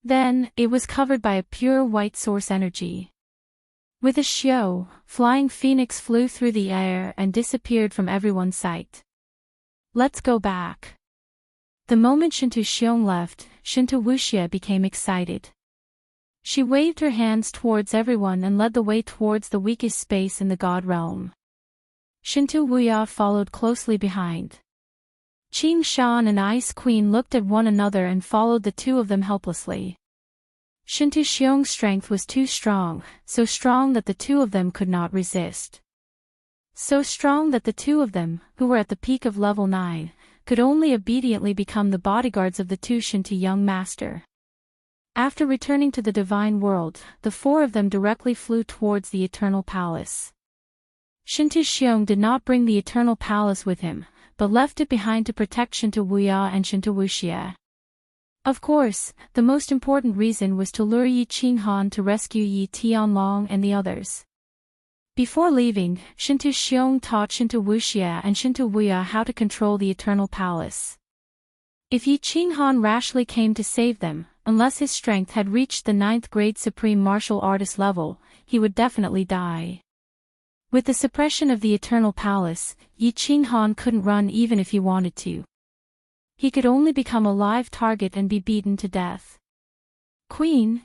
Speaker 1: Then, it was covered by a pure white source energy. With a shio, Flying Phoenix flew through the air and disappeared from everyone's sight. Let's go back. The moment Shintu Xiong left, Shintu Wuxie became excited. She waved her hands towards everyone and led the way towards the weakest space in the God realm. Shintu Wuya followed closely behind. Qing Shan and Ice Queen looked at one another and followed the two of them helplessly. Shintu Xiong's strength was too strong, so strong that the two of them could not resist. So strong that the two of them, who were at the peak of level 9, could only obediently become the bodyguards of the two Shintu young master. After returning to the divine world, the four of them directly flew towards the Eternal Palace. Shintu Xiong did not bring the Eternal Palace with him, but left it behind to protect Shintu Wuya and Shintu Wuxie. Of course, the most important reason was to lure Yi Qinghan to rescue Yi Tianlong and the others. Before leaving, Shintu Xiong taught Shintu Wuxie and Shintu Wuya how to control the Eternal Palace. If Yi Qinghan rashly came to save them, unless his strength had reached the 9th grade supreme martial artist level, he would definitely die. With the suppression of the Eternal Palace, Yi Qinghan couldn't run even if he wanted to. He could only become a live target and be beaten to death. Queen,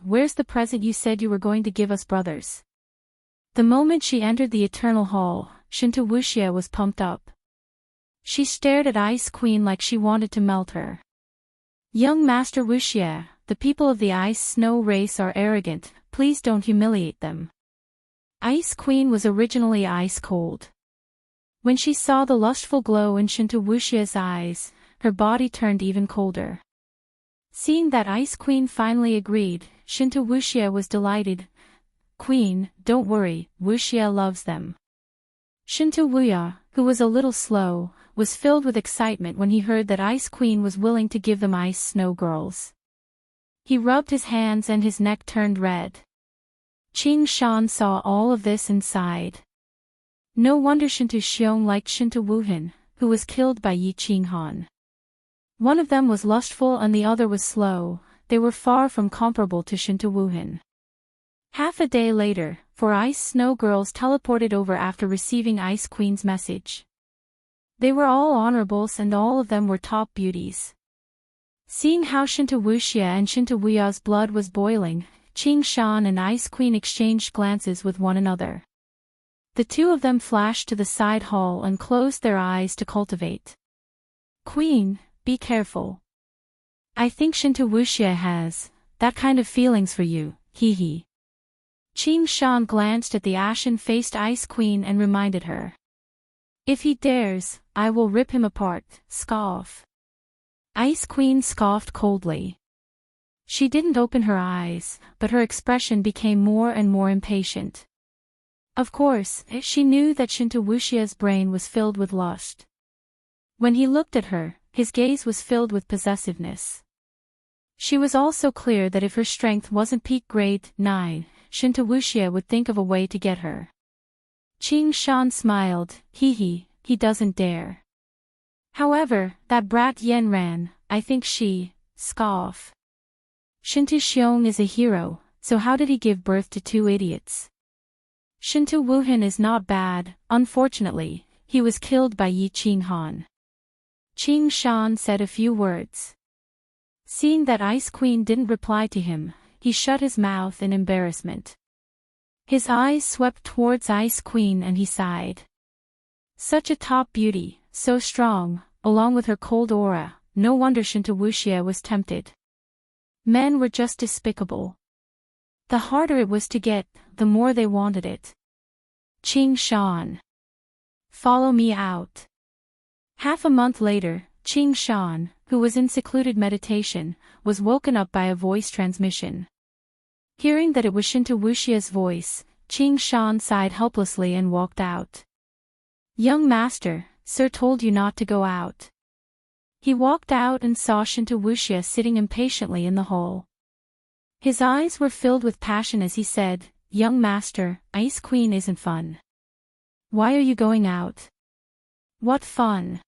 Speaker 1: where's the present you said you were going to give us brothers? The moment she entered the Eternal Hall, Shintu Wuxie was pumped up. She stared at Ice Queen like she wanted to melt her. Young Master Wuxie, the people of the Ice Snow race are arrogant, please don't humiliate them. Ice Queen was originally ice cold. When she saw the lustful glow in Shinto Wushia's eyes, her body turned even colder. Seeing that Ice Queen finally agreed, Shinto Wuxia was delighted. Queen, don't worry, Wuxia loves them. Shinto Wuya, who was a little slow, was filled with excitement when he heard that Ice Queen was willing to give them Ice Snow girls. He rubbed his hands and his neck turned red. Qing Shan saw all of this and sighed. No wonder Shinto Xiong liked Shinto Wuhan, who was killed by Yi Qinghan. One of them was lustful and the other was slow, they were far from comparable to Shinto Wuhan. Half a day later, 4 Ice Snow girls teleported over after receiving Ice Queen's message. They were all honorables and all of them were top beauties. Seeing how Shinto Wuxia and Shinto Wuya's blood was boiling, Qing Shan and Ice Queen exchanged glances with one another. The two of them flashed to the side hall and closed their eyes to cultivate. Queen, be careful. I think Shinto Wuxia has that kind of feelings for you, hee hee. Qing Shan glanced at the ashen-faced Ice Queen and reminded her. If he dares, I will rip him apart, scoff. Ice Queen scoffed coldly. She didn't open her eyes, but her expression became more and more impatient. Of course, she knew that Shinto Wuxia's brain was filled with lust. When he looked at her, his gaze was filled with possessiveness. She was also clear that if her strength wasn't peak grade 9, Shinto Wuxia would think of a way to get her. Qing Shan smiled, he doesn't dare. However, that brat Yanran, I think she, scoff. Shinto Xiong is a hero, so how did he give birth to 2 idiots? Shinto Wuhan is not bad, unfortunately, he was killed by Yi Qinghan. Qing Shan said a few words. Seeing that Ice Queen didn't reply to him, he shut his mouth in embarrassment. His eyes swept towards Ice Queen and he sighed. Such a top beauty, so strong, along with her cold aura, no wonder Shinto Wuxia was tempted. Men were just despicable. The harder it was to get, the more they wanted it. Qing Shan. Follow me out. Half a month later, Qing Shan, who was in secluded meditation, was woken up by a voice transmission. Hearing that it was Shinto Wuxia's voice, Qing Shan sighed helplessly and walked out. Young master, sir told you not to go out. He walked out and saw Shinto Wuxia sitting impatiently in the hall. His eyes were filled with passion as he said, Young master, Ice Queen isn't fun. Why are you going out? What fun?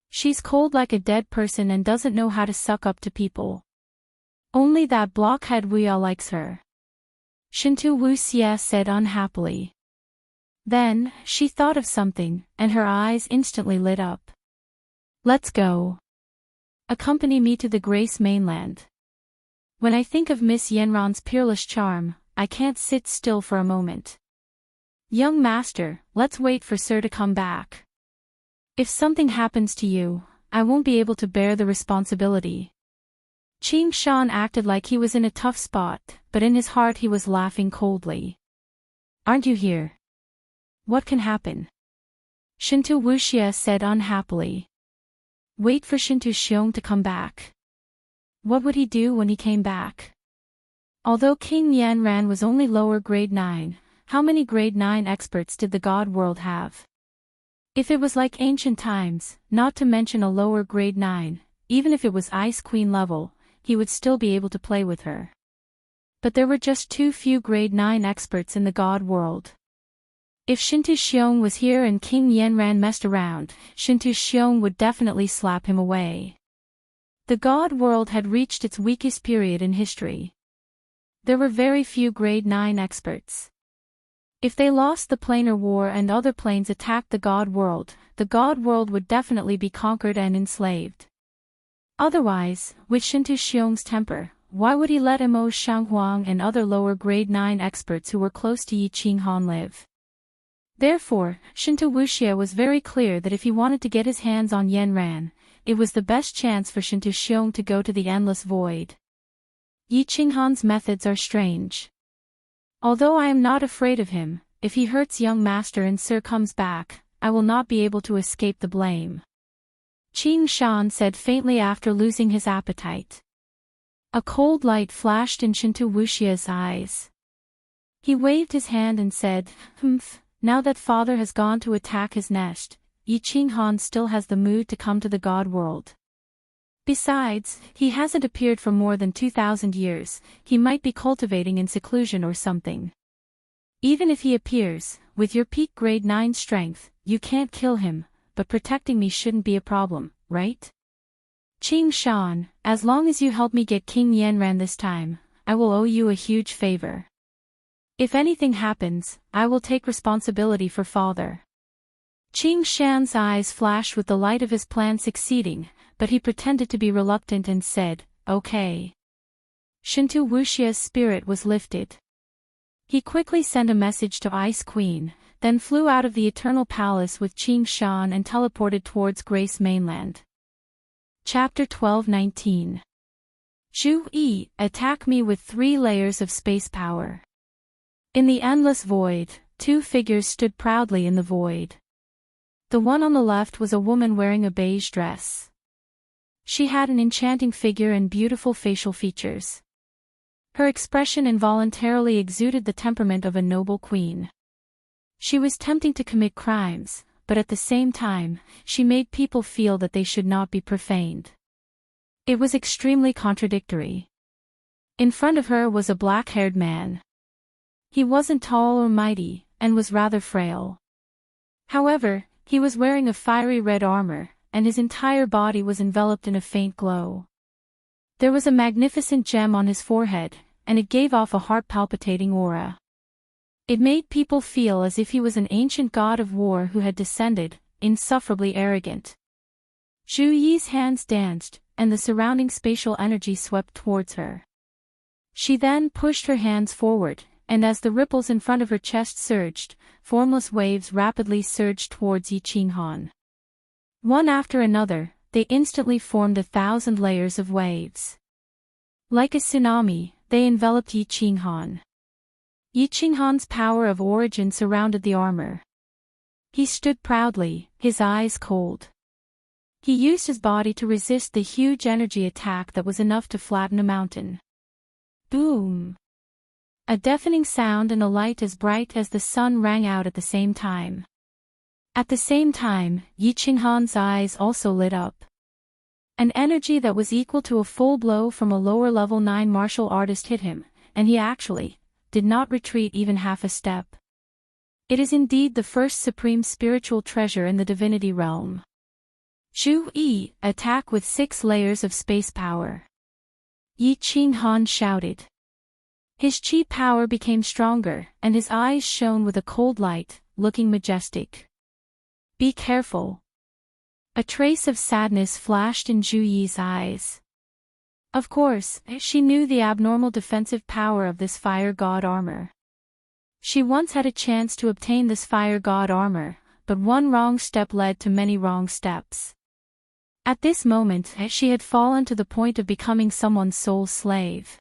Speaker 1: She's cold like a dead person and doesn't know how to suck up to people. Only that blockhead Wuya likes her. Shinto Wuxia said unhappily. Then, she thought of something, and her eyes instantly lit up. Let's go. Accompany me to the Grace mainland. When I think of Miss Yenron's peerless charm, I can't sit still for a moment. Young master, let's wait for sir to come back. If something happens to you, I won't be able to bear the responsibility. Qing Shan acted like he was in a tough spot, but in his heart he was laughing coldly. Aren't you here? What can happen? Shinto Wuxia said unhappily. Wait for Shinto Xiong to come back. What would he do when he came back? Although King Yanran was only lower grade 9, how many grade 9 experts did the God world have? If it was like ancient times, not to mention a lower grade 9, even if it was Ice Queen level, he would still be able to play with her. But there were just too few grade 9 experts in the God world. If Shinto Xiong was here and King Yanran messed around, Shinto Xiong would definitely slap him away. The God world had reached its weakest period in history. There were very few grade 9 experts. If they lost the planar war and other planes attacked the God world would definitely be conquered and enslaved. Otherwise, with Shinto Xiong's temper, why would he let Mo Shanghuang and other lower grade 9 experts who were close to Yi Qinghan live? Therefore, Shinto Wuxia was very clear that if he wanted to get his hands on Yanran, it was the best chance for Shinto Xiong to go to the endless void. Yi Qinghan's methods are strange. Although I am not afraid of him, if he hurts young master and sir comes back, I will not be able to escape the blame. Qing Shan said faintly after losing his appetite. A cold light flashed in Shintu Wuxia's eyes. He waved his hand and said, now that father has gone to attack his nest, Yi Qinghan still has the mood to come to the god world. Besides, he hasn't appeared for more than 2,000 years, he might be cultivating in seclusion or something. Even if he appears, with your peak grade 9 strength, you can't kill him, but protecting me shouldn't be a problem, right? Qing Shan, as long as you help me get King Yanran this time, I will owe you a huge favor. If anything happens, I will take responsibility for father. Qing Shan's eyes flashed with the light of his plan succeeding, but he pretended to be reluctant and said, okay. Shintu Wuxia's spirit was lifted. He quickly sent a message to Ice Queen, then flew out of the Eternal Palace with Qing Shan and teleported towards Grace Mainland. Chapter 12-19. Zhu Yi, attack me with 3 layers of space power. In the endless void, 2 figures stood proudly in the void. The one on the left was a woman wearing a beige dress. She had an enchanting figure and beautiful facial features. Her expression involuntarily exuded the temperament of a noble queen. She was tempting to commit crimes, but at the same time, she made people feel that they should not be profaned. It was extremely contradictory. In front of her was a black-haired man. He wasn't tall or mighty, and was rather frail. However, he was wearing a fiery red armor, and his entire body was enveloped in a faint glow. There was a magnificent gem on his forehead, and it gave off a heart-palpitating aura. It made people feel as if he was an ancient god of war who had descended, insufferably arrogant. Zhu Yi's hands danced, and the surrounding spatial energy swept towards her. She then pushed her hands forward, and as the ripples in front of her chest surged, formless waves rapidly surged towards Yi Qinghan. One after another, they instantly formed 1,000 layers of waves. Like a tsunami, they enveloped Yi Qinghan. Yi Qinghan's power of origin surrounded the armor. He stood proudly, his eyes cold. He used his body to resist the huge energy attack that was enough to flatten a mountain. Boom! A deafening sound and a light as bright as the sun rang out at the same time. At the same time, Yi Qinghan's eyes also lit up. An energy that was equal to a full blow from a lower level 9 martial artist hit him, and he actually did not retreat even half a step. It is indeed the first supreme spiritual treasure in the divinity realm. Zhu Yi, attack with 6 layers of space power. Yi Qinghan shouted. His chi power became stronger, and his eyes shone with a cold light, looking majestic. Be careful. A trace of sadness flashed in Zhu Yi's eyes. Of course, she knew the abnormal defensive power of this fire god armor. She once had a chance to obtain this fire god armor, but one wrong step led to many wrong steps. At this moment, she had fallen to the point of becoming someone's sole slave.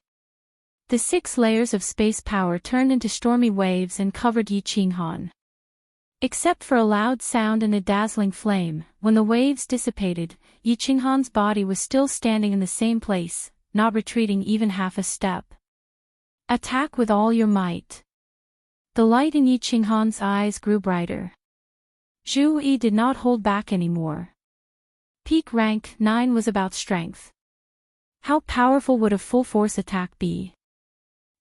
Speaker 1: The 6 layers of space power turned into stormy waves and covered Yi Qinghan. Except for a loud sound and a dazzling flame, when the waves dissipated, Yi Qinghan's body was still standing in the same place, not retreating even half a step. Attack with all your might. The light in Yi Qinghan's eyes grew brighter. Zhu Yi did not hold back anymore. Peak rank 9 was about strength. How powerful would a full-force attack be?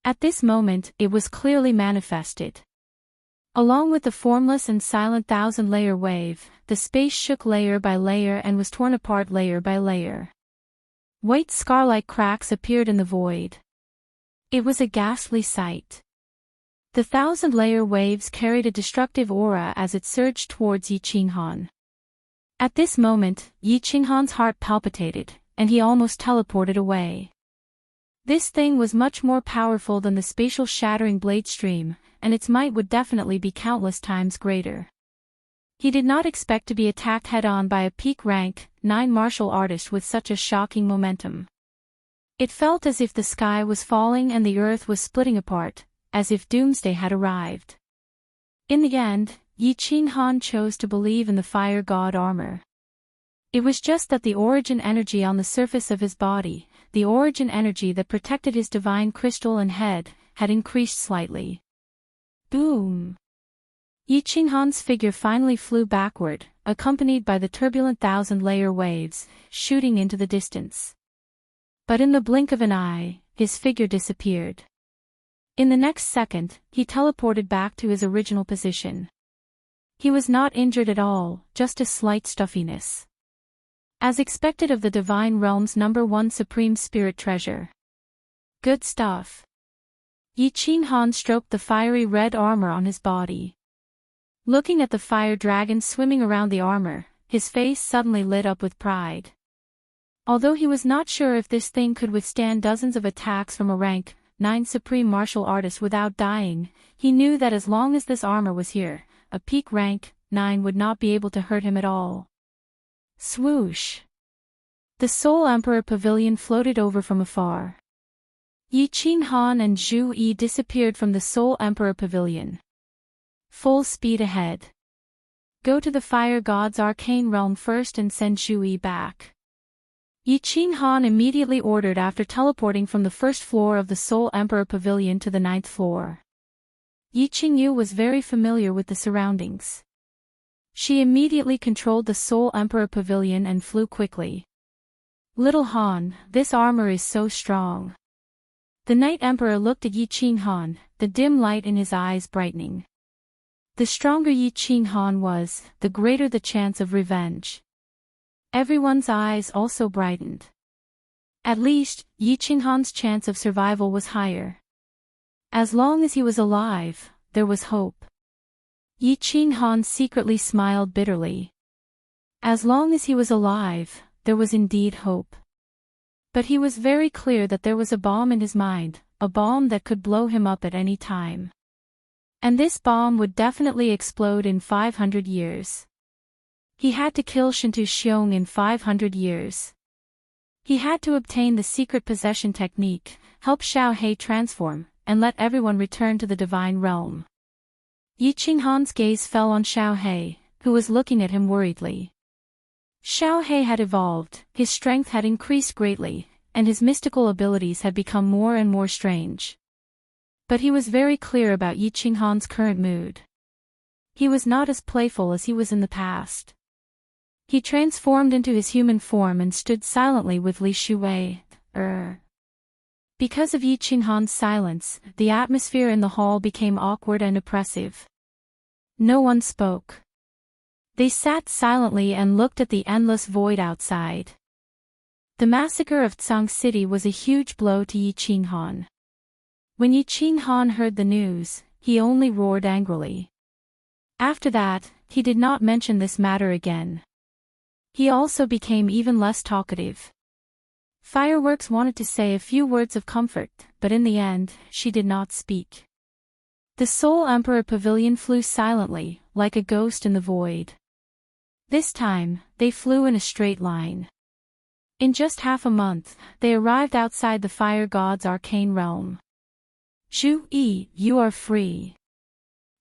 Speaker 1: At this moment, it was clearly manifested. Along with the formless and silent 1,000-layer wave, the space shook layer by layer and was torn apart layer by layer. White scar-like cracks appeared in the void. It was a ghastly sight. The 1,000-layer waves carried a destructive aura as it surged towards Yi Qinghan. At this moment, Yi Qinghan's heart palpitated, and he almost teleported away. This thing was much more powerful than the spatial shattering blade stream, and its might would definitely be countless times greater. He did not expect to be attacked head-on by a peak rank 9 martial artist with such a shocking momentum. It felt as if the sky was falling and the earth was splitting apart, as if doomsday had arrived. In the end, Yi Qinghan chose to believe in the fire god armor. It was just that the origin energy on the surface of his body, the origin energy that protected his divine crystal and head, had increased slightly. Boom! Yi Qinghan's figure finally flew backward, accompanied by the turbulent thousand-layer waves, shooting into the distance. But in the blink of an eye, his figure disappeared. In the next second, he teleported back to his original position. He was not injured at all, just a slight stuffiness. As expected of the Divine Realm's #1 Supreme Spirit Treasure. Good stuff. Yi Qinghan stroked the fiery red armor on his body. Looking at the fire dragon swimming around the armor, his face suddenly lit up with pride. Although he was not sure if this thing could withstand dozens of attacks from a rank 9 supreme martial artist without dying, he knew that as long as this armor was here, a peak rank 9 would not be able to hurt him at all. Swoosh! The Soul Emperor Pavilion floated over from afar. Yi Qinghan and Zhu Yi disappeared from the Soul Emperor Pavilion. Full speed ahead. Go to the Fire God's arcane realm first and send Zhu Yi back. Yi Qinghan immediately ordered after teleporting from the first floor of the Soul Emperor Pavilion to the 9th floor. Yi Qingyu was very familiar with the surroundings. She immediately controlled the Soul Emperor Pavilion and flew quickly. Little Han, this armor is so strong. The Night Emperor looked at Yi Qinghan, the dim light in his eyes brightening. The stronger Yi Qinghan was, the greater the chance of revenge. Everyone's eyes also brightened. At least, Yi Qinghan's chance of survival was higher. As long as he was alive, there was hope. Yi Qinghan secretly smiled bitterly. As long as he was alive, there was indeed hope. But he was very clear that there was a bomb in his mind, a bomb that could blow him up at any time. And this bomb would definitely explode in 500 years. He had to kill Shintu Xiong in 500 years. He had to obtain the secret possession technique, help Xiao He transform, and let everyone return to the divine realm. Yi Qinghan's gaze fell on Xiao He, who was looking at him worriedly. Xiao He had evolved, his strength had increased greatly, and his mystical abilities had become more and more strange. But he was very clear about Yi Qinghan's current mood. He was not as playful as he was in the past. He transformed into his human form and stood silently with Li Shuwei. Because of Yi Qinghan's silence, the atmosphere in the hall became awkward and oppressive. No one spoke. They sat silently and looked at the endless void outside. The massacre of Tsang City was a huge blow to Yi Qinghan. When Yi Qinghan heard the news, he only roared angrily. After that, he did not mention this matter again. He also became even less talkative. Fireworks wanted to say a few words of comfort, but in the end, she did not speak. The Soul Emperor Pavilion flew silently, like a ghost in the void. This time, they flew in a straight line. In just half a month, they arrived outside the Fire God's arcane realm. Zhu Yi, you are free.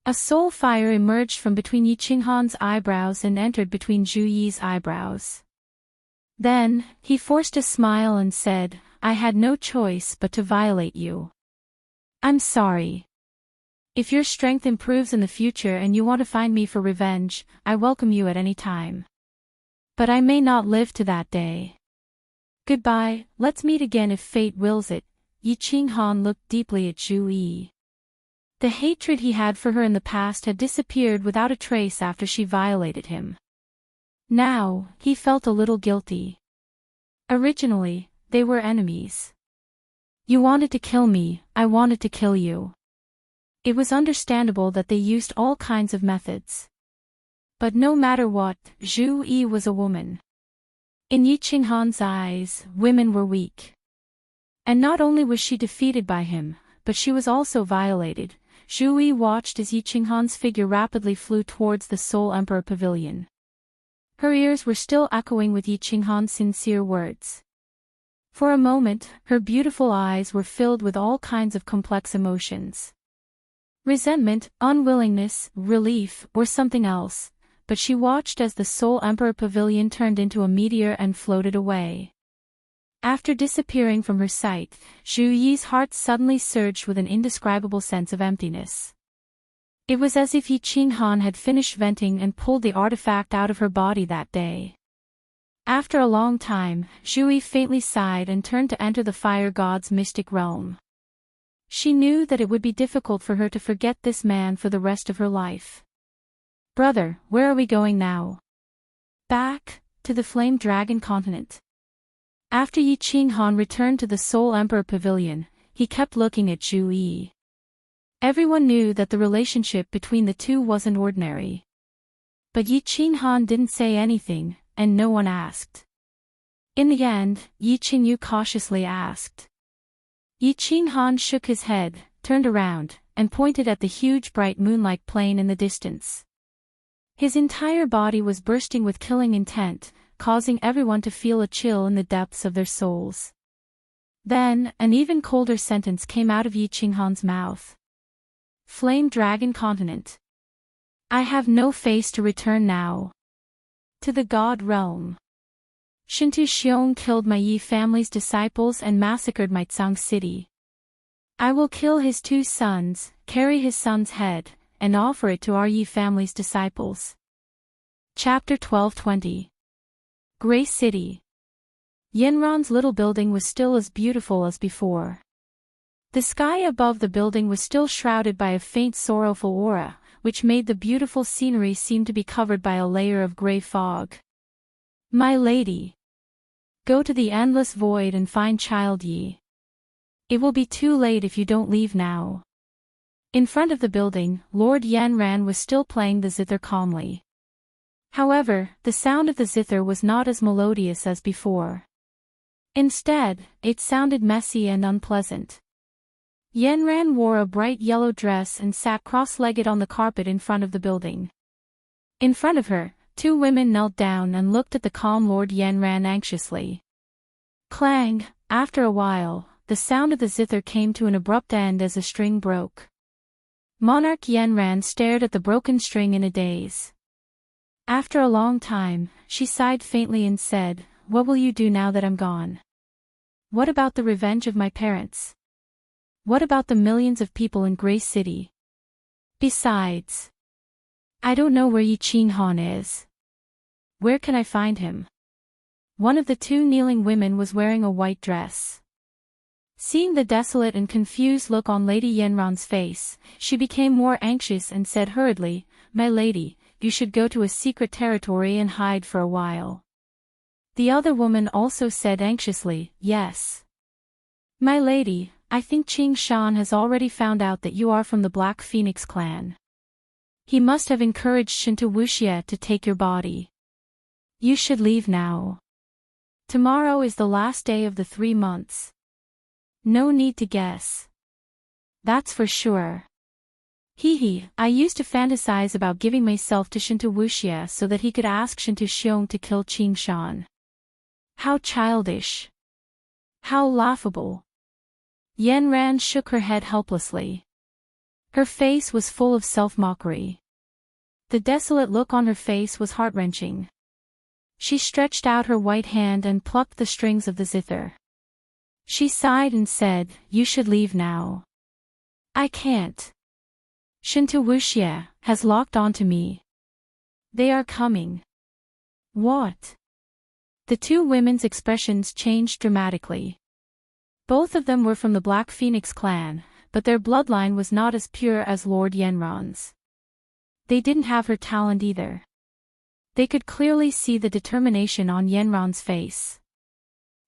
Speaker 1: A soul fire emerged from between Yi Qinghan's eyebrows and entered between Zhu Yi's eyebrows. Then, he forced a smile and said, I had no choice but to violate you. I'm sorry. If your strength improves in the future and you want to find me for revenge, I welcome you at any time. But I may not live to that day. Goodbye, let's meet again if fate wills it. Yi Qinghan looked deeply at Zhu Yi. The hatred he had for her in the past had disappeared without a trace after she violated him. Now, he felt a little guilty. Originally, they were enemies. You wanted to kill me, I wanted to kill you. It was understandable that they used all kinds of methods. But no matter what, Zhu Yi was a woman. In Yi Qinghan's eyes, women were weak. And not only was she defeated by him, but she was also violated. Zhu Yi watched as Yi Qinghan's figure rapidly flew towards the Soul Emperor Pavilion. Her ears were still echoing with Yi Qinghan's sincere words. For a moment, her beautiful eyes were filled with all kinds of complex emotions. Resentment, unwillingness, relief, or something else, but she watched as the Soul Emperor Pavilion turned into a meteor and floated away. After disappearing from her sight, Zhu Yi's heart suddenly surged with an indescribable sense of emptiness. It was as if Yi Qinghan had finished venting and pulled the artifact out of her body that day. After a long time, Zhu Yi faintly sighed and turned to enter the fire god's mystic realm. She knew that it would be difficult for her to forget this man for the rest of her life. "Brother, where are we going now?" "Back, to the Flame Dragon continent." After Yi Qinghan returned to the Soul Emperor Pavilion, he kept looking at Zhu Yi. Everyone knew that the relationship between the two wasn't ordinary. But Yi Qinghan didn't say anything, and no one asked. In the end, Yi Qingyu cautiously asked. Yi Qinghan shook his head, turned around, and pointed at the huge bright moonlight plain in the distance. His entire body was bursting with killing intent, causing everyone to feel a chill in the depths of their souls. Then, an even colder sentence came out of Yi Qinghan's mouth. "Flame Dragon Continent. I have no face to return now. To the God realm. Shintu Xiong killed my Yi family's disciples and massacred my Tsang city. I will kill his 2 sons, carry his son's head, and offer it to our Yi family's disciples." Chapter 12:20. Gray City. Yanran's little building was still as beautiful as before. The sky above the building was still shrouded by a faint sorrowful aura, which made the beautiful scenery seem to be covered by a layer of gray fog. "My lady. Go to the endless void and find Child Yi. It will be too late if you don't leave now." In front of the building, Lord Yanran was still playing the zither calmly. However, the sound of the zither was not as melodious as before. Instead, it sounded messy and unpleasant. Yanran wore a bright yellow dress and sat cross-legged on the carpet in front of the building. In front of her, 2 women knelt down and looked at the calm Lord Yanran anxiously. Clang! After a while, the sound of the zither came to an abrupt end as a string broke. Monarch Yanran stared at the broken string in a daze. After a long time, she sighed faintly and said, "What will you do now that I'm gone? What about the revenge of my parents? What about the millions of people in Gray City? Besides, I don't know where Yi Qinghan is. Where can I find him?" One of the 2 kneeling women was wearing a white dress. Seeing the desolate and confused look on Lady Yanran's face, she became more anxious and said hurriedly, "My lady, you should go to a secret territory and hide for a while." The other woman also said anxiously, "Yes. My lady, I think Qing Shan has already found out that you are from the Black Phoenix clan. He must have encouraged Shinta Wuxia to take your body. You should leave now. Tomorrow is the last day of the 3 months. No need to guess. That's for sure. Hee, I used to fantasize about giving myself to Shinta Wuxia so that he could ask Shinta Xiong to kill Qing Shan. How childish. How laughable." Yanran shook her head helplessly. Her face was full of self-mockery. The desolate look on her face was heart-wrenching. She stretched out her white hand and plucked the strings of the zither. She sighed and said, "You should leave now." "I can't. Shinta Wuxia has locked onto me. They are coming." "What?" The 2 women's expressions changed dramatically. Both of them were from the Black Phoenix clan, but their bloodline was not as pure as Lord Yanran's. They didn't have her talent either. They could clearly see the determination on Yanran's face.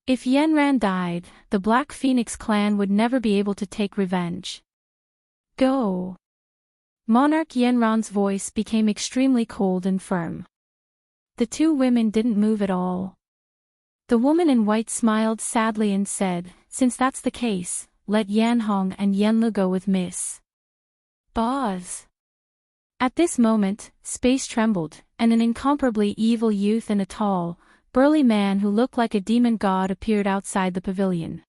Speaker 1: If Yanran died, the Black Phoenix clan would never be able to take revenge. "Go." Monarch Yanran's voice became extremely cold and firm. The 2 women didn't move at all. The woman in white smiled sadly and said, "Since that's the case, let Yan Hong and Yan Lu go with Miss Boz." At this moment, space trembled, and an incomparably evil youth in a tall, burly man who looked like a demon god appeared outside the pavilion.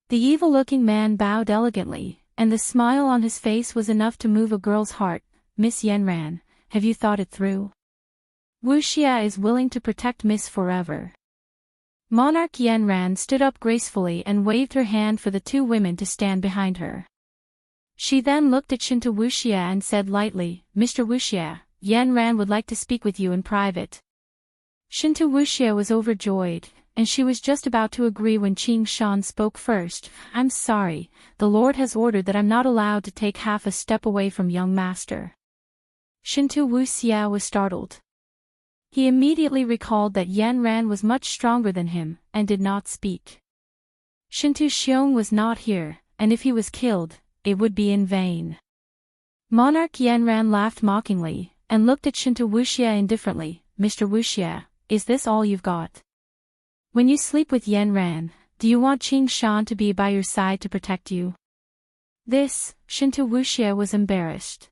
Speaker 1: The evil-looking man bowed elegantly, and the smile on his face was enough to move a girl's heart. "Miss Yenran, have you thought it through? Wuxia is willing to protect Miss forever." Monarch Yenran stood up gracefully and waved her hand for the two women to stand behind her. She then looked at Shinta Wuxia and said lightly, "Mr. Wuxia, Yenran would like to speak with you in private." Shinta Wuxia was overjoyed, and she was just about to agree when Qing Shan spoke first. "I'm sorry, the Lord has ordered that I'm not allowed to take half a step away from young master." Shinta Wuxia was startled. He immediately recalled that Yenran was much stronger than him, and did not speak. Shinta Xiong was not here, and if he was killed, it would be in vain. Monarch Yenran laughed mockingly, and looked at Shinta Wuxia indifferently. "Mr. Wuxia, is this all you've got? When you sleep with Yenran, do you want Qing Shan to be by your side to protect you?" Shinta Wuxia was embarrassed.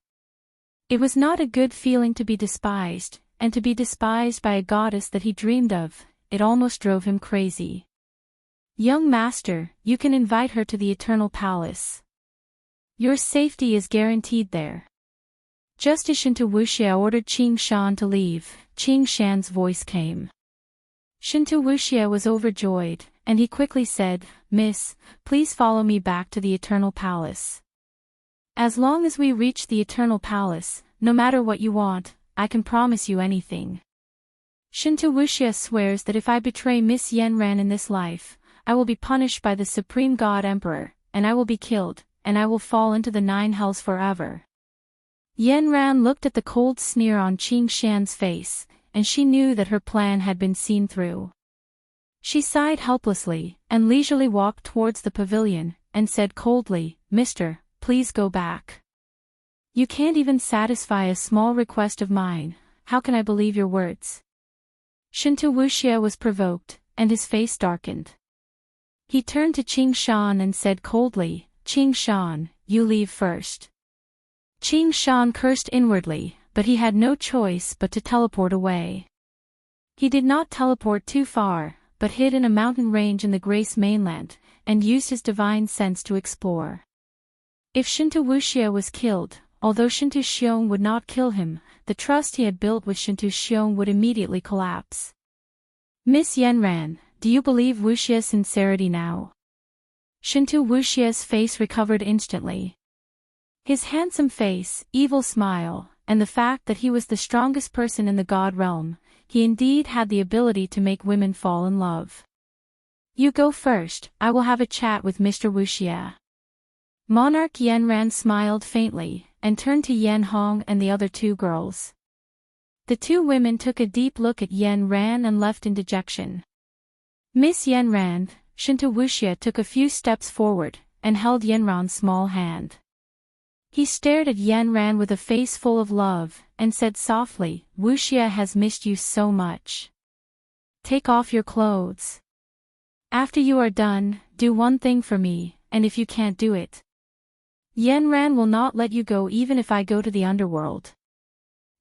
Speaker 1: It was not a good feeling to be despised, and to be despised by a goddess that he dreamed of. It almost drove him crazy. "Young master, you can invite her to the Eternal Palace. Your safety is guaranteed there." Just as Shinta Wuxia ordered Qing Shan to leave, Qing Shan's voice came. Shinta Wuxia was overjoyed, and he quickly said, "Miss, please follow me back to the Eternal Palace. As long as we reach the Eternal Palace, no matter what you want, I can promise you anything. Shinta Wuxia swears that if I betray Miss Yenran in this life, I will be punished by the Supreme God Emperor, and I will be killed, and I will fall into the 9 hells forever." Yenran looked at the cold sneer on Qing Shan's face, and she knew that her plan had been seen through. She sighed helplessly, and leisurely walked towards the pavilion, and said coldly, "Mister, please go back. You can't even satisfy a small request of mine. How can I believe your words?" Shinta Wuxia was provoked, and his face darkened. He turned to Qing Shan and said coldly, "Qing Shan, you leave first." Qing Shan cursed inwardly, but he had no choice but to teleport away. He did not teleport too far, but hid in a mountain range in the Grace mainland, and used his divine sense to explore. If Shinta Wuxia was killed, although Shinta Xiong would not kill him, the trust he had built with Shinta Xiong would immediately collapse. "Miss Yenran, do you believe Wuxia's sincerity now?" Shinta Wuxia's face recovered instantly. His handsome face, evil smile, and the fact that he was the strongest person in the god realm, he indeed had the ability to make women fall in love. "You go first, I will have a chat with Mr. Wuxia." Monarch Yenran smiled faintly, and turned to Yen Hong and the other 2 girls. The 2 women took a deep look at Yenran and left in dejection. "Miss Yenran," Shinta Wuxia took a few steps forward, and held Yenran's small hand. He stared at Yenran with a face full of love, and said softly, "Wuxia has missed you so much. Take off your clothes. After you are done, do one thing for me, and if you can't do it, Yenran will not let you go even if I go to the underworld."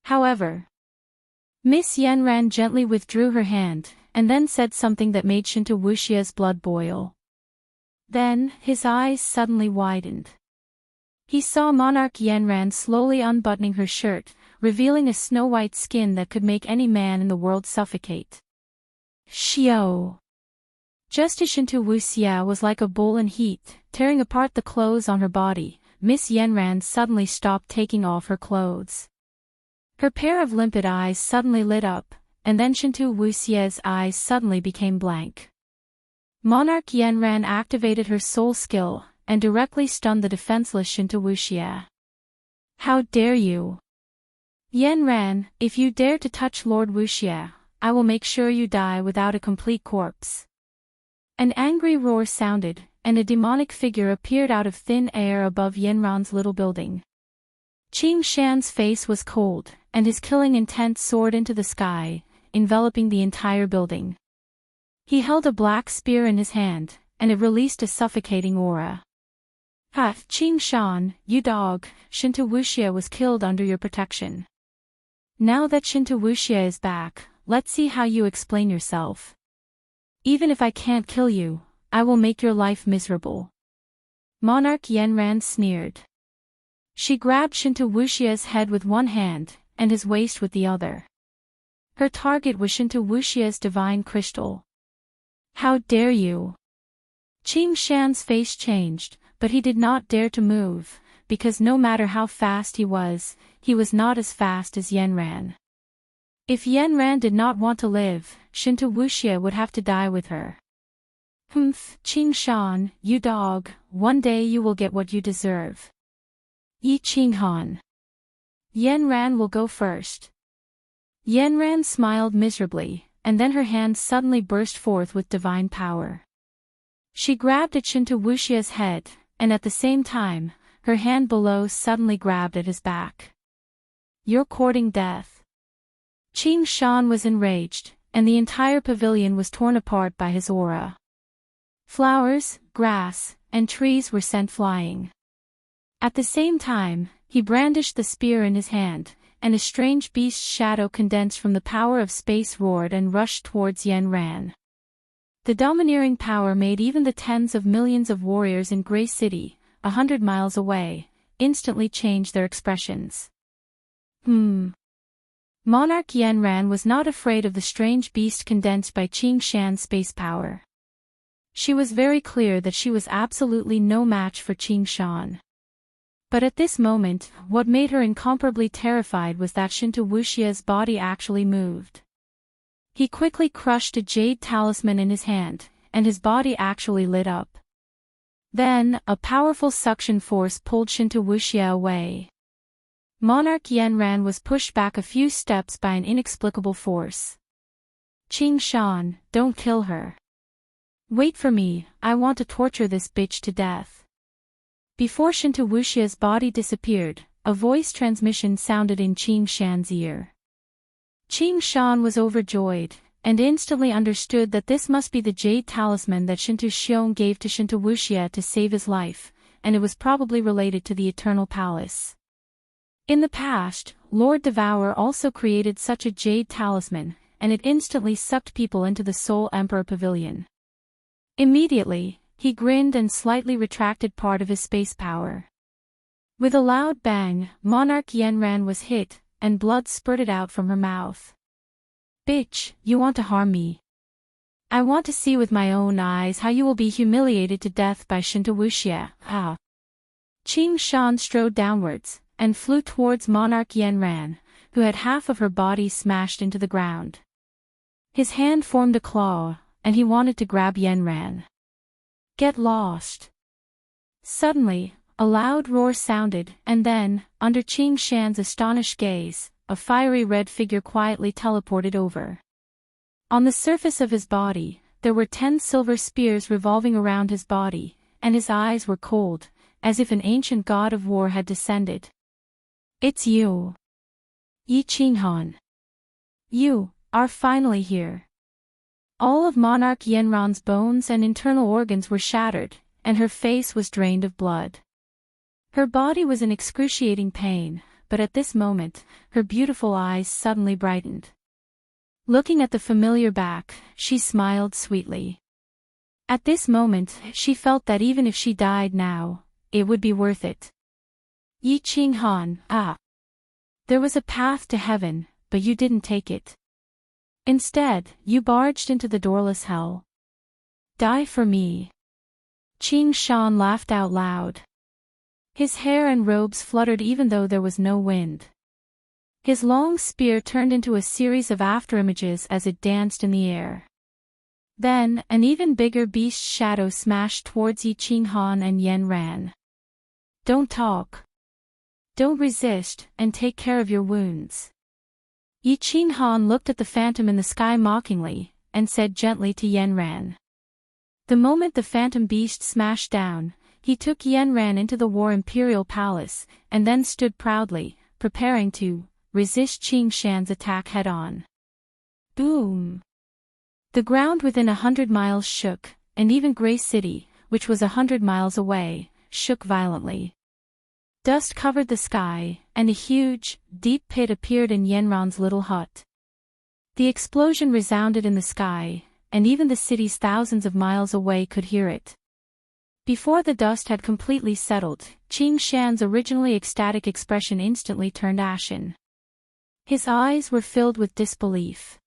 Speaker 1: However, Miss Yenran gently withdrew her hand, and then said something that made Shinta Wuxia's blood boil. Then, his eyes suddenly widened. He saw Monarch Yenran slowly unbuttoning her shirt, revealing a snow-white skin that could make any man in the world suffocate. Xiao! Just as Shinta Wuxia was like a bull in heat, tearing apart the clothes on her body, Miss Yenran suddenly stopped taking off her clothes. Her pair of limpid eyes suddenly lit up, and then Shinta Wuxia's eyes suddenly became blank. Monarch Yenran activated her soul skill, and directly stunned the defenseless Shinta Wuxia. "How dare you! Yenran, if you dare to touch Lord Wuxia, I will make sure you die without a complete corpse." An angry roar sounded, and a demonic figure appeared out of thin air above Yenran's little building. Qing Shan's face was cold, and his killing intent soared into the sky, enveloping the entire building. He held a black spear in his hand, and it released a suffocating aura. "Ha, Qing Shan, you dog, Shinta Wuxia was killed under your protection. Now that Shinta Wuxia is back, let's see how you explain yourself. Even if I can't kill you, I will make your life miserable." Monarch Yanran sneered. She grabbed Shinto Wushia's head with one hand, and his waist with the other. Her target was Shinto Wushia's divine crystal. "How dare you!" Qing Shan's face changed, but he did not dare to move, because no matter how fast he was not as fast as Yanran. If Yanran did not want to live, Shinto Wuxia would have to die with her. "Humph, Qing Shan, you dog, one day you will get what you deserve." "Yi Qinghan. Yanran will go first." Yanran smiled miserably, and then her hand suddenly burst forth with divine power. She grabbed at Shinto Wushia's head, and at the same time, her hand below suddenly grabbed at his back. "You're courting death." Qing Shan was enraged, and the entire pavilion was torn apart by his aura. Flowers, grass, and trees were sent flying. At the same time, he brandished the spear in his hand, and a strange beast's shadow condensed from the power of space roared and rushed towards Yanran. The domineering power made even the tens of millions of warriors in Grey City, 100 miles away, instantly change their expressions. Monarch Yanran was not afraid of the strange beast condensed by Qing Shan's space power. She was very clear that she was absolutely no match for Qing Shan. But at this moment, what made her incomparably terrified was that Shinto Wushia's body actually moved. He quickly crushed a jade talisman in his hand, and his body actually lit up. Then, a powerful suction force pulled Shinto Wuxia away. Monarch Yanran was pushed back a few steps by an inexplicable force. "Qing Shan, don't kill her. Wait for me, I want to torture this bitch to death." Before Shinto Wushia's body disappeared, a voice transmission sounded in Qing Shan's ear. Qing Shan was overjoyed, and instantly understood that this must be the jade talisman that Shinto Xiong gave to Shinto Wuxia to save his life, and it was probably related to the Eternal Palace. In the past, Lord Devour also created such a jade talisman, and it instantly sucked people into the Soul Emperor Pavilion. Immediately, he grinned and slightly retracted part of his space power. With a loud bang, Monarch Yanran was hit, and blood spurted out from her mouth. "Bitch, you want to harm me? I want to see with my own eyes how you will be humiliated to death by Shinto Wuxia." Qing Shan strode downwards, and flew towards Monarch Yanran, who had half of her body smashed into the ground. His hand formed a claw, and he wanted to grab Yanran. "Get lost." Suddenly, a loud roar sounded, and then, under Qing Shan's astonished gaze, a fiery red figure quietly teleported over. On the surface of his body, there were 10 silver spears revolving around his body, and his eyes were cold, as if an ancient god of war had descended. "It's you. Yi Qinghan. You are finally here." All of Monarch Yanran's bones and internal organs were shattered, and her face was drained of blood. Her body was in excruciating pain, but at this moment, her beautiful eyes suddenly brightened. Looking at the familiar back, she smiled sweetly. At this moment, she felt that even if she died now, it would be worth it. "Yi Qinghan, there was a path to heaven, but you didn't take it. Instead, you barged into the doorless hell. Die for me." Qing Shan laughed out loud. His hair and robes fluttered even though there was no wind. His long spear turned into a series of afterimages as it danced in the air. Then, an even bigger beast's shadow smashed towards Yi Qinghan and Yanran. "Don't talk. Don't resist, and take care of your wounds." Yi Qinghan looked at the phantom in the sky mockingly, and said gently to Yanran. The moment the phantom beast smashed down, he took Yanran into the War Imperial Palace, and then stood proudly, preparing to resist Qing Shan's attack head-on. Boom! The ground within 100 miles shook, and even Grey City, which was 100 miles away, shook violently. Dust covered the sky, and a huge, deep pit appeared in Yanran's little hut. The explosion resounded in the sky, and even the cities thousands of miles away could hear it. Before the dust had completely settled, Qing Shan's originally ecstatic expression instantly turned ashen. His eyes were filled with disbelief.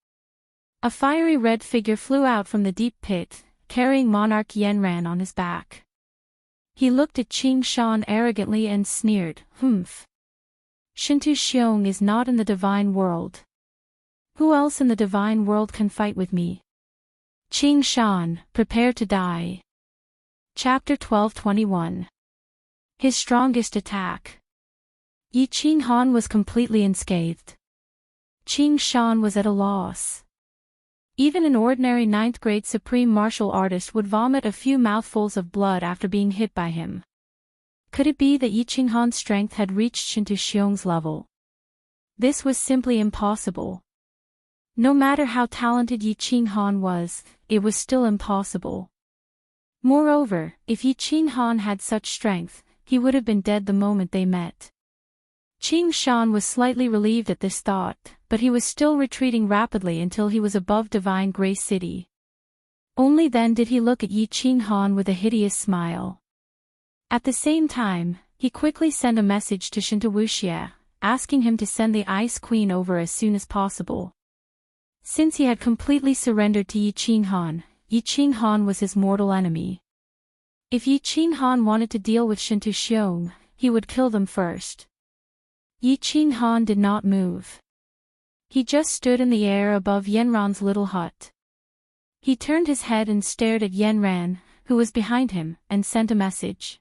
Speaker 1: A fiery red figure flew out from the deep pit, carrying monarch Yanran on his back. He looked at Qing Shan arrogantly and sneered, "Humph. Shintu Xiong is not in the divine world. Who else in the divine world can fight with me? Qing Shan, prepare to die." Chapter 12:21. His strongest attack. Yi Qing Han was completely unscathed. Qing Shan was at a loss. Even an ordinary ninth-grade supreme martial artist would vomit a few mouthfuls of blood after being hit by him. Could it be that Yi Qing Han's strength had reached Shintu Xiong's level? This was simply impossible. No matter how talented Yi Qing Han was, it was still impossible. Moreover, if Yi Qing Han had such strength, he would have been dead the moment they met. Qing Shan was slightly relieved at this thought, but he was still retreating rapidly until he was above Divine Grace City. Only then did he look at Yi Qing Han with a hideous smile. At the same time, he quickly sent a message to Shinta Wuxia, asking him to send the Ice Queen over as soon as possible. Since he had completely surrendered to Yi Qing Han was his mortal enemy. If Yi Qing Han wanted to deal with Shintu Xiong, he would kill them first. Yi Qing Han did not move. He just stood in the air above Yanran's little hut. He turned his head and stared at Yanran, who was behind him, and sent a message.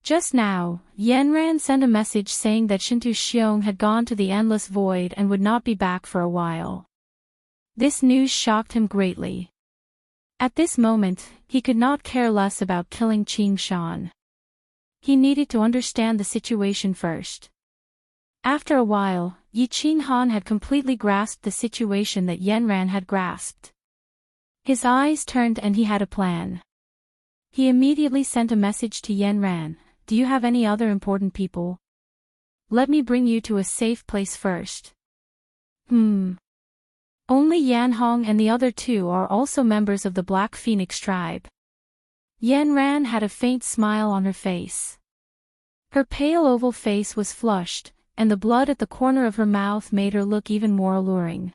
Speaker 1: Just now, Yanran sent a message saying that Shintu Xiong had gone to the endless void and would not be back for a while. This news shocked him greatly. At this moment, he could not care less about killing Qing Shan. He needed to understand the situation first. After a while, Yi Qing Han had completely grasped the situation that Yanran had grasped. His eyes turned and he had a plan. He immediately sent a message to Yanran, "Do you have any other important people? Let me bring you to a safe place first." Only Yan Hong and the other two are also members of the Black Phoenix tribe. Yanran had a faint smile on her face. Her pale oval face was flushed, and the blood at the corner of her mouth made her look even more alluring.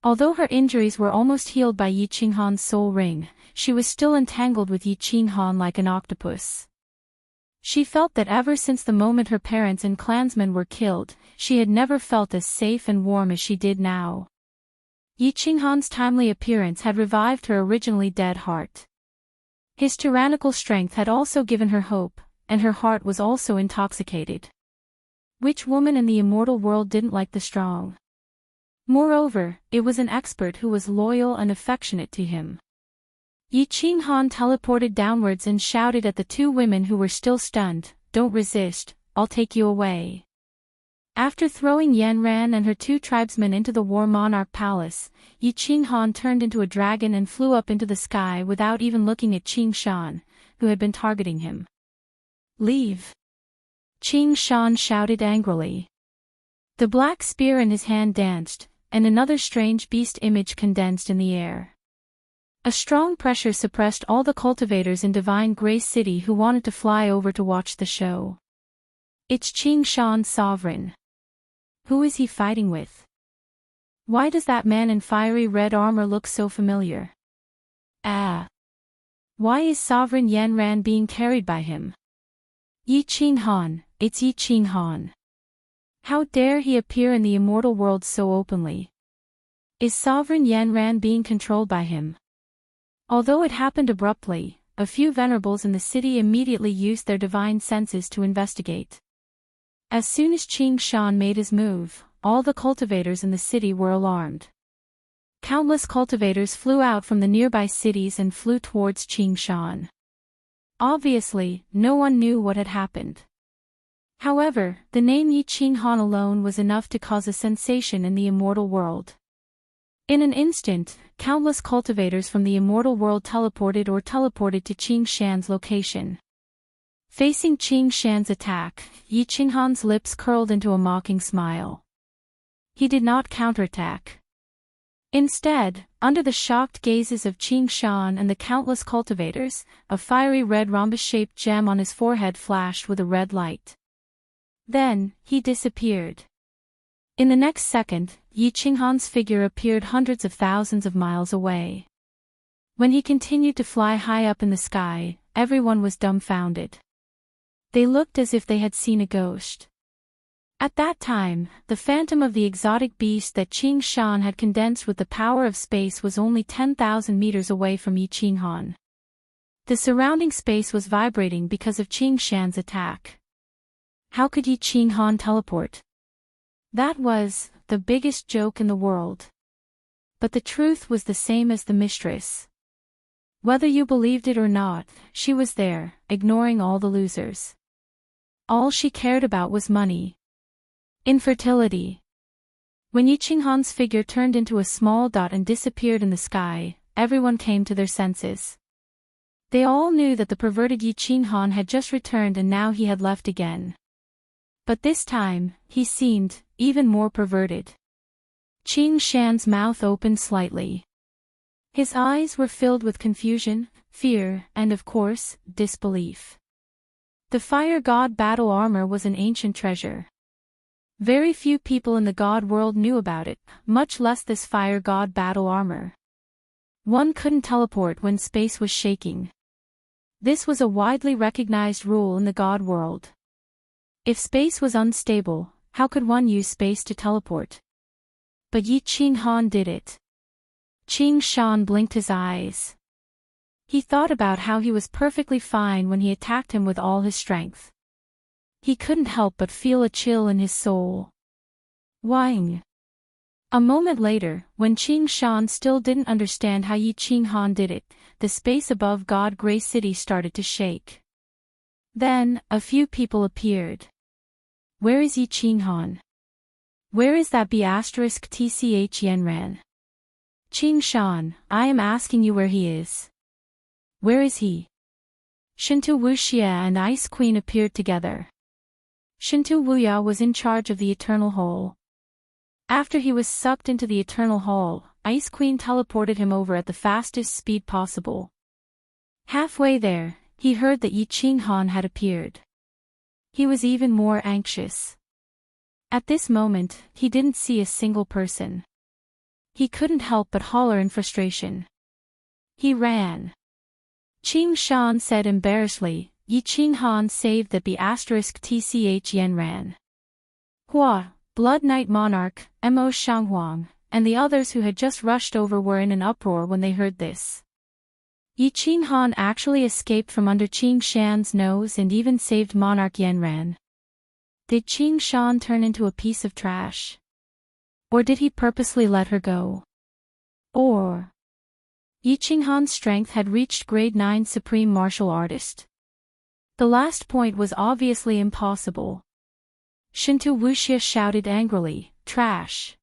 Speaker 1: Although her injuries were almost healed by Yi Qing Han's soul ring, she was still entangled with Yi Qing Han like an octopus. She felt that ever since the moment her parents and clansmen were killed, she had never felt as safe and warm as she did now. Yi Qing Han's timely appearance had revived her originally dead heart. His tyrannical strength had also given her hope, and her heart was also intoxicated. Which woman in the immortal world didn't like the strong? Moreover, it was an expert who was loyal and affectionate to him. Yi Qing Han teleported downwards and shouted at the two women who were still stunned, "Don't resist, I'll take you away." After throwing Yanran and her two tribesmen into the War Monarch Palace, Yi Qing Han turned into a dragon and flew up into the sky without even looking at Qing Shan, who had been targeting him. "Leave!" Qing Shan shouted angrily. The black spear in his hand danced, and another strange beast image condensed in the air. A strong pressure suppressed all the cultivators in Divine Grace City who wanted to fly over to watch the show. It's Qing Shan's sovereign. Who is he fighting with? Why does that man in fiery red armor look so familiar? Why is Sovereign Yanran being carried by him? Yi Qing Han, it's Yi Qing Han. How dare he appear in the immortal world so openly? Is Sovereign Yanran being controlled by him? Although it happened abruptly, a few venerables in the city immediately used their divine senses to investigate. As soon as Qing Shan made his move, all the cultivators in the city were alarmed. Countless cultivators flew out from the nearby cities and flew towards Qing Shan. Obviously, no one knew what had happened. However, the name Yi Qing Han alone was enough to cause a sensation in the immortal world. In an instant, countless cultivators from the immortal world teleported to Qing Shan's location. Facing Qing Shan's attack, Yi Qing Han's lips curled into a mocking smile. He did not counterattack. Instead, under the shocked gazes of Qing Shan and the countless cultivators, a fiery red rhombus-shaped gem on his forehead flashed with a red light. Then, he disappeared. In the next second, Yi Qinghan's figure appeared hundreds of thousands of miles away. When he continued to fly high up in the sky, everyone was dumbfounded. They looked as if they had seen a ghost. At that time, the phantom of the exotic beast that Qing Shan had condensed with the power of space was only 10,000 meters away from Yi Qinghan. The surrounding space was vibrating because of Qing Shan's attack. How could Yi Qinghan teleport? That was the biggest joke in the world. But the truth was the same as the mistress. Whether you believed it or not, she was there, ignoring all the losers. All she cared about was money. Infertility. When Yi Qinghan's figure turned into a small dot and disappeared in the sky, everyone came to their senses. They all knew that the perverted Yi Qinghan had just returned and now he had left again. But this time, he seemed even more perverted. Qing Shan's mouth opened slightly. His eyes were filled with confusion, fear, and of course, disbelief. The fire god battle armor was an ancient treasure. Very few people in the god world knew about it, much less this fire god battle armor. One couldn't teleport when space was shaking. This was a widely recognized rule in the god world. If space was unstable, how could one use space to teleport? But Yi Qinghan did it. Qing Shan blinked his eyes. He thought about how he was perfectly fine when he attacked him with all his strength. He couldn't help but feel a chill in his soul. Wang. A moment later, when Qing Shan still didn't understand how Yi Qinghan did it, the space above God Grey City started to shake. Then, a few people appeared. Where is Yi Qinghan? Where is that B***tch Yenran? Qing Shan, I am asking you where he is. Where is he? Shintu Wuxia and Ice Queen appeared together. Shintu Wuya was in charge of the Eternal Hole. After he was sucked into the Eternal Hole, Ice Queen teleported him over at the fastest speed possible. Halfway there, he heard that Yi Qinghan had appeared. He was even more anxious. At this moment, he didn't see a single person. He couldn't help but holler in frustration. He ran. Qing Shan said embarrassedly, Yi Qinghan saved the B***tch Yenran. Hua, Blood Knight Monarch, Mo Shanghuang, and the others who had just rushed over were in an uproar when they heard this. Yi Qinghan actually escaped from under Qing Shan's nose and even saved Monarch Yenran. Did Qing Shan turn into a piece of trash? Or did he purposely let her go? Or Yi Qinghan's strength had reached grade 9 supreme martial artist. The last point was obviously impossible. Shintu Wuxia shouted angrily, trash.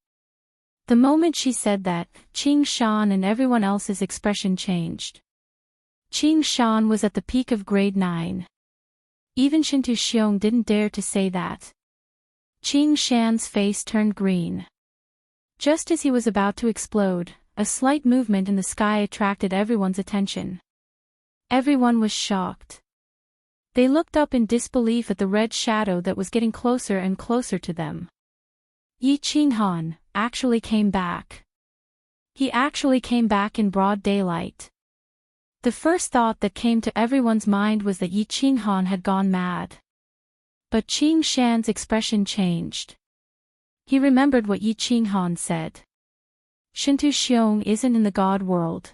Speaker 1: The moment she said that, Qing Shan and everyone else's expression changed. Qing Shan was at the peak of grade 9. Even Shintu Xiong didn't dare to say that. Qing Shan's face turned green. Just as he was about to explode, a slight movement in the sky attracted everyone's attention. Everyone was shocked. They looked up in disbelief at the red shadow that was getting closer and closer to them. Yi Qinghan actually came back. He actually came back in broad daylight. The first thought that came to everyone's mind was that Yi Qinghan had gone mad. But Qing Shan's expression changed. He remembered what Yi Qinghan said. Shintu Xiong isn't in the god world.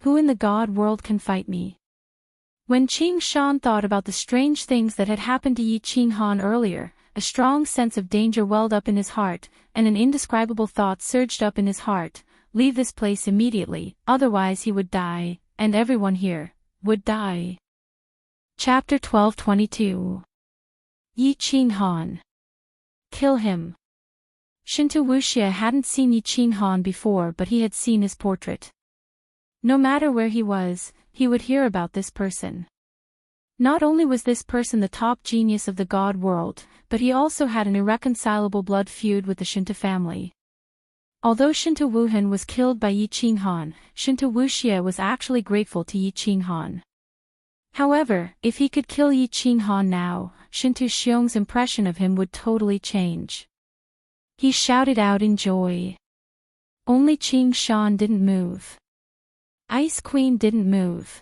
Speaker 1: Who in the god world can fight me? When Qing Shan thought about the strange things that had happened to Yi Qinghan earlier, a strong sense of danger welled up in his heart, and an indescribable thought surged up in his heart, leave this place immediately, otherwise he would die, and everyone here would die. Chapter 12:22. Yi Qinghan. Kill him. Shintu Wuxia hadn't seen Yi Qinghan before, but he had seen his portrait. No matter where he was, he would hear about this person. Not only was this person the top genius of the god world, but he also had an irreconcilable blood feud with the Shinta family. Although Shinto Wuhan was killed by Yi Qinghan, Shinto Wuxie was actually grateful to Yi Qinghan. However, if he could kill Yi Qinghan now, Shinto Xiong's impression of him would totally change. He shouted out in joy. Only Qing Shan didn't move. Ice Queen didn't move.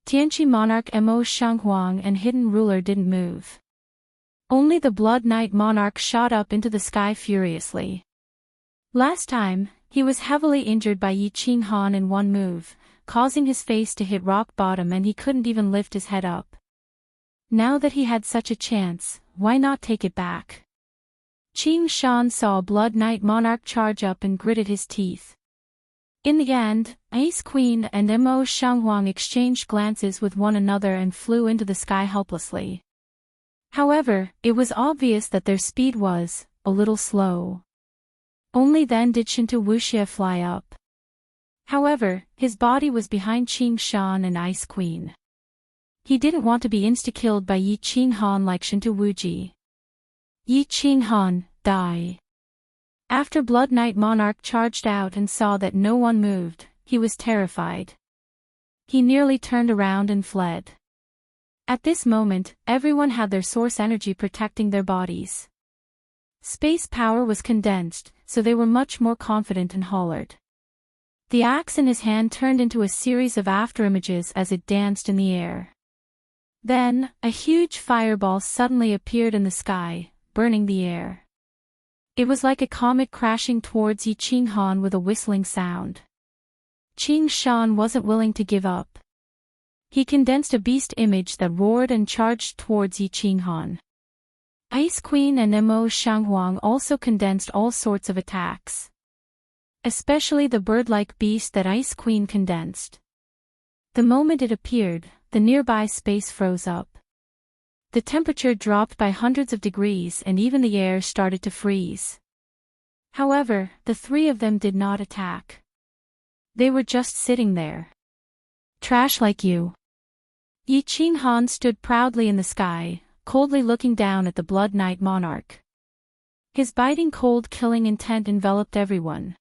Speaker 1: Tianqi Monarch Mo Shanghuang and Hidden Ruler didn't move. Only the Blood Knight Monarch shot up into the sky furiously. Last time, he was heavily injured by Yi Qinghan in one move, causing his face to hit rock bottom and he couldn't even lift his head up. Now that he had such a chance, why not take it back? Qing Shan saw Blood Knight Monarch charge up and gritted his teeth. In the end, Ice Queen and Mo Shanghuang exchanged glances with one another and flew into the sky helplessly. However, it was obvious that their speed was a little slow. Only then did Shinto Wuxie fly up. However, his body was behind Qing Shan and Ice Queen. He didn't want to be insta-killed by Yi Qinghan like Shinto Wuji. Yi Qinghan, die. After Blood Knight Monarch charged out and saw that no one moved, he was terrified. He nearly turned around and fled. At this moment, everyone had their source energy protecting their bodies. Space power was condensed, so they were much more confident and hollered. The axe in his hand turned into a series of afterimages as it danced in the air. Then, a huge fireball suddenly appeared in the sky, burning the air. It was like a comet crashing towards Yi Qinghan with a whistling sound. Qing Shan wasn't willing to give up. He condensed a beast image that roared and charged towards Yi Qinghan. Ice Queen and Mo Shanghuang also condensed all sorts of attacks. Especially the bird-like beast that Ice Queen condensed. The moment it appeared, the nearby space froze up. The temperature dropped by hundreds of degrees and even the air started to freeze. However, the three of them did not attack. They were just sitting there. Trash like you. Yi Qinghan stood proudly in the sky, coldly looking down at the Blood Knight Monarch. His biting cold killing intent enveloped everyone.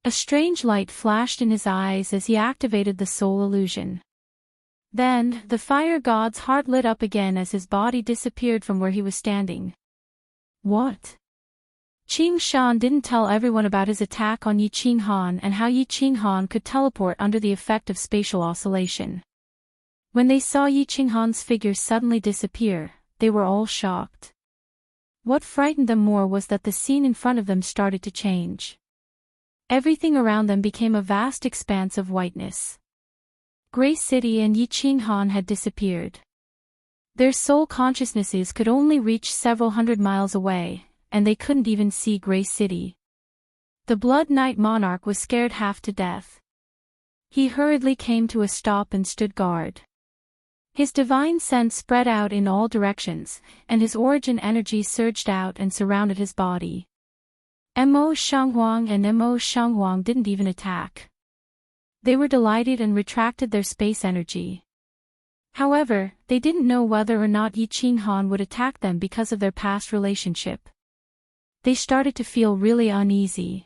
Speaker 1: A strange light flashed in his eyes as he activated the soul illusion. Then, the fire god's heart lit up again as his body disappeared from where he was standing. What? Qing Shan didn't tell everyone about his attack on Yi Qinghan and how Yi Qinghan could teleport under the effect of spatial oscillation. When they saw Yi Qinghan's figure suddenly disappear, they were all shocked. What frightened them more was that the scene in front of them started to change. Everything around them became a vast expanse of whiteness. Grey City and Yi Qinghan had disappeared. Their soul consciousnesses could only reach several hundred miles away, and they couldn't even see Grey City. The Blood Knight Monarch was scared half to death. He hurriedly came to a stop and stood guard. His divine sense spread out in all directions, and his origin energy surged out and surrounded his body. Mo Shanghuang and Mo Shanghuang didn't even attack. They were delighted and retracted their space energy. However, they didn't know whether or not Yi Qinghan would attack them because of their past relationship. They started to feel really uneasy.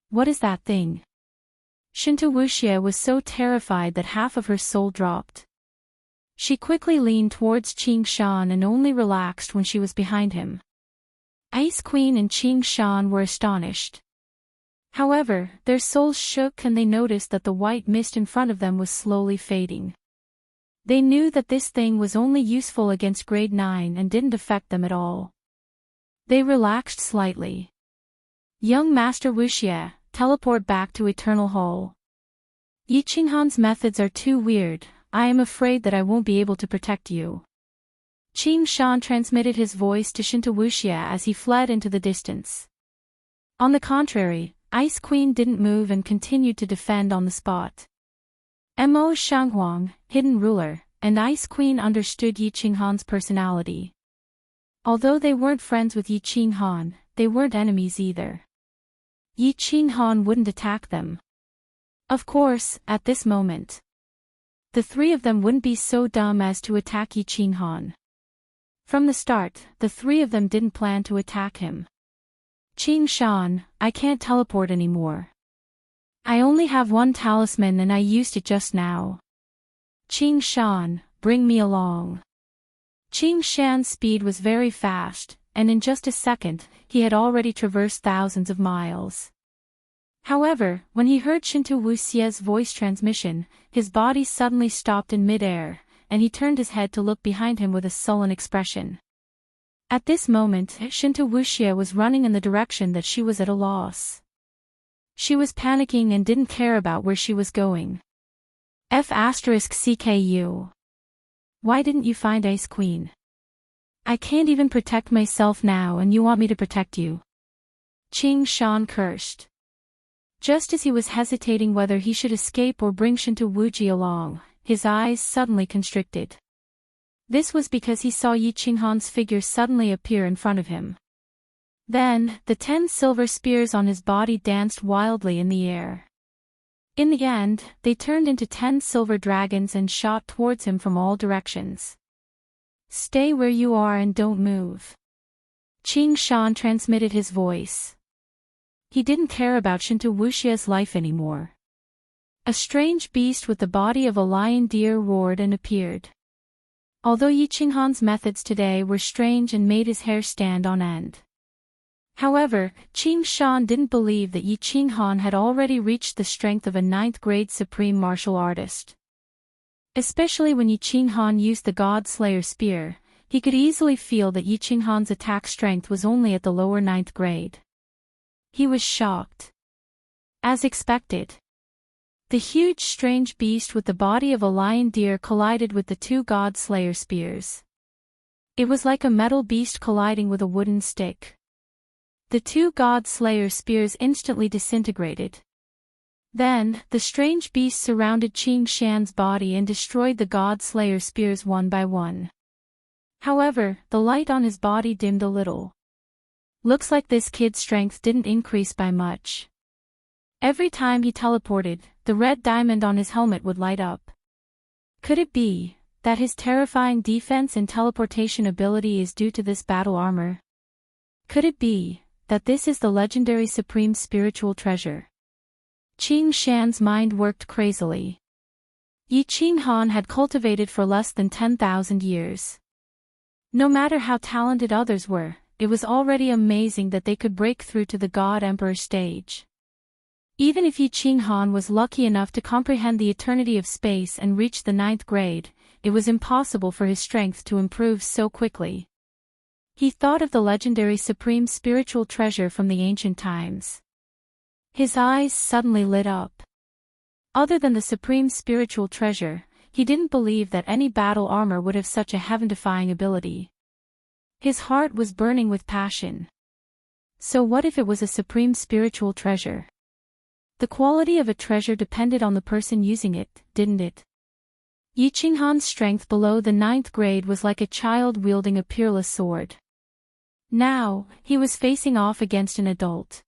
Speaker 1: What is that thing? Shinto Wuxie was so terrified that half of her soul dropped. She quickly leaned towards Qing Shan and only relaxed when she was behind him. Ice Queen and Qing Shan were astonished. However, their souls shook and they noticed that the white mist in front of them was slowly fading. They knew that this thing was only useful against grade 9 and didn't affect them at all. They relaxed slightly. Young Master Wuxie, teleport back to Eternal Hall. Yi Qinghan's methods are too weird. I am afraid that I won't be able to protect you. Qing Shan transmitted his voice to Shinto Wuxie as he fled into the distance. On the contrary, Ice Queen didn't move and continued to defend on the spot. Mo Shanghuang, Hidden Ruler, and Ice Queen understood Yi Qinghan's personality. Although they weren't friends with Yi Qinghan, they weren't enemies either. Yi Qinghan wouldn't attack them. Of course, at this moment, the three of them wouldn't be so dumb as to attack Yi Qinghan. From the start, the three of them didn't plan to attack him. Qing Shan, I can't teleport anymore. I only have one talisman and I used it just now. Qing Shan, bring me along. Qing Shan's speed was very fast, and in just a second, he had already traversed thousands of miles. However, when he heard Shinto Wuxie's voice transmission, his body suddenly stopped in mid-air, and he turned his head to look behind him with a sullen expression. At this moment, Shinto Wuxie was running in the direction that she was at a loss. She was panicking and didn't care about where she was going. F*CKU. Why didn't you find Ice Queen? I can't even protect myself now and you want me to protect you. Qing Shan cursed. Just as he was hesitating whether he should escape or bring Shinto Wuxie along, his eyes suddenly constricted. This was because he saw Yi Qinghan's figure suddenly appear in front of him. Then, the 10 silver spears on his body danced wildly in the air. In the end, they turned into 10 silver dragons and shot towards him from all directions. Stay where you are and don't move. Qing Shan transmitted his voice. He didn't care about Shinto Wuxie's life anymore. A strange beast with the body of a lion deer roared and appeared. Although Yi Qinghan's methods today were strange and made his hair stand on end. However, Qing Shan didn't believe that Yi Qinghan had already reached the strength of a 9th-grade supreme martial artist. Especially when Yi Qinghan used the God Slayer spear, he could easily feel that Yi Qinghan's attack strength was only at the lower 9th grade. He was shocked. As expected. The huge strange beast with the body of a lion deer collided with the 2 God Slayer spears. It was like a metal beast colliding with a wooden stick. The 2 God Slayer spears instantly disintegrated. Then, the strange beast surrounded Qing Shan's body and destroyed the God Slayer spears one by one. However, the light on his body dimmed a little. Looks like this kid's strength didn't increase by much. Every time he teleported, the red diamond on his helmet would light up. Could it be that his terrifying defense and teleportation ability is due to this battle armor? Could it be that this is the legendary supreme spiritual treasure? Qing Shan's mind worked crazily. Yi Qinghan had cultivated for less than 10,000 years. No matter how talented others were, it was already amazing that they could break through to the God Emperor stage. Even if Yi Qinghan was lucky enough to comprehend the eternity of space and reach the 9th grade, it was impossible for his strength to improve so quickly. He thought of the legendary supreme spiritual treasure from the ancient times. His eyes suddenly lit up. Other than the supreme spiritual treasure, he didn't believe that any battle armor would have such a heaven-defying ability. His heart was burning with passion. So what if it was a supreme spiritual treasure? The quality of a treasure depended on the person using it, didn't it? Yi Qinghan's strength below the 9th grade was like a child wielding a peerless sword. Now, he was facing off against an adult.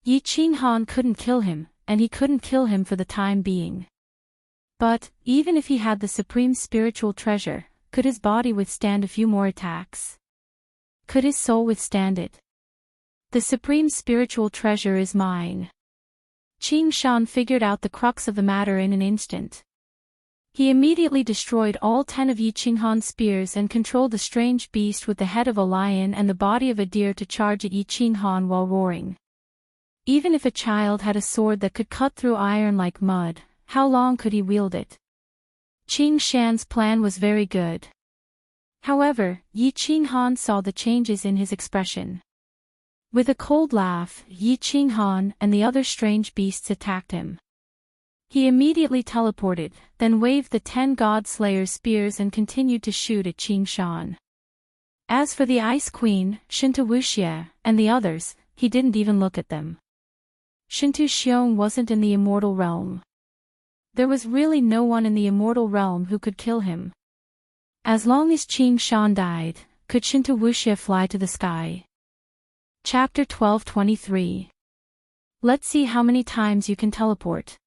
Speaker 1: Yi Qinghan couldn't kill him, and he couldn't kill him for the time being. But, even if he had the supreme spiritual treasure, could his body withstand a few more attacks? Could his soul withstand it? The supreme spiritual treasure is mine. Qing Shan figured out the crux of the matter in an instant. He immediately destroyed all 10 of Yi Qinghan's spears and controlled the strange beast with the head of a lion and the body of a deer to charge at Yi Qinghan while roaring. Even if a child had a sword that could cut through iron like mud, how long could he wield it? Qing Shan's plan was very good. However, Yi Qinghan saw the changes in his expression. With a cold laugh, Yi Qinghan and the other strange beasts attacked him. He immediately teleported, then waved the 10 God Slayer spears and continued to shoot at Qing Shan. As for the Ice Queen, Shinto Wuxie, and the others, he didn't even look at them. Shinto Xiong wasn't in the immortal realm. There was really no one in the immortal realm who could kill him. As long as Qing Shan died, could Shinto Wuxie fly to the sky? Chapter 12:23. Let's see how many times you can teleport.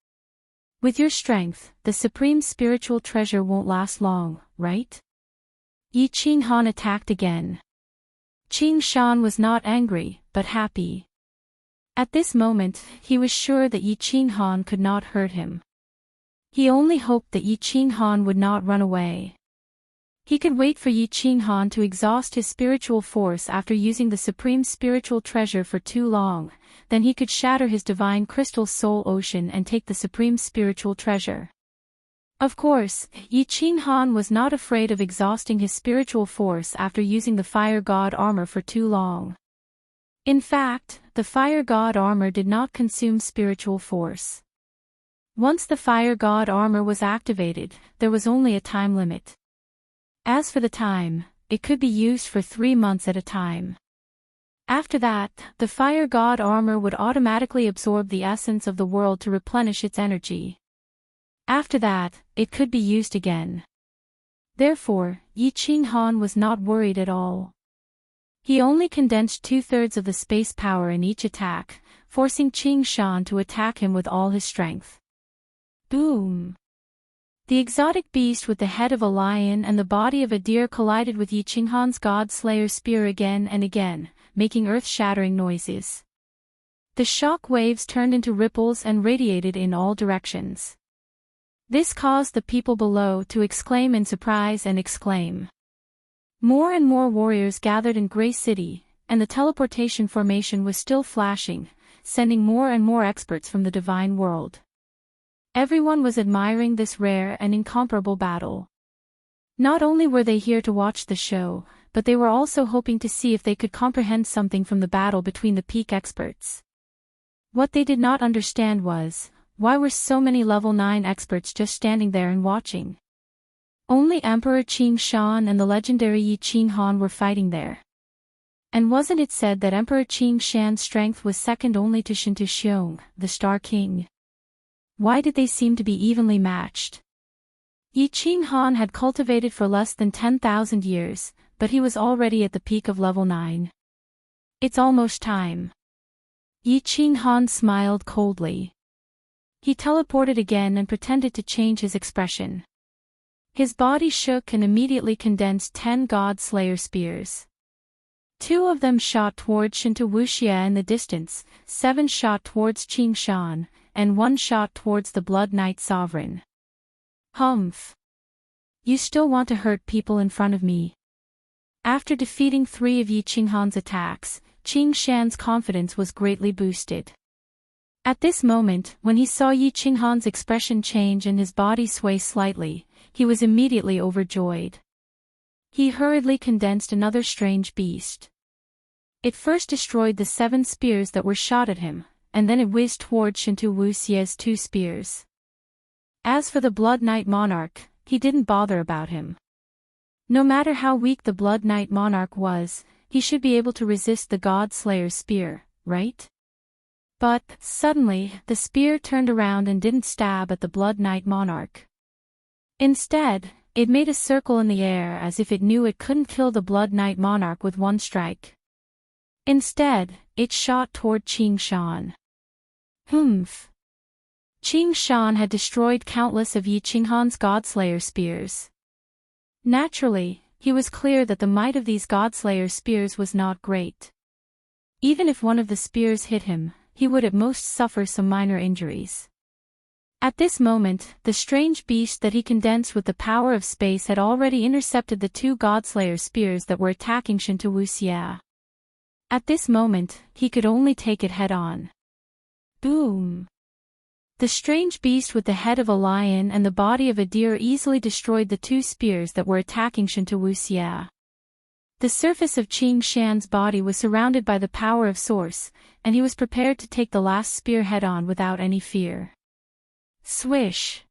Speaker 1: With your strength, the supreme spiritual treasure won't last long, right? Yi Qinghan attacked again. Qing Shan was not angry, but happy. At this moment, he was sure that Yi Qinghan could not hurt him. He only hoped that Yi Qinghan would not run away. He could wait for Yi Qinghan to exhaust his spiritual force after using the supreme spiritual treasure for too long, then he could shatter his divine crystal soul ocean and take the supreme spiritual treasure. Of course, Yi Qinghan was not afraid of exhausting his spiritual force after using the fire god armor for too long. In fact, the fire god armor did not consume spiritual force. Once the fire god armor was activated, there was only a time limit. As for the time, it could be used for 3 months at a time. After that, the fire god armor would automatically absorb the essence of the world to replenish its energy. After that, it could be used again. Therefore, Yi Qinghan was not worried at all. He only condensed 2/3 of the space power in each attack, forcing Qing Shan to attack him with all his strength. Boom! The exotic beast with the head of a lion and the body of a deer collided with Yi Qinghan's God Slayer spear again and again, making earth-shattering noises. The shock waves turned into ripples and radiated in all directions. This caused the people below to exclaim in surprise and exclaim. More and more warriors gathered in Grey City, and the teleportation formation was still flashing, sending more and more experts from the divine world. Everyone was admiring this rare and incomparable battle. Not only were they here to watch the show, but they were also hoping to see if they could comprehend something from the battle between the peak experts. What they did not understand was, why were so many level 9 experts just standing there and watching? Only Emperor Qing Shan and the legendary Yi Qinghan were fighting there. And wasn't it said that Emperor Qing Shan's strength was second only to Shintu Xiong, the Star King? Why did they seem to be evenly matched? Yi Qinghan had cultivated for less than 10,000 years, but he was already at the peak of level 9. It's almost time. Yi Qinghan smiled coldly. He teleported again and pretended to change his expression. His body shook and immediately condensed 10 God Slayer spears. 2 of them shot towards Shinta Wuxia in the distance, 7 shot towards Qing Shan, and 1 shot towards the Blood Knight Sovereign. Humph! You still want to hurt people in front of me? After defeating 3 of Yi Qinghan's attacks, Qing Shan's confidence was greatly boosted. At this moment, when he saw Yi Qinghan's expression change and his body sway slightly, he was immediately overjoyed. He hurriedly condensed another strange beast. It first destroyed the 7 spears that were shot at him, and then it whizzed toward Shintu Wuxia's 2 spears. As for the Blood Knight Monarch, he didn't bother about him. No matter how weak the Blood Knight Monarch was, he should be able to resist the God Slayer's spear, right? But, suddenly, the spear turned around and didn't stab at the Blood Knight Monarch. Instead, it made a circle in the air as if it knew it couldn't kill the Blood Knight Monarch with 1 strike. Instead, it shot toward Qing Shan. Humph! Qing Shan had destroyed countless of Yi Qinghan's Godslayer spears. Naturally, he was clear that the might of these Godslayer spears was not great. Even if one of the spears hit him, he would at most suffer some minor injuries. At this moment, the strange beast that he condensed with the power of space had already intercepted the 2 Godslayer spears that were attacking Shinta Wuxia. At this moment, he could only take it head-on. Boom! The strange beast with the head of a lion and the body of a deer easily destroyed the 2 spears that were attacking Shinta Wuxia. The surface of Qing Shan's body was surrounded by the power of Source, and he was prepared to take the last spear head-on without any fear. Swish!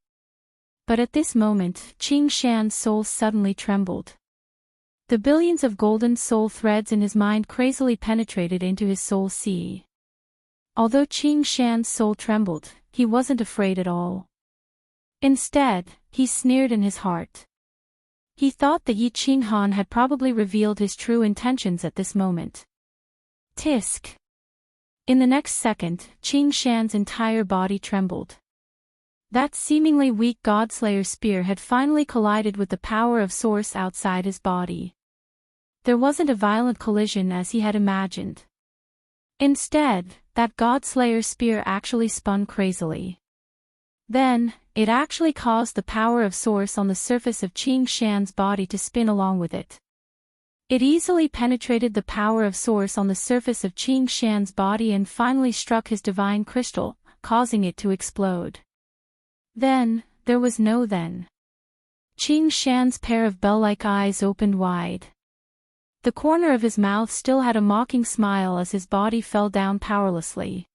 Speaker 1: But at this moment, Qing Shan's soul suddenly trembled. The billions of golden soul threads in his mind crazily penetrated into his soul sea. Although Qing Shan's soul trembled, he wasn't afraid at all. Instead, he sneered in his heart. He thought that Yi Qinghan had probably revealed his true intentions at this moment. Tisk! In the next second, Qing Shan's entire body trembled. That seemingly weak Godslayer spear had finally collided with the power of Source outside his body. There wasn't a violent collision as he had imagined. Instead, that Godslayer spear actually spun crazily. Then, it actually caused the power of Source on the surface of Qing Shan's body to spin along with it. It easily penetrated the power of Source on the surface of Qing Shan's body and finally struck his divine crystal, causing it to explode. Then, there was no then. Qing Shan's pair of bell-like eyes opened wide. The corner of his mouth still had a mocking smile as his body fell down powerlessly.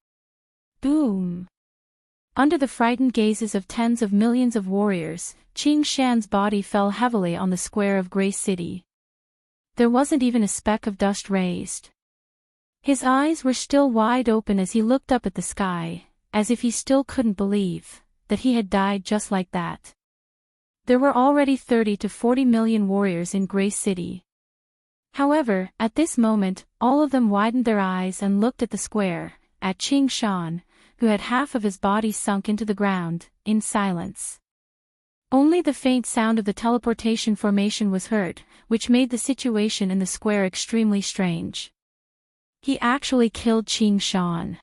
Speaker 1: Boom! Under the frightened gazes of tens of millions of warriors, Qing Shan's body fell heavily on the square of Gray City. There wasn't even a speck of dust raised. His eyes were still wide open as he looked up at the sky, as if he still couldn't believe that he had died just like that. There were already 30 to 40 million warriors in Gray City. However, at this moment, all of them widened their eyes and looked at the square, at Qing Shan, who had half of his body sunk into the ground, in silence. Only the faint sound of the teleportation formation was heard, which made the situation in the square extremely strange. He actually killed Qing Shan.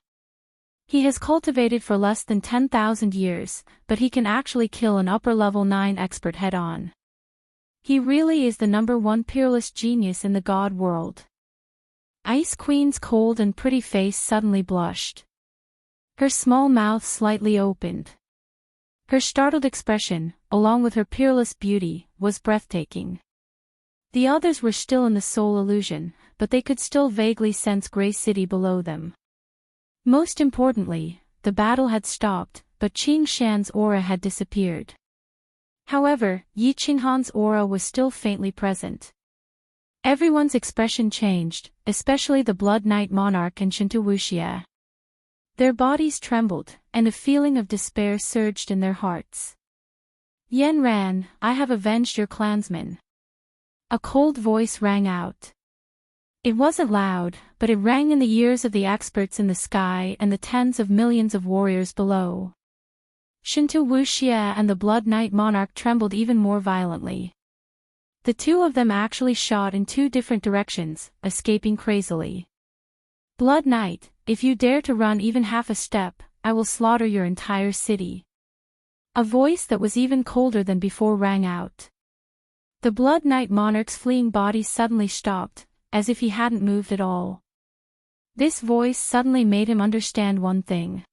Speaker 1: He has cultivated for less than 10,000 years, but he can actually kill an upper-level 9 expert head-on. He really is the #1 peerless genius in the god world. Ice Queen's cold and pretty face suddenly blushed. Her small mouth slightly opened. Her startled expression, along with her peerless beauty, was breathtaking. The others were still in the soul illusion, but they could still vaguely sense Gray City below them. Most importantly, the battle had stopped, but Qing Shan's aura had disappeared. However, Yi Qinghan's aura was still faintly present. Everyone's expression changed, especially the Blood Knight Monarch and Shinto Wuxia. Their bodies trembled, and a feeling of despair surged in their hearts. Yen Ran, I have avenged your clansmen. A cold voice rang out. It wasn't loud, but it rang in the ears of the experts in the sky and the tens of millions of warriors below. Shinto Wuxia and the Blood Knight Monarch trembled even more violently. The two of them actually shot in 2 different directions, escaping crazily. Blood Knight, if you dare to run even half a step, I will slaughter your entire city. A voice that was even colder than before rang out. The Blood Knight Monarch's fleeing body suddenly stopped, as if he hadn't moved at all. This voice suddenly made him understand one thing.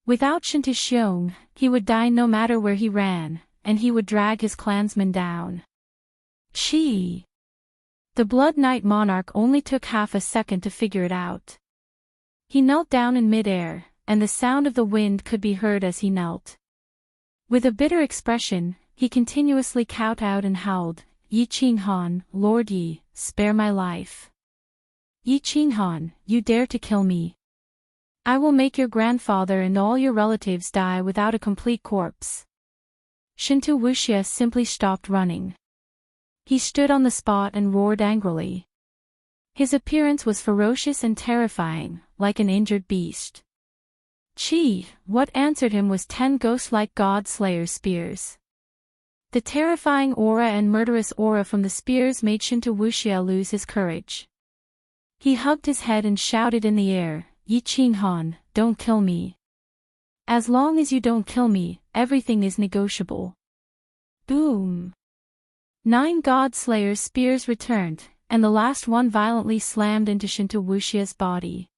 Speaker 1: Without Shinto Xiong, he would die no matter where he ran, and he would drag his clansmen down. Chi! The Blood Knight Monarch only took half a second to figure it out. He knelt down in mid-air, and the sound of the wind could be heard as he knelt. With a bitter expression, he continuously kowtowed and howled, Yi Qinghan, Lord Yi, spare my life. Yi Qinghan, you dare to kill me. I will make your grandfather and all your relatives die without a complete corpse. Shinto Wuxia simply stopped running. He stood on the spot and roared angrily. His appearance was ferocious and terrifying, like an injured beast. What answered him was 10 ghost-like god-slayer spears. The terrifying aura and murderous aura from the spears made Shinto Wuxia lose his courage. He hugged his head and shouted in the air, Yi Qinghan, don't kill me. As long as you don't kill me, everything is negotiable. Boom! 9 god-slayers' spears returned, and the last one violently slammed into Shinto Wuxia's body.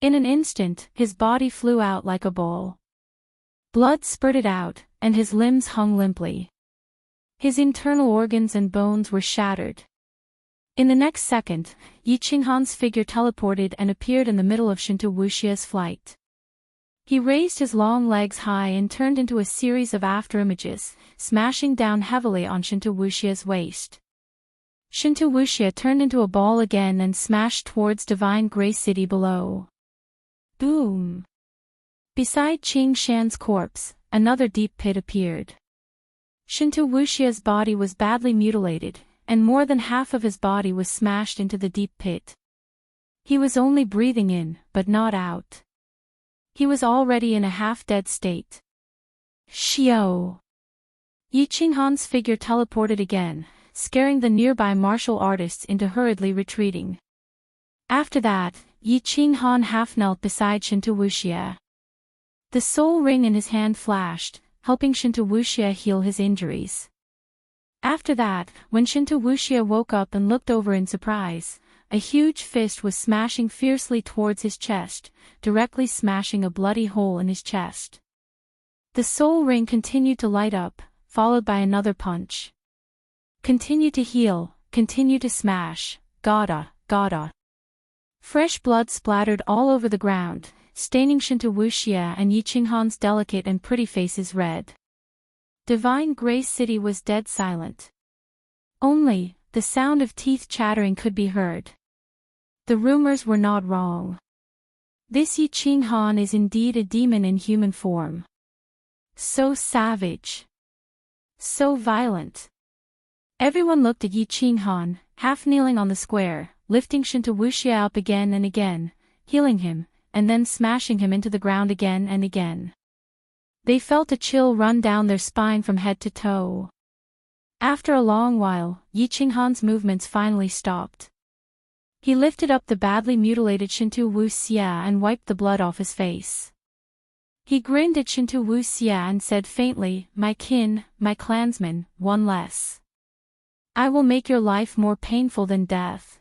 Speaker 1: In an instant, his body flew out like a ball. Blood spurted out, and his limbs hung limply. His internal organs and bones were shattered. In the next second, Yi Qinghan's figure teleported and appeared in the middle of Shinto Wuxia's flight. He raised his long legs high and turned into a series of afterimages, smashing down heavily on Shinto Wuxia's waist. Shinto Wuxia turned into a ball again and smashed towards Divine Gray City below. Boom! Beside Qing Shan's corpse, another deep pit appeared. Shinto Wuxia's body was badly mutilated, and more than half of his body was smashed into the deep pit. He was only breathing in, but not out. He was already in a half-dead state. Xiao! Yi Qinghan's figure teleported again, scaring the nearby martial artists into hurriedly retreating. After that, Yi Qinghan half knelt beside Shinto Wuxia. The soul ring in his hand flashed, helping Shinto Wuxia heal his injuries. After that, when Shinto Wuxia woke up and looked over in surprise, a huge fist was smashing fiercely towards his chest, directly smashing a bloody hole in his chest. The soul ring continued to light up, followed by another punch. Continue to heal, continue to smash, gotta. Fresh blood splattered all over the ground, staining Shinto Wuxia and Yi Qinghan's delicate and pretty faces red. Divine Grace City was dead silent. Only, the sound of teeth chattering could be heard. The rumors were not wrong. This Yi Qinghan is indeed a demon in human form. So savage. So violent. Everyone looked at Yi Qinghan, half kneeling on the square, lifting Shinto Wuxia up again and again, healing him, and then smashing him into the ground again and again. They felt a chill run down their spine from head to toe. After a long while, Yi Qinghan's movements finally stopped. He lifted up the badly mutilated Shinto Wuxia and wiped the blood off his face. He grinned at Shinto Wuxia and said faintly, "My kin, my clansman, one less. I will make your life more painful than death.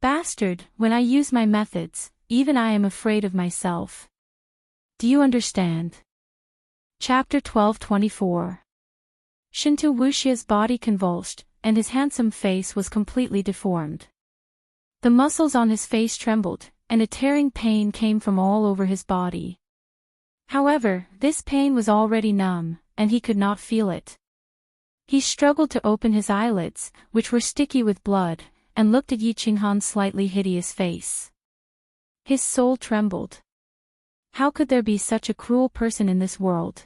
Speaker 1: Bastard, when I use my methods, even I am afraid of myself. Do you understand?" Chapter 12:24. Shinto Wuxia's body convulsed, and his handsome face was completely deformed. The muscles on his face trembled, and a tearing pain came from all over his body. However, this pain was already numb, and he could not feel it. He struggled to open his eyelids, which were sticky with blood, and looked at Yi Qinghan's slightly hideous face. His soul trembled. How could there be such a cruel person in this world?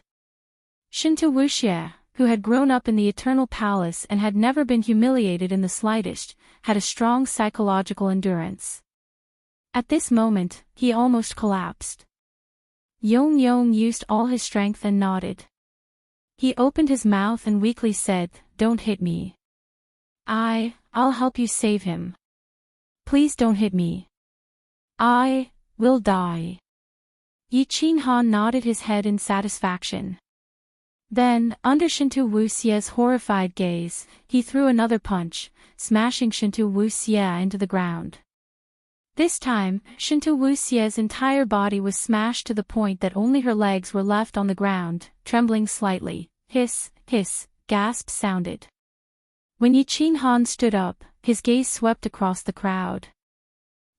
Speaker 1: Shinto Wuxia, who had grown up in the Eternal Palace and had never been humiliated in the slightest, had a strong psychological endurance. At this moment, he almost collapsed. Yong used all his strength and nodded. He opened his mouth and weakly said, "Don't hit me. I'll help you save him. Please don't hit me. I will die." Yi Qinghan nodded his head in satisfaction. Then, under Shinto Wuxia's horrified gaze, he threw another punch, smashing Shinto Wuxia into the ground. This time, Shinto Wuxia's entire body was smashed to the point that only her legs were left on the ground, trembling slightly. Hiss, gasps sounded. When Yi Qinghan stood up, his gaze swept across the crowd.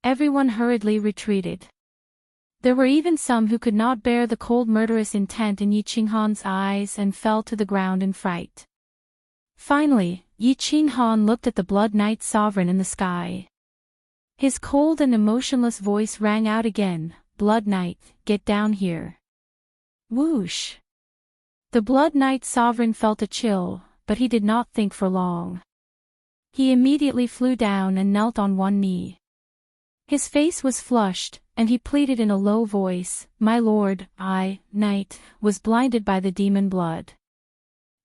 Speaker 1: Everyone hurriedly retreated. There were even some who could not bear the cold murderous intent in Yi Qinghan's eyes and fell to the ground in fright. Finally, Yi Qinghan looked at the Blood Knight Sovereign in the sky. His cold and emotionless voice rang out again, "Blood Knight, get down here." Whoosh! The Blood Knight Sovereign felt a chill, but he did not think for long. He immediately flew down and knelt on one knee. His face was flushed, and he pleaded in a low voice, "My lord, I, knight, was blinded by the demon blood.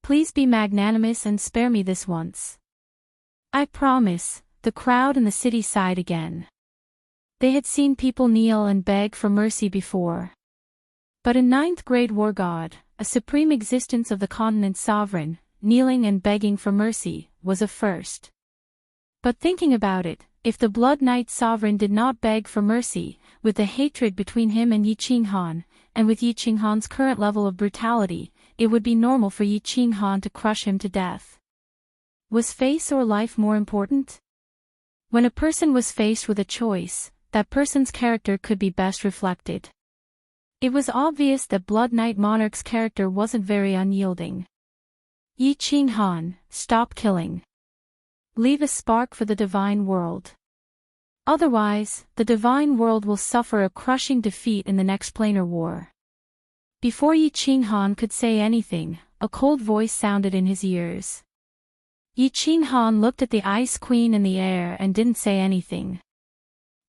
Speaker 1: Please be magnanimous and spare me this once." "I promise." The crowd in the city sighed again. They had seen people kneel and beg for mercy before. But a ninth-grade war god, a supreme existence of the continent's sovereign, kneeling and begging for mercy, was a first. But thinking about it, if the Blood Knight Sovereign did not beg for mercy, with the hatred between him and Yi Qinghan, and with Yi Qinghan's current level of brutality, it would be normal for Yi Qinghan to crush him to death. Was face or life more important? When a person was faced with a choice, that person's character could be best reflected. It was obvious that Blood Knight Monarch's character wasn't very unyielding. "Yi Qinghan, stop killing. Leave a spark for the divine world. Otherwise, the divine world will suffer a crushing defeat in the next planar war." Before Yi Qinghan could say anything, a cold voice sounded in his ears. Yi Qinghan looked at the Ice Queen in the air and didn't say anything.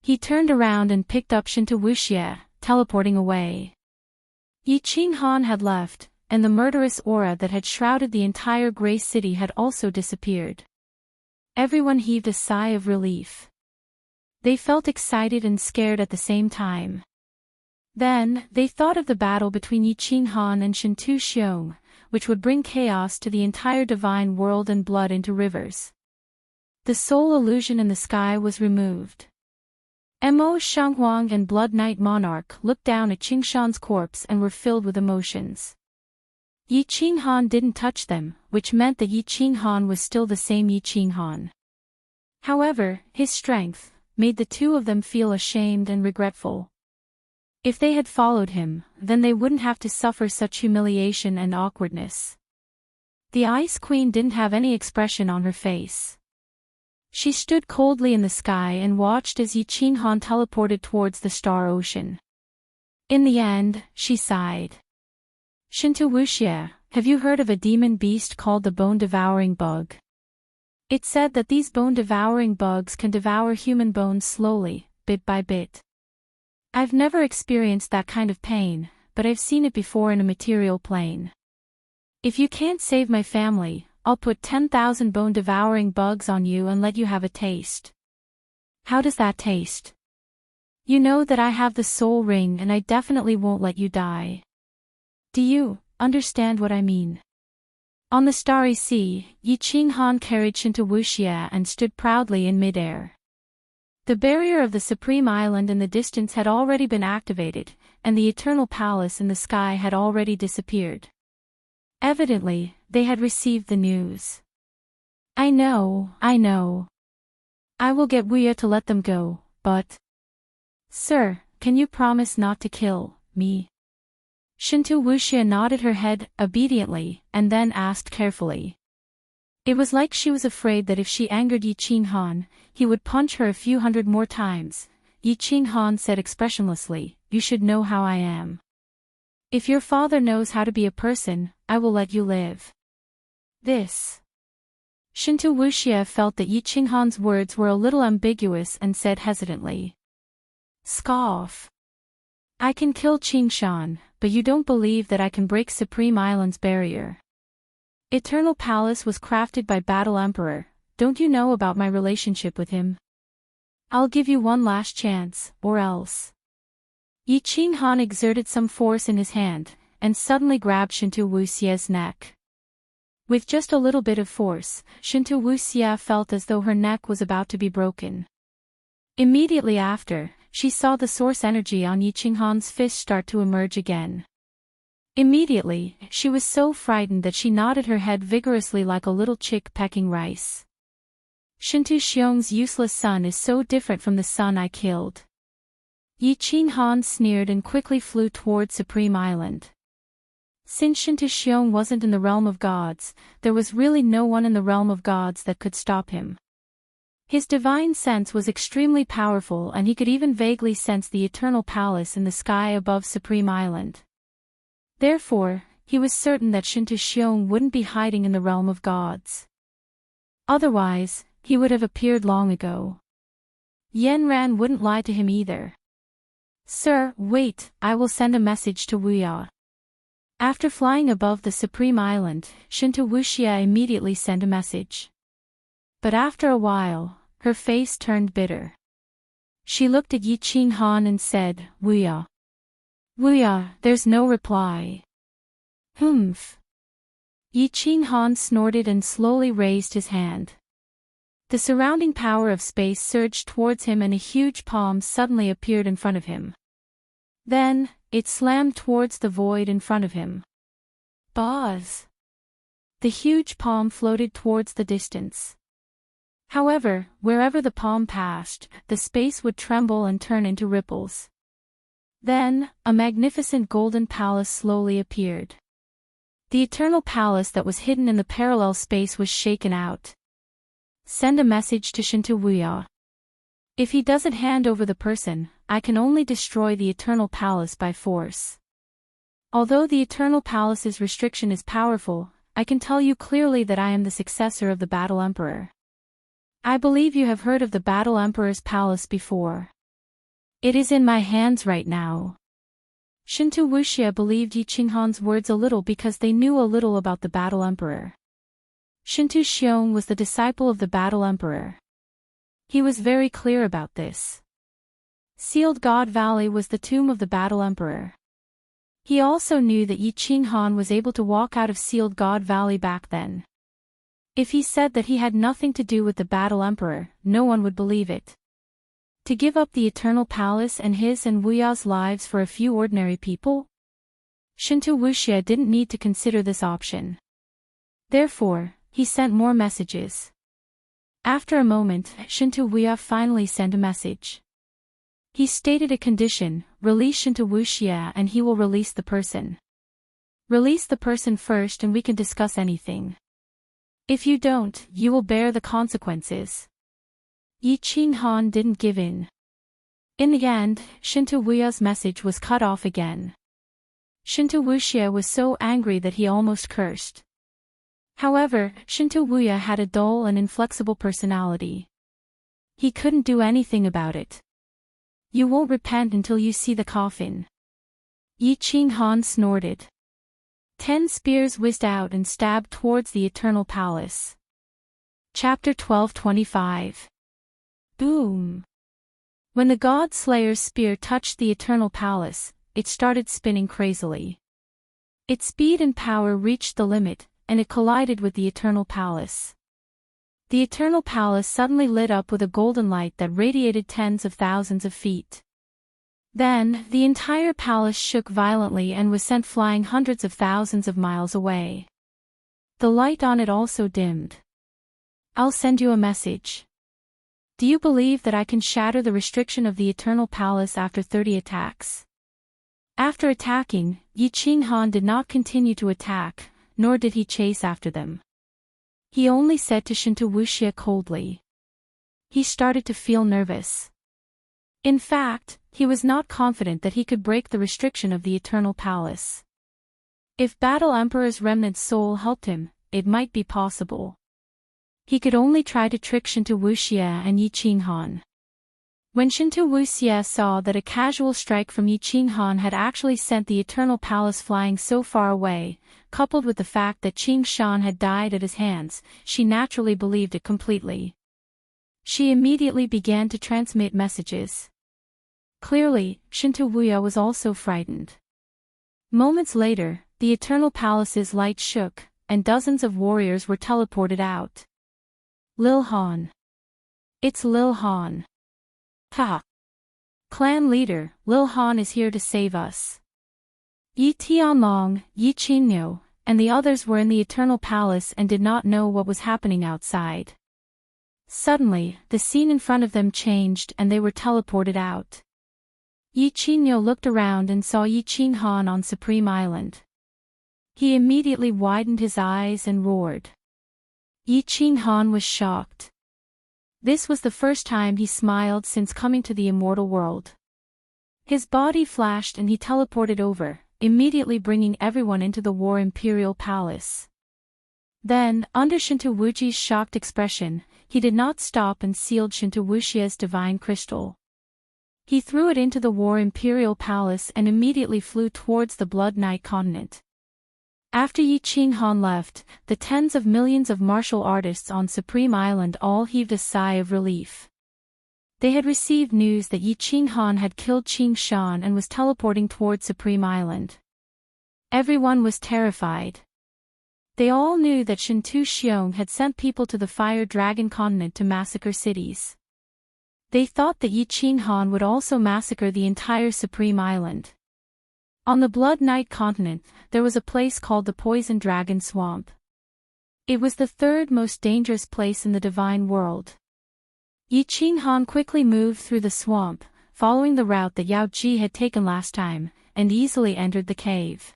Speaker 1: He turned around and picked up Shinto Wuxia, teleporting away. Yi Qinghan had left, and the murderous aura that had shrouded the entire Grey City had also disappeared. Everyone heaved a sigh of relief. They felt excited and scared at the same time. Then, they thought of the battle between Yi Qinghan and Shintu Xiong, which would bring chaos to the entire divine world and blood into rivers. The soul illusion in the sky was removed. Mo Shanghuang and Blood Knight Monarch looked down at Qingshan's corpse and were filled with emotions. Yi Qinghan didn't touch them, which meant that Yi Qinghan was still the same Yi Qinghan. However, his strength made the two of them feel ashamed and regretful. If they had followed him, then they wouldn't have to suffer such humiliation and awkwardness. The Ice Queen didn't have any expression on her face. She stood coldly in the sky and watched as Yi Qinghan teleported towards the star ocean. In the end, she sighed. Shinto Wuxia, have you heard of a demon beast called the bone-devouring bug? It's said that these bone-devouring bugs can devour human bones slowly, bit by bit. I've never experienced that kind of pain, but I've seen it before in a material plane. If you can't save my family, I'll put 10,000 bone-devouring bugs on you and let you have a taste. How does that taste? You know that I have the soul ring and I definitely won't let you die. Do you understand what I mean? On the starry sea, Yi Qinghan carried Shinto Wuxia and stood proudly in midair. The barrier of the Supreme Island in the distance had already been activated, and the Eternal Palace in the sky had already disappeared. Evidently, they had received the news. I know. I will get Wuya to let them go, but... Sir, can you promise not to kill me? Shinto Wuxia nodded her head obediently, and then asked carefully. It was like she was afraid that if she angered Yi Qinghan, he would punch her a few hundred more times. Yi Qinghan said expressionlessly, you should know how I am. If your father knows how to be a person, I will let you live. This. Shinto Wuxia felt that Yi Qinghan's words were a little ambiguous and said hesitantly. Scoff. I can kill Qingshan, but you don't believe that I can break Supreme Island's barrier. Eternal Palace was crafted by Battle Emperor, don't you know about my relationship with him? I'll give you one last chance, or else. Yi Qinghan exerted some force in his hand, and suddenly grabbed Shinto Wuxia's neck. With just a little bit of force, Shinto Wuxia felt as though her neck was about to be broken. Immediately after, she saw the source energy on Yi Qinghan's fist start to emerge again. Immediately, she was so frightened that she nodded her head vigorously like a little chick pecking rice. Shintu Xiong's useless son is so different from the son I killed. Yi Qinghan sneered and quickly flew toward Supreme Island. Since Shintu Xiong wasn't in the realm of gods, there was really no one in the realm of gods that could stop him. His divine sense was extremely powerful and he could even vaguely sense the Eternal Palace in the sky above Supreme Island. Therefore, he was certain that Shinto Xiong wouldn't be hiding in the realm of gods. Otherwise, he would have appeared long ago. Yanran wouldn't lie to him either. Sir, wait, I will send a message to Wuya. After flying above the Supreme Island, Shinto Wuxia immediately sent a message. But after a while, her face turned bitter. She looked at Yi Qinghan and said, Wuya. Wuya, there's no reply. Humph. Yi Qinghan snorted and slowly raised his hand. The surrounding power of space surged towards him and a huge palm suddenly appeared in front of him. Then, it slammed towards the void in front of him. Buzz! The huge palm floated towards the distance. However, wherever the palm passed, the space would tremble and turn into ripples. Then, a magnificent golden palace slowly appeared. The Eternal Palace that was hidden in the parallel space was shaken out. Send a message to Shinto Wuya. If he doesn't hand over the person, I can only destroy the Eternal Palace by force. Although the Eternal Palace's restriction is powerful, I can tell you clearly that I am the successor of the Battle Emperor. I believe you have heard of the Battle Emperor's palace before. It is in my hands right now. Shinto Wuxia believed Yi Qinghan's words a little because they knew a little about the Battle Emperor. Shinto Xiong was the disciple of the Battle Emperor. He was very clear about this. Sealed God Valley was the tomb of the Battle Emperor. He also knew that Yi Qinghan was able to walk out of Sealed God Valley back then. If he said that he had nothing to do with the Battle Emperor, no one would believe it. To give up the Eternal Palace and his and Wu Ya's lives for a few ordinary people? Shinto Wuxia didn't need to consider this option. Therefore, he sent more messages. After a moment, Shinto Wuya finally sent a message. He stated a condition: release Shinto Wuxia and he will release the person. Release the person first and we can discuss anything. If you don't, you will bear the consequences. Yi Qinghan didn't give in. In the end, Shinto Wuya's message was cut off again. Shinto Wuxia was so angry that he almost cursed. However, Shinto Wuya had a dull and inflexible personality. He couldn't do anything about it. You won't repent until you see the coffin. Yi Qinghan snorted. 10 spears whizzed out and stabbed towards the Eternal Palace. Chapter 12:25. Boom! When the God Slayer's spear touched the Eternal Palace, it started spinning crazily. Its speed and power reached the limit, and it collided with the Eternal Palace. The Eternal Palace suddenly lit up with a golden light that radiated tens of thousands of feet. Then, the entire palace shook violently and was sent flying hundreds of thousands of miles away. The light on it also dimmed. I'll send you a message. Do you believe that I can shatter the restriction of the Eternal Palace after 30 attacks? After attacking, Yi Qinghan did not continue to attack, nor did he chase after them. He only said to Shinto Wuxia coldly. He started to feel nervous. In fact, he was not confident that he could break the restriction of the Eternal Palace. If Battle Emperor's remnant soul helped him, it might be possible. He could only try to trick Shinto Wuxia and Yi Qinghan. When Shinto Wuxia saw that a casual strike from Yi Qinghan had actually sent the Eternal Palace flying so far away, coupled with the fact that Qing Shan had died at his hands, she naturally believed it completely. She immediately began to transmit messages. Clearly, Shinto Wuya was also frightened. Moments later, the Eternal Palace's light shook, and dozens of warriors were teleported out. Lil Han. It's Lil Han. Ha! Clan leader, Lil Han is here to save us. Yi Tianlong, Yi Qinyo, and the others were in the Eternal Palace and did not know what was happening outside. Suddenly, the scene in front of them changed and they were teleported out. Yi Qinyo looked around and saw Yi Qinghan on Supreme Island. He immediately widened his eyes and roared. Yi Qinghan was shocked. This was the first time he smiled since coming to the immortal world. His body flashed and he teleported over, immediately bringing everyone into the War Imperial Palace. Then, under Shinto Wuji's shocked expression, he did not stop and sealed Shinto Wuxia's divine crystal. He threw it into the War Imperial Palace and immediately flew towards the Blood Knight continent. After Yi Qinghan left, the tens of millions of martial artists on Supreme Island all heaved a sigh of relief. They had received news that Yi Qinghan had killed Qing Shan and was teleporting towards Supreme Island. Everyone was terrified. They all knew that Shintu Xiong had sent people to the Fire Dragon continent to massacre cities. They thought that Yi Qinghan would also massacre the entire Supreme Island. On the Blood Knight continent, there was a place called the Poison Dragon Swamp. It was the third most dangerous place in the divine world. Yi Qinghan quickly moved through the swamp, following the route that Yao Ji had taken last time, and easily entered the cave.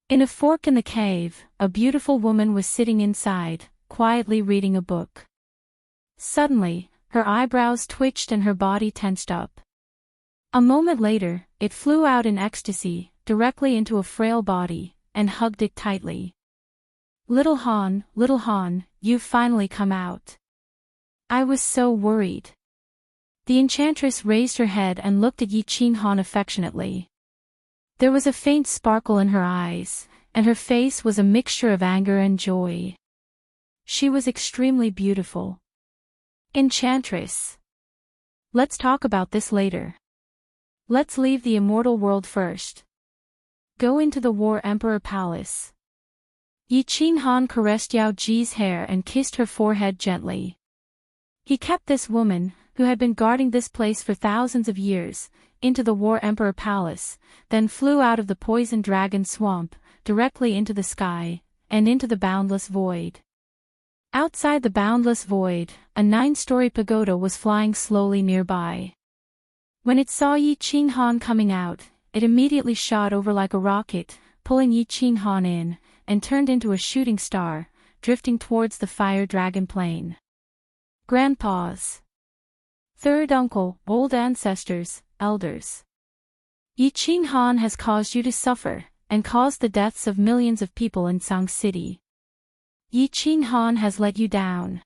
Speaker 1: In a fork in the cave, a beautiful woman was sitting inside, quietly reading a book. Suddenly, her eyebrows twitched and her body tensed up. A moment later, it flew out in ecstasy, directly into a frail body, and hugged it tightly. Little Han, you've finally come out. I was so worried. The enchantress raised her head and looked at Yi Qinghan affectionately. There was a faint sparkle in her eyes, and her face was a mixture of anger and joy. She was extremely beautiful. Enchantress. Let's talk about this later. Let's leave the immortal world first. Go into the War Emperor Palace. Yi Qinghan caressed Yao Ji's hair and kissed her forehead gently. He kept this woman, who had been guarding this place for thousands of years, into the War Emperor Palace, then flew out of the poison dragon swamp, directly into the sky, and into the boundless void. Outside the boundless void, a 9-story pagoda was flying slowly nearby. When it saw Yi Qinghan coming out, it immediately shot over like a rocket, pulling Yi Qinghan in, and turned into a shooting star, drifting towards the fire dragon plane. Grandpas. Third uncle, old ancestors, elders. Yi Qinghan has caused you to suffer, and caused the deaths of millions of people in Sang City. Yi Qinghan has let you down.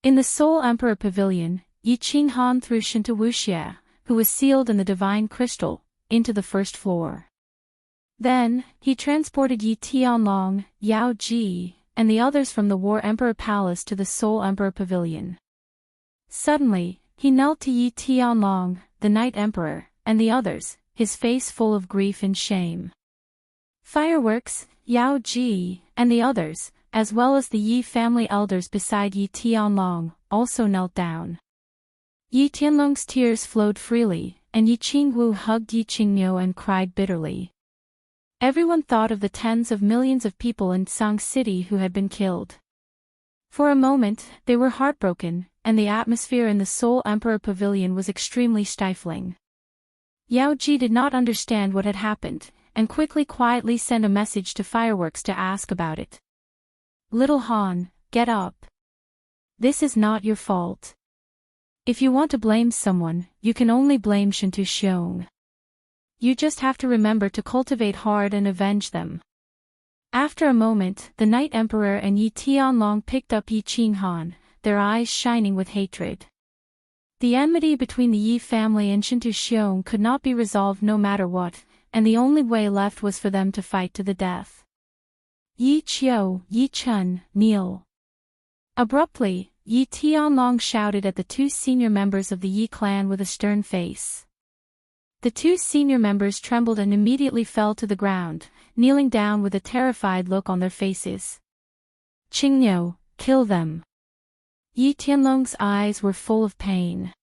Speaker 1: In the Soul Emperor Pavilion, Yi Qinghan threw Shinta Wuxia, who was sealed in the divine crystal, into the first floor. Then, he transported Yi Tianlong, Yao Ji, and the others from the War Emperor Palace to the Soul Emperor Pavilion. Suddenly, he knelt to Yi Tianlong, the Night Emperor, and the others, his face full of grief and shame. Fireworks, Yao Ji, and the others, as well as the Yi family elders beside Yi Tianlong, also knelt down. Yi Tianlong's tears flowed freely, and Yi Qingwu hugged Yi Qingmiu and cried bitterly. Everyone thought of the tens of millions of people in Sang City who had been killed. For a moment, they were heartbroken, and the atmosphere in the Soul Emperor Pavilion was extremely stifling. Yao Ji did not understand what had happened, and quietly sent a message to Fireworks to ask about it. Little Han, get up. This is not your fault. If you want to blame someone, you can only blame Shintu Xiong. You just have to remember to cultivate hard and avenge them. After a moment, the Night Emperor and Yi Tianlong picked up Yi Qinghan, their eyes shining with hatred. The enmity between the Yi family and Shintu Xiong could not be resolved no matter what, and the only way left was for them to fight to the death. Yi Qiu, Yi Chun, kneel. Abruptly, Yi Tianlong shouted at the 2 senior members of the Yi clan with a stern face. The 2 senior members trembled and immediately fell to the ground, kneeling down with a terrified look on their faces. Qingmiu, kill them. Yi Tianlong's eyes were full of pain.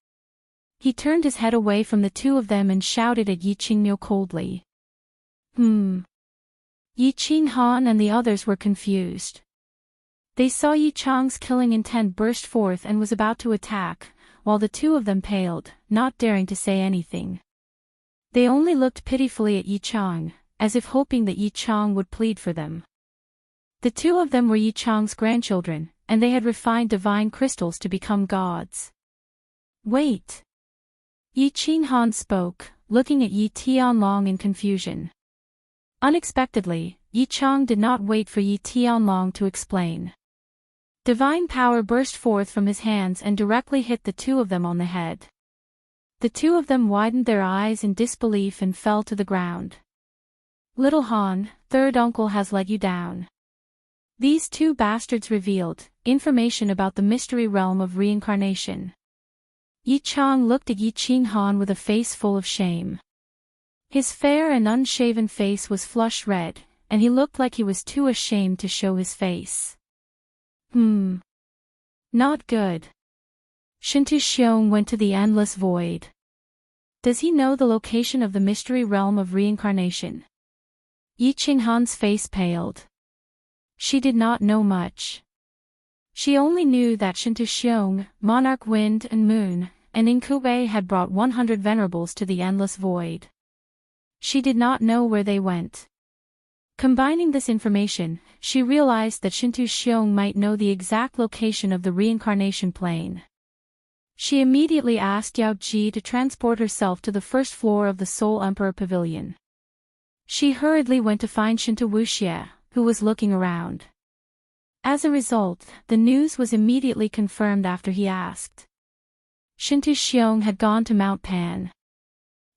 Speaker 1: He turned his head away from the 2 of them and shouted at Yi Qingmiu coldly. Yi Qinghan and the others were confused. They saw Yi Chang's killing intent burst forth and was about to attack, while the 2 of them paled, not daring to say anything. They only looked pitifully at Yi Chang, as if hoping that Yi Chang would plead for them. The 2 of them were Yi Chang's grandchildren, and they had refined divine crystals to become gods. Wait! Yi Qinghan spoke, looking at Yi Tianlong in confusion. Unexpectedly, Yi Chang did not wait for Yi Tianlong to explain. Divine power burst forth from his hands and directly hit the 2 of them on the head. The 2 of them widened their eyes in disbelief and fell to the ground. Little Han, third uncle has let you down. These 2 bastards revealed information about the mystery realm of reincarnation. Yi Chang looked at Yi Qinghan with a face full of shame. His fair and unshaven face was flush red, and he looked like he was too ashamed to show his face. Not good. Shintu Xiong went to the endless void. Does he know the location of the mystery realm of reincarnation? Yi Qinghan's face paled. She did not know much. She only knew that Shintu Xiong, Monarch Wind and Moon, and Inkubei had brought 100 venerables to the endless void. She did not know where they went. Combining this information, she realized that Shintu Xiong might know the exact location of the reincarnation plane. She immediately asked Yao Ji to transport herself to the first floor of the Soul Emperor Pavilion. She hurriedly went to find Shinta Wuxia, who was looking around. As a result, the news was immediately confirmed after he asked. Shintu Xiong had gone to Mount Pan.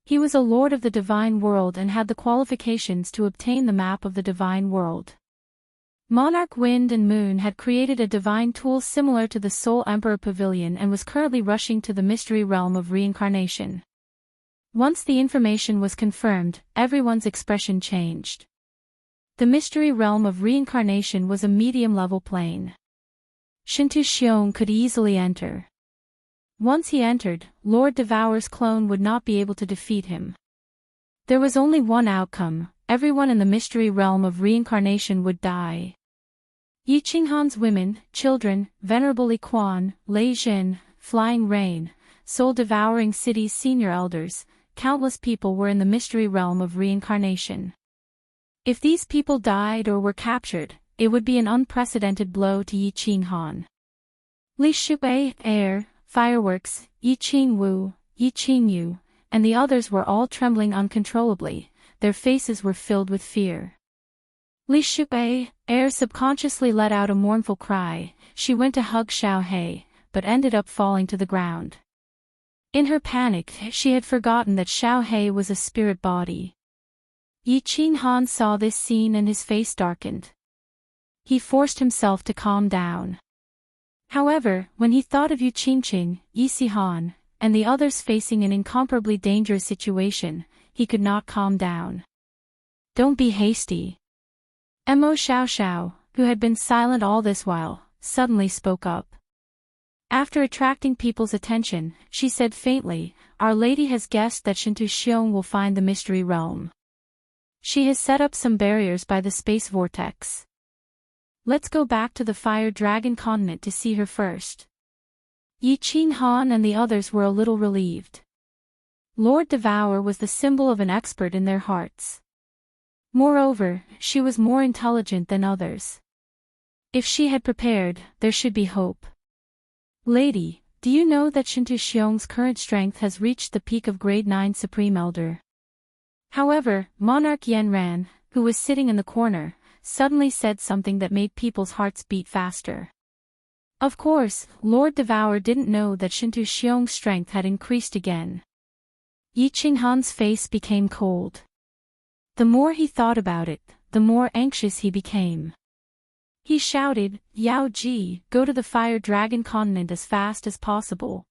Speaker 1: He was a lord of the divine world and had the qualifications to obtain the map of the divine world. Monarch Wind and Moon had created a divine tool similar to the Soul Emperor Pavilion and was currently rushing to the mystery realm of reincarnation. Once the information was confirmed, everyone's expression changed. The mystery realm of reincarnation was a medium-level plane. Shintu Xiong could easily enter. Once he entered, Lord Devour's clone would not be able to defeat him. There was only one outcome: everyone in the mystery realm of reincarnation would die. Yi Qinghan's women, children, Venerable Li Quan, Lei Jin, Flying Rain, soul-devouring city's senior elders, countless people were in the mystery realm of reincarnation. If these people died or were captured, it would be an unprecedented blow to Yi Qinghan. Li Shubai, air, fireworks, Yi Qingwu, Yi Qingyu, and the others were all trembling uncontrollably. Their faces were filled with fear. Li Shubai, air subconsciously let out a mournful cry. She went to hug Xiao He, but ended up falling to the ground. In her panic, she had forgotten that Xiao He was a spirit body. Yi Qinghan saw this scene and his face darkened. He forced himself to calm down. However, when he thought of Yu Qingqing, Yi Sihan, and the others facing an incomparably dangerous situation, he could not calm down. "Don't be hasty." Mo Xiaoxiao, who had been silent all this while, suddenly spoke up. After attracting people's attention, she said faintly, "Our Lady has guessed that Shintu Xiong will find the mystery realm. She has set up some barriers by the space vortex. Let's go back to the Fire Dragon continent to see her first." Yi Qinghan and the others were a little relieved. Lord Devour was the symbol of an expert in their hearts. Moreover, she was more intelligent than others. If she had prepared, there should be hope. "Lady, do you know that Shintu Xiong's current strength has reached the peak of Grade 9 Supreme Elder?" However, Monarch Yanran, who was sitting in the corner, suddenly said something that made people's hearts beat faster. Of course, Lord Devour didn't know that Shintu Xiong's strength had increased again. Yi Qinghan's face became cold. The more he thought about it, the more anxious he became. He shouted, "Yao Ji, go to the Fire Dragon continent as fast as possible."